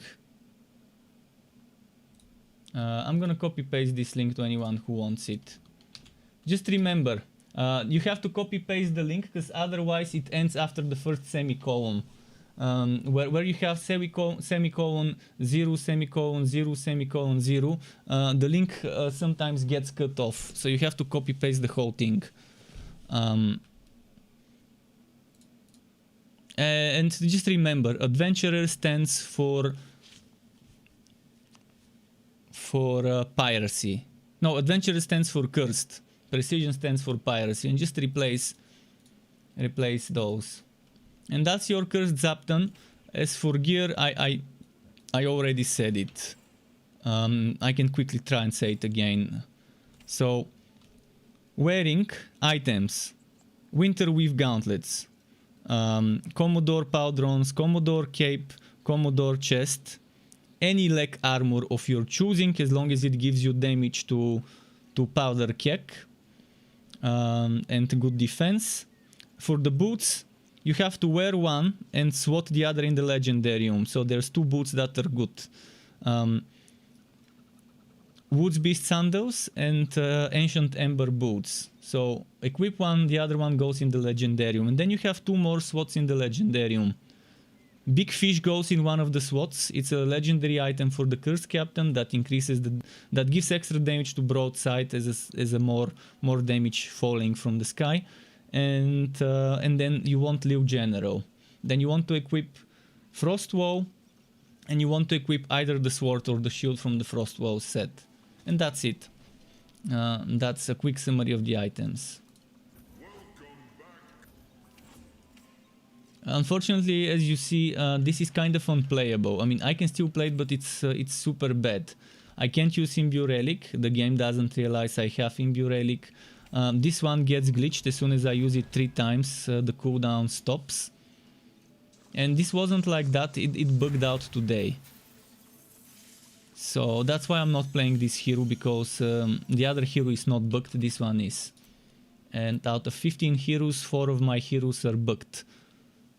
I'm gonna copy paste this link to anyone who wants it. Just remember, you have to copy paste the link because otherwise it ends after the first semicolon. Where you have semicolon 0 semicolon 0 semicolon 0, the link sometimes gets cut off, so you have to copy paste the whole thing. And just remember, adventurer stands for piracy. No, adventurer stands for cursed. Precision stands for piracy, and just replace those. And that's your cursed ZAPtain. As for gear, I already said it. I can quickly try and say it again. So, wearing items, Winter Weave gauntlets, Commodore pauldrons, Commodore cape, Commodore chest, any leg armor of your choosing, as long as it gives you damage to powder keg, and good defense. For the boots, you have to wear one and swat the other in the legendarium. So there's 2 boots that are good. Woods Beast sandals and Ancient Ember boots. So equip one, the other one goes in the legendarium. And then you have 2 more swats in the legendarium. Big Fish goes in one of the swats. It's a legendary item for the Cursed Captain that increases that gives extra damage to broadside as a more damage falling from the sky. And then you want Liu General. Then you want to equip Frostwall, and you want to equip either the sword or the shield from the Frostwall set. And that's it. That's a quick summary of the items. Unfortunately, as you see, this is kind of unplayable. I mean, I can still play it, but it's super bad. I can't use Imbue Relic. The game doesn't realize I have Imbue Relic. This one gets glitched as soon as I use it 3 times. The cooldown stops. And this wasn't like that. It bugged out today. So that's why I'm not playing this hero, because the other hero is not bugged. This one is. And out of 15 heroes, 4 of my heroes are bugged.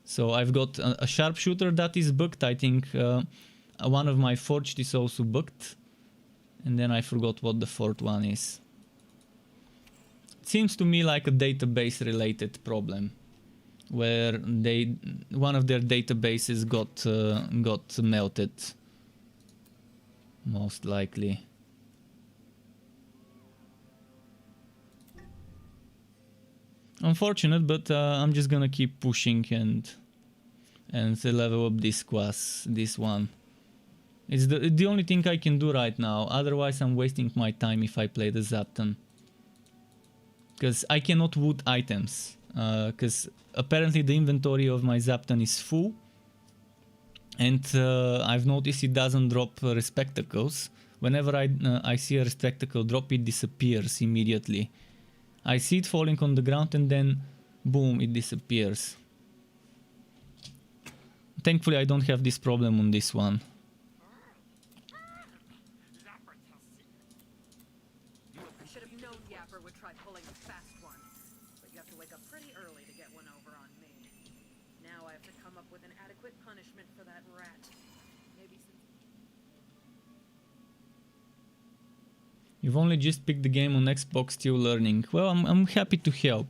So I've got a sharpshooter that is bugged. I think one of my forged is also bugged. And then I forgot what the 4th one is. It seems to me like a database related problem, where one of their databases got melted. Most likely. Unfortunate, but I'm just gonna keep pushing and level up this class, this one. It's the only thing I can do right now. Otherwise, I'm wasting my time if I play the ZAPtain. Because I cannot wood items. Because apparently the inventory of my ZAPtain is full. And I've noticed it doesn't drop respectacles, whenever I see a spectacle drop, it disappears immediately. I see it falling on the ground and then boom, it disappears. Thankfully I don't have this problem on this one. I should have known Yapper would try pulling a fast one. But you have to wake up pretty early to get one over on me. Now I have to come up with an adequate punishment for that rat. Maybe since... You've only just picked the game on Xbox, still learning. Well, I'm happy to help.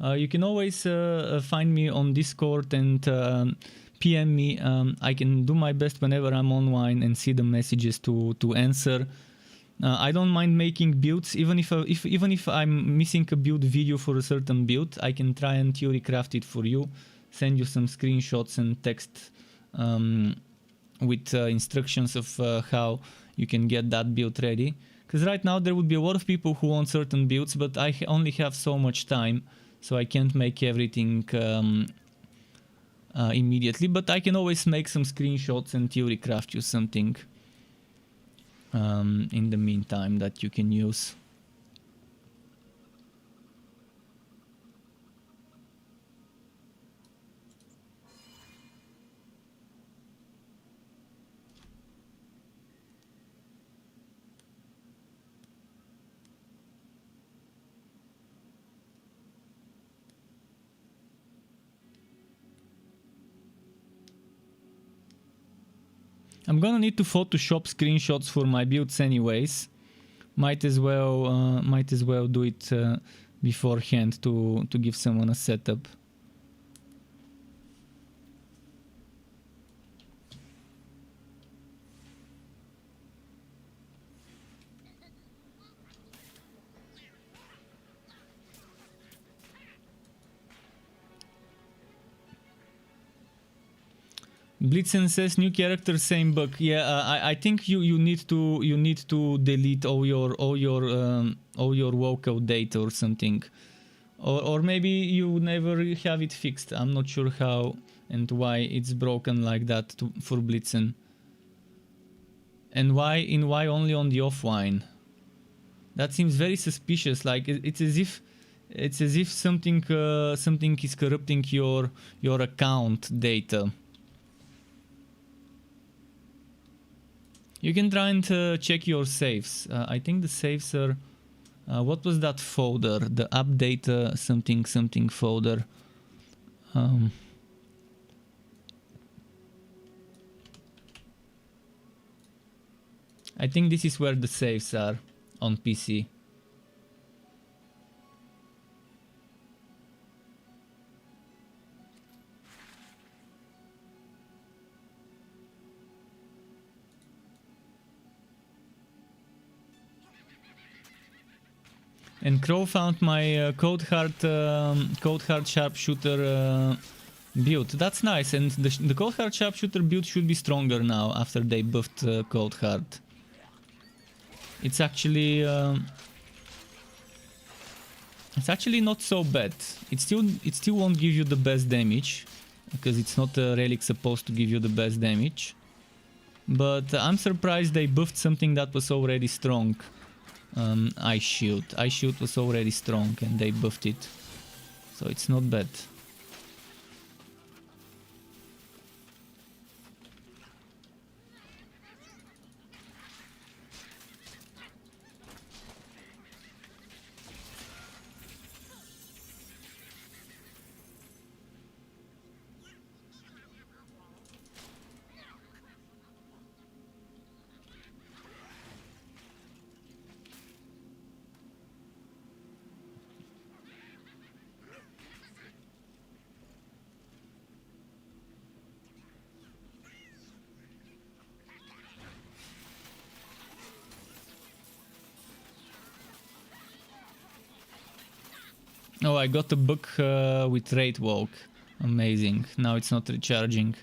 You can always find me on Discord and PM me. I can do my best whenever I'm online and see the messages to answer. I don't mind making builds, even if I'm missing a build video for a certain build, I can try and theory craft it for you, send you some screenshots and text with instructions of how you can get that build ready. Because right now there would be a lot of people who want certain builds, but I only have so much time, so I can't make everything immediately. But I can always make some screenshots and theory craft you something in the meantime that you can use. I'm gonna need to Photoshop screenshots for my builds anyways. Might as well do it beforehand to give someone a setup. Blitzen says new character, same bug. Yeah, I think you need to delete all your walkout data or something, or maybe you never have it fixed. I'm not sure how and why it's broken like that for Blitzen, and why only on the offline. That seems very suspicious. Like it's as if something is corrupting your account data. You can try and check your saves. I think the saves are... what was that folder? The update something folder. I think this is where the saves are on PC. And Crow found my Cold Hard Sharpshooter build. That's nice, and the Cold Hard Sharpshooter build should be stronger now after they buffed Cold Hard. It's actually not so bad. It still won't give you the best damage because it's not a relic supposed to give you the best damage. But I'm surprised they buffed something that was already strong. Ice Shield was already strong and they buffed it, so it's not bad. Oh, I got a bug with Raid Walk. Amazing. Now it's not recharging.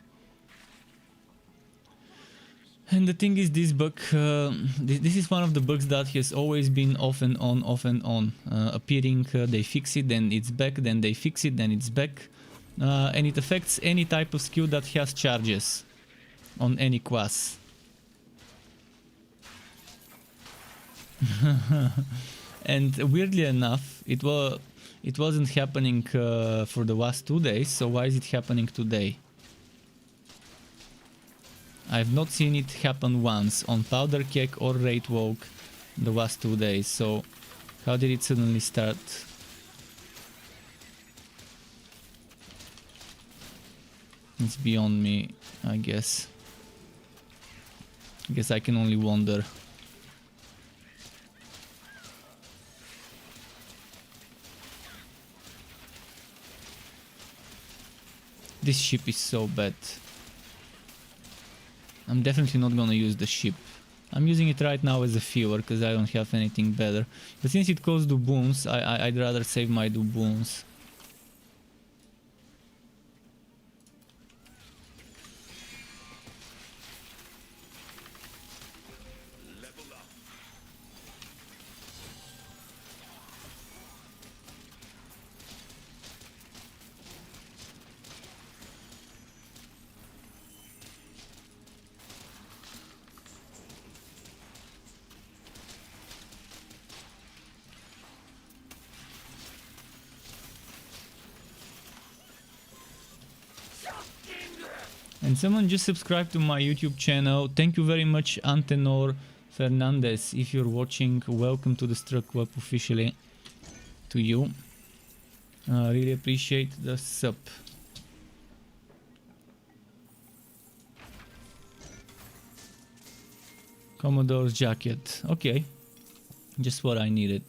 And the thing is, this bug, this is one of the bugs that has always been off and on, appearing. They fix it, then it's back, then they fix it, then it's back. And it affects any type of skill that has charges on any class. And weirdly enough, it wasn't happening for the last 2 days, so why is it happening today? I've not seen it happen once on Powder Keg or Raid Walk the last 2 days, so how did it suddenly start? It's beyond me, I guess. I guess I can only wonder. This ship is so bad. I'm definitely not gonna use the ship. I'm using it right now as a filler because I don't have anything better. But since it costs doubloons, I'd rather save my doubloons. And someone just subscribed to my YouTube channel. Thank you very much, Antenor Fernandez. If you're watching, welcome to the Struck Club officially. To you. Really appreciate the sub. Commodore's jacket. Okay. Just what I needed.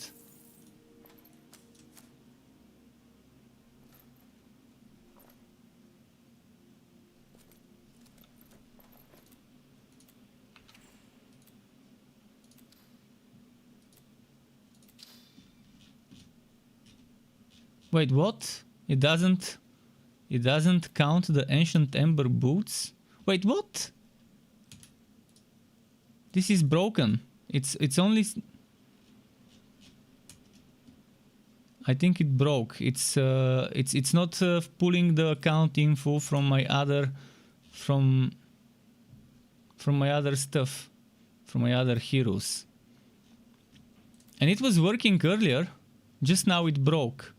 Wait, what? It doesn't count the ancient ember boots? Wait, what? This is broken. It's only I think it broke. It's not pulling the account info from my other my other stuff, from my other heroes. And it was working earlier. Just now it broke.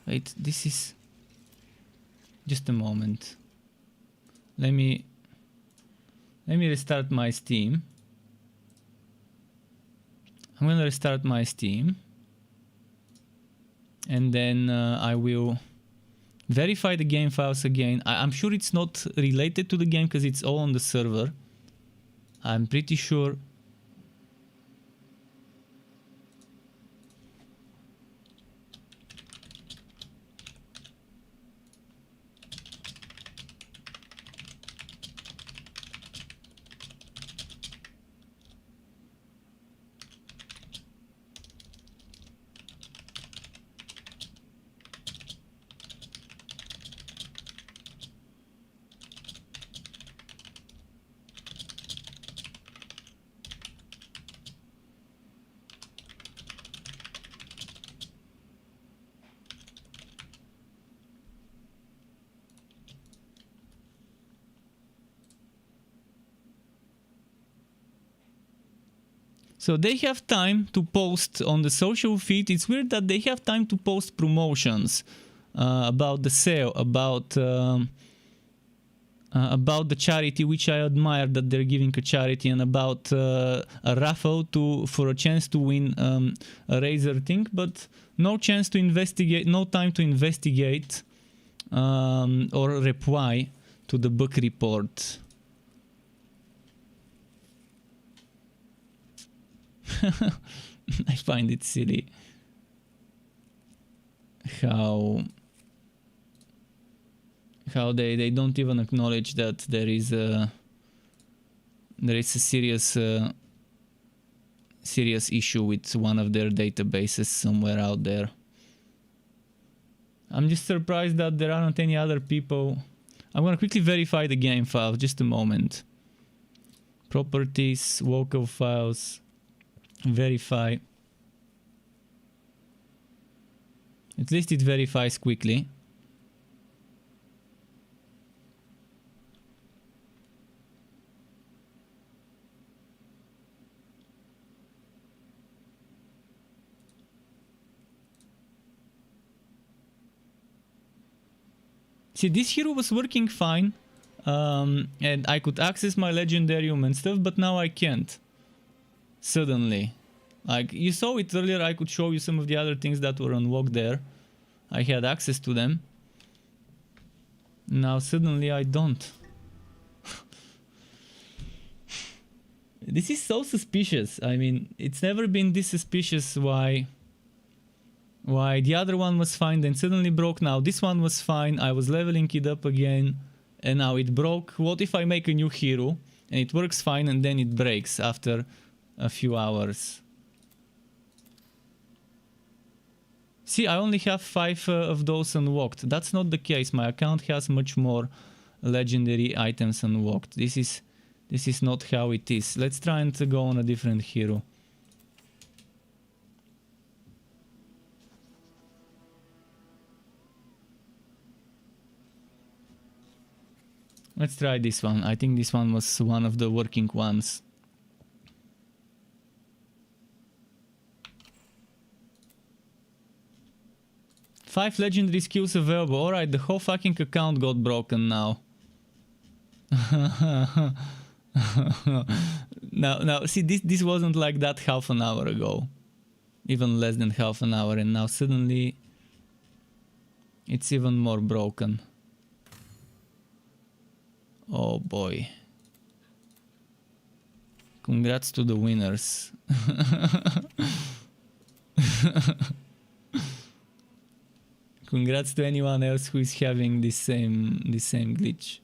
Wait, this is... Just a moment. Let me restart my Steam. I'm gonna restart my Steam. And then I will verify the game files again. I'm sure it's not related to the game because it's all on the server. I'm pretty sure... So they have time to post on the social feed. It's weird that they have time to post promotions about the sale, about the charity, which I admire that they're giving a charity, and about a raffle for a chance to win a Razer thing, but no chance to investigate, no time to investigate or reply to the book report. I find it silly how they don't even acknowledge that there is a serious issue with one of their databases somewhere out there. I'm just surprised that there aren't any other people. I'm gonna quickly verify the game file, just a moment. Properties, local files, verify. At least it verifies quickly. See, this hero was working fine. And I could access my legendarium and stuff, but now I can't. Suddenly. Like, you saw it earlier, I could show you some of the other things that were unlocked there. I had access to them. Now suddenly I don't. This is so suspicious. I mean, it's never been this suspicious why the other one was fine, then suddenly broke. Now this one was fine, I was leveling it up again, and now it broke. What if I make a new hero and it works fine and then it breaks after a few hours? See, I only have 5 of those unlocked. That's not the case. My account has much more legendary items unlocked. This is not how it is. Let's try and go on a different hero. Let's try this one. I think this one was one of the working ones. Five legendary skills available. Alright, the whole fucking account got broken now. Now, see, this wasn't like that half an hour ago. Even less than half an hour, and now suddenly it's even more broken. Oh boy. Congrats to the winners. Congrats to anyone else who is having this same glitch.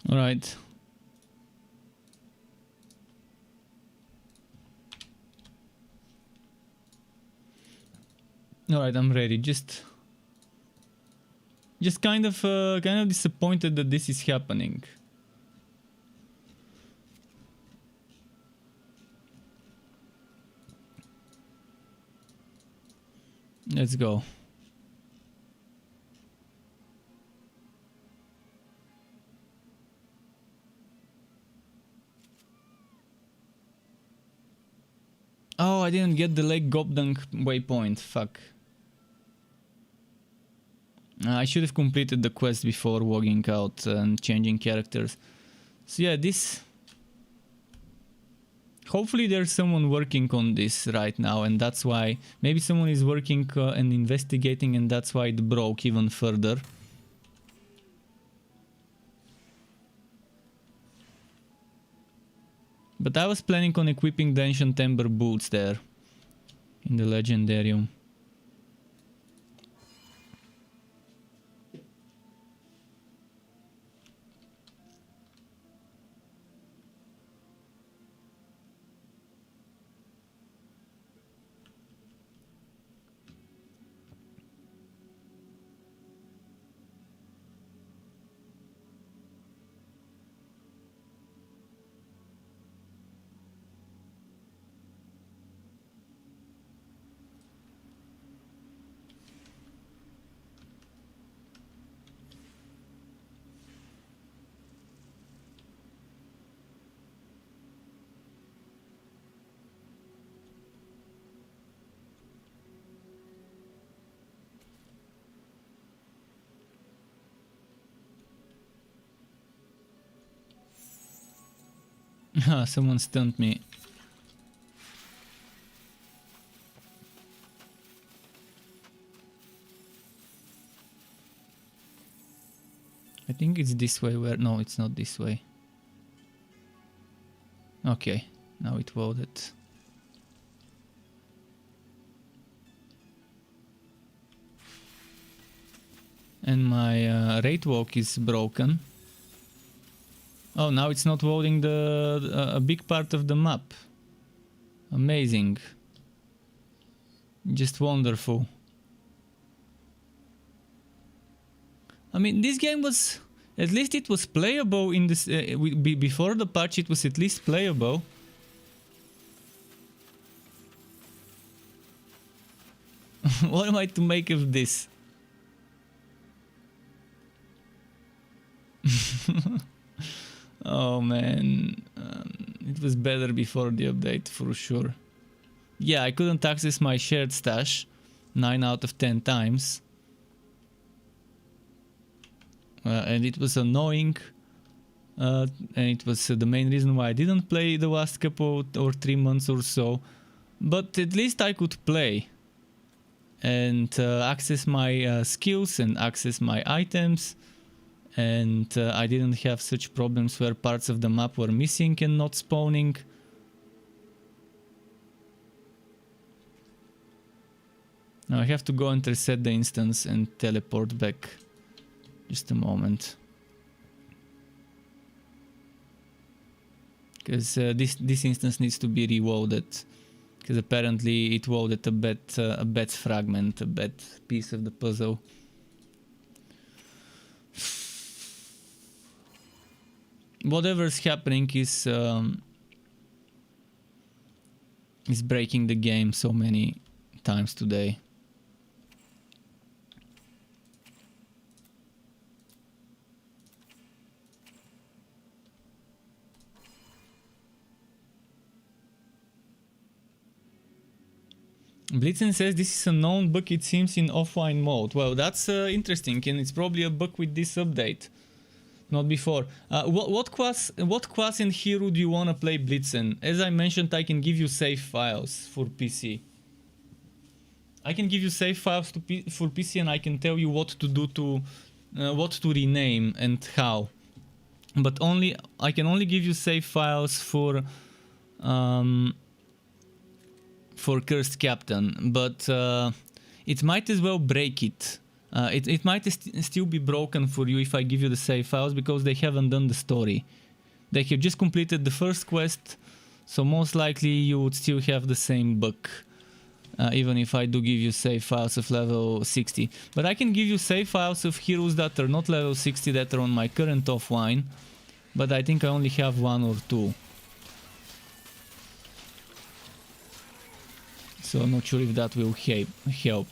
All right. All right, I'm ready. Just kind of disappointed that this is happening. Let's go. Oh, I didn't get the Lake Gobdung waypoint. Fuck. I should have completed the quest before logging out and changing characters. So yeah, this... Hopefully there's someone working on this right now, and that's why... Maybe someone is working and investigating, and that's why it broke even further. But I was planning on equipping the Ancient Ember boots there. In the Legendarium. Someone stunned me. I think it's this way where... No, it's not this way. Okay, now it loaded. And my rate walk is broken. Oh, now it's not loading a big part of the map. Amazing. Just wonderful. I mean, this game was... At least it was playable in this... before the patch it was at least playable. What am I to make of this? Oh man, it was better before the update for sure. Yeah, I couldn't access my shared stash 9 out of 10 times. And it was annoying. And it was the main reason why I didn't play the last couple or 3 months or so. But at least I could play. And access my skills and access my items. And I didn't have such problems where parts of the map were missing and not spawning. Now I have to go and reset the instance and teleport back. Just a moment. Because this instance needs to be reloaded. Because apparently it loaded a bad fragment, a bad piece of the puzzle. Whatever's happening is breaking the game so many times today. Blitzen says this is a known bug, it seems, in offline mode. Well, that's interesting, and it's probably a bug with this update. Not before. What class and hero do you want to play, Blitzen? As I mentioned, I can give you save files for PC. I can give you save files for PC, and I can tell you what to do to... what to rename and how. But I can only give you save files for Cursed Captain, but it might as well break it. It might still be broken for you if I give you the save files, because they haven't done the story. They have just completed the first quest, so most likely you would still have the same bug. Even if I do give you save files of level 60. But I can give you save files of heroes that are not level 60 that are on my current offline. But I think I only have 1 or 2. So I'm not sure if that will help.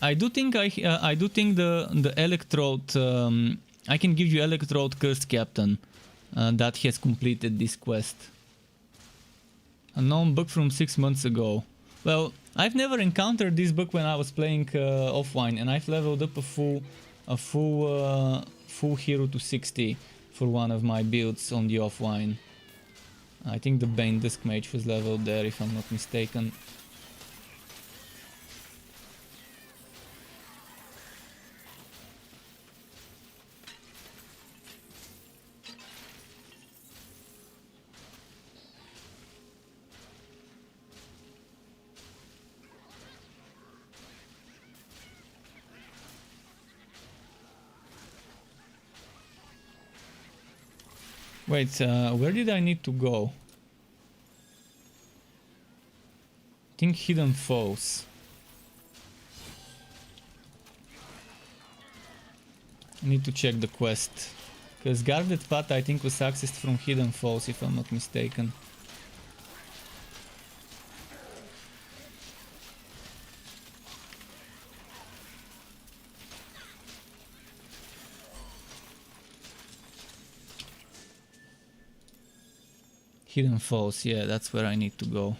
I do think the Electrode, I can give you Electrode Cursed Captain that has completed this quest. A known bug from 6 months ago. Well, I've never encountered this bug when I was playing offline, and I've leveled up a full hero to 60 for one of my builds on the offline. I think the Bane Dusk Mage was leveled there, if I'm not mistaken. Wait, where did I need to go? I think Hidden Foes. I need to check the quest. Because Guarded Path I think was accessed from Hidden Foes, if I'm not mistaken. Hidden Falls, yeah, that's where I need to go.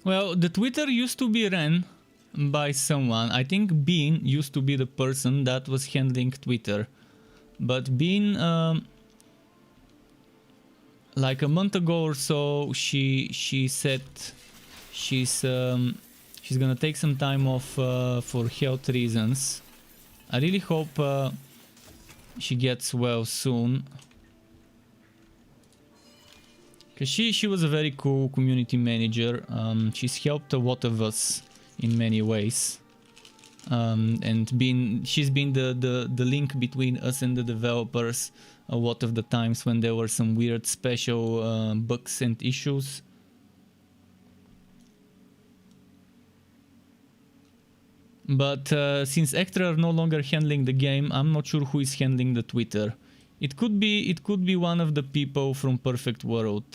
Well, the Twitter used to be ran by someone. I think Bean used to be the person that was handling Twitter. But Bean, like a month ago or so, she said she's gonna take some time off for health reasons. I really hope she gets well soon. Cause she was a very cool community manager. She's helped a lot of us in many ways, and she's been the link between us and the developers a lot of the times when there were some weird special bugs and issues. But since Extra are no longer handling the game, I'm not sure who is handling the Twitter. It could be one of the people from Perfect World.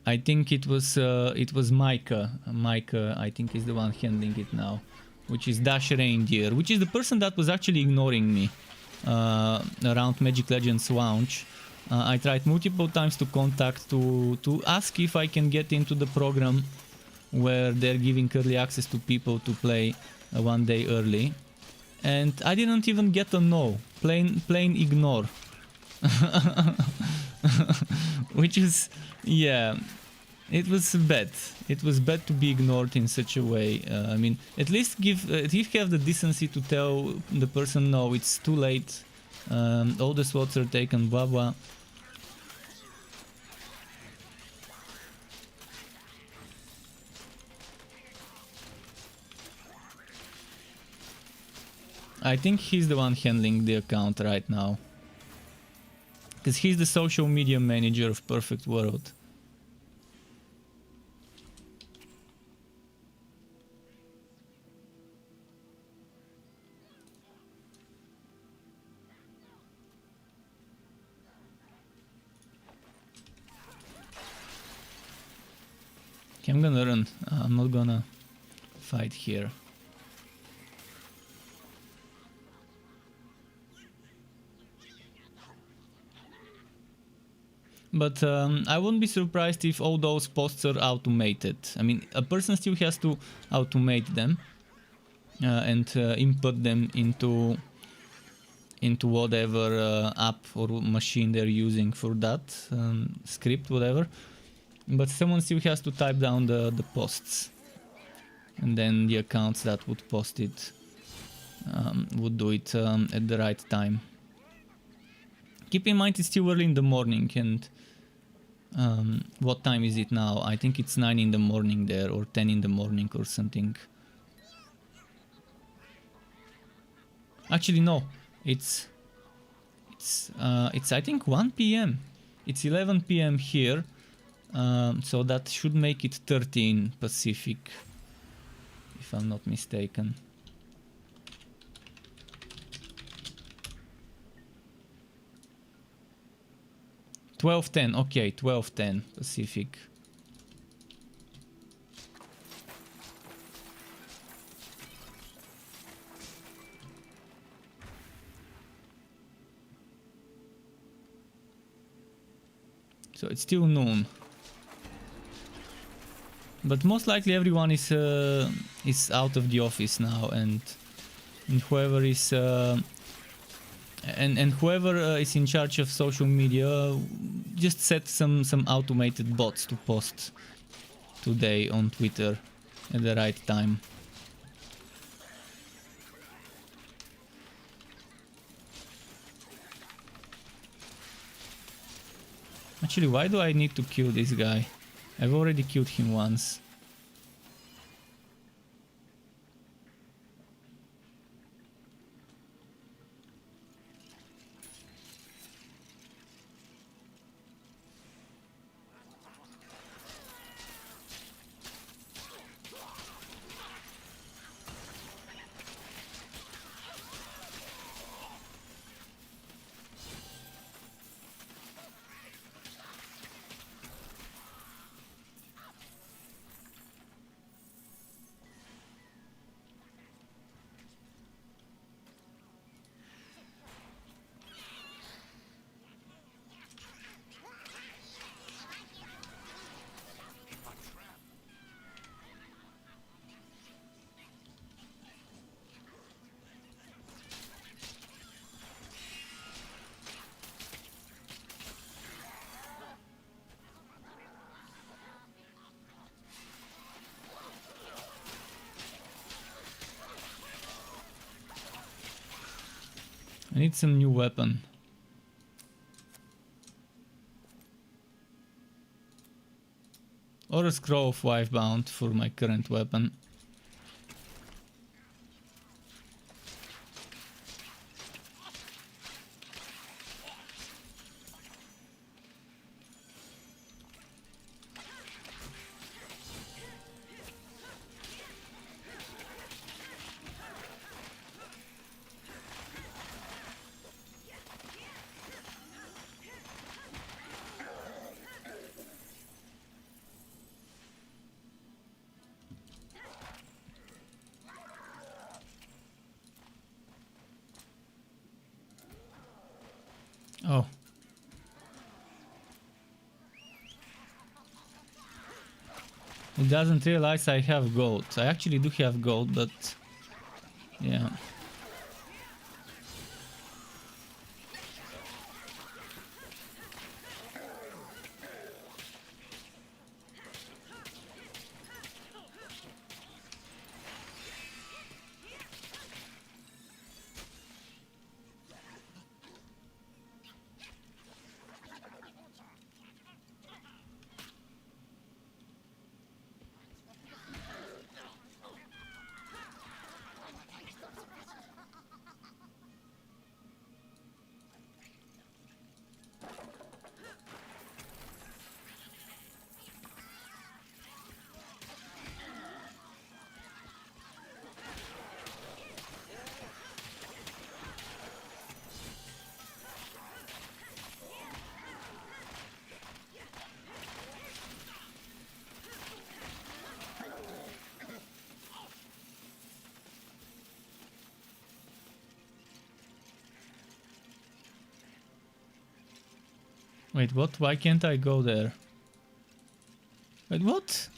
I think it was Micah. Micah, I think, is the one handling it now, which is Dash Reindeer, which is the person that was actually ignoring me around Magic Legends launch. I tried multiple times to contact to ask if I can get into the program where they're giving early access to people to play one day early, and I didn't even get a no. Plain ignore. Which is, yeah, it was bad. It was bad to be ignored in such a way. I mean, at least have the decency to tell the person, no, it's too late. All the slots are taken, blah blah. I think he's the one handling the account right now, because he's the social media manager of Perfect World. Okay, I'm gonna run. I'm not gonna fight here. But I wouldn't be surprised if all those posts are automated. I mean, a person still has to automate them and input them into whatever app or machine they're using for that script, whatever. But someone still has to type down the posts, and then the accounts that would post it would do it at the right time. Keep in mind it's still early in the morning, and what time is it now? I think it's 9 in the morning there, or 10 in the morning or something. Actually no, it's I think 1 p.m. It's 11 p.m. here, so that should make it 13 Pacific, if I'm not mistaken. $12:10, okay, 12:10 Pacific. So it's still noon, but most likely everyone is out of the office now, and whoever is whoever is in charge of social media just set some automated bots to post today on Twitter at the right time. Actually, why do I need to kill this guy? I've already killed him once. I need some new weapon. Or a scroll of Wifebound for my current weapon. Oh. It doesn't realize I have gold. I actually do have gold, but yeah. Wait, what? Why can't I go there? Wait, what?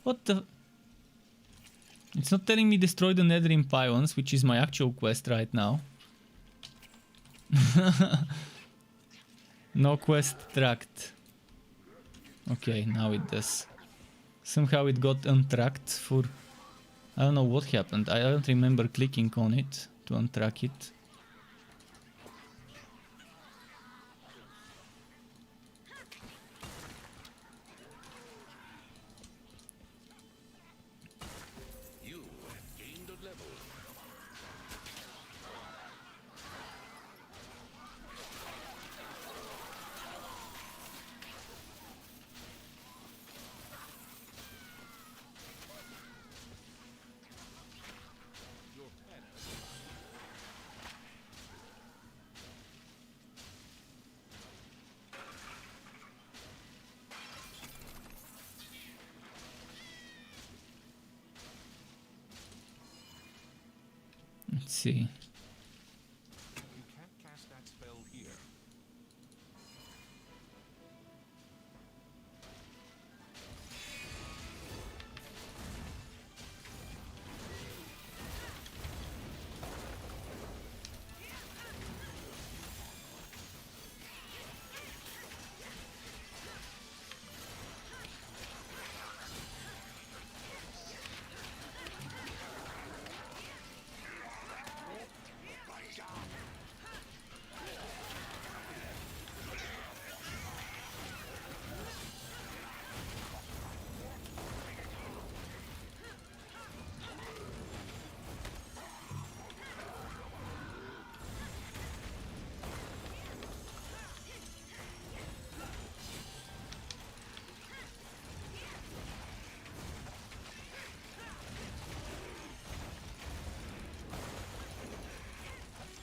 What the? It's not telling me destroy the Netherrim Pylons, which is my actual quest right now. No quest tracked. Okay, now it does. Somehow it got untracked for... I don't know what happened. I don't remember clicking on it to untrack it. You have gained a level. Your pet. Let's see. You can't cast that spell here.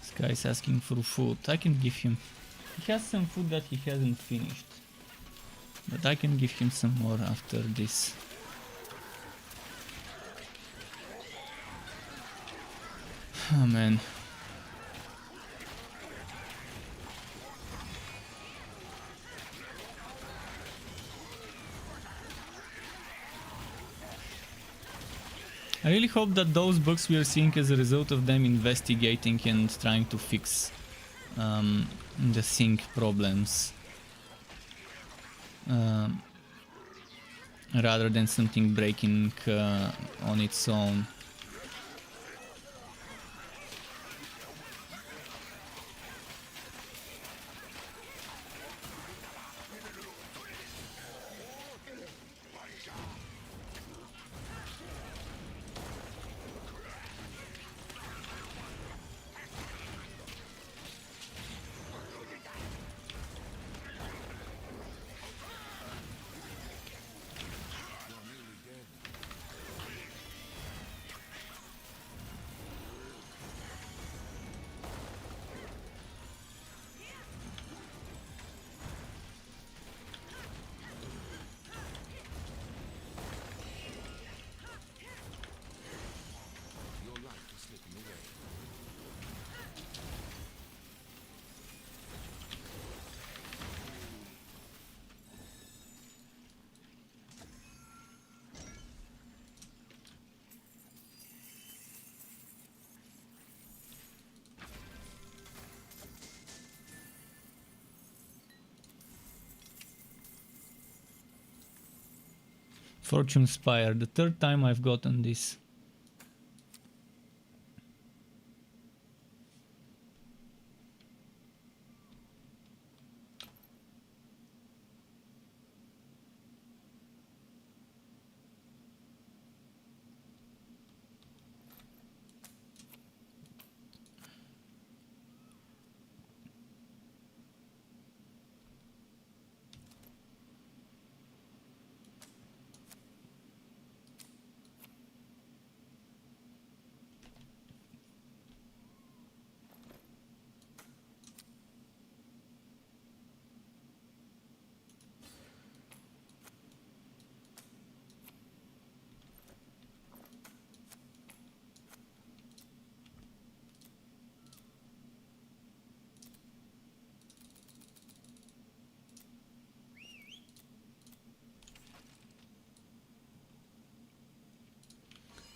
This guy's asking for food. I can give him. He has some food that he hasn't finished. But I can give him some more after this. Oh man. I really hope that those bugs we are seeing as a result of them investigating and trying to fix the sync problems rather than something breaking on its own. Fortune Spire, the third time I've gotten this.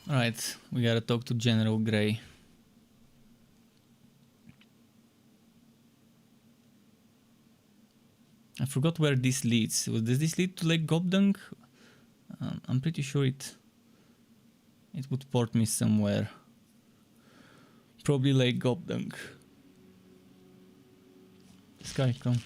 Alright, we gotta talk to General Grey. I forgot where this leads. Does this lead to Lake Gobdung? I'm pretty sure it would port me somewhere. Probably Lake Gobdung. Sky, come.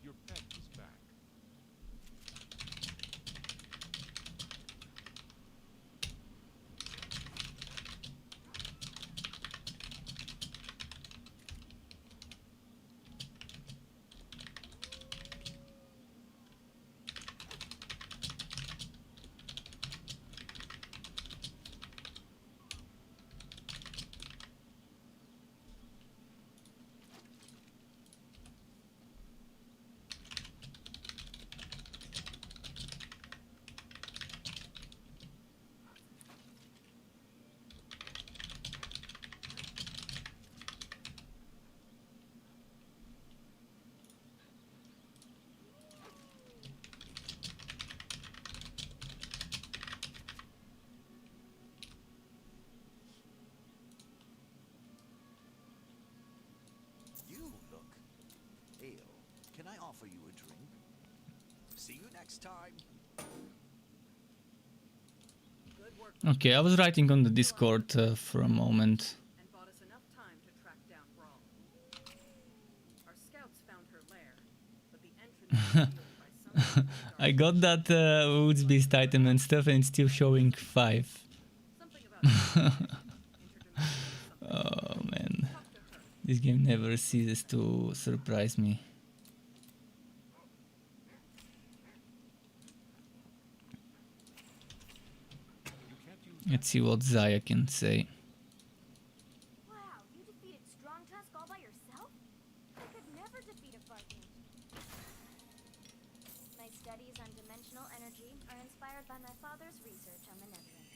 Your pet is back. You look ill. Can I offer you a drink? See you next time. Good work. Okay, I was writing on the Discord for a moment. And bought us enough time to track down Brawl. Our scouts found her lair, but the entrance was sealed by some I got that Woodsbeast item and stuff and it's still showing 5. something about interdimensional something. Oh man, Talk to her. this game never ceases to surprise me. You can't use Let's see what Zaya can say. Wow, you defeated Strong Tusk all by yourself? I could never defeat a Viking. My studies on dimensional energy are inspired by my father's research on the Netherim.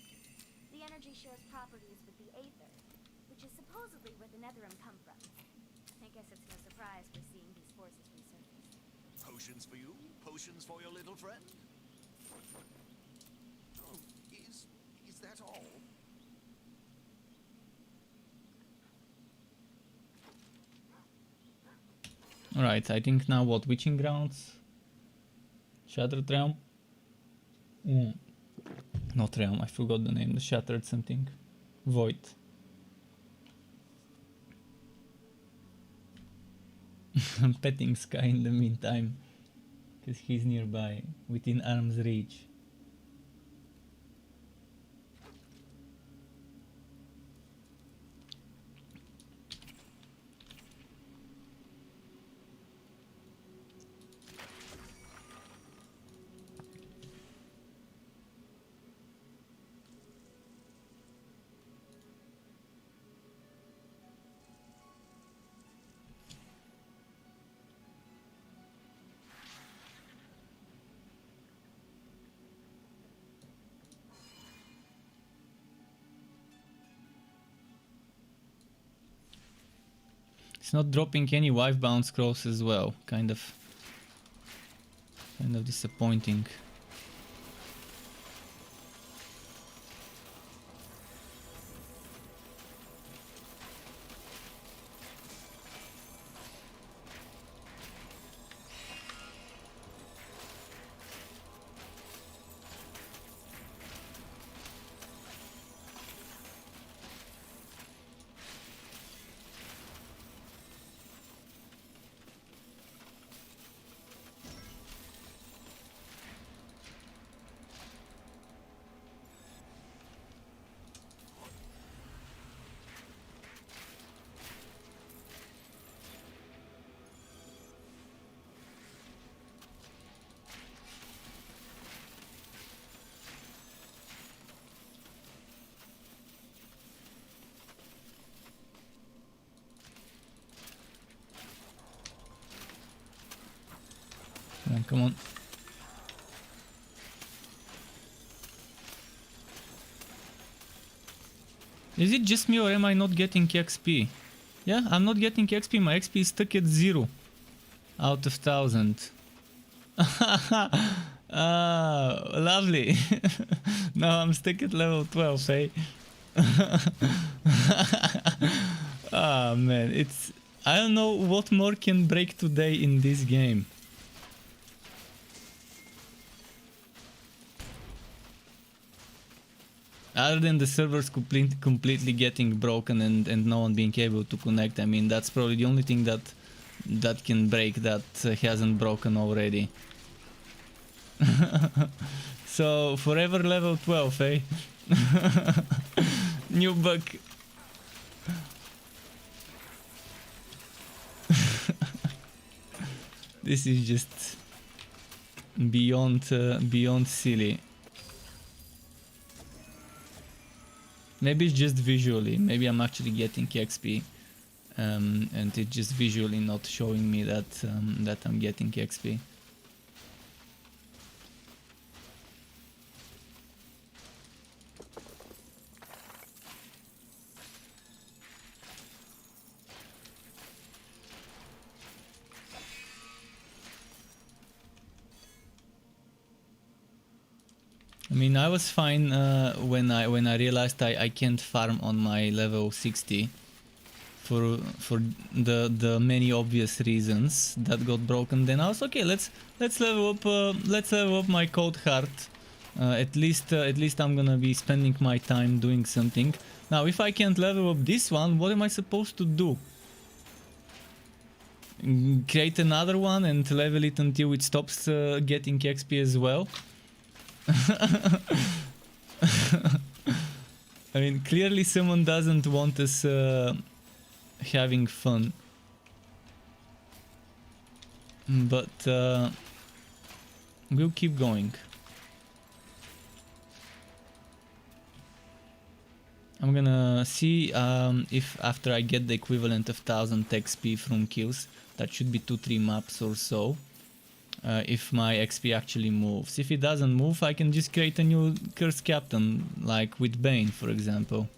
The energy shares properties with the Aether, which is supposedly where the Netherim come from. I guess it's no surprise we're seeing these forces resurface. Potions for you? Potions for your little friend? Oh, is that all? Alright, I think now what? Witching Grounds? Shattered Realm? Not Realm, I forgot the name. The Shattered something. Void. I'm petting Sky in the meantime. Because he's nearby, within arm's reach. It's not dropping any wife-bound scrolls as well. Kind of disappointing. Come on. Is it just me or am I not getting XP? Yeah, I'm not getting XP. My XP is stuck at 0 out of 1000. Ah, lovely. Now I'm stuck at level 12, eh? Ah, man, it's... I don't know what more can break today in this game. Other than the servers completely getting broken and no one being able to connect, I mean, that's probably the only thing that can break that hasn't broken already. So, forever level 12, eh? New bug. This is just beyond silly. Maybe it's just visually. Maybe I'm actually getting XP, and it's just visually not showing me that that I'm getting XP. I mean, I was fine when I realized I can't farm on my level 60 for the many obvious reasons that got broken. Then I was okay. Let's level up my code heart. At least I'm gonna be spending my time doing something. Now, if I can't level up this one, what am I supposed to do? Create another one and level it until it stops getting XP as well? I mean, clearly someone doesn't want us having fun. But we'll keep going. I'm gonna see if after I get the equivalent of 1000 XP from kills, that should be 2-3 maps or so. If my XP actually moves. If it doesn't move, I can just create a new curse captain, like with Bane, for example.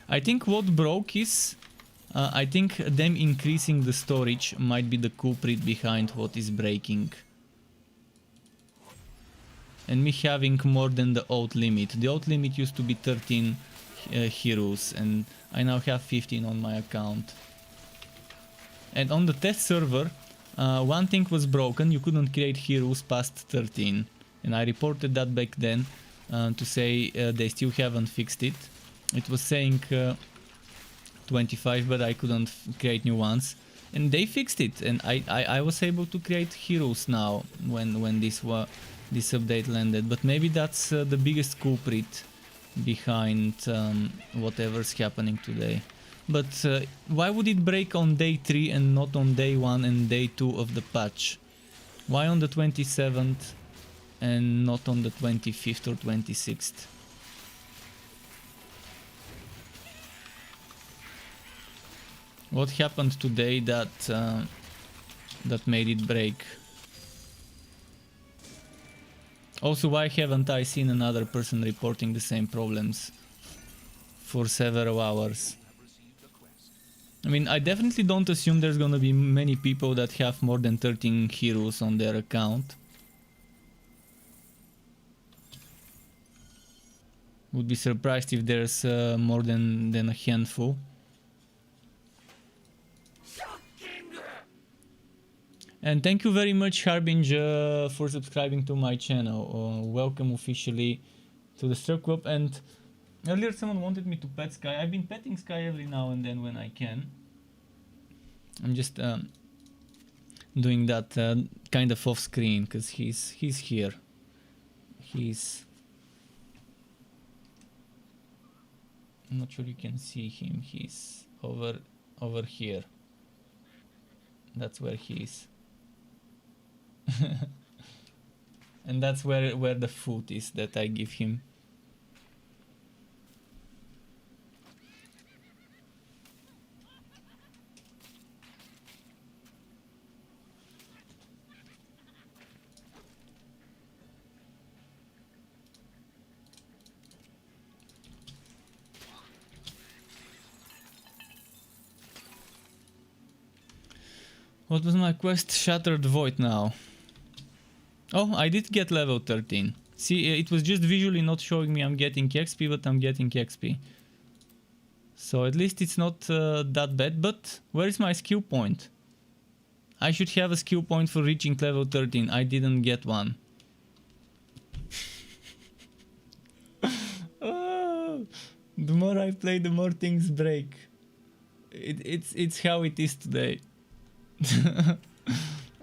I think what broke is... I think them increasing the storage might be the culprit behind what is breaking. And me having more than the old limit. The old limit used to be 13 heroes, and I now have 15 on my account. And on the test server, one thing was broken: you couldn't create heroes past 13. And I reported that back then to say they still haven't fixed it. It was saying 25, but I couldn't create new ones. And they fixed it, and I was able to create heroes now when this update landed. But maybe that's the biggest culprit behind whatever's happening today. But why would it break on day 3 and not on day 1 and day 2 of the patch? Why on the 27th and not on the 25th or 26th? What happened today that that made it break? Also, why haven't I seen another person reporting the same problems for several hours? I mean, I definitely don't assume there's gonna be many people that have more than 13 heroes on their account. Would be surprised if there's more than a handful. And thank you very much, Harbinger, for subscribing to my channel. Welcome officially to the Stir Club. And earlier someone wanted me to pet Sky. I've been petting Sky every now and then when I can. I'm just doing that kind of off screen because he's here. I'm not sure you can see him. He's over here. That's where he is. And that's where the food is that I give him. What was my quest? Shattered Void now. Oh, I did get level 13. See, it was just visually not showing me I'm getting XP, but I'm getting XP. So at least it's not that bad, but where is my skill point? I should have a skill point for reaching level 13. I didn't get one. Oh, the more I play, the more things break. It's how it is today.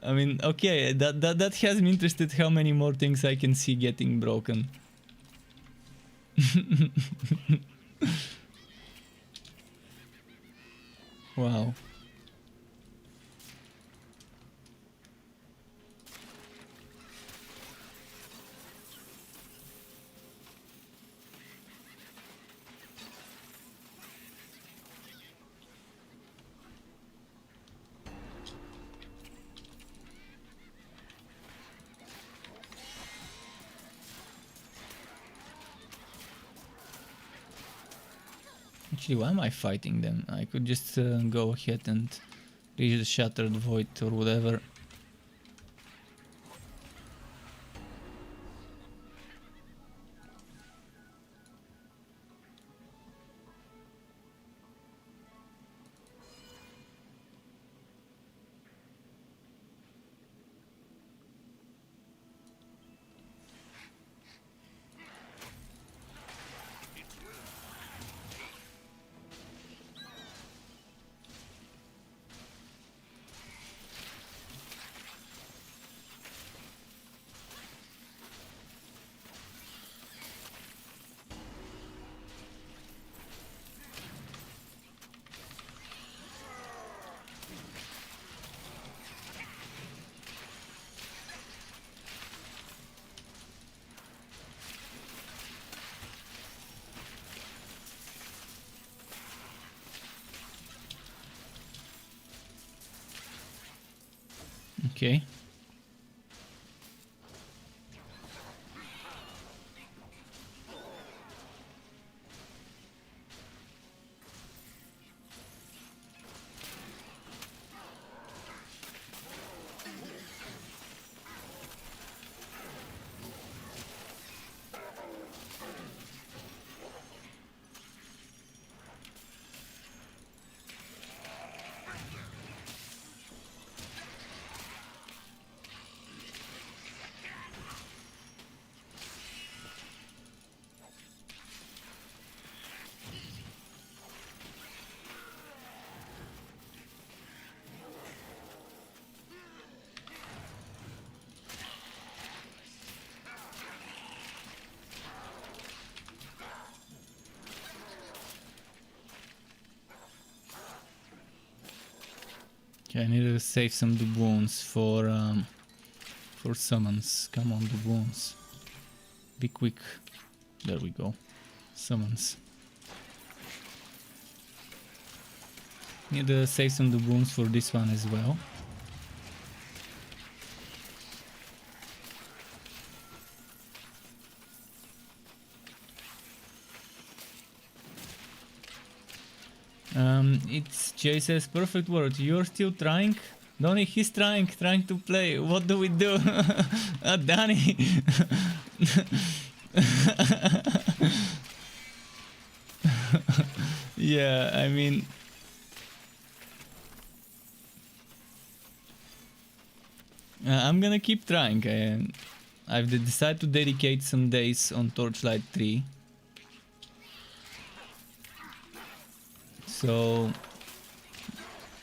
I mean, okay, that has me interested how many more things I can see getting broken. Wow. Actually, why am I fighting them? I could just go ahead and reach the Shattered Void or whatever. Okay. Okay, I need to save some doubloons for summons. Come on, doubloons. Be quick. There we go. Summons. Need to save some doubloons for this one as well. It's Jay says, perfect word. You're still trying? Donny, he's trying to play. What do we do? Danny. Yeah, I mean, I'm gonna keep trying. I've decided to dedicate some days on Torchlight 3. So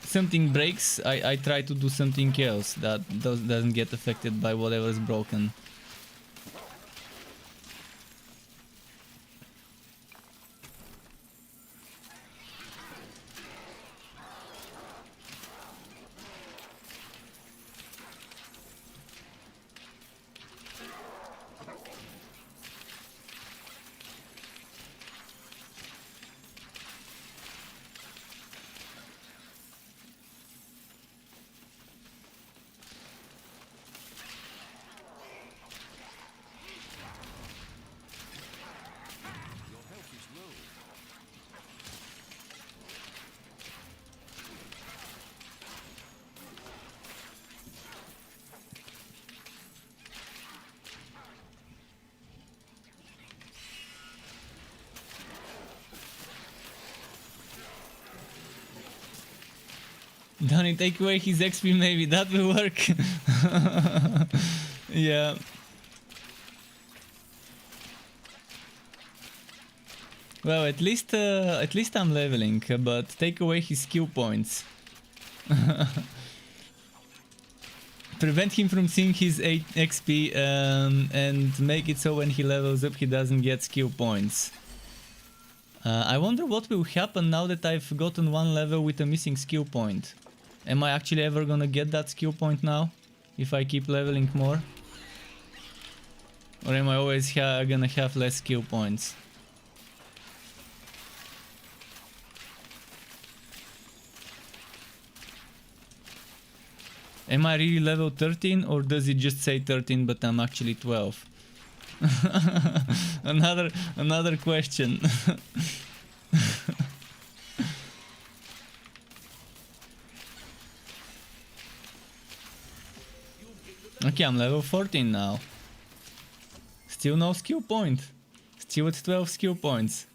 something breaks, I try to do something else that doesn't get affected by whatever's broken. Donny, take away his XP maybe, that will work. Yeah. Well, at least I'm leveling, but take away his skill points. Prevent him from seeing his 8 XP and make it so when he levels up he doesn't get skill points. I wonder what will happen now that I've gotten one level with a missing skill point. Am I actually ever gonna get that skill point now? If I keep leveling more? Or am I always gonna have less skill points? Am I really level 13 or does it just say 13 but I'm actually 12? Another question. Okay, I'm level 14 now. Still no skill point. Still at 12 skill points.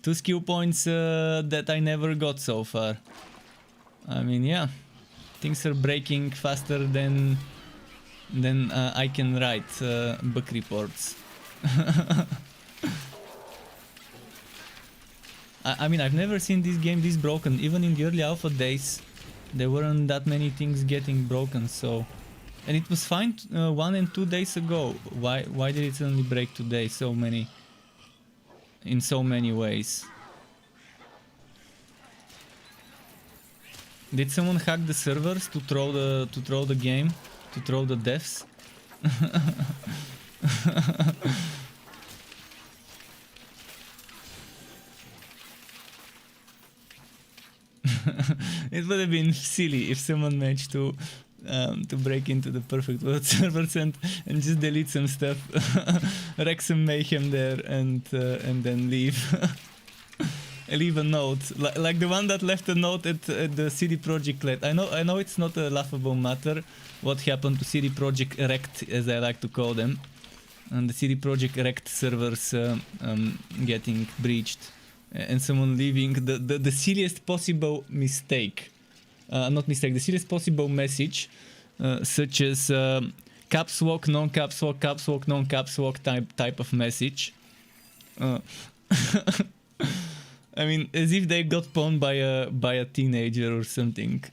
2 skill points that I never got so far. I mean, yeah. Things are breaking faster than I can write bug reports. I mean, I've never seen this game this broken. Even in the early alpha days, there weren't that many things getting broken, so... And it was fine 1 and 2 days ago. Why did it suddenly break today so many... in so many ways? Did someone hack the servers to throw the game? To throw the devs? It would have been silly if someone managed to break into the Perfect World servers and just delete some stuff, wreck some mayhem there, and then leave. Leave a note, like the one that left a note at the CD Projekt Red. I know it's not a laughable matter what happened to CD Projekt Rect, as I like to call them, and the CD Projekt Rect servers getting breached, and someone leaving the silliest possible mistake, not mistake, the silliest possible message, such as caps lock, non-caps lock, caps lock, non-caps lock type of message. I mean, as if they got pwned by a teenager or something.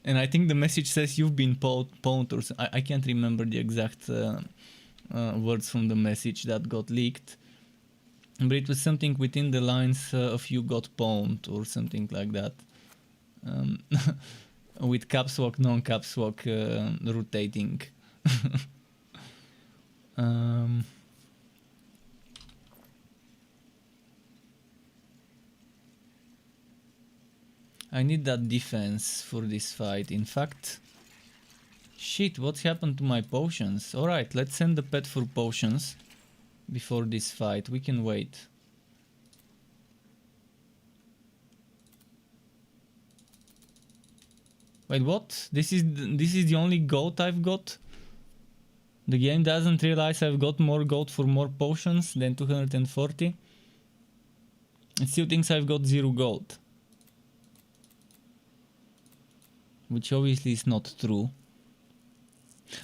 And I think the message says you've been pwned or something. I can't remember the exact words from the message that got leaked. But it was something within the lines of you got pwned or something like that. with caps lock, non-caps lock rotating. I need that defense for this fight. In fact, shit, what's happened to my potions? Alright, let's send the pet for potions before this fight. We can wait. Wait, what? This is the only gold I've got? The game doesn't realize I've got more gold for more potions than 240? It still thinks I've got 0 gold. Which obviously is not true.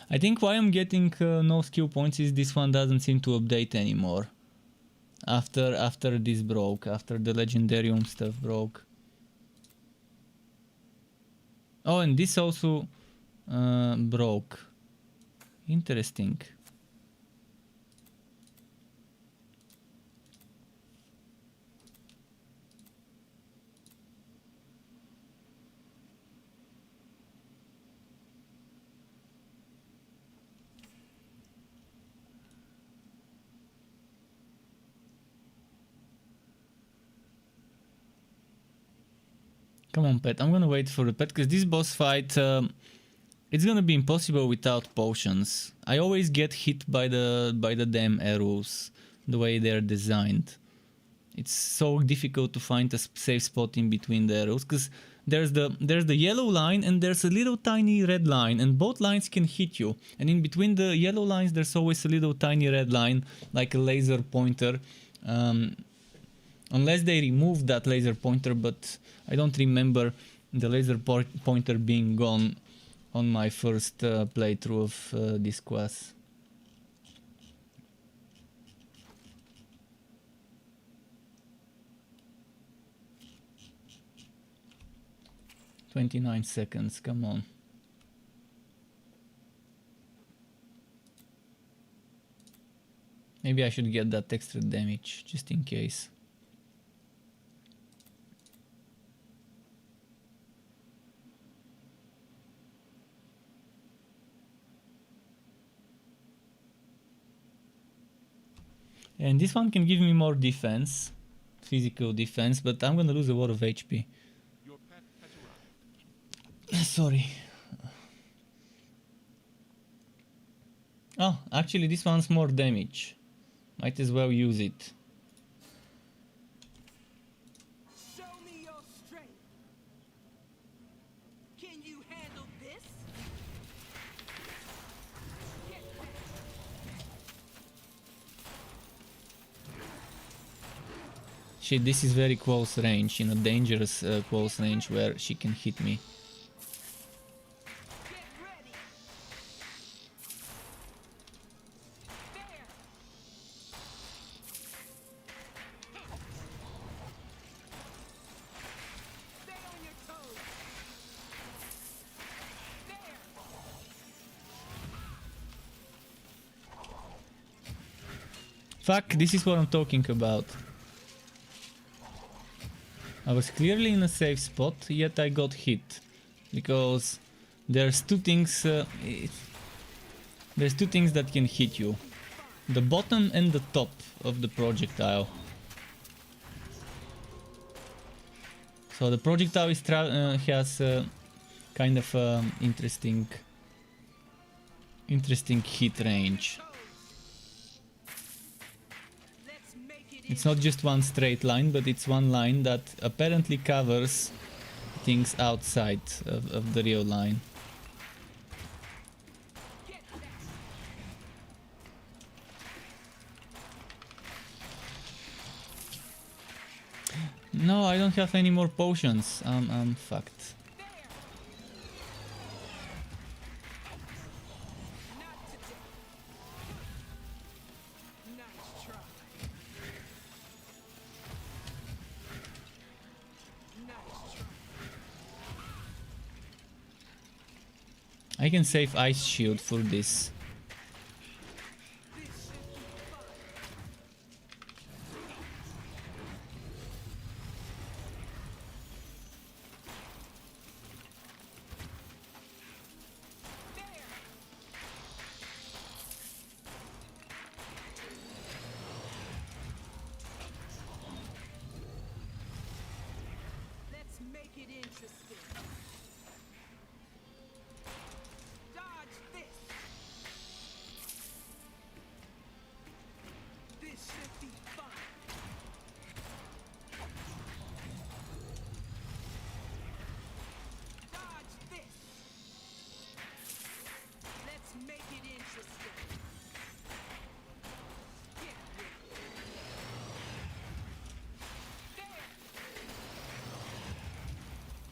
I think why I'm getting no skill points is this one doesn't seem to update anymore. After this broke, after the legendarium stuff broke. Oh, and this also broke. Interesting. Come on, pet. I'm gonna wait for the pet because this boss fight, it's gonna be impossible without potions. I always get hit by the damn arrows, the way they're designed. It's so difficult to find a safe spot in between the arrows because there's the yellow line and there's a little tiny red line, and both lines can hit you. And in between the yellow lines, there's always a little tiny red line, like a laser pointer. Unless they remove that laser pointer, but I don't remember the laser pointer being gone on my first playthrough of this quest. "29 seconds, come on." Maybe I should get that extra damage, just in case. And this one can give me more defense, physical defense, but I'm gonna lose a lot of HP. Your pet has arrived. Sorry. Oh, actually this one's more damage. Might as well use it. Show me your strength. Can you handle this? Get back. Shit, this is very close range, in a dangerous close range where she can hit me. Get ready. There. Stay on your toes. There. Fuck, this is what I'm talking about. I was clearly in a safe spot, yet I got hit. Because there's two things that can hit you. The bottom and the top of the projectile. So the projectile is has kind of interesting hit range. Let's make it It's not just one straight line, but it's one line that apparently covers things outside of the real line. Get back. No, I don't have any more potions. I'm fucked. There. Not today. Nice try. Nice try. I can save Ice Shield for this. This should be fun. it interesting. Dodge this. This should be fun. Dodge this. Let's make it interesting. Get ready. There.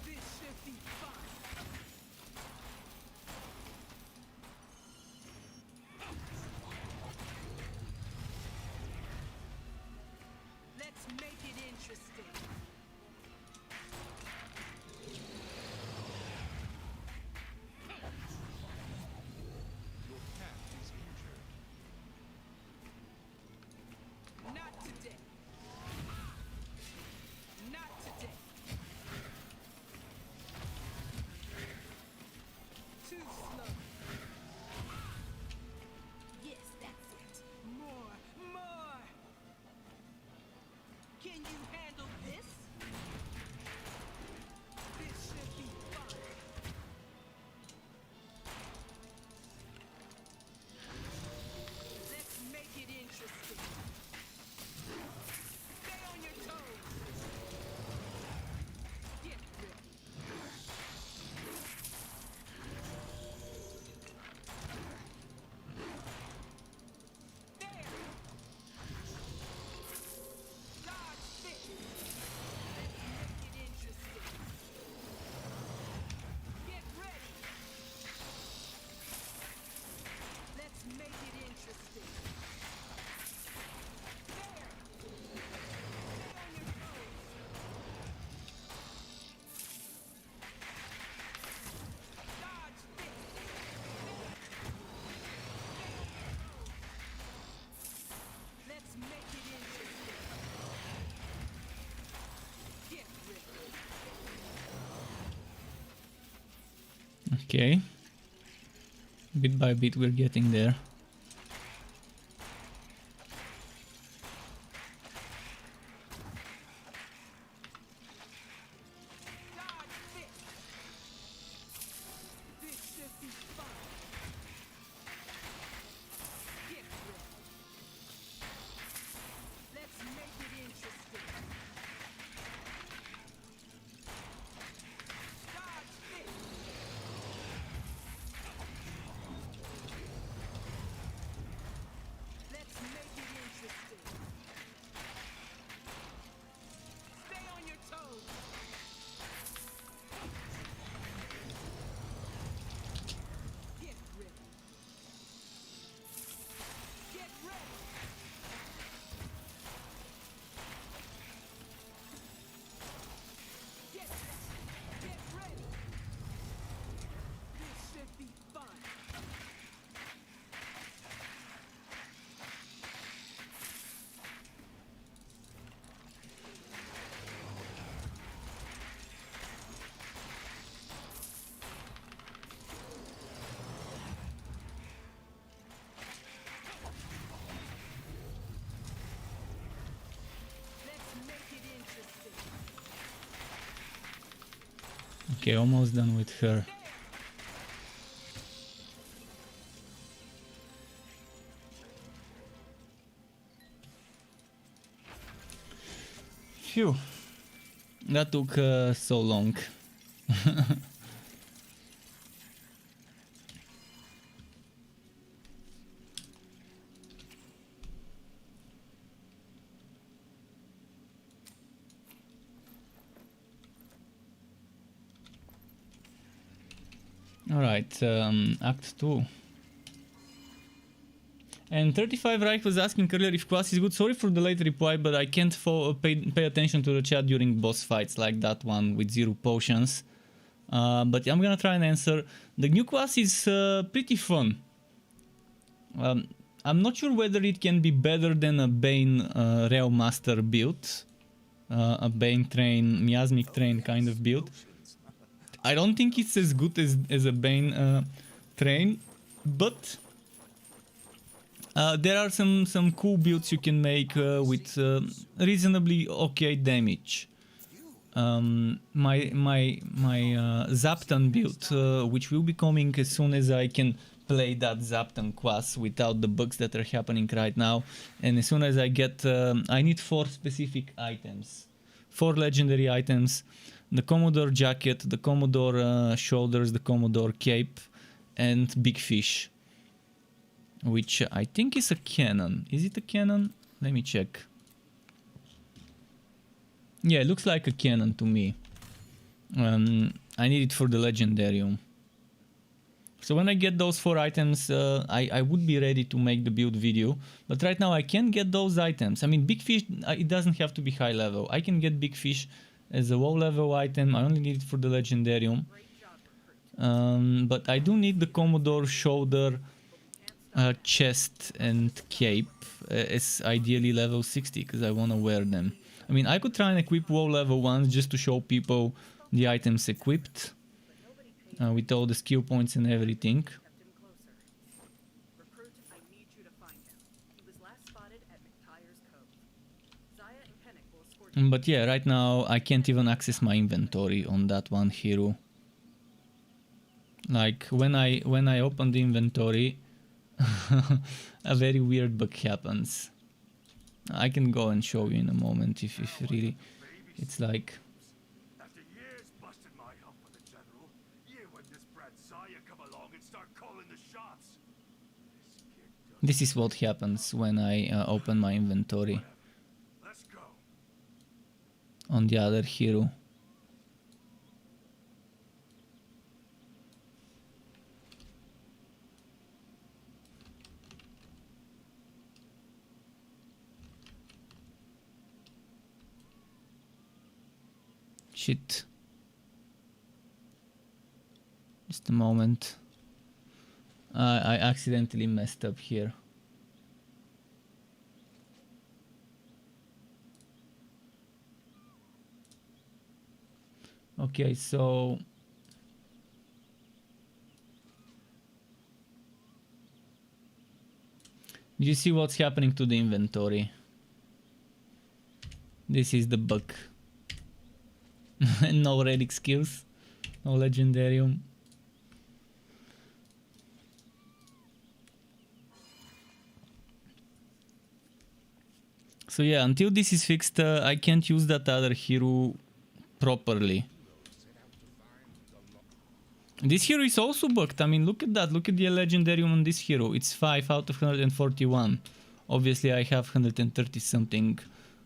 This should be fun. Let's make it interesting. Your cat is injured. Not today. Not today. Too slow. Yes, that's it. More, more. Can you handle this? This should be fun. Let's make it interesting. Stay on your toes. Get ready. There. Dodge this. Let's make it interesting. Get ready. Let's make it interesting. There. Stay on your toes. Dodge this. Let's make it interesting. Get ready. Okay. Bit by bit we're getting there. Dodge this. This should be fun. Get ready. Let's make it interesting. Dodge this. Let's make it interesting. Stay on your toes. Get ready. Get ready. Get ready. This should be fun. Let's make it interesting. Okay, almost done with her. Phew. That took so long. Alright, Act 2. And 35 Reich was asking earlier if class is good. Sorry for the late reply, but I can't pay attention to the chat during boss fights like that one with 0 potions. But I'm gonna try and answer. The new class is pretty fun. I'm not sure whether it can be better than a Bane Rail Master build. A Bane train, Miasmic train kind of build. I don't think it's as good as a Bane train, but there are some cool builds you can make with reasonably okay damage. my ZAPtain build, which will be coming as soon as I can play that ZAPtain class without the bugs that are happening right now, and as soon as I get, I need 4 specific items, 4 legendary items: the Commodore jacket, the Commodore shoulders, the Commodore cape, and Big Fish, which I think is a cannon. Is it a cannon? Let me check. Yeah, it looks like a cannon to me. I need it for the legendarium. So when I get those 4 items, I would be ready to make the build video. But right now I can't get those items. I mean, Big Fish, it doesn't have to be high level. I can get Big Fish as a low level item. I only need it for the legendarium. But I do need the Commodore shoulder, chest and cape as ideally level 60, because I want to wear them. I mean, I could try and equip WoW level 1s just to show people the items equipped with all the skill points and everything. But yeah, right now I can't even access my inventory on that one hero. Like when I open the inventory, a very weird bug happens. I can go and show you in a moment if really it's like. After years busting my hump with the general, you and this brat Saya come along and start calling the shots. This is what happens when I open my inventory. Let's go. On the other hero. Shit. Just a moment. I accidentally messed up here. Okay, so do you see what's happening to the inventory? This is the bug. No relic skills, no legendarium. So yeah, until this is fixed, I can't use that other hero properly. This hero is also bugged. I mean, look at that. Look at the legendarium on this hero. It's 5 out of 141. Obviously, I have 130 something.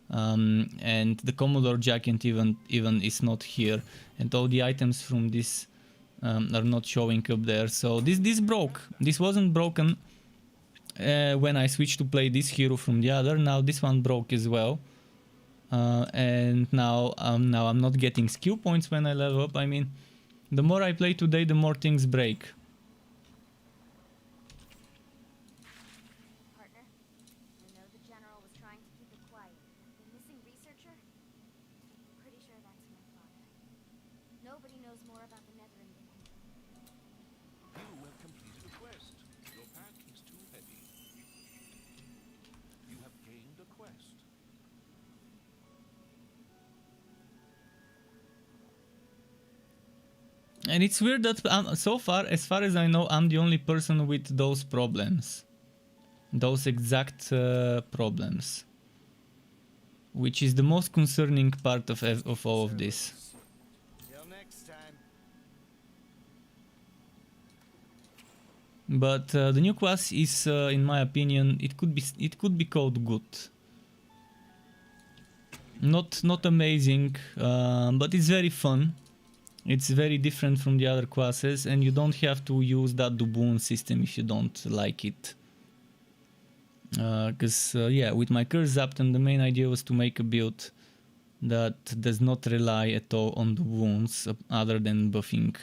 And the Commodore jacket even is not here, and all the items from this are not showing up there. So this broke. This wasn't broken when I switched to play this hero from the other. Now this one broke as well, and now I'm not getting skill points when I level up. I mean, the more I play today, the more things break. And it's weird that so far, as far as I know, I'm the only person with those problems. Those exact problems. Which is the most concerning part of all of this. Till next time. But the new class is, in my opinion, it could be called good. Not amazing, but it's very fun. It's very different from the other classes, and you don't have to use that doubloon system if you don't like it. Because yeah, with my curse ZAPtain, the main idea was to make a build that does not rely at all on the wounds, other than buffing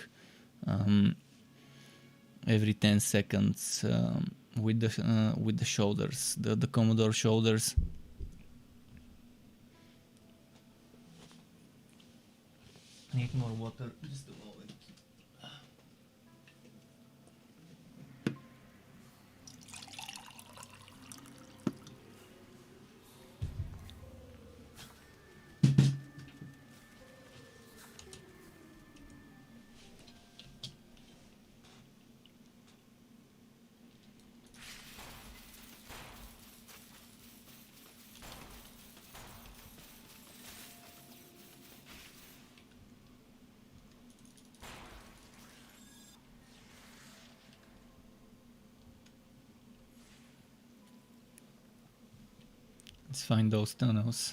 every 10 seconds with the shoulders, the Commodore shoulders. I need more water. Just a moment. Let's find those tunnels.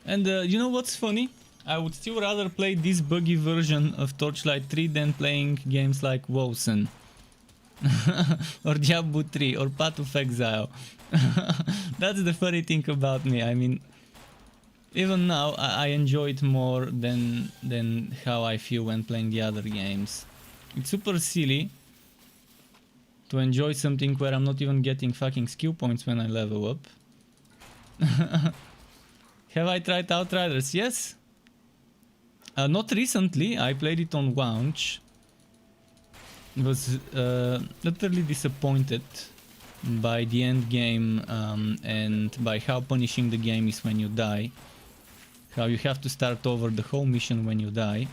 And you know what's funny? I would still rather play this buggy version of Torchlight 3 than playing games like Wosen. Or Diablo 3 or Path of Exile. That's the funny thing about me. I mean, even now I enjoy it more than how I feel when playing the other games. It's super silly to enjoy something where I'm not even getting fucking skill points when I level up. Have I tried Outriders? Yes. Not recently. I played it on launch. Was utterly disappointed by the end game and by how punishing the game is when you die. How you have to start over the whole mission when you die,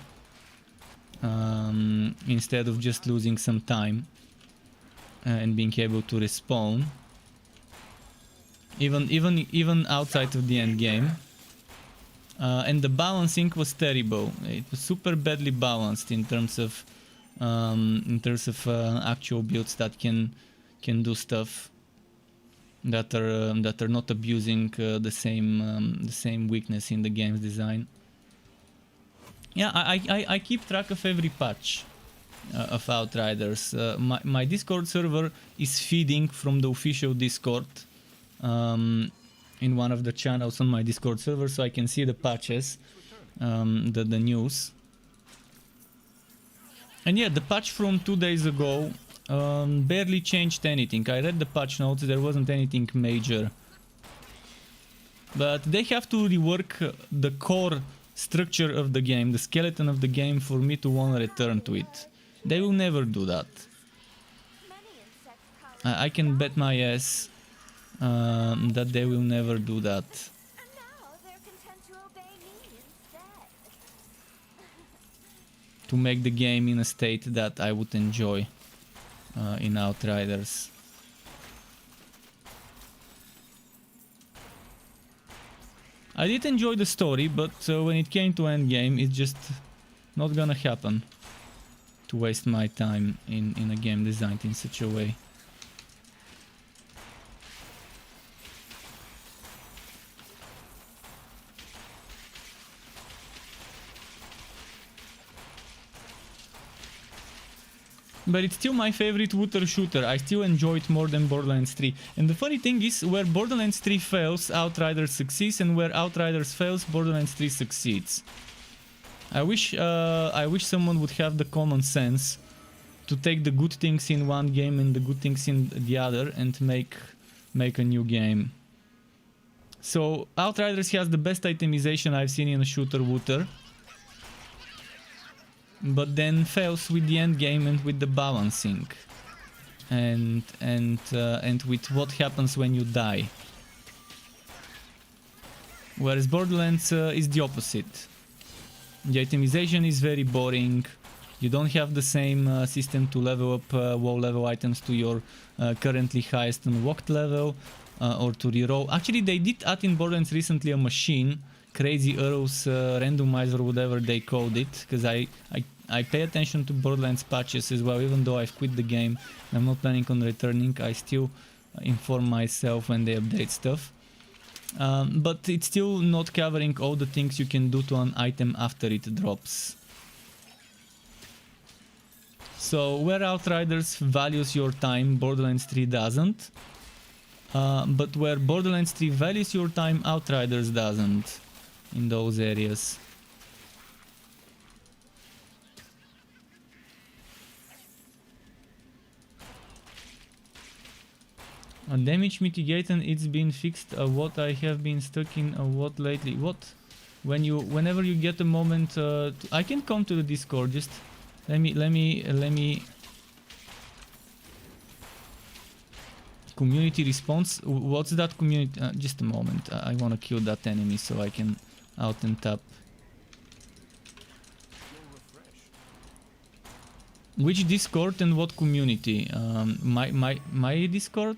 instead of just losing some time and being able to respawn. Even outside of the end game. And the balancing was terrible. It was super badly balanced in terms of actual builds that can do stuff that are not abusing the same weakness in the game's design. Yeah, I keep track of every patch of Outriders. My Discord server is feeding from the official Discord in one of the channels on my Discord server, so I can see the patches, the news. And yeah, the patch from 2 days ago barely changed anything. I read the patch notes, there wasn't anything major. But they have to rework the core structure of the game, the skeleton of the game, for me to want to return to it. They will never do that. I can bet my ass that they will never do that. And now they're content to obey me instead. To make the game in a state that I would enjoy in Outriders. I did enjoy the story, but when it came to endgame, it's just not gonna happen to waste my time in a game designed in such a way. But it's still my favorite water shooter. I still enjoy it more than Borderlands 3. And the funny thing is, where Borderlands 3 fails, Outriders succeeds, and where Outriders fails, Borderlands 3 succeeds. I wish someone would have the common sense to take the good things in one game and the good things in the other and make a new game. So Outriders has the best itemization I've seen in a shooter wooter, but then fails with the end game and with the balancing and with what happens when you die. Whereas Borderlands is the opposite. The itemization is very boring. You don't have the same system to level up low level items to your currently highest unlocked level, or to reroll. Actually, they did add in Borderlands recently a machine, Crazy Arrows randomizer, whatever they called it, because I pay attention to Borderlands patches as well. Even though I've quit the game and I'm not planning on returning, I still inform myself when they update stuff. But it's still not covering all the things you can do to an item after it drops. So where Outriders values your time, Borderlands 3 doesn't. But where Borderlands 3 values your time, Outriders doesn't in those areas. Damage mitigation, it's been fixed. What I have been stuck in what lately? What? Whenever you get a moment, I can come to the Discord. Just let me. Community response. What's that community? Just a moment. I want to kill that enemy so I can out and tap. Which Discord and what community? My Discord?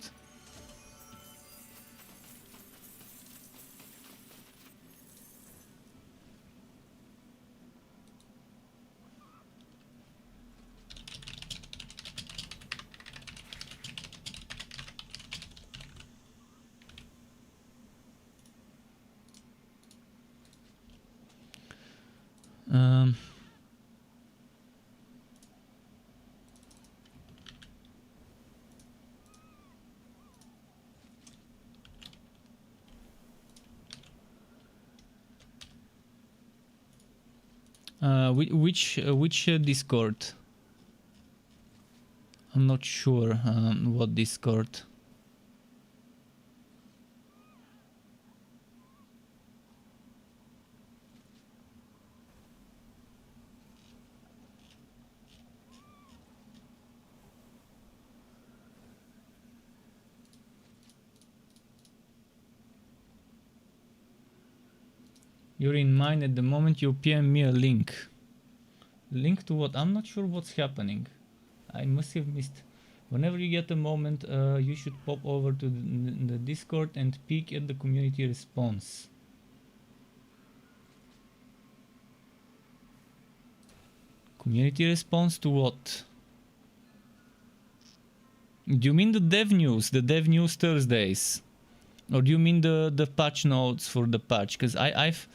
Which Discord? I'm not sure what Discord. You're in mine at the moment. You PM me a link. Link to what? I'm not sure what's happening. I must have missed. Whenever you get a moment, you should pop over to the Discord and peek at the community response. Community response to what? Do you mean the dev news? The dev news Thursdays? Or do you mean the patch notes for the patch? Because I've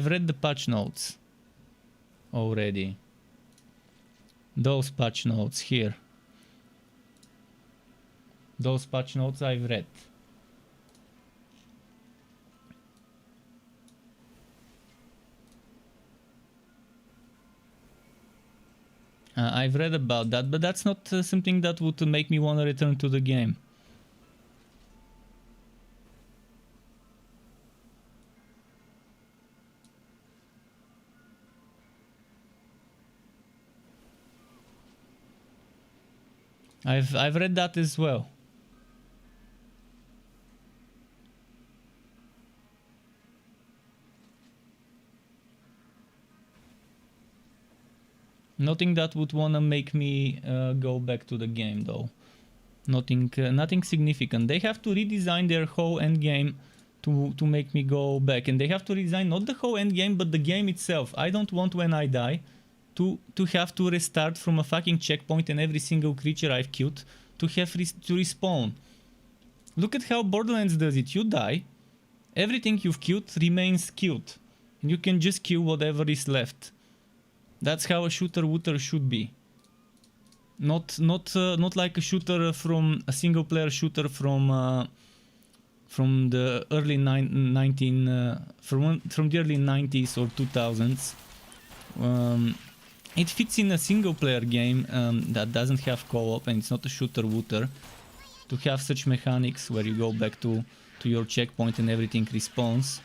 read the patch notes already. Those patch notes here. Those patch notes I've read. I've read about that, but that's not something that would make me want to return to the game. I've read that as well. Nothing that would wanna make me go back to the game though. Nothing significant. They have to redesign their whole endgame to make me go back, and they have to redesign not the whole endgame but the game itself. I don't want when I die to have to restart from a fucking checkpoint and every single creature I've killed to have to respawn. Look at how Borderlands does it. You die, everything you've killed remains killed, and you can just kill whatever is left. That's how a shooter should be. Not like a shooter from a single player shooter from the early from the early 90s or 2000s. It fits in a single player game that doesn't have co-op, and it's not a shooter-wooter, to have such mechanics where you go back to your checkpoint and everything respawns.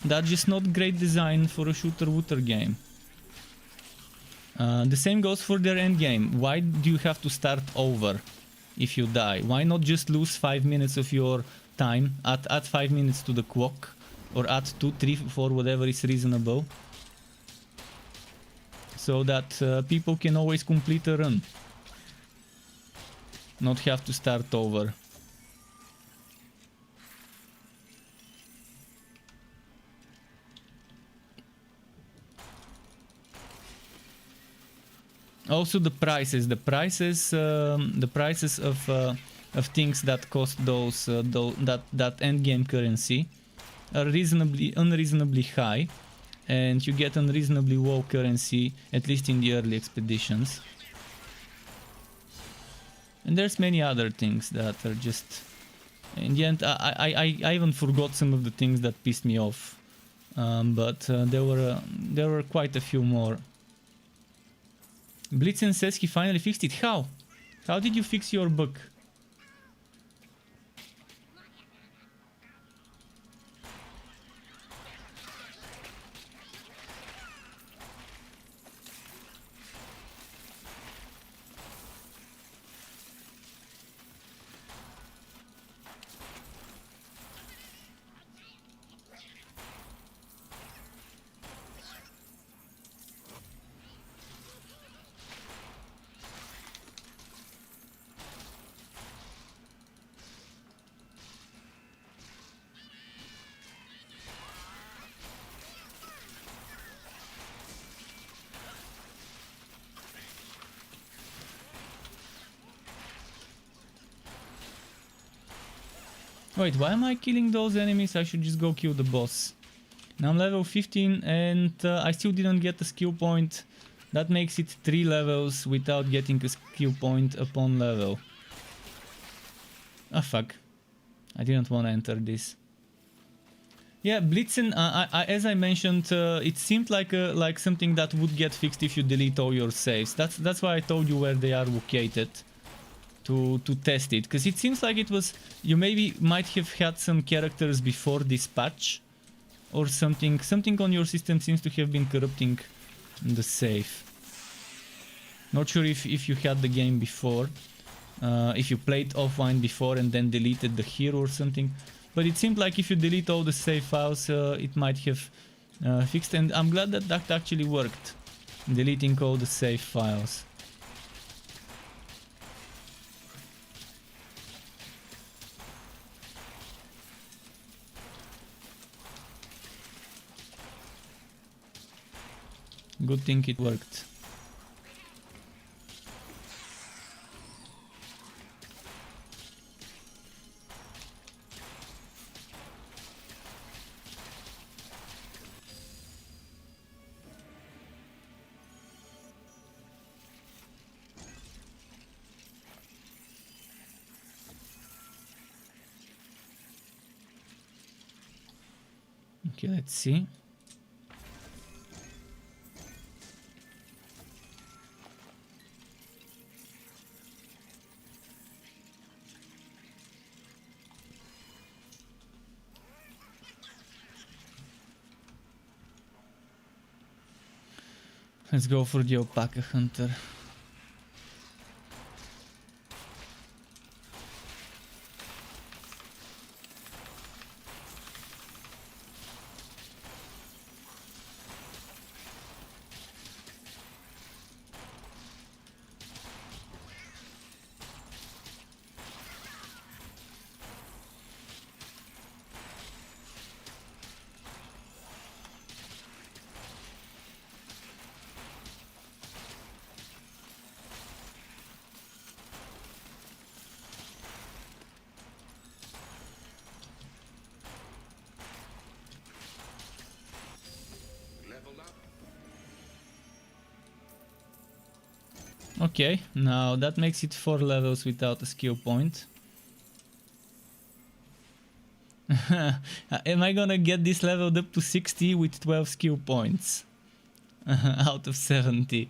That's just not great design for a shooter-wooter game. The same goes for their endgame. Why do you have to start over if you die? Why not just lose 5 minutes of your time, add 5 minutes to the clock, or add 2, 3, 4, whatever is reasonable, so that people can always complete a run, not have to start over. Also the prices of things that cost that endgame currency are unreasonably high, and you get unreasonably low currency, at least in the early expeditions. And there's many other things that are just, in the end, I even forgot some of the things that pissed me off, but there were quite a few more. Blitzen says he finally fixed it. How? How did you fix your bug? Wait, why am I killing those enemies? I should just go kill the boss. Now I'm level 15 and I still didn't get a skill point. That makes it 3 levels without getting a skill point upon level. Ah, fuck. I didn't want to enter this. Yeah, Blitzen, as I mentioned, it seemed like something that would get fixed if you delete all your saves. That's why I told you where they are located. To test it, because it seems like it was, you maybe might have had some characters before this patch or something on your system seems to have been corrupting the save. Not sure if you had the game before, if you played offline before and then deleted the hero or something, but it seemed like if you delete all the save files it might have fixed, and I'm glad that that actually worked, deleting all the save files. Good thing it worked. Okay, let's see. Let's go for the Alpaca Hunter. Okay, now that makes it 4 levels without a skill point. Am I gonna get this leveled up to 60 with 12 skill points? Out of 70.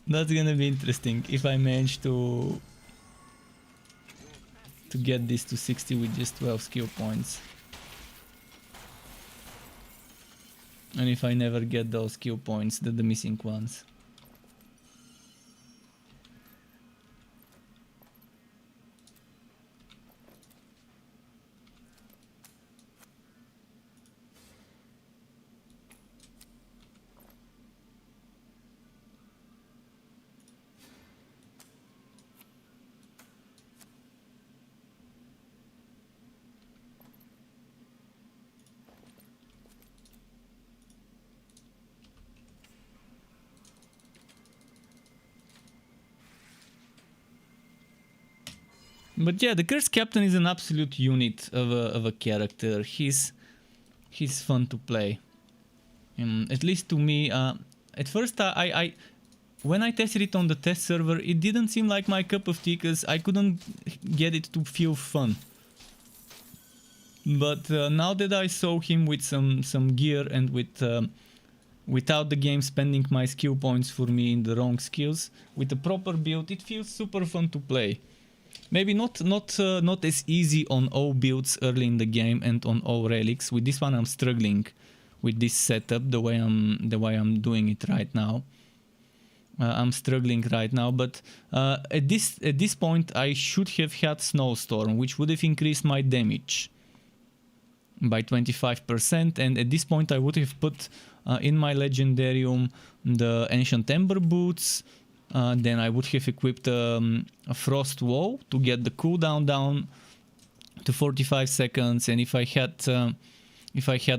That's gonna be interesting if I manage to get this to 60 with just 12 skill points. And if I never get those skill points, the missing ones. But yeah, the Cursed Captain is an absolute unit of a character. He's fun to play. At least to me. At first, when I tested it on the test server, it didn't seem like my cup of tea because I couldn't get it to feel fun. But now that I saw him with some gear and without the game spending my skill points for me in the wrong skills, with a proper build, it feels super fun to play. Maybe not as easy on all builds early in the game and on all relics. With this one, I'm struggling with this setup the way I'm doing it right now. I'm struggling right now, but at this point, I should have had Snowstorm, which would have increased my damage by 25%. And at this point, I would have put in my Legendarium the Ancient Ember Boots. Then I would have equipped a Frost Wall to get the cooldown down to 45 seconds, and if I had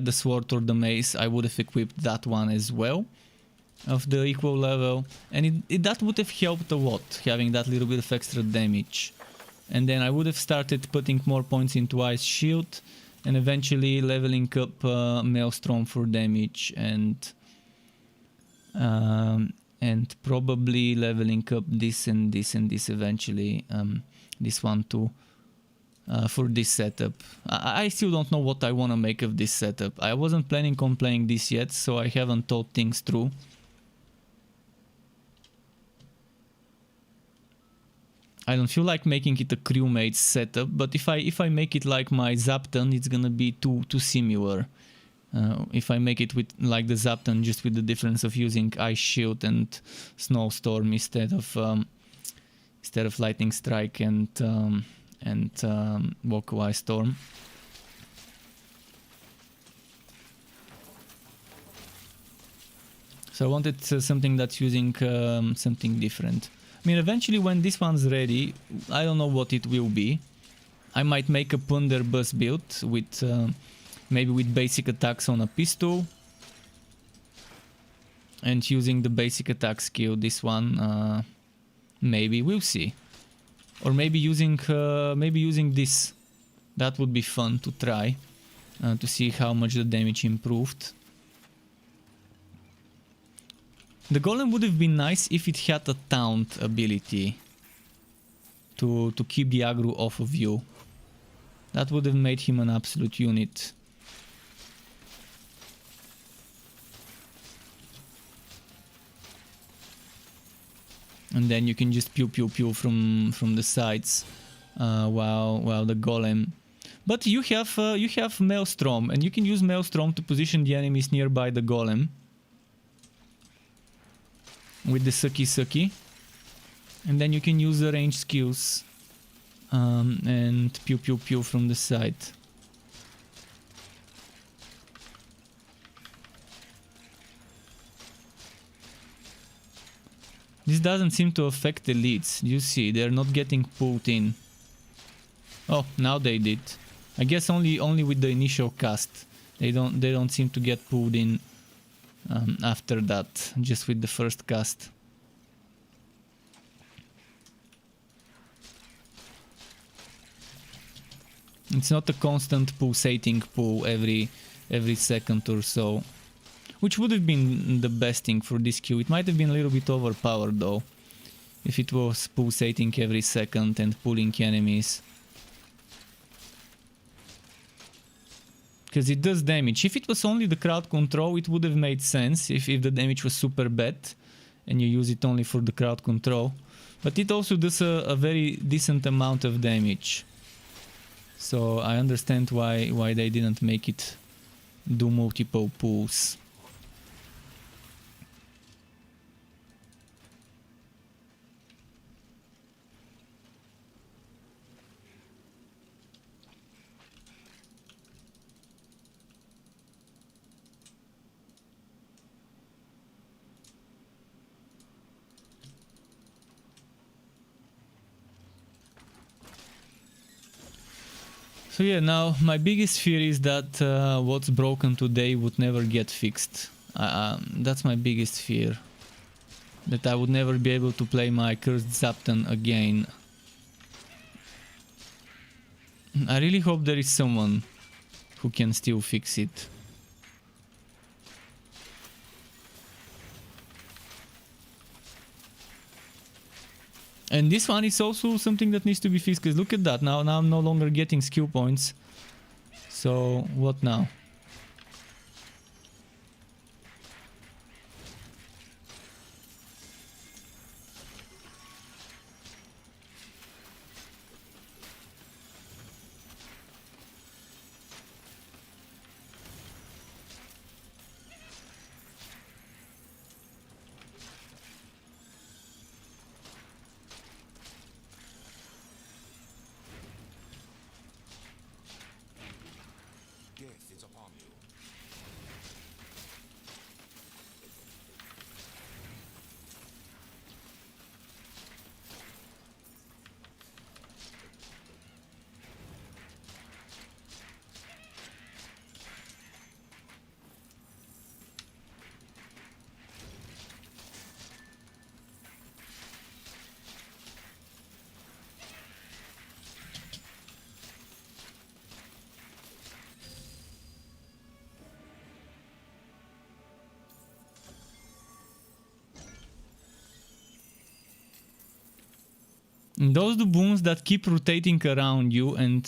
the sword or the mace, I would have equipped that one as well of the equal level, and that would have helped a lot, having that little bit of extra damage. and then I would have started putting more points into Ice Shield, and eventually leveling up Maelstrom for damage, and probably leveling up this and this and this eventually, this one too, for this setup. I still don't know what I want to make of this setup. I wasn't planning on playing this yet, so I haven't thought things through. I don't feel like making it a crewmate setup, but if I make it like my ZAPtain, it's gonna be too similar. If I make it with like the ZAPtain, just with the difference of using Ice Shield and Snowstorm instead of Lightning Strike and Woku Ice Storm. So I wanted something that's using something different. I mean, eventually when this one's ready, I don't know what it will be. I might make a Punderbuss build with maybe with basic attacks on a pistol, and using the basic attack skill, this one, maybe, we'll see. Or maybe using this. That would be fun to try, to see how much the damage improved. The Golem would have been nice if it had a taunt ability to keep the aggro off of you. That would have made him an absolute unit. And then you can just pew pew pew from the sides while the Golem. But you have Maelstrom, and you can use Maelstrom to position the enemies nearby the Golem with the sucky, and then you can use the range skills and pew pew pew from the side. This doesn't seem to affect the leads. You see, they're not getting pulled in. Oh, now they did. I guess only with the initial cast. They don't seem to get pulled in after that, just with the first cast. It's not a constant pulsating pull every second or so, which would have been the best thing for this queue. It might have been a little bit overpowered though, if it was pulsating every second and pulling enemies. Because it does damage. If it was only the crowd control, it would have made sense if the damage was super bad and you use it only for the crowd control. But it also does a very decent amount of damage. So I understand why they didn't make it do multiple pulls. So yeah, now my biggest fear is that what's broken today would never get fixed. That's my biggest fear. That I would never be able to play my cursed ZAPtain again. I really hope there is someone who can still fix it. And this one is also something that needs to be fixed, because look at that, now I'm no longer getting skill points. So what now? Death is upon you. Those doubloons that keep rotating around you and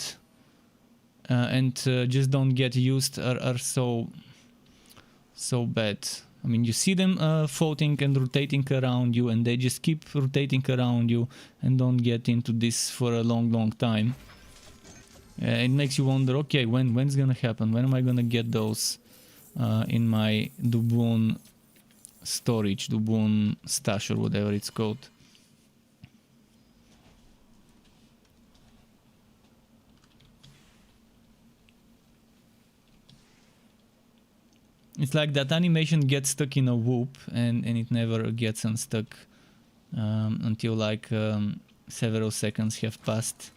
just don't get used are so bad. I mean, you see them floating and rotating around you, and they just keep rotating around you and don't get into this for a long time. It makes you wonder, okay, when's gonna happen? When am I gonna get those in my doubloon storage, doubloon stash, or whatever it's called? It's like that animation gets stuck in a loop and it never gets unstuck until like several seconds have passed.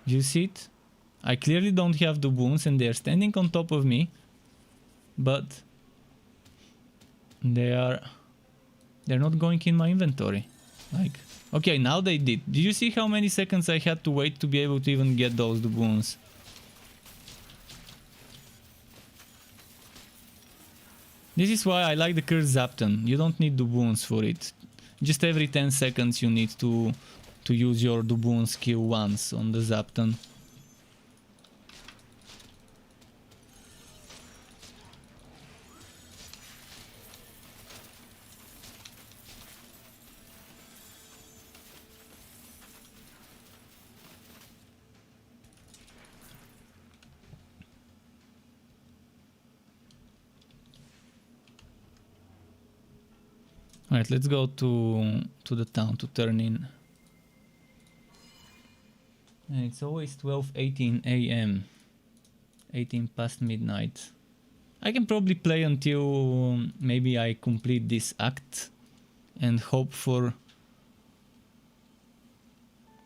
Do you see it? I clearly don't have the wounds and they're standing on top of me, but they're not going in my inventory. Like, okay, now they did. Did you see how many seconds I had to wait to be able to even get those doubloons? This is why I like the cursed ZAPtain. You don't need doubloons for it. Just every 10 seconds you need to use your doubloon skill once on the ZAPtain. Alright, let's go to the town to turn in. And it's always 12:18 AM. 18 past midnight. I can probably play until maybe I complete this act and hope for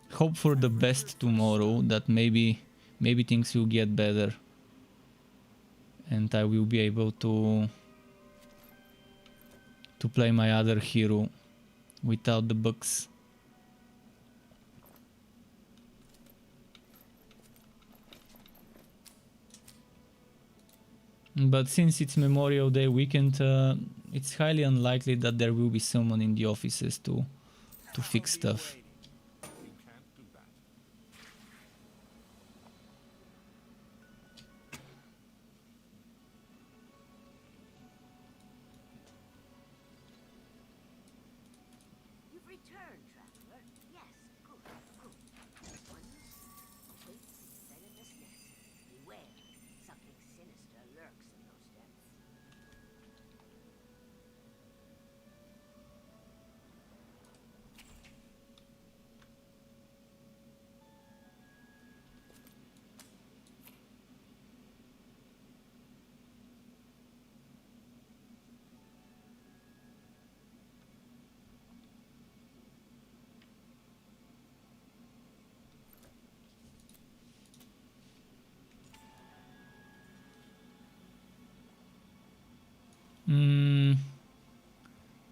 the best tomorrow, that maybe things will get better and I will be able to play my other hero without the bugs. But since it's Memorial Day weekend, it's highly unlikely that there will be someone in the offices to fix stuff. You can't do that. You've returned, traveler. Yes, good, good. Once awaits the venomous nest. Beware, something sinister lurks in those depths.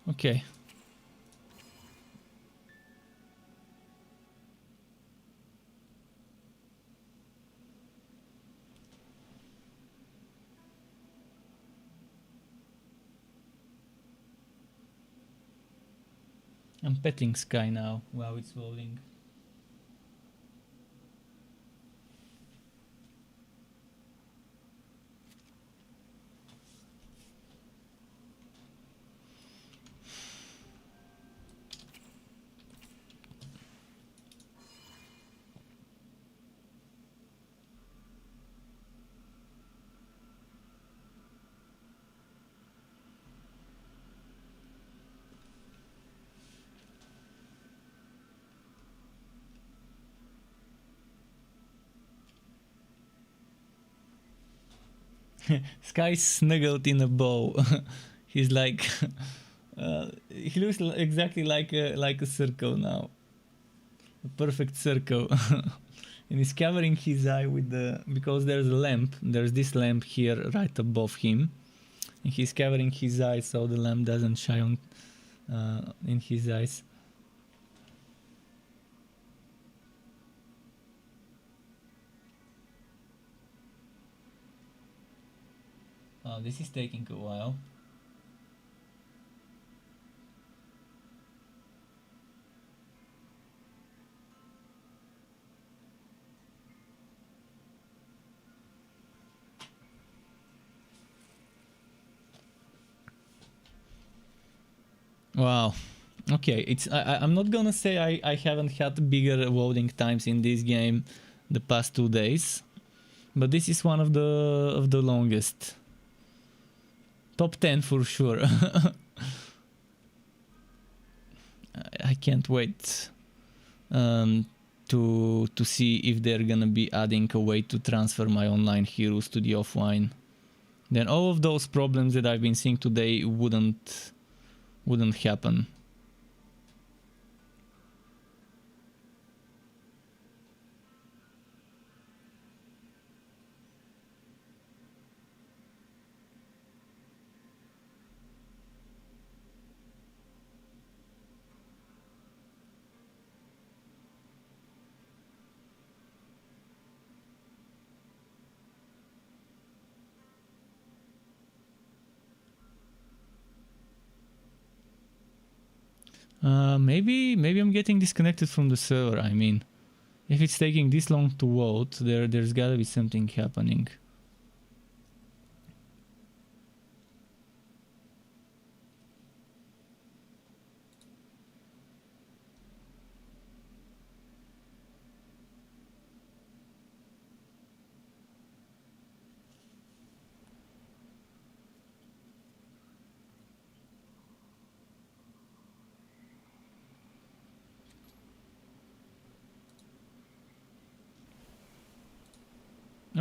Okay. I'm petting Sky now while it's loading. Sky snuggled in a ball. He's like, he looks exactly like a circle now, a perfect circle. And he's covering his eye with because there's a lamp. There's this lamp here right above him, and he's covering his eyes so the lamp doesn't shine in his eyes. Oh, this is taking a while. Wow. Okay, I'm not gonna say I haven't had bigger loading times in this game the past 2 days, but this is one of the longest. Top 10 for sure. I can't wait to see if they're gonna be adding a way to transfer my online heroes to the offline. Then all of those problems that I've been seeing today wouldn't happen. Maybe I'm getting disconnected from the server. I mean, if it's taking this long to load, there's gotta be something happening.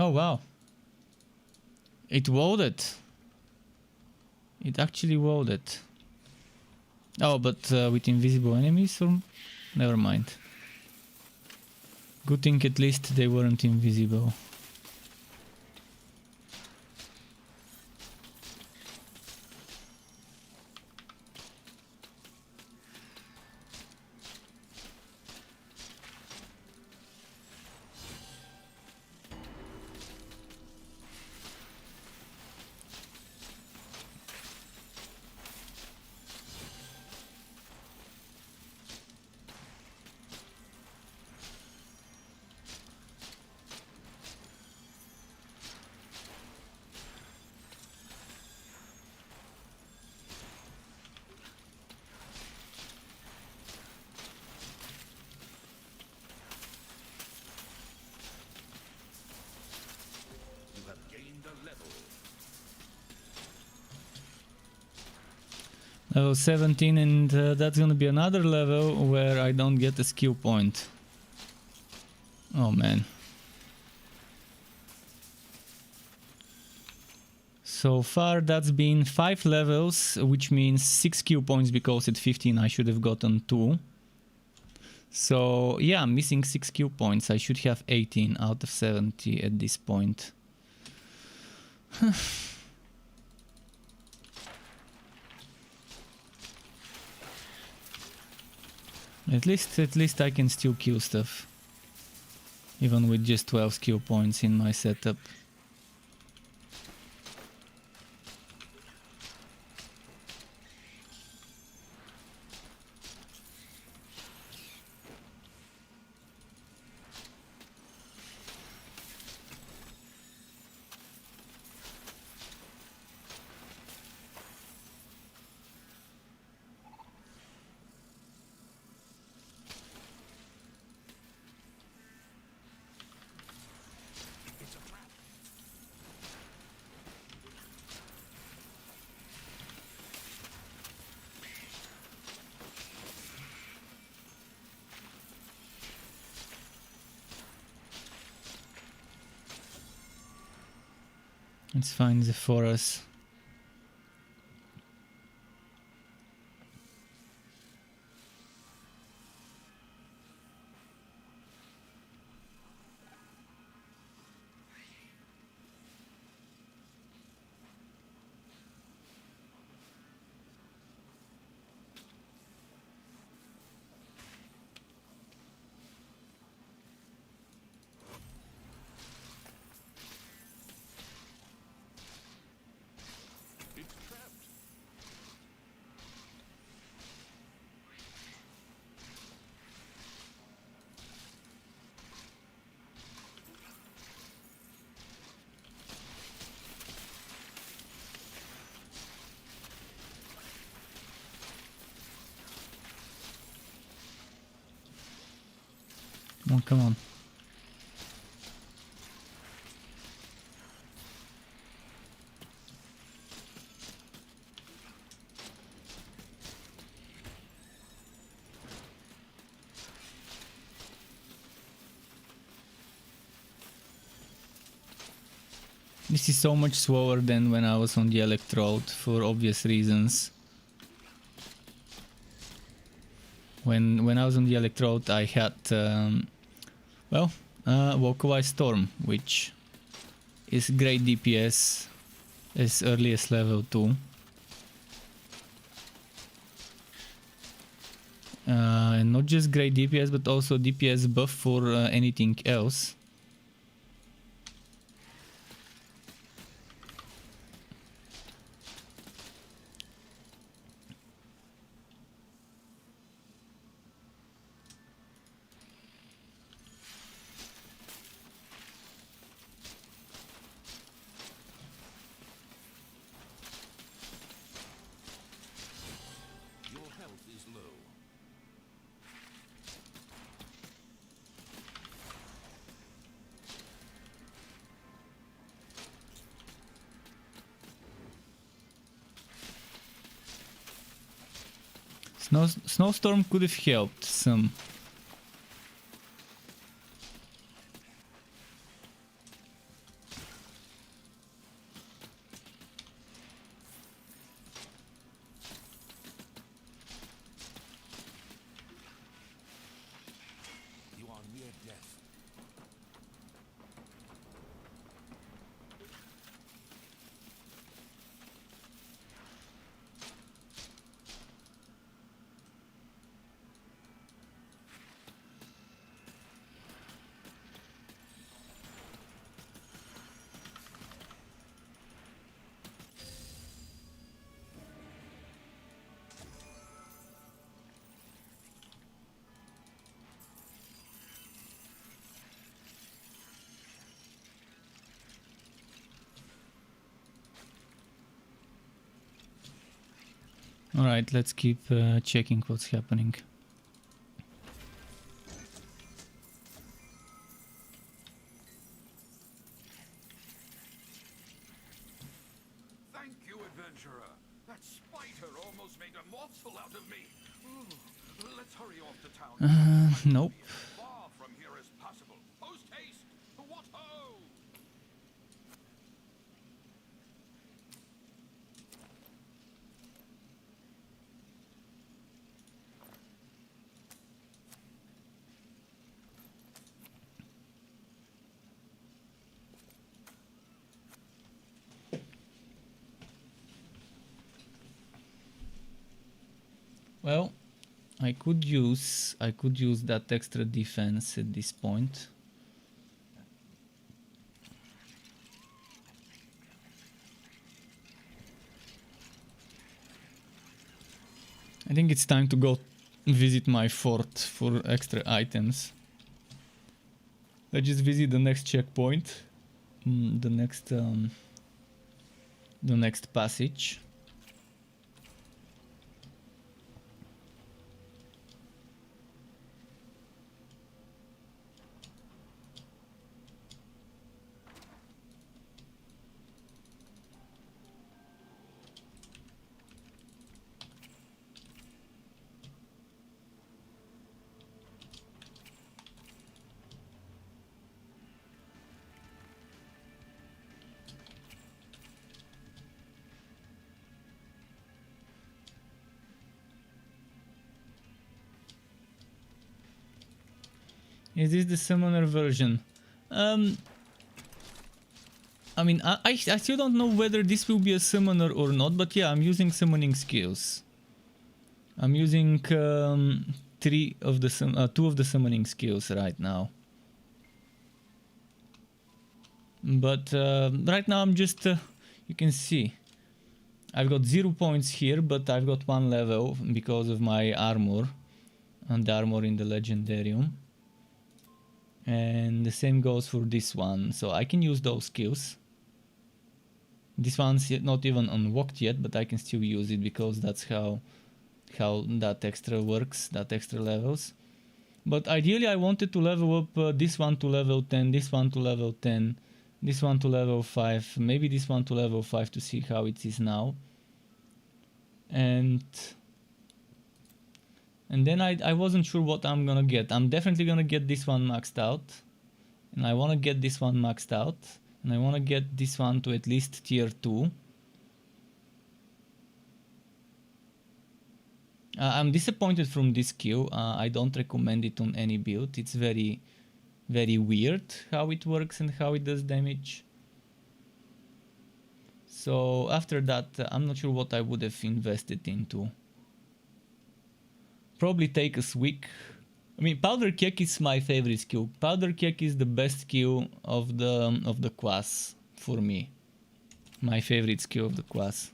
Oh wow. It loaded. It actually loaded. Oh, but with invisible enemies, or never mind. Good thing at least they weren't invisible. You have gained a level. Level 17, and that's gonna be another level where I don't get a skill point. Oh man. So far that's been 5 levels, which means 6 skill points, because at 15 I should have gotten 2. So yeah, I'm missing 6 skill points. I should have 18 out of 70 at this point. At least I can still kill stuff, even with just 12 skill points in my setup. Let's find the forest. Oh, come on. This is so much slower than when I was on the electrode, for obvious reasons. When I was on the electrode, I had vocalized storm, which is great DPS as early as level 2. And not just great DPS, but also DPS buff for anything else. Your health is low. Snowstorm could have helped some. You are near death. Alright, let's keep checking what's happening. Thank you, adventurer. That spider almost made a morsel out of me. Ooh, let's hurry off to town. Nope. Be as far from here as possible. Post haste. What ho! Well, I could use that extra defense at this point. I think it's time to go visit my fort for extra items. Let's just visit the next checkpoint, the next passage. Is this the summoner version? I mean, I still don't know whether this will be a summoner or not, but yeah, I'm using summoning skills. I'm using two of the summoning skills right now. But right now I'm just, you can see, I've got 0 points here, but I've got 1 level because of my armor, and the armor in the Legendarium. And the same goes for this one, so I can use those skills. This one's not even unlocked yet, but I can still use it because that's how that extra works, that extra levels. But ideally I wanted to level up this one to level 10, this one to level 10, this one to level 5, maybe this one to level 5 to see how it is now. And then I wasn't sure what I'm gonna get. I'm definitely gonna get this one maxed out. And I wanna get this one maxed out. And I wanna get this one to at least tier 2. I'm disappointed from this skill. I don't recommend it on any build. It's very, very weird how it works and how it does damage. So after that, I'm not sure what I would have invested into. Probably take a Swick. I mean, Powder Keg is my favorite skill. Powder Keg is the best skill of the class for me. My favorite skill of the class.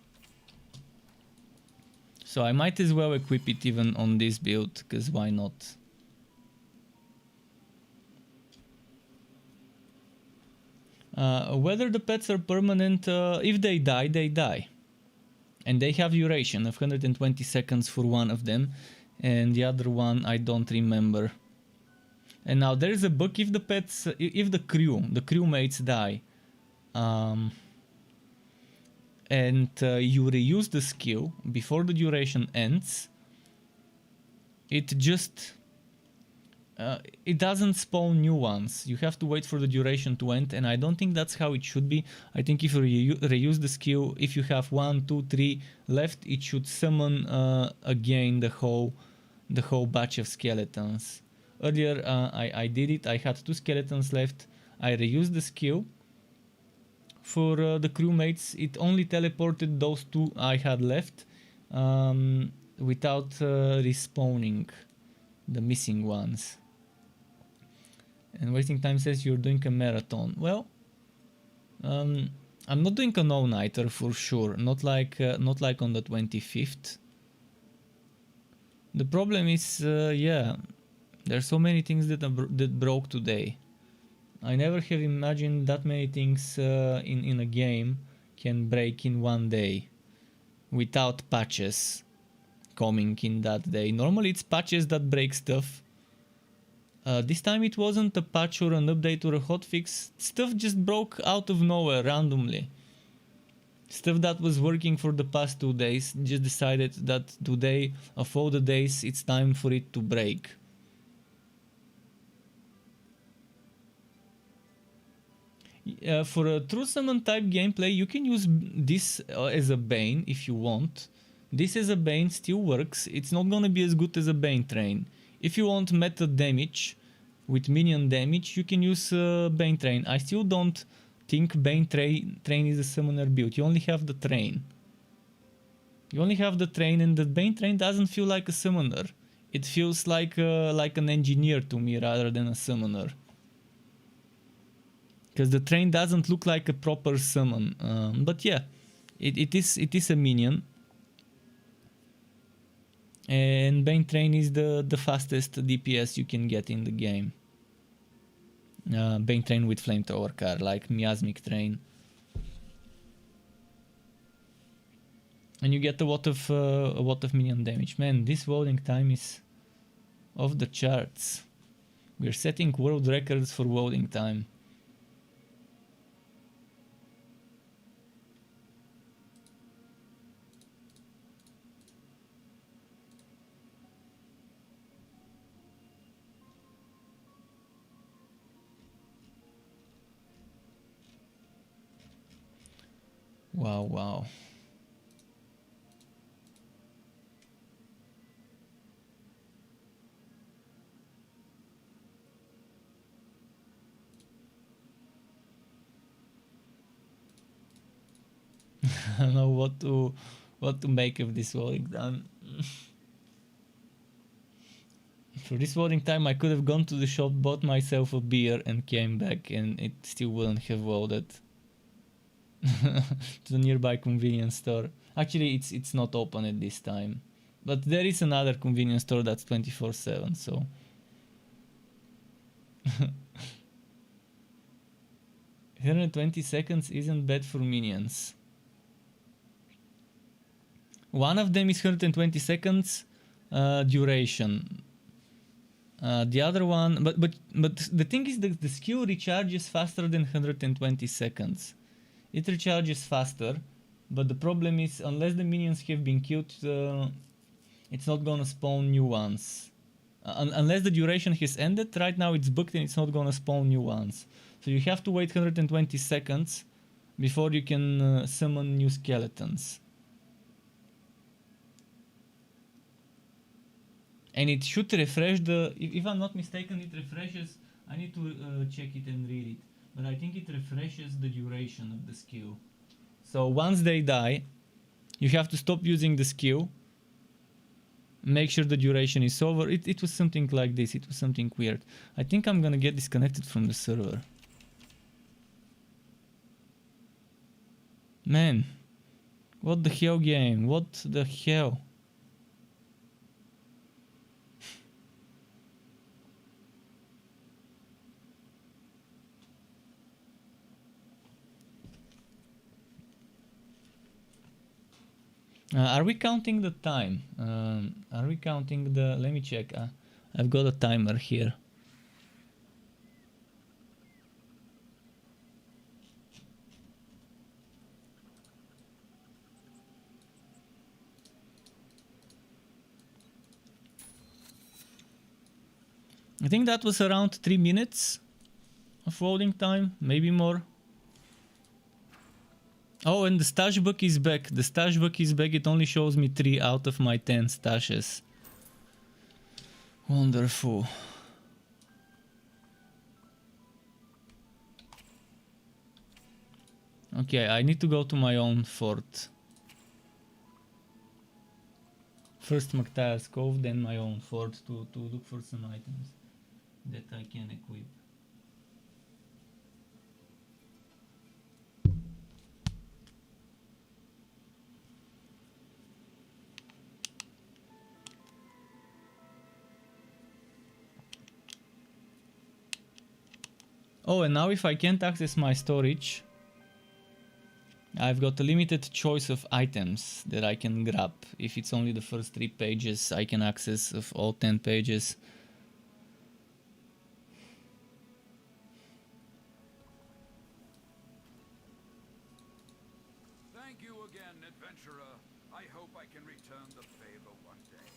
So I might as well equip it even on this build, because why not? Whether the pets are permanent, if they die, they die. And they have duration of 120 seconds for one of them, and the other one I don't remember. And now there is a bug if the pets, if the crewmates die, and you reuse the skill before the duration ends, it just it doesn't spawn new ones. You have to wait for the duration to end, and I don't think that's how it should be. I think if you reuse the skill, if you have 1, 2, 3 left, it should summon again the whole batch of skeletons. Earlier I did it. I had 2 skeletons left. I reused the skill for the crewmates. It only teleported those 2 I had left without respawning the missing ones. And Wasting Time says you're doing a marathon. Well, I'm not doing an all-nighter for sure. Not like on the 25th. The problem is, yeah, there's so many things that broke today. I never have imagined that many things in a game can break in one day without patches coming in that day. Normally it's patches that break stuff. This time it wasn't a patch or an update or a hotfix. Stuff just broke out of nowhere randomly. Stuff that was working for the past 2 days just decided that today, of all the days, it's time for it to break. For a true summon type gameplay, you can use this as a Bane if you want. This as a Bane still works. It's not gonna be as good as a Bane Train. If you want meta damage with minion damage, you can use Bane Train. I still don't think Bane Train is a summoner build. You only have the train. You only have the train, and the Bane Train doesn't feel like a summoner. It feels like an engineer to me rather than a summoner. Because the train doesn't look like a proper summon. But yeah, it is a minion. And Bane Train is the fastest DPS you can get in the game. Bane Train with Flamethrower car, like Miasmic Train. And you get a lot of minion damage. Man, this loading time is off the charts. We're setting world records for loading time. Wow. I don't know what to make of this loading time. For this loading time, I could have gone to the shop, bought myself a beer, and came back, and it still wouldn't have loaded. To the nearby convenience store. Actually, it's not open at this time, but there is another convenience store that's 24/7. So 120 seconds isn't bad for minions. One of them is 120 seconds duration. The other one, but the thing is that the skill recharges faster than 120 seconds. It recharges faster, but the problem is unless the minions have been killed, it's not gonna spawn new ones. Unless the duration has ended, right now it's booked and it's not gonna spawn new ones. So you have to wait 120 seconds before you can summon new skeletons. And it should refresh if I'm not mistaken, it refreshes, I need to check it and read it, but I think it refreshes the duration of the skill. So once they die, you have to stop using the skill, make sure the duration is over. It was something like this, it was something weird. I think I'm gonna get disconnected from the server. Man, what the hell game, what the hell? Are we counting the time? Are we counting the... Let me check. I've got a timer here. I think that was around 3 minutes of loading time, maybe more. Oh, and the stash book is back. The stash book is back. It only shows me 3 out of my 10 stashes. Wonderful. Okay, I need to go to my own fort. First Mactire's Cove, then my own fort to look for some items that I can equip. Oh, and now if I can't access my storage, I've got a limited choice of items that I can grab. If it's only the first 3 pages, I can access of all 10 pages. Thank you again, adventurer. I hope I can return the favor one day.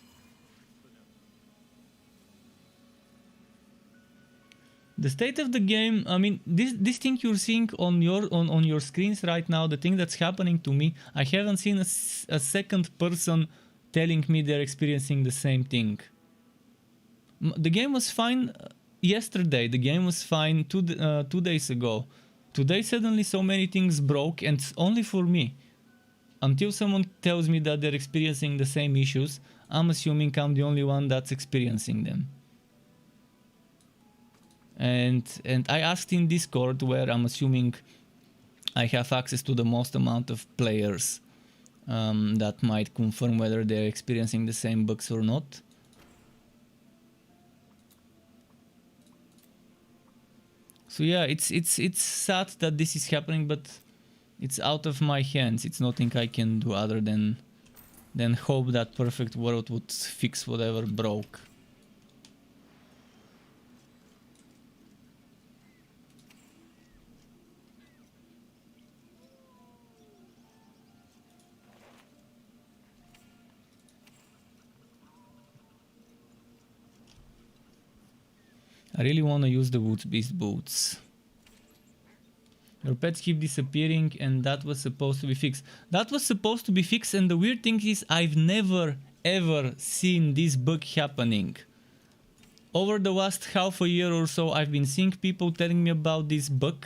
The state of the game, I mean, this thing you're seeing on your screens right now, the thing that's happening to me, I haven't seen a second person telling me they're experiencing the same thing. The game was fine yesterday, the game was fine 2 days ago. Today suddenly so many things broke, and it's only for me. Until someone tells me that they're experiencing the same issues, I'm assuming I'm the only one that's experiencing them. And I asked in Discord, where I'm assuming I have access to the most amount of players that might confirm whether they're experiencing the same bugs or not. So yeah, it's sad that this is happening, but it's out of my hands. It's nothing I can do other than hope that perfect world would fix whatever broke. I really want to use the Woods Beast boots. Your pets keep disappearing, and that was supposed to be fixed. That was supposed to be fixed, and the weird thing is I've never ever seen this bug happening. Over the last half a year or so, I've been seeing people telling me about this bug.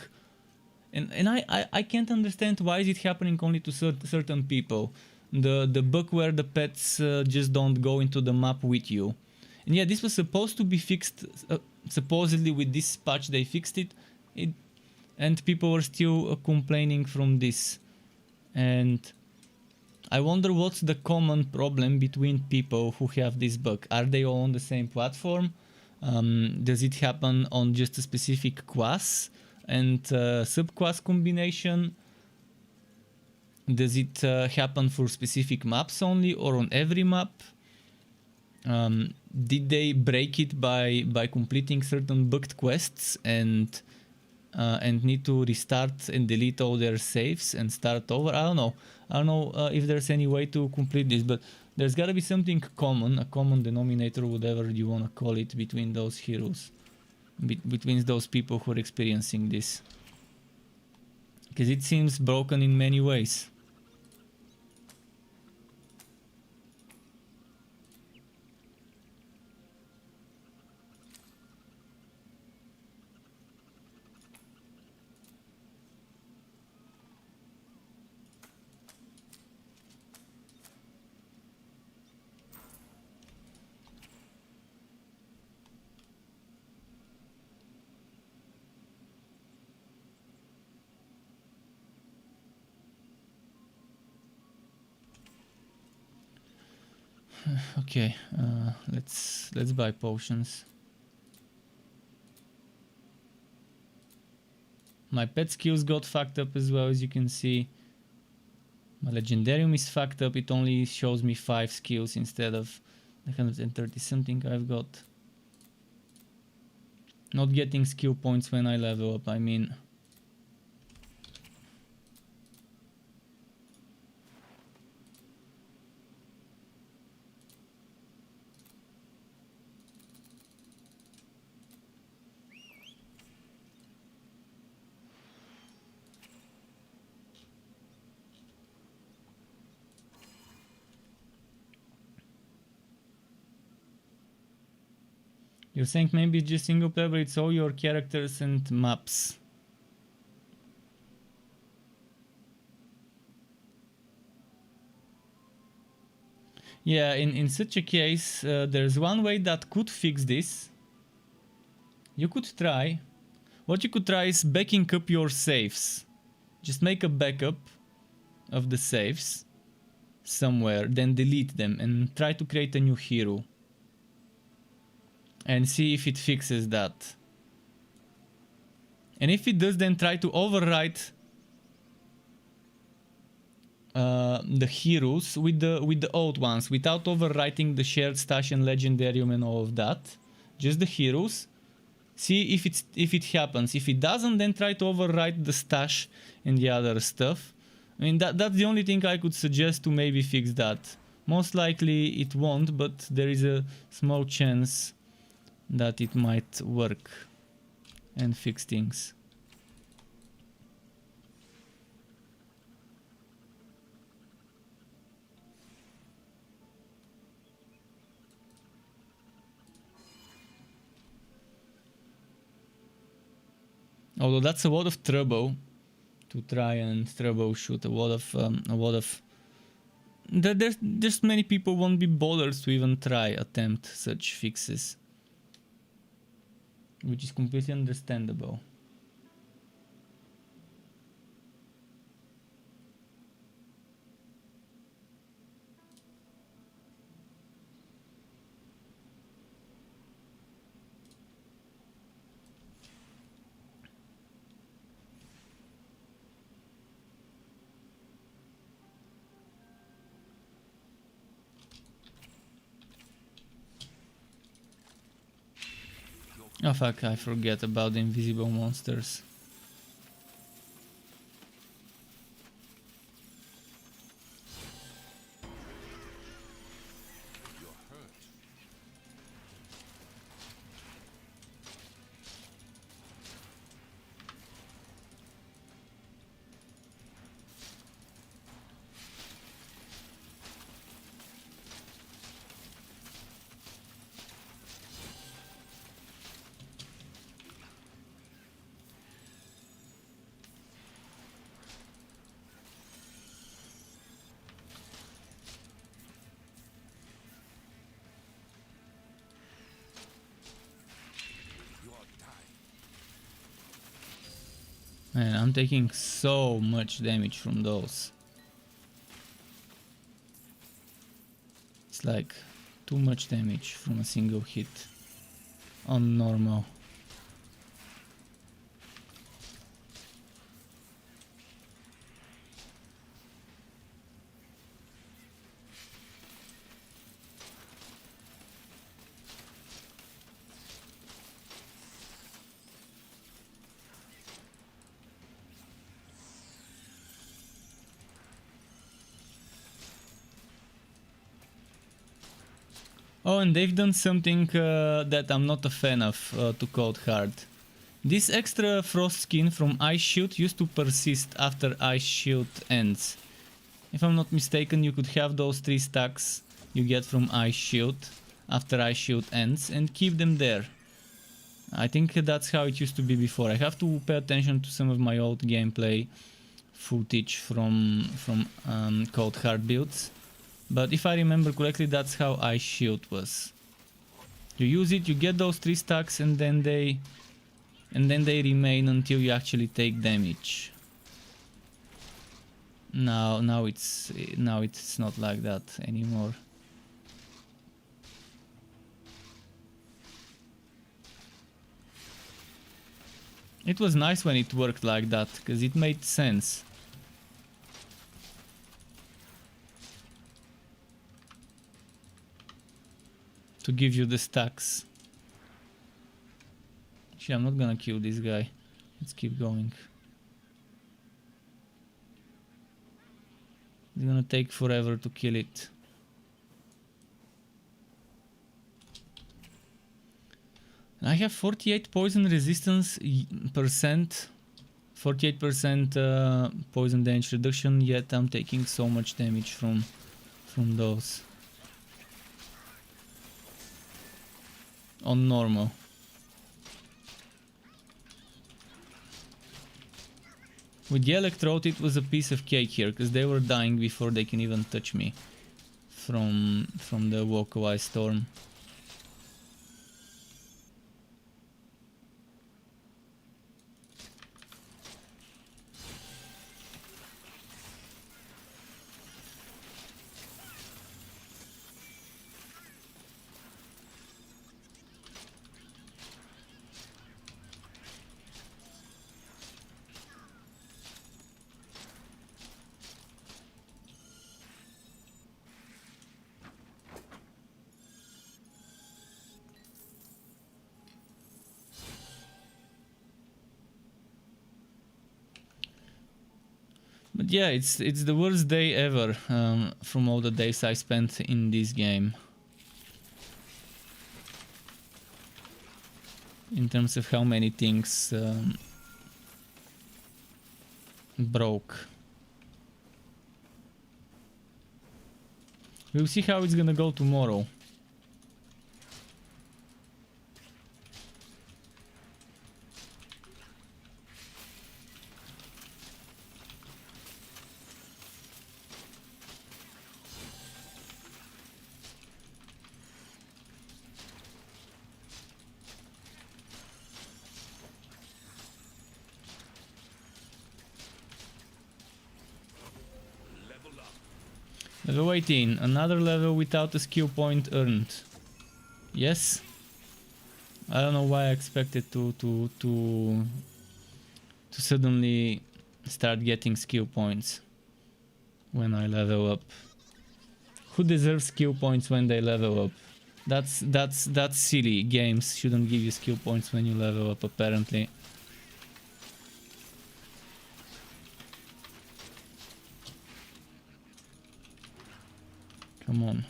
And I can't understand why is it happening only to certain people. The bug where the pets just don't go into the map with you. And yeah, this was supposed to be fixed, supposedly with this patch they fixed it, and people were still complaining from this. And I wonder what's the common problem between people who have this bug. Are they all on the same platform? Does it happen on just a specific class and subclass combination? Does it happen for specific maps only, or on every map? Did they break it by completing certain bugged quests and need to restart and delete all their saves and start over? I don't know. I don't know if there's any way to complete this, but there's gotta be something common, a common denominator, whatever you wanna call it, between those heroes, between those people who are experiencing this, because it seems broken in many ways. Okay, let's buy potions. My pet skills got fucked up as well, as you can see. My legendarium is fucked up. It only shows me 5 skills instead of 130 something I've got. Not getting skill points when I level up, I mean. You're saying maybe it's just single player, but it's all your characters and maps. Yeah, in such a case, there's one way that could fix this. You could try. What you could try is backing up your saves. Just make a backup of the saves somewhere, then delete them and try to create a new hero. And see if it fixes that. And if it does, then try to overwrite the heroes with the old ones, without overwriting the shared stash and legendarium and all of that. Just the heroes. See if it happens. If it doesn't, then try to overwrite the stash and the other stuff. I mean, that's the only thing I could suggest to maybe fix that. Most likely it won't, but there is a small chance that it might work and fix things. Although that's a lot of trouble to try and troubleshoot. A lot of there's many people won't be bothered to even attempt such fixes, which is completely understandable. Oh fuck, I forget about the invisible monsters. Man, I'm taking so much damage from those. It's like too much damage from a single hit on normal. Oh, and they've done something that I'm not a fan of to Cold Hard. This extra frost skin from Ice Shield used to persist after Ice Shield ends. If I'm not mistaken, you could have those 3 stacks you get from Ice Shield after Ice Shield ends and keep them there. I think that's how it used to be before. I have to pay attention to some of my old gameplay footage from Cold Hard builds. But if I remember correctly, that's how Ice Shield was. You use it, you get those 3 stacks, and then they remain until you actually take damage. Now it's not like that anymore. It was nice when it worked like that, because it made sense. To give you the stacks. Actually, I'm not gonna kill this guy. Let's keep going. It's gonna take forever to kill it. I have 48 poison resistance percent, 48% poison damage reduction, yet I'm taking so much damage from those. On normal. With the electrode it was a piece of cake here, because they were dying before they can even touch me from the walk-away storm. But yeah, it's the worst day ever from all the days I spent in this game. In terms of how many things broke. We'll see how it's gonna go tomorrow. Level 18, another level without a skill point earned. Yes. I don't know why I expected to suddenly start getting skill points when I level up. Who deserves skill points when they level up? That's silly. Games shouldn't give you skill points when you level up, apparently. Come on.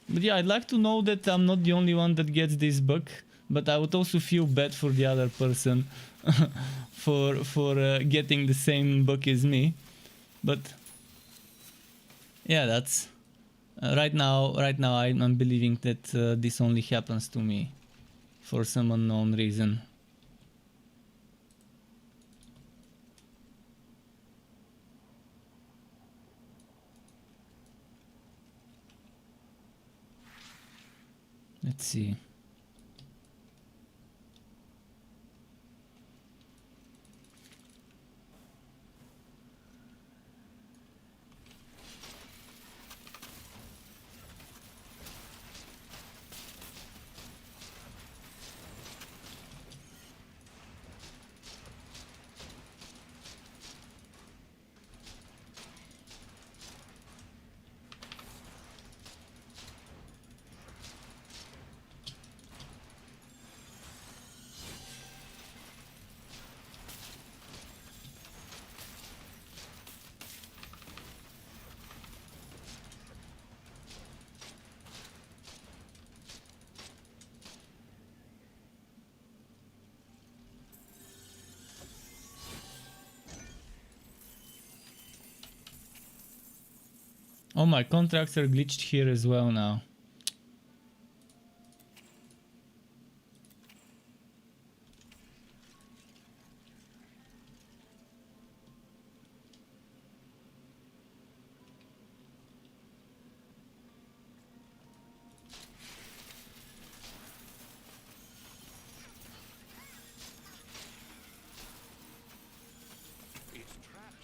But yeah, I'd like to know that I'm not the only one that gets this bug, but I would also feel bad for the other person for getting the same bug as me. But yeah, that's right now I'm believing that this only happens to me for some unknown reason. Let's see. Oh, my contracts are glitched here as well now. It's trapped.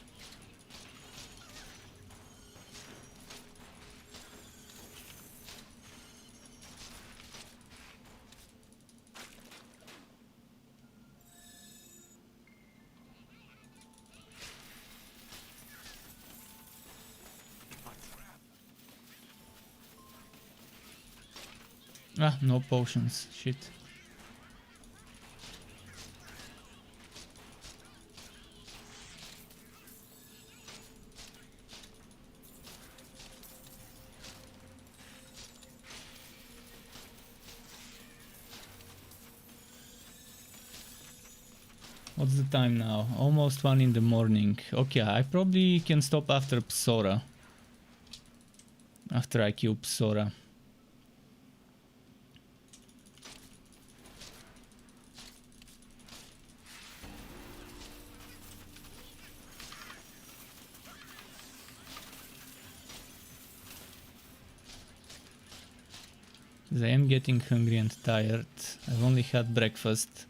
A trap. Ah, no potions. Shit. What's the time now? Almost 1 in the morning. Okay, I probably can stop after Psora. After I kill Psora. I am getting hungry and tired. I've only had breakfast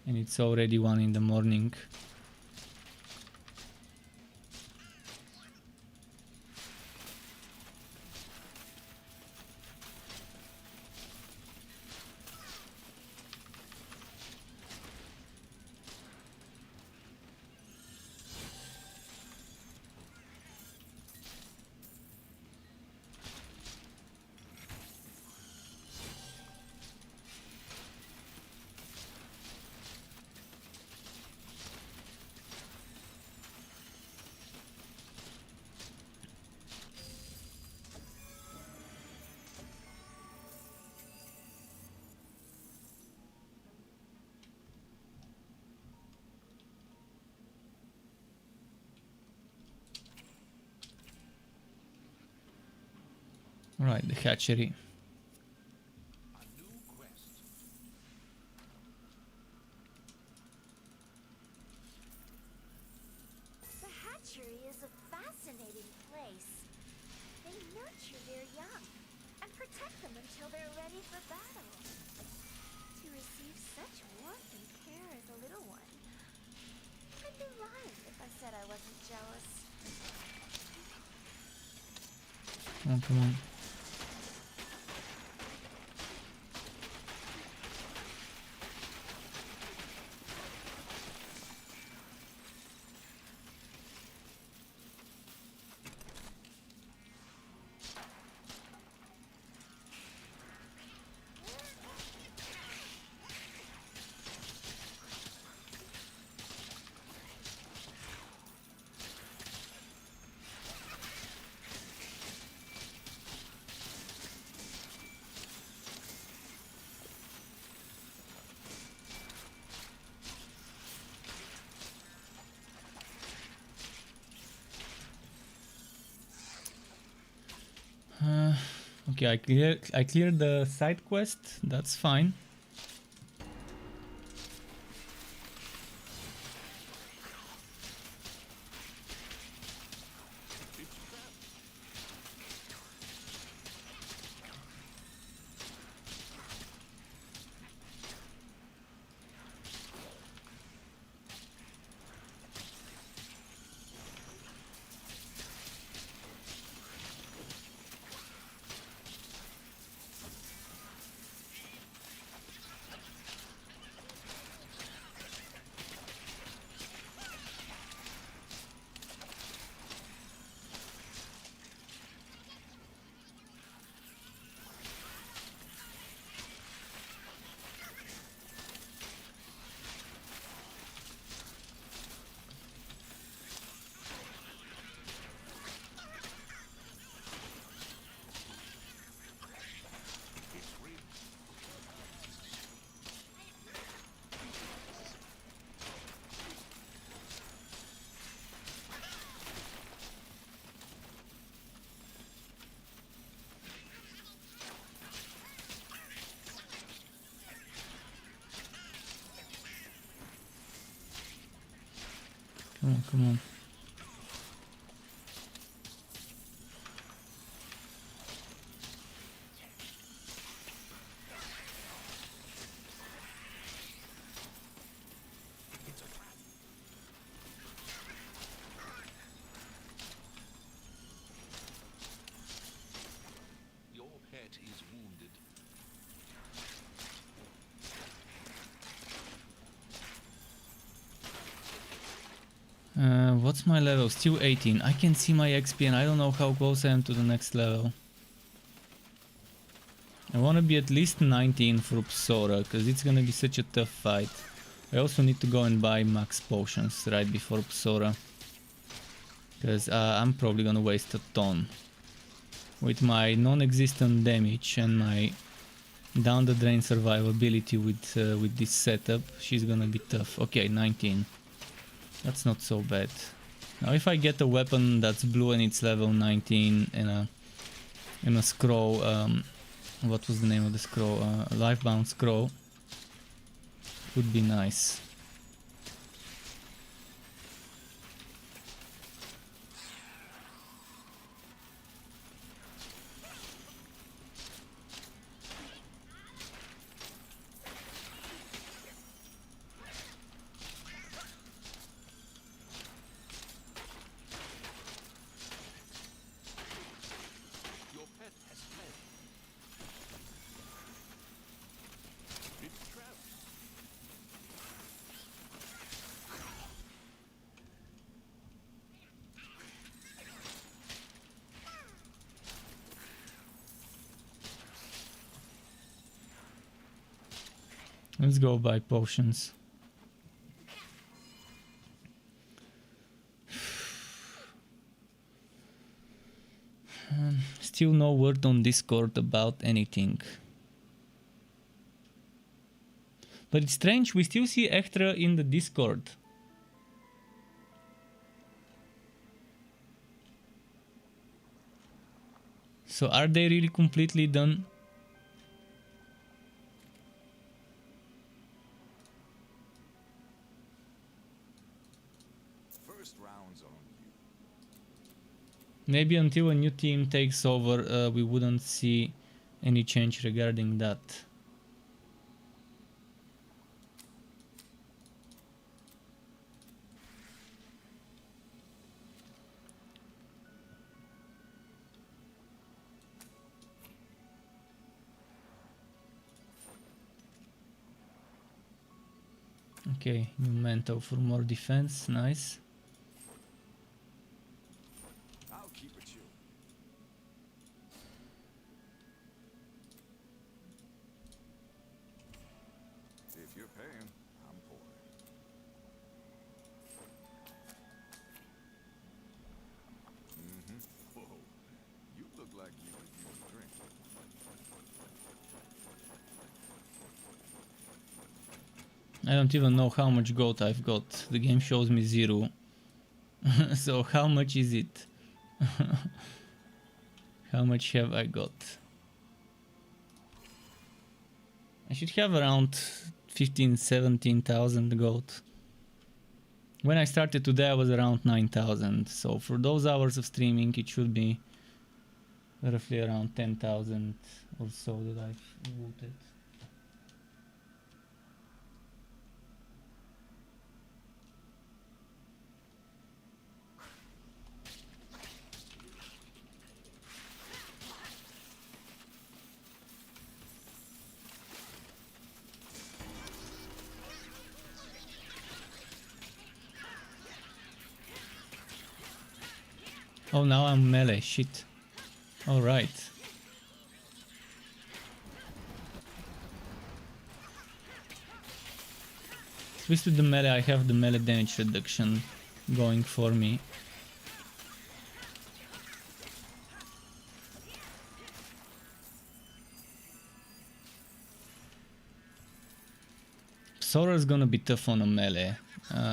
and it's already 1 in the morning. Right, the hatchery. A new quest. The hatchery is a fascinating place. They nurture their young and protect them until they're ready for battle. To receive such warmth and care as a little one. I'd be lying if I said I wasn't jealous. Oh, come on. Okay, I cleared the side quest. That's fine. Come on, come on. Your pet is wounded. What's my level? Still 18. I can see my XP and I don't know how close I am to the next level. I want to be at least 19 for Psora, because it's gonna be such a tough fight. I also need to go and buy max potions right before Psora, because I'm probably gonna waste a ton. With my non-existent damage and my down the drain survivability with this setup, she's gonna be tough. Okay, 19. That's not so bad. Now if I get a weapon that's blue and it's level 19 and a scroll, what was the name of the scroll? A lifebound scroll, would be nice. Your pet has fled. It's trapped. Let's go buy potions. Still no word on Discord about anything. But it's strange, we still see Ectra in the Discord. So are they really completely done? First round's on you. Maybe until a new team takes over, we wouldn't see any change regarding that. Okay, new mantle for more defense, nice. I'll keep it chill. If you're paying, I'm pouring. Whoa, you look like you could use a drink. I don't even know how much gold I've got. The game shows me 0. So how much is it? How much have I got? I should have around 15,000-17,000 gold. When I started today I was around 9,000. So for those hours of streaming it should be roughly around 10,000 or so that I've looted. Oh, now I'm melee, shit. Alright. At least with the melee I have the melee damage reduction going for me. Sora's gonna be tough on a melee.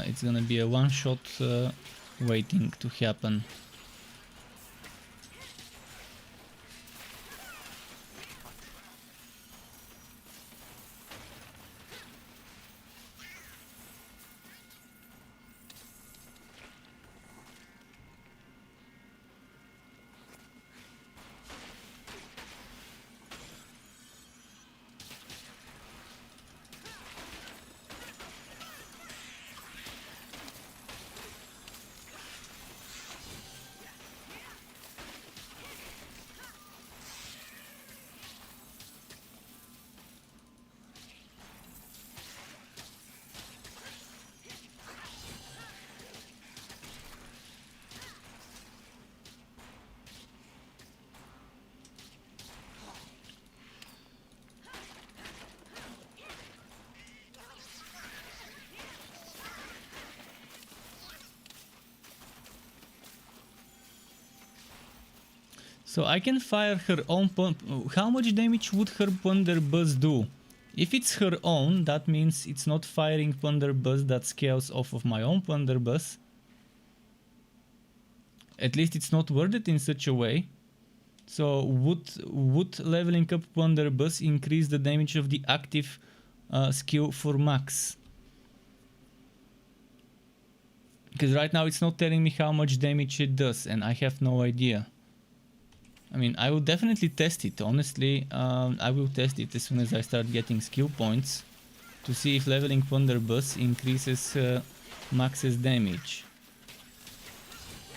It's gonna be a one-shot waiting to happen. So I can fire her own how much damage would her blunderbuss do? If it's her own, that means it's not firing blunderbuss that scales off of my own blunderbuss. At least it's not worded in such a way. So would leveling up blunderbuss increase the damage of the active skill for max? Because right now it's not telling me how much damage it does, and I have no idea. I mean, I will definitely test it, honestly. I will test it as soon as I start getting skill points to see if leveling blunderbuss increases max's damage.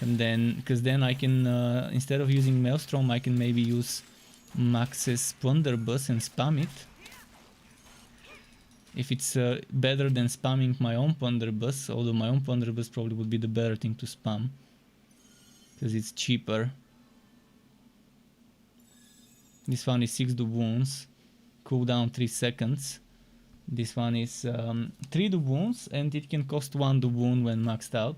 And then, because then I can, instead of using Maelstrom, I can maybe use max's blunderbuss and spam it. If it's better than spamming my own blunderbuss, although my own blunderbuss probably would be the better thing to spam, because it's cheaper. This one is 6 wounds, cooldown 3 seconds. This one is 3 wounds, and it can cost 1 wound when maxed out.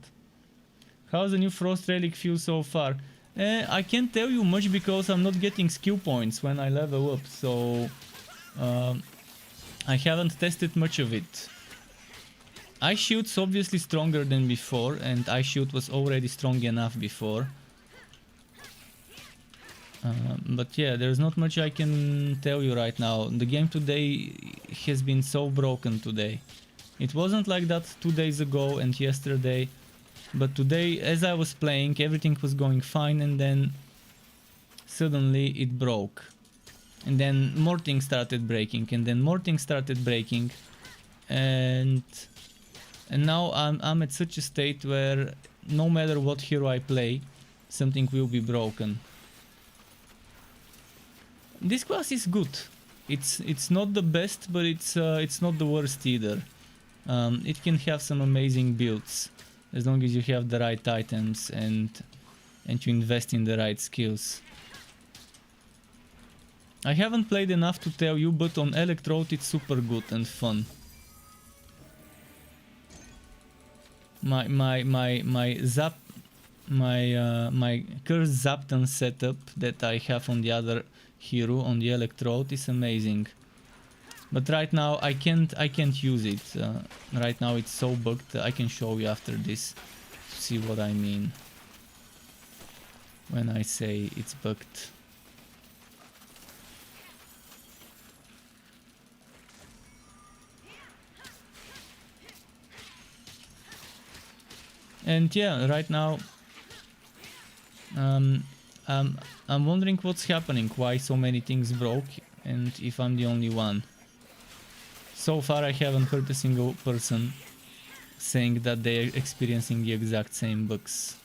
How's the new Frost Relic feel so far? I can't tell you much because I'm not getting skill points when I level up, so I haven't tested much of it. Ice Shield's obviously stronger than before, and Ice Shield was already strong enough before. But yeah, there's not much I can tell you right now. The game today has been so broken today. It wasn't like that 2 days ago and yesterday, but today as I was playing everything was going fine, and then suddenly it broke. And then more things started breaking, and then more things started breaking, and now I'm at such a state where no matter what hero I play, something will be broken. This class is good. It's not the best, but it's not the worst either. It can have some amazing builds as long as you have the right items and you invest in the right skills. I haven't played enough to tell you, but on Electrode it's super good and fun. My cursed ZAPtain setup that I have on the other hero on the Electrode is amazing. But right now I can't use it. Right now it's so bugged. I can show you after this to see what I mean when I say it's bugged. And yeah, right now I'm wondering what's happening, why so many things broke, and if I'm the only one. So far I haven't heard a single person saying that they're experiencing the exact same bugs.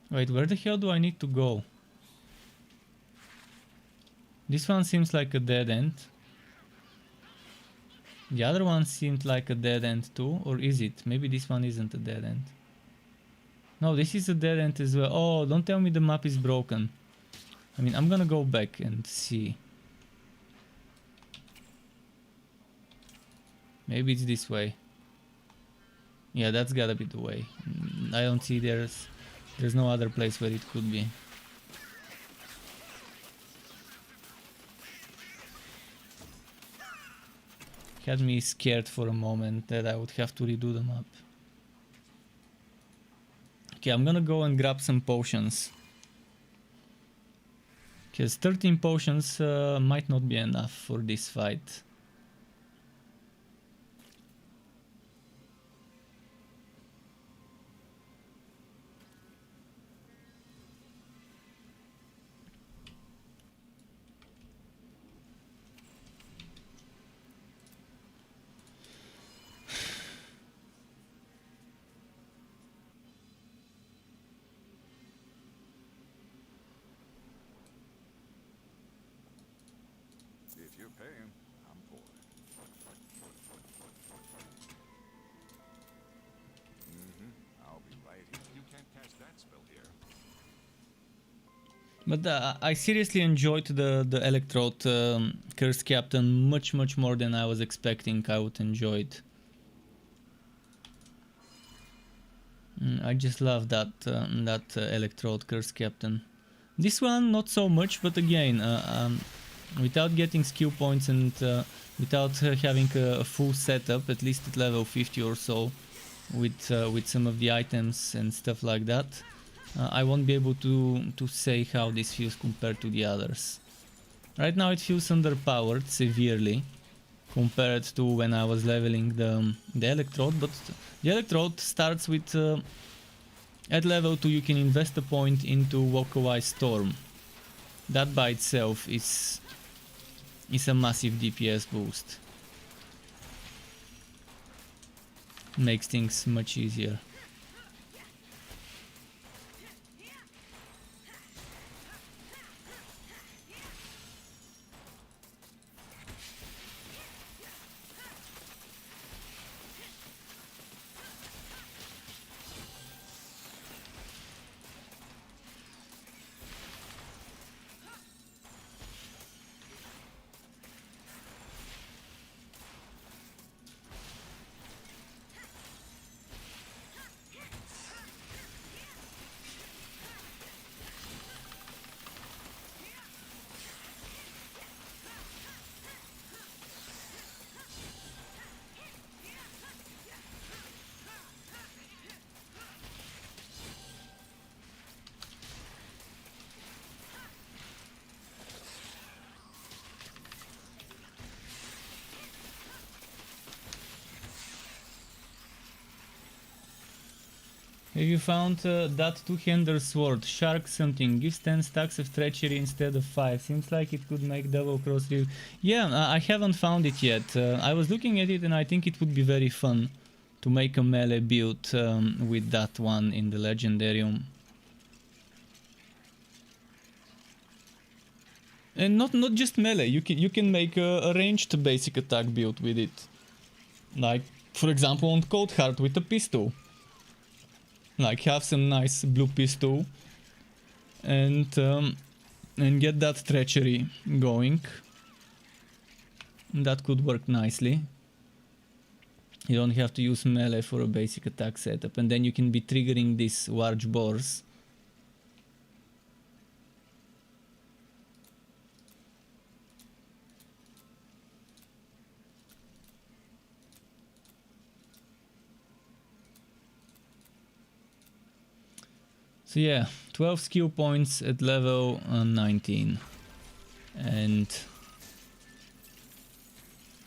Wait, where the hell do I need to go? This one seems like a dead end. The other one seemed like a dead end too, or is it? Maybe this one isn't a dead end. No, this is a dead end as well. Oh, don't tell me the map is broken. I mean, I'm gonna go back and see. Maybe it's this way. Yeah, that's gotta be the way. I don't see there's no other place where it could be. Had me scared for a moment that I would have to redo the map. Okay, I'm gonna go and grab some potions. Because 13 potions might not be enough for this fight. If you're paying, I'm But I seriously enjoyed the Electrode Curse Captain much more than I was expecting I would enjoy it. I just love that Electrode Curse Captain. This one not so much, but again, without getting skill points and without having a full setup, at least at level 50 or so, with some of the items and stuff like that, I won't be able to say how this feels compared to the others. Right now it feels underpowered severely compared to when I was leveling the Electrode, but the Electrode starts with at level 2 you can invest a point into Walk Away Storm. That by itself is a massive DPS boost. Makes things much easier. Have you found that two-hander sword? Shark something. Gives 10 stacks of treachery instead of 5. Seems like it could make double cross real. Yeah, I haven't found it yet. I was looking at it and I think it would be very fun to make a melee build with that one in the Legendarium. And not just melee, you can make a ranged basic attack build with it. Like, for example, on Coldheart with a pistol. Like, have some nice blue pistol and get that treachery going. That could work nicely. You don't have to use melee for a basic attack setup, and then you can be triggering these large boars. So yeah, 12 skill points at level 19, and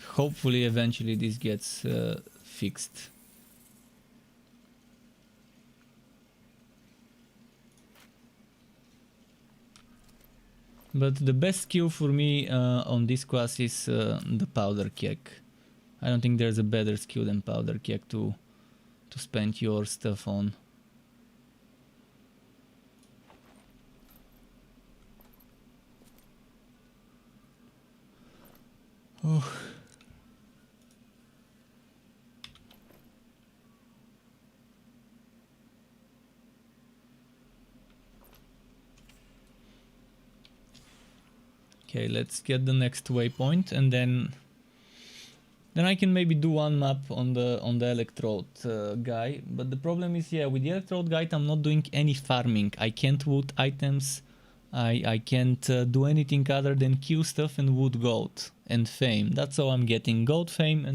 hopefully eventually this gets fixed. But the best skill for me on this class is the Powder Keg. I don't think there's a better skill than Powder Keg to spend your stuff on. Oh. Okay, let's get the next waypoint, and then I can maybe do one map on the Electrode guy. But the problem is, yeah, with the Electrode guide I'm not doing any farming. I can't loot items. I can't do anything other than kill stuff and loot gold and fame. That's all I'm getting, gold, fame,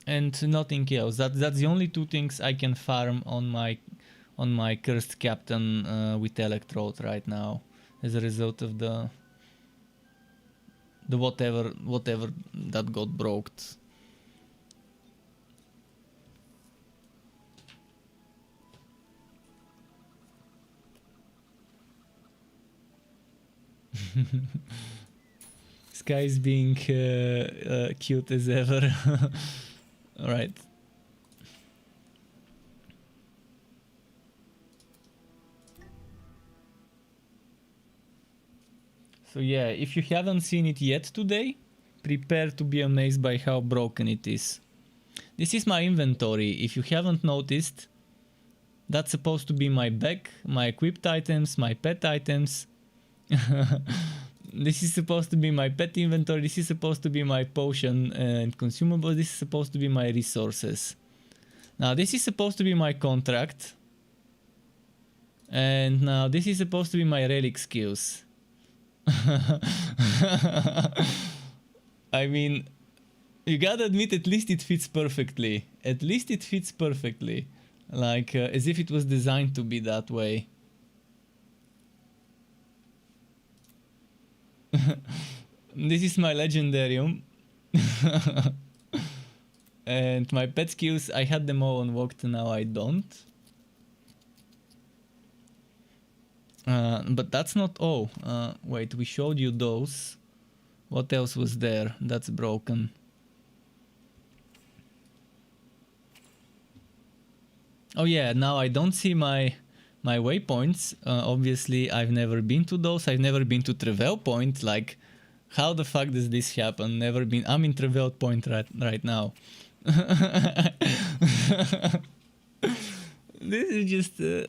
and nothing else. That's the only two things I can farm on my cursed captain with Electrode right now, as a result of the whatever that got broke. Sky is being cute as ever. Alright. So yeah, if you haven't seen it yet today, prepare to be amazed by how broken it is. This is my inventory. If you haven't noticed, That's supposed to be my bag, my equipped items, my pet items. This is supposed to be my pet inventory. This is supposed to be my potion and consumables. This is supposed to be my resources. Now this is supposed to be my contract. And now this is supposed to be my relic skills. I mean, you gotta admit, at least it fits perfectly. At least it fits perfectly. Like, as if it was designed to be that way. This is my legendarium. And my pet skills, I had them all unlocked, now I don't. But that's not all. Wait, we showed you those. What else was there? That's broken. Oh yeah, now I don't see my waypoints. Obviously, I've never been to those. I've never been to Travel Point. Like, how the fuck does this happen? Never been. I'm in Travel Point right now. This is just the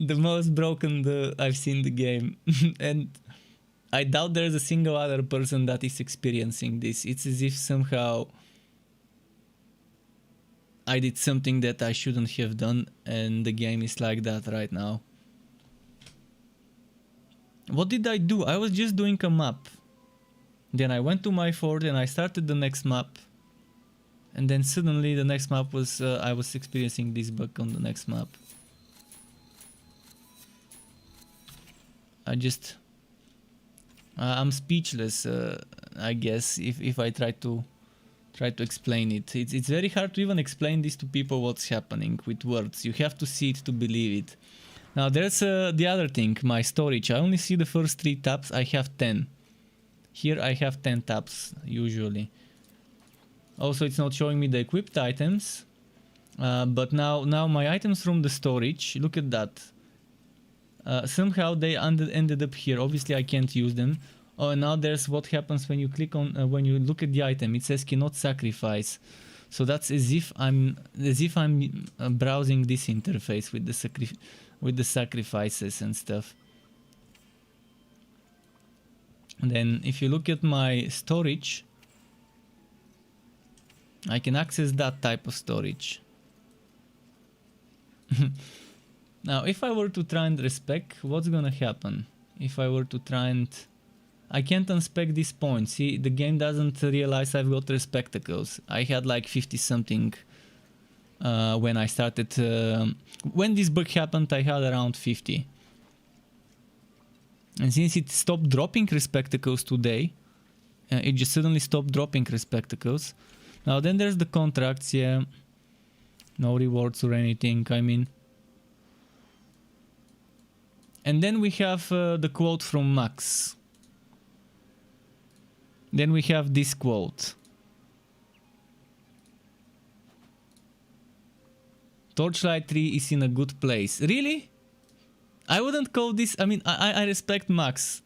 most broken I've seen the game. And I doubt there's a single other person that is experiencing this. It's as if somehow I did something that I shouldn't have done, and the game is like that right now. What did I do? I was just doing a map. Then I went to my fort and I started the next map. And then suddenly the next map was, I was experiencing this bug on the next map. I'm speechless, I guess, if I try to explain it. It's very hard to even explain this to people what's happening with words. You have to see it to believe it. Now there's the other thing, my storage. I only see the first 3 tabs. I have 10. Here I have 10 tabs usually. Also, it's not showing me the equipped items. But now my items from the storage, look at that. Somehow they ended up here. Obviously I can't use them. Oh, and now there's what happens when you click on when you look at the item. It says cannot sacrifice. So that's as if I'm browsing this interface with the sacrifices and stuff. And then if you look at my storage, I can access that type of storage. Now, if I were to try and respec, what's gonna happen? If I were to try and... I can't unspec this point. See, the game doesn't realize I've got respectacles. I had like 50 something when I started... when this bug happened, I had around 50. And since it stopped dropping respectacles today, it just suddenly stopped dropping respectacles. Now then there's the contracts, yeah. No rewards or anything, I mean... And then we have the quote from Max. Then we have this quote. Torchlight 3 is in a good place. Really? I wouldn't call this... I mean, I respect Max.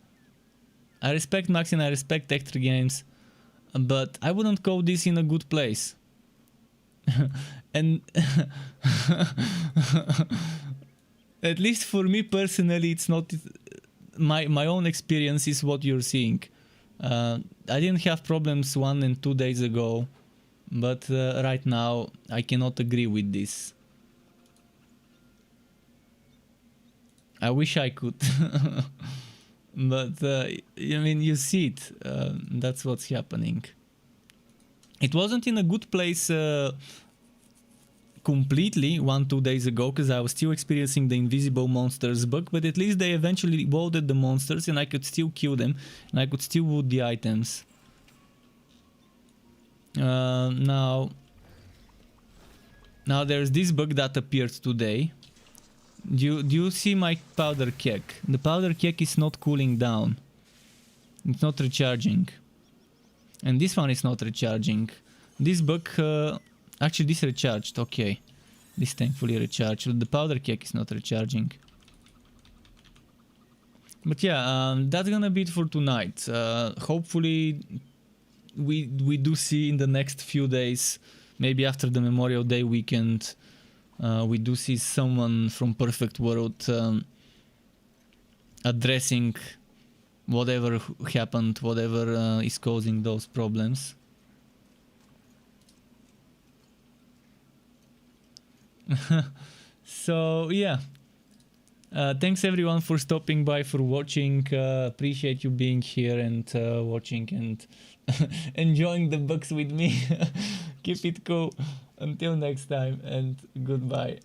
I respect Max and I respect Extra Games. But I wouldn't call this in a good place. And... At least for me personally, it's not... My own experience is what you're seeing. I didn't have problems 1 and 2 days ago. But right now, I cannot agree with this. I wish I could. But, I mean, you see it. That's what's happening. It wasn't in a good place... completely 1-2 days ago, because I was still experiencing the invisible monsters bug, but at least they eventually loaded the monsters and I could still kill them and I could still loot the items. Now there's this bug that appeared today. Do you see my powder keg? The powder keg is not cooling down. It's not recharging. And this one is not recharging. This bug... actually, this recharged, okay. This thankfully recharged. The powder keg is not recharging. But yeah, that's gonna be it for tonight. Hopefully, we do see in the next few days, maybe after the Memorial Day weekend, we do see someone from Perfect World addressing whatever happened, whatever is causing those problems. So yeah, thanks everyone for stopping by, for watching. Appreciate you being here and watching and enjoying the bugs with me. Keep it cool. Until next time, and goodbye.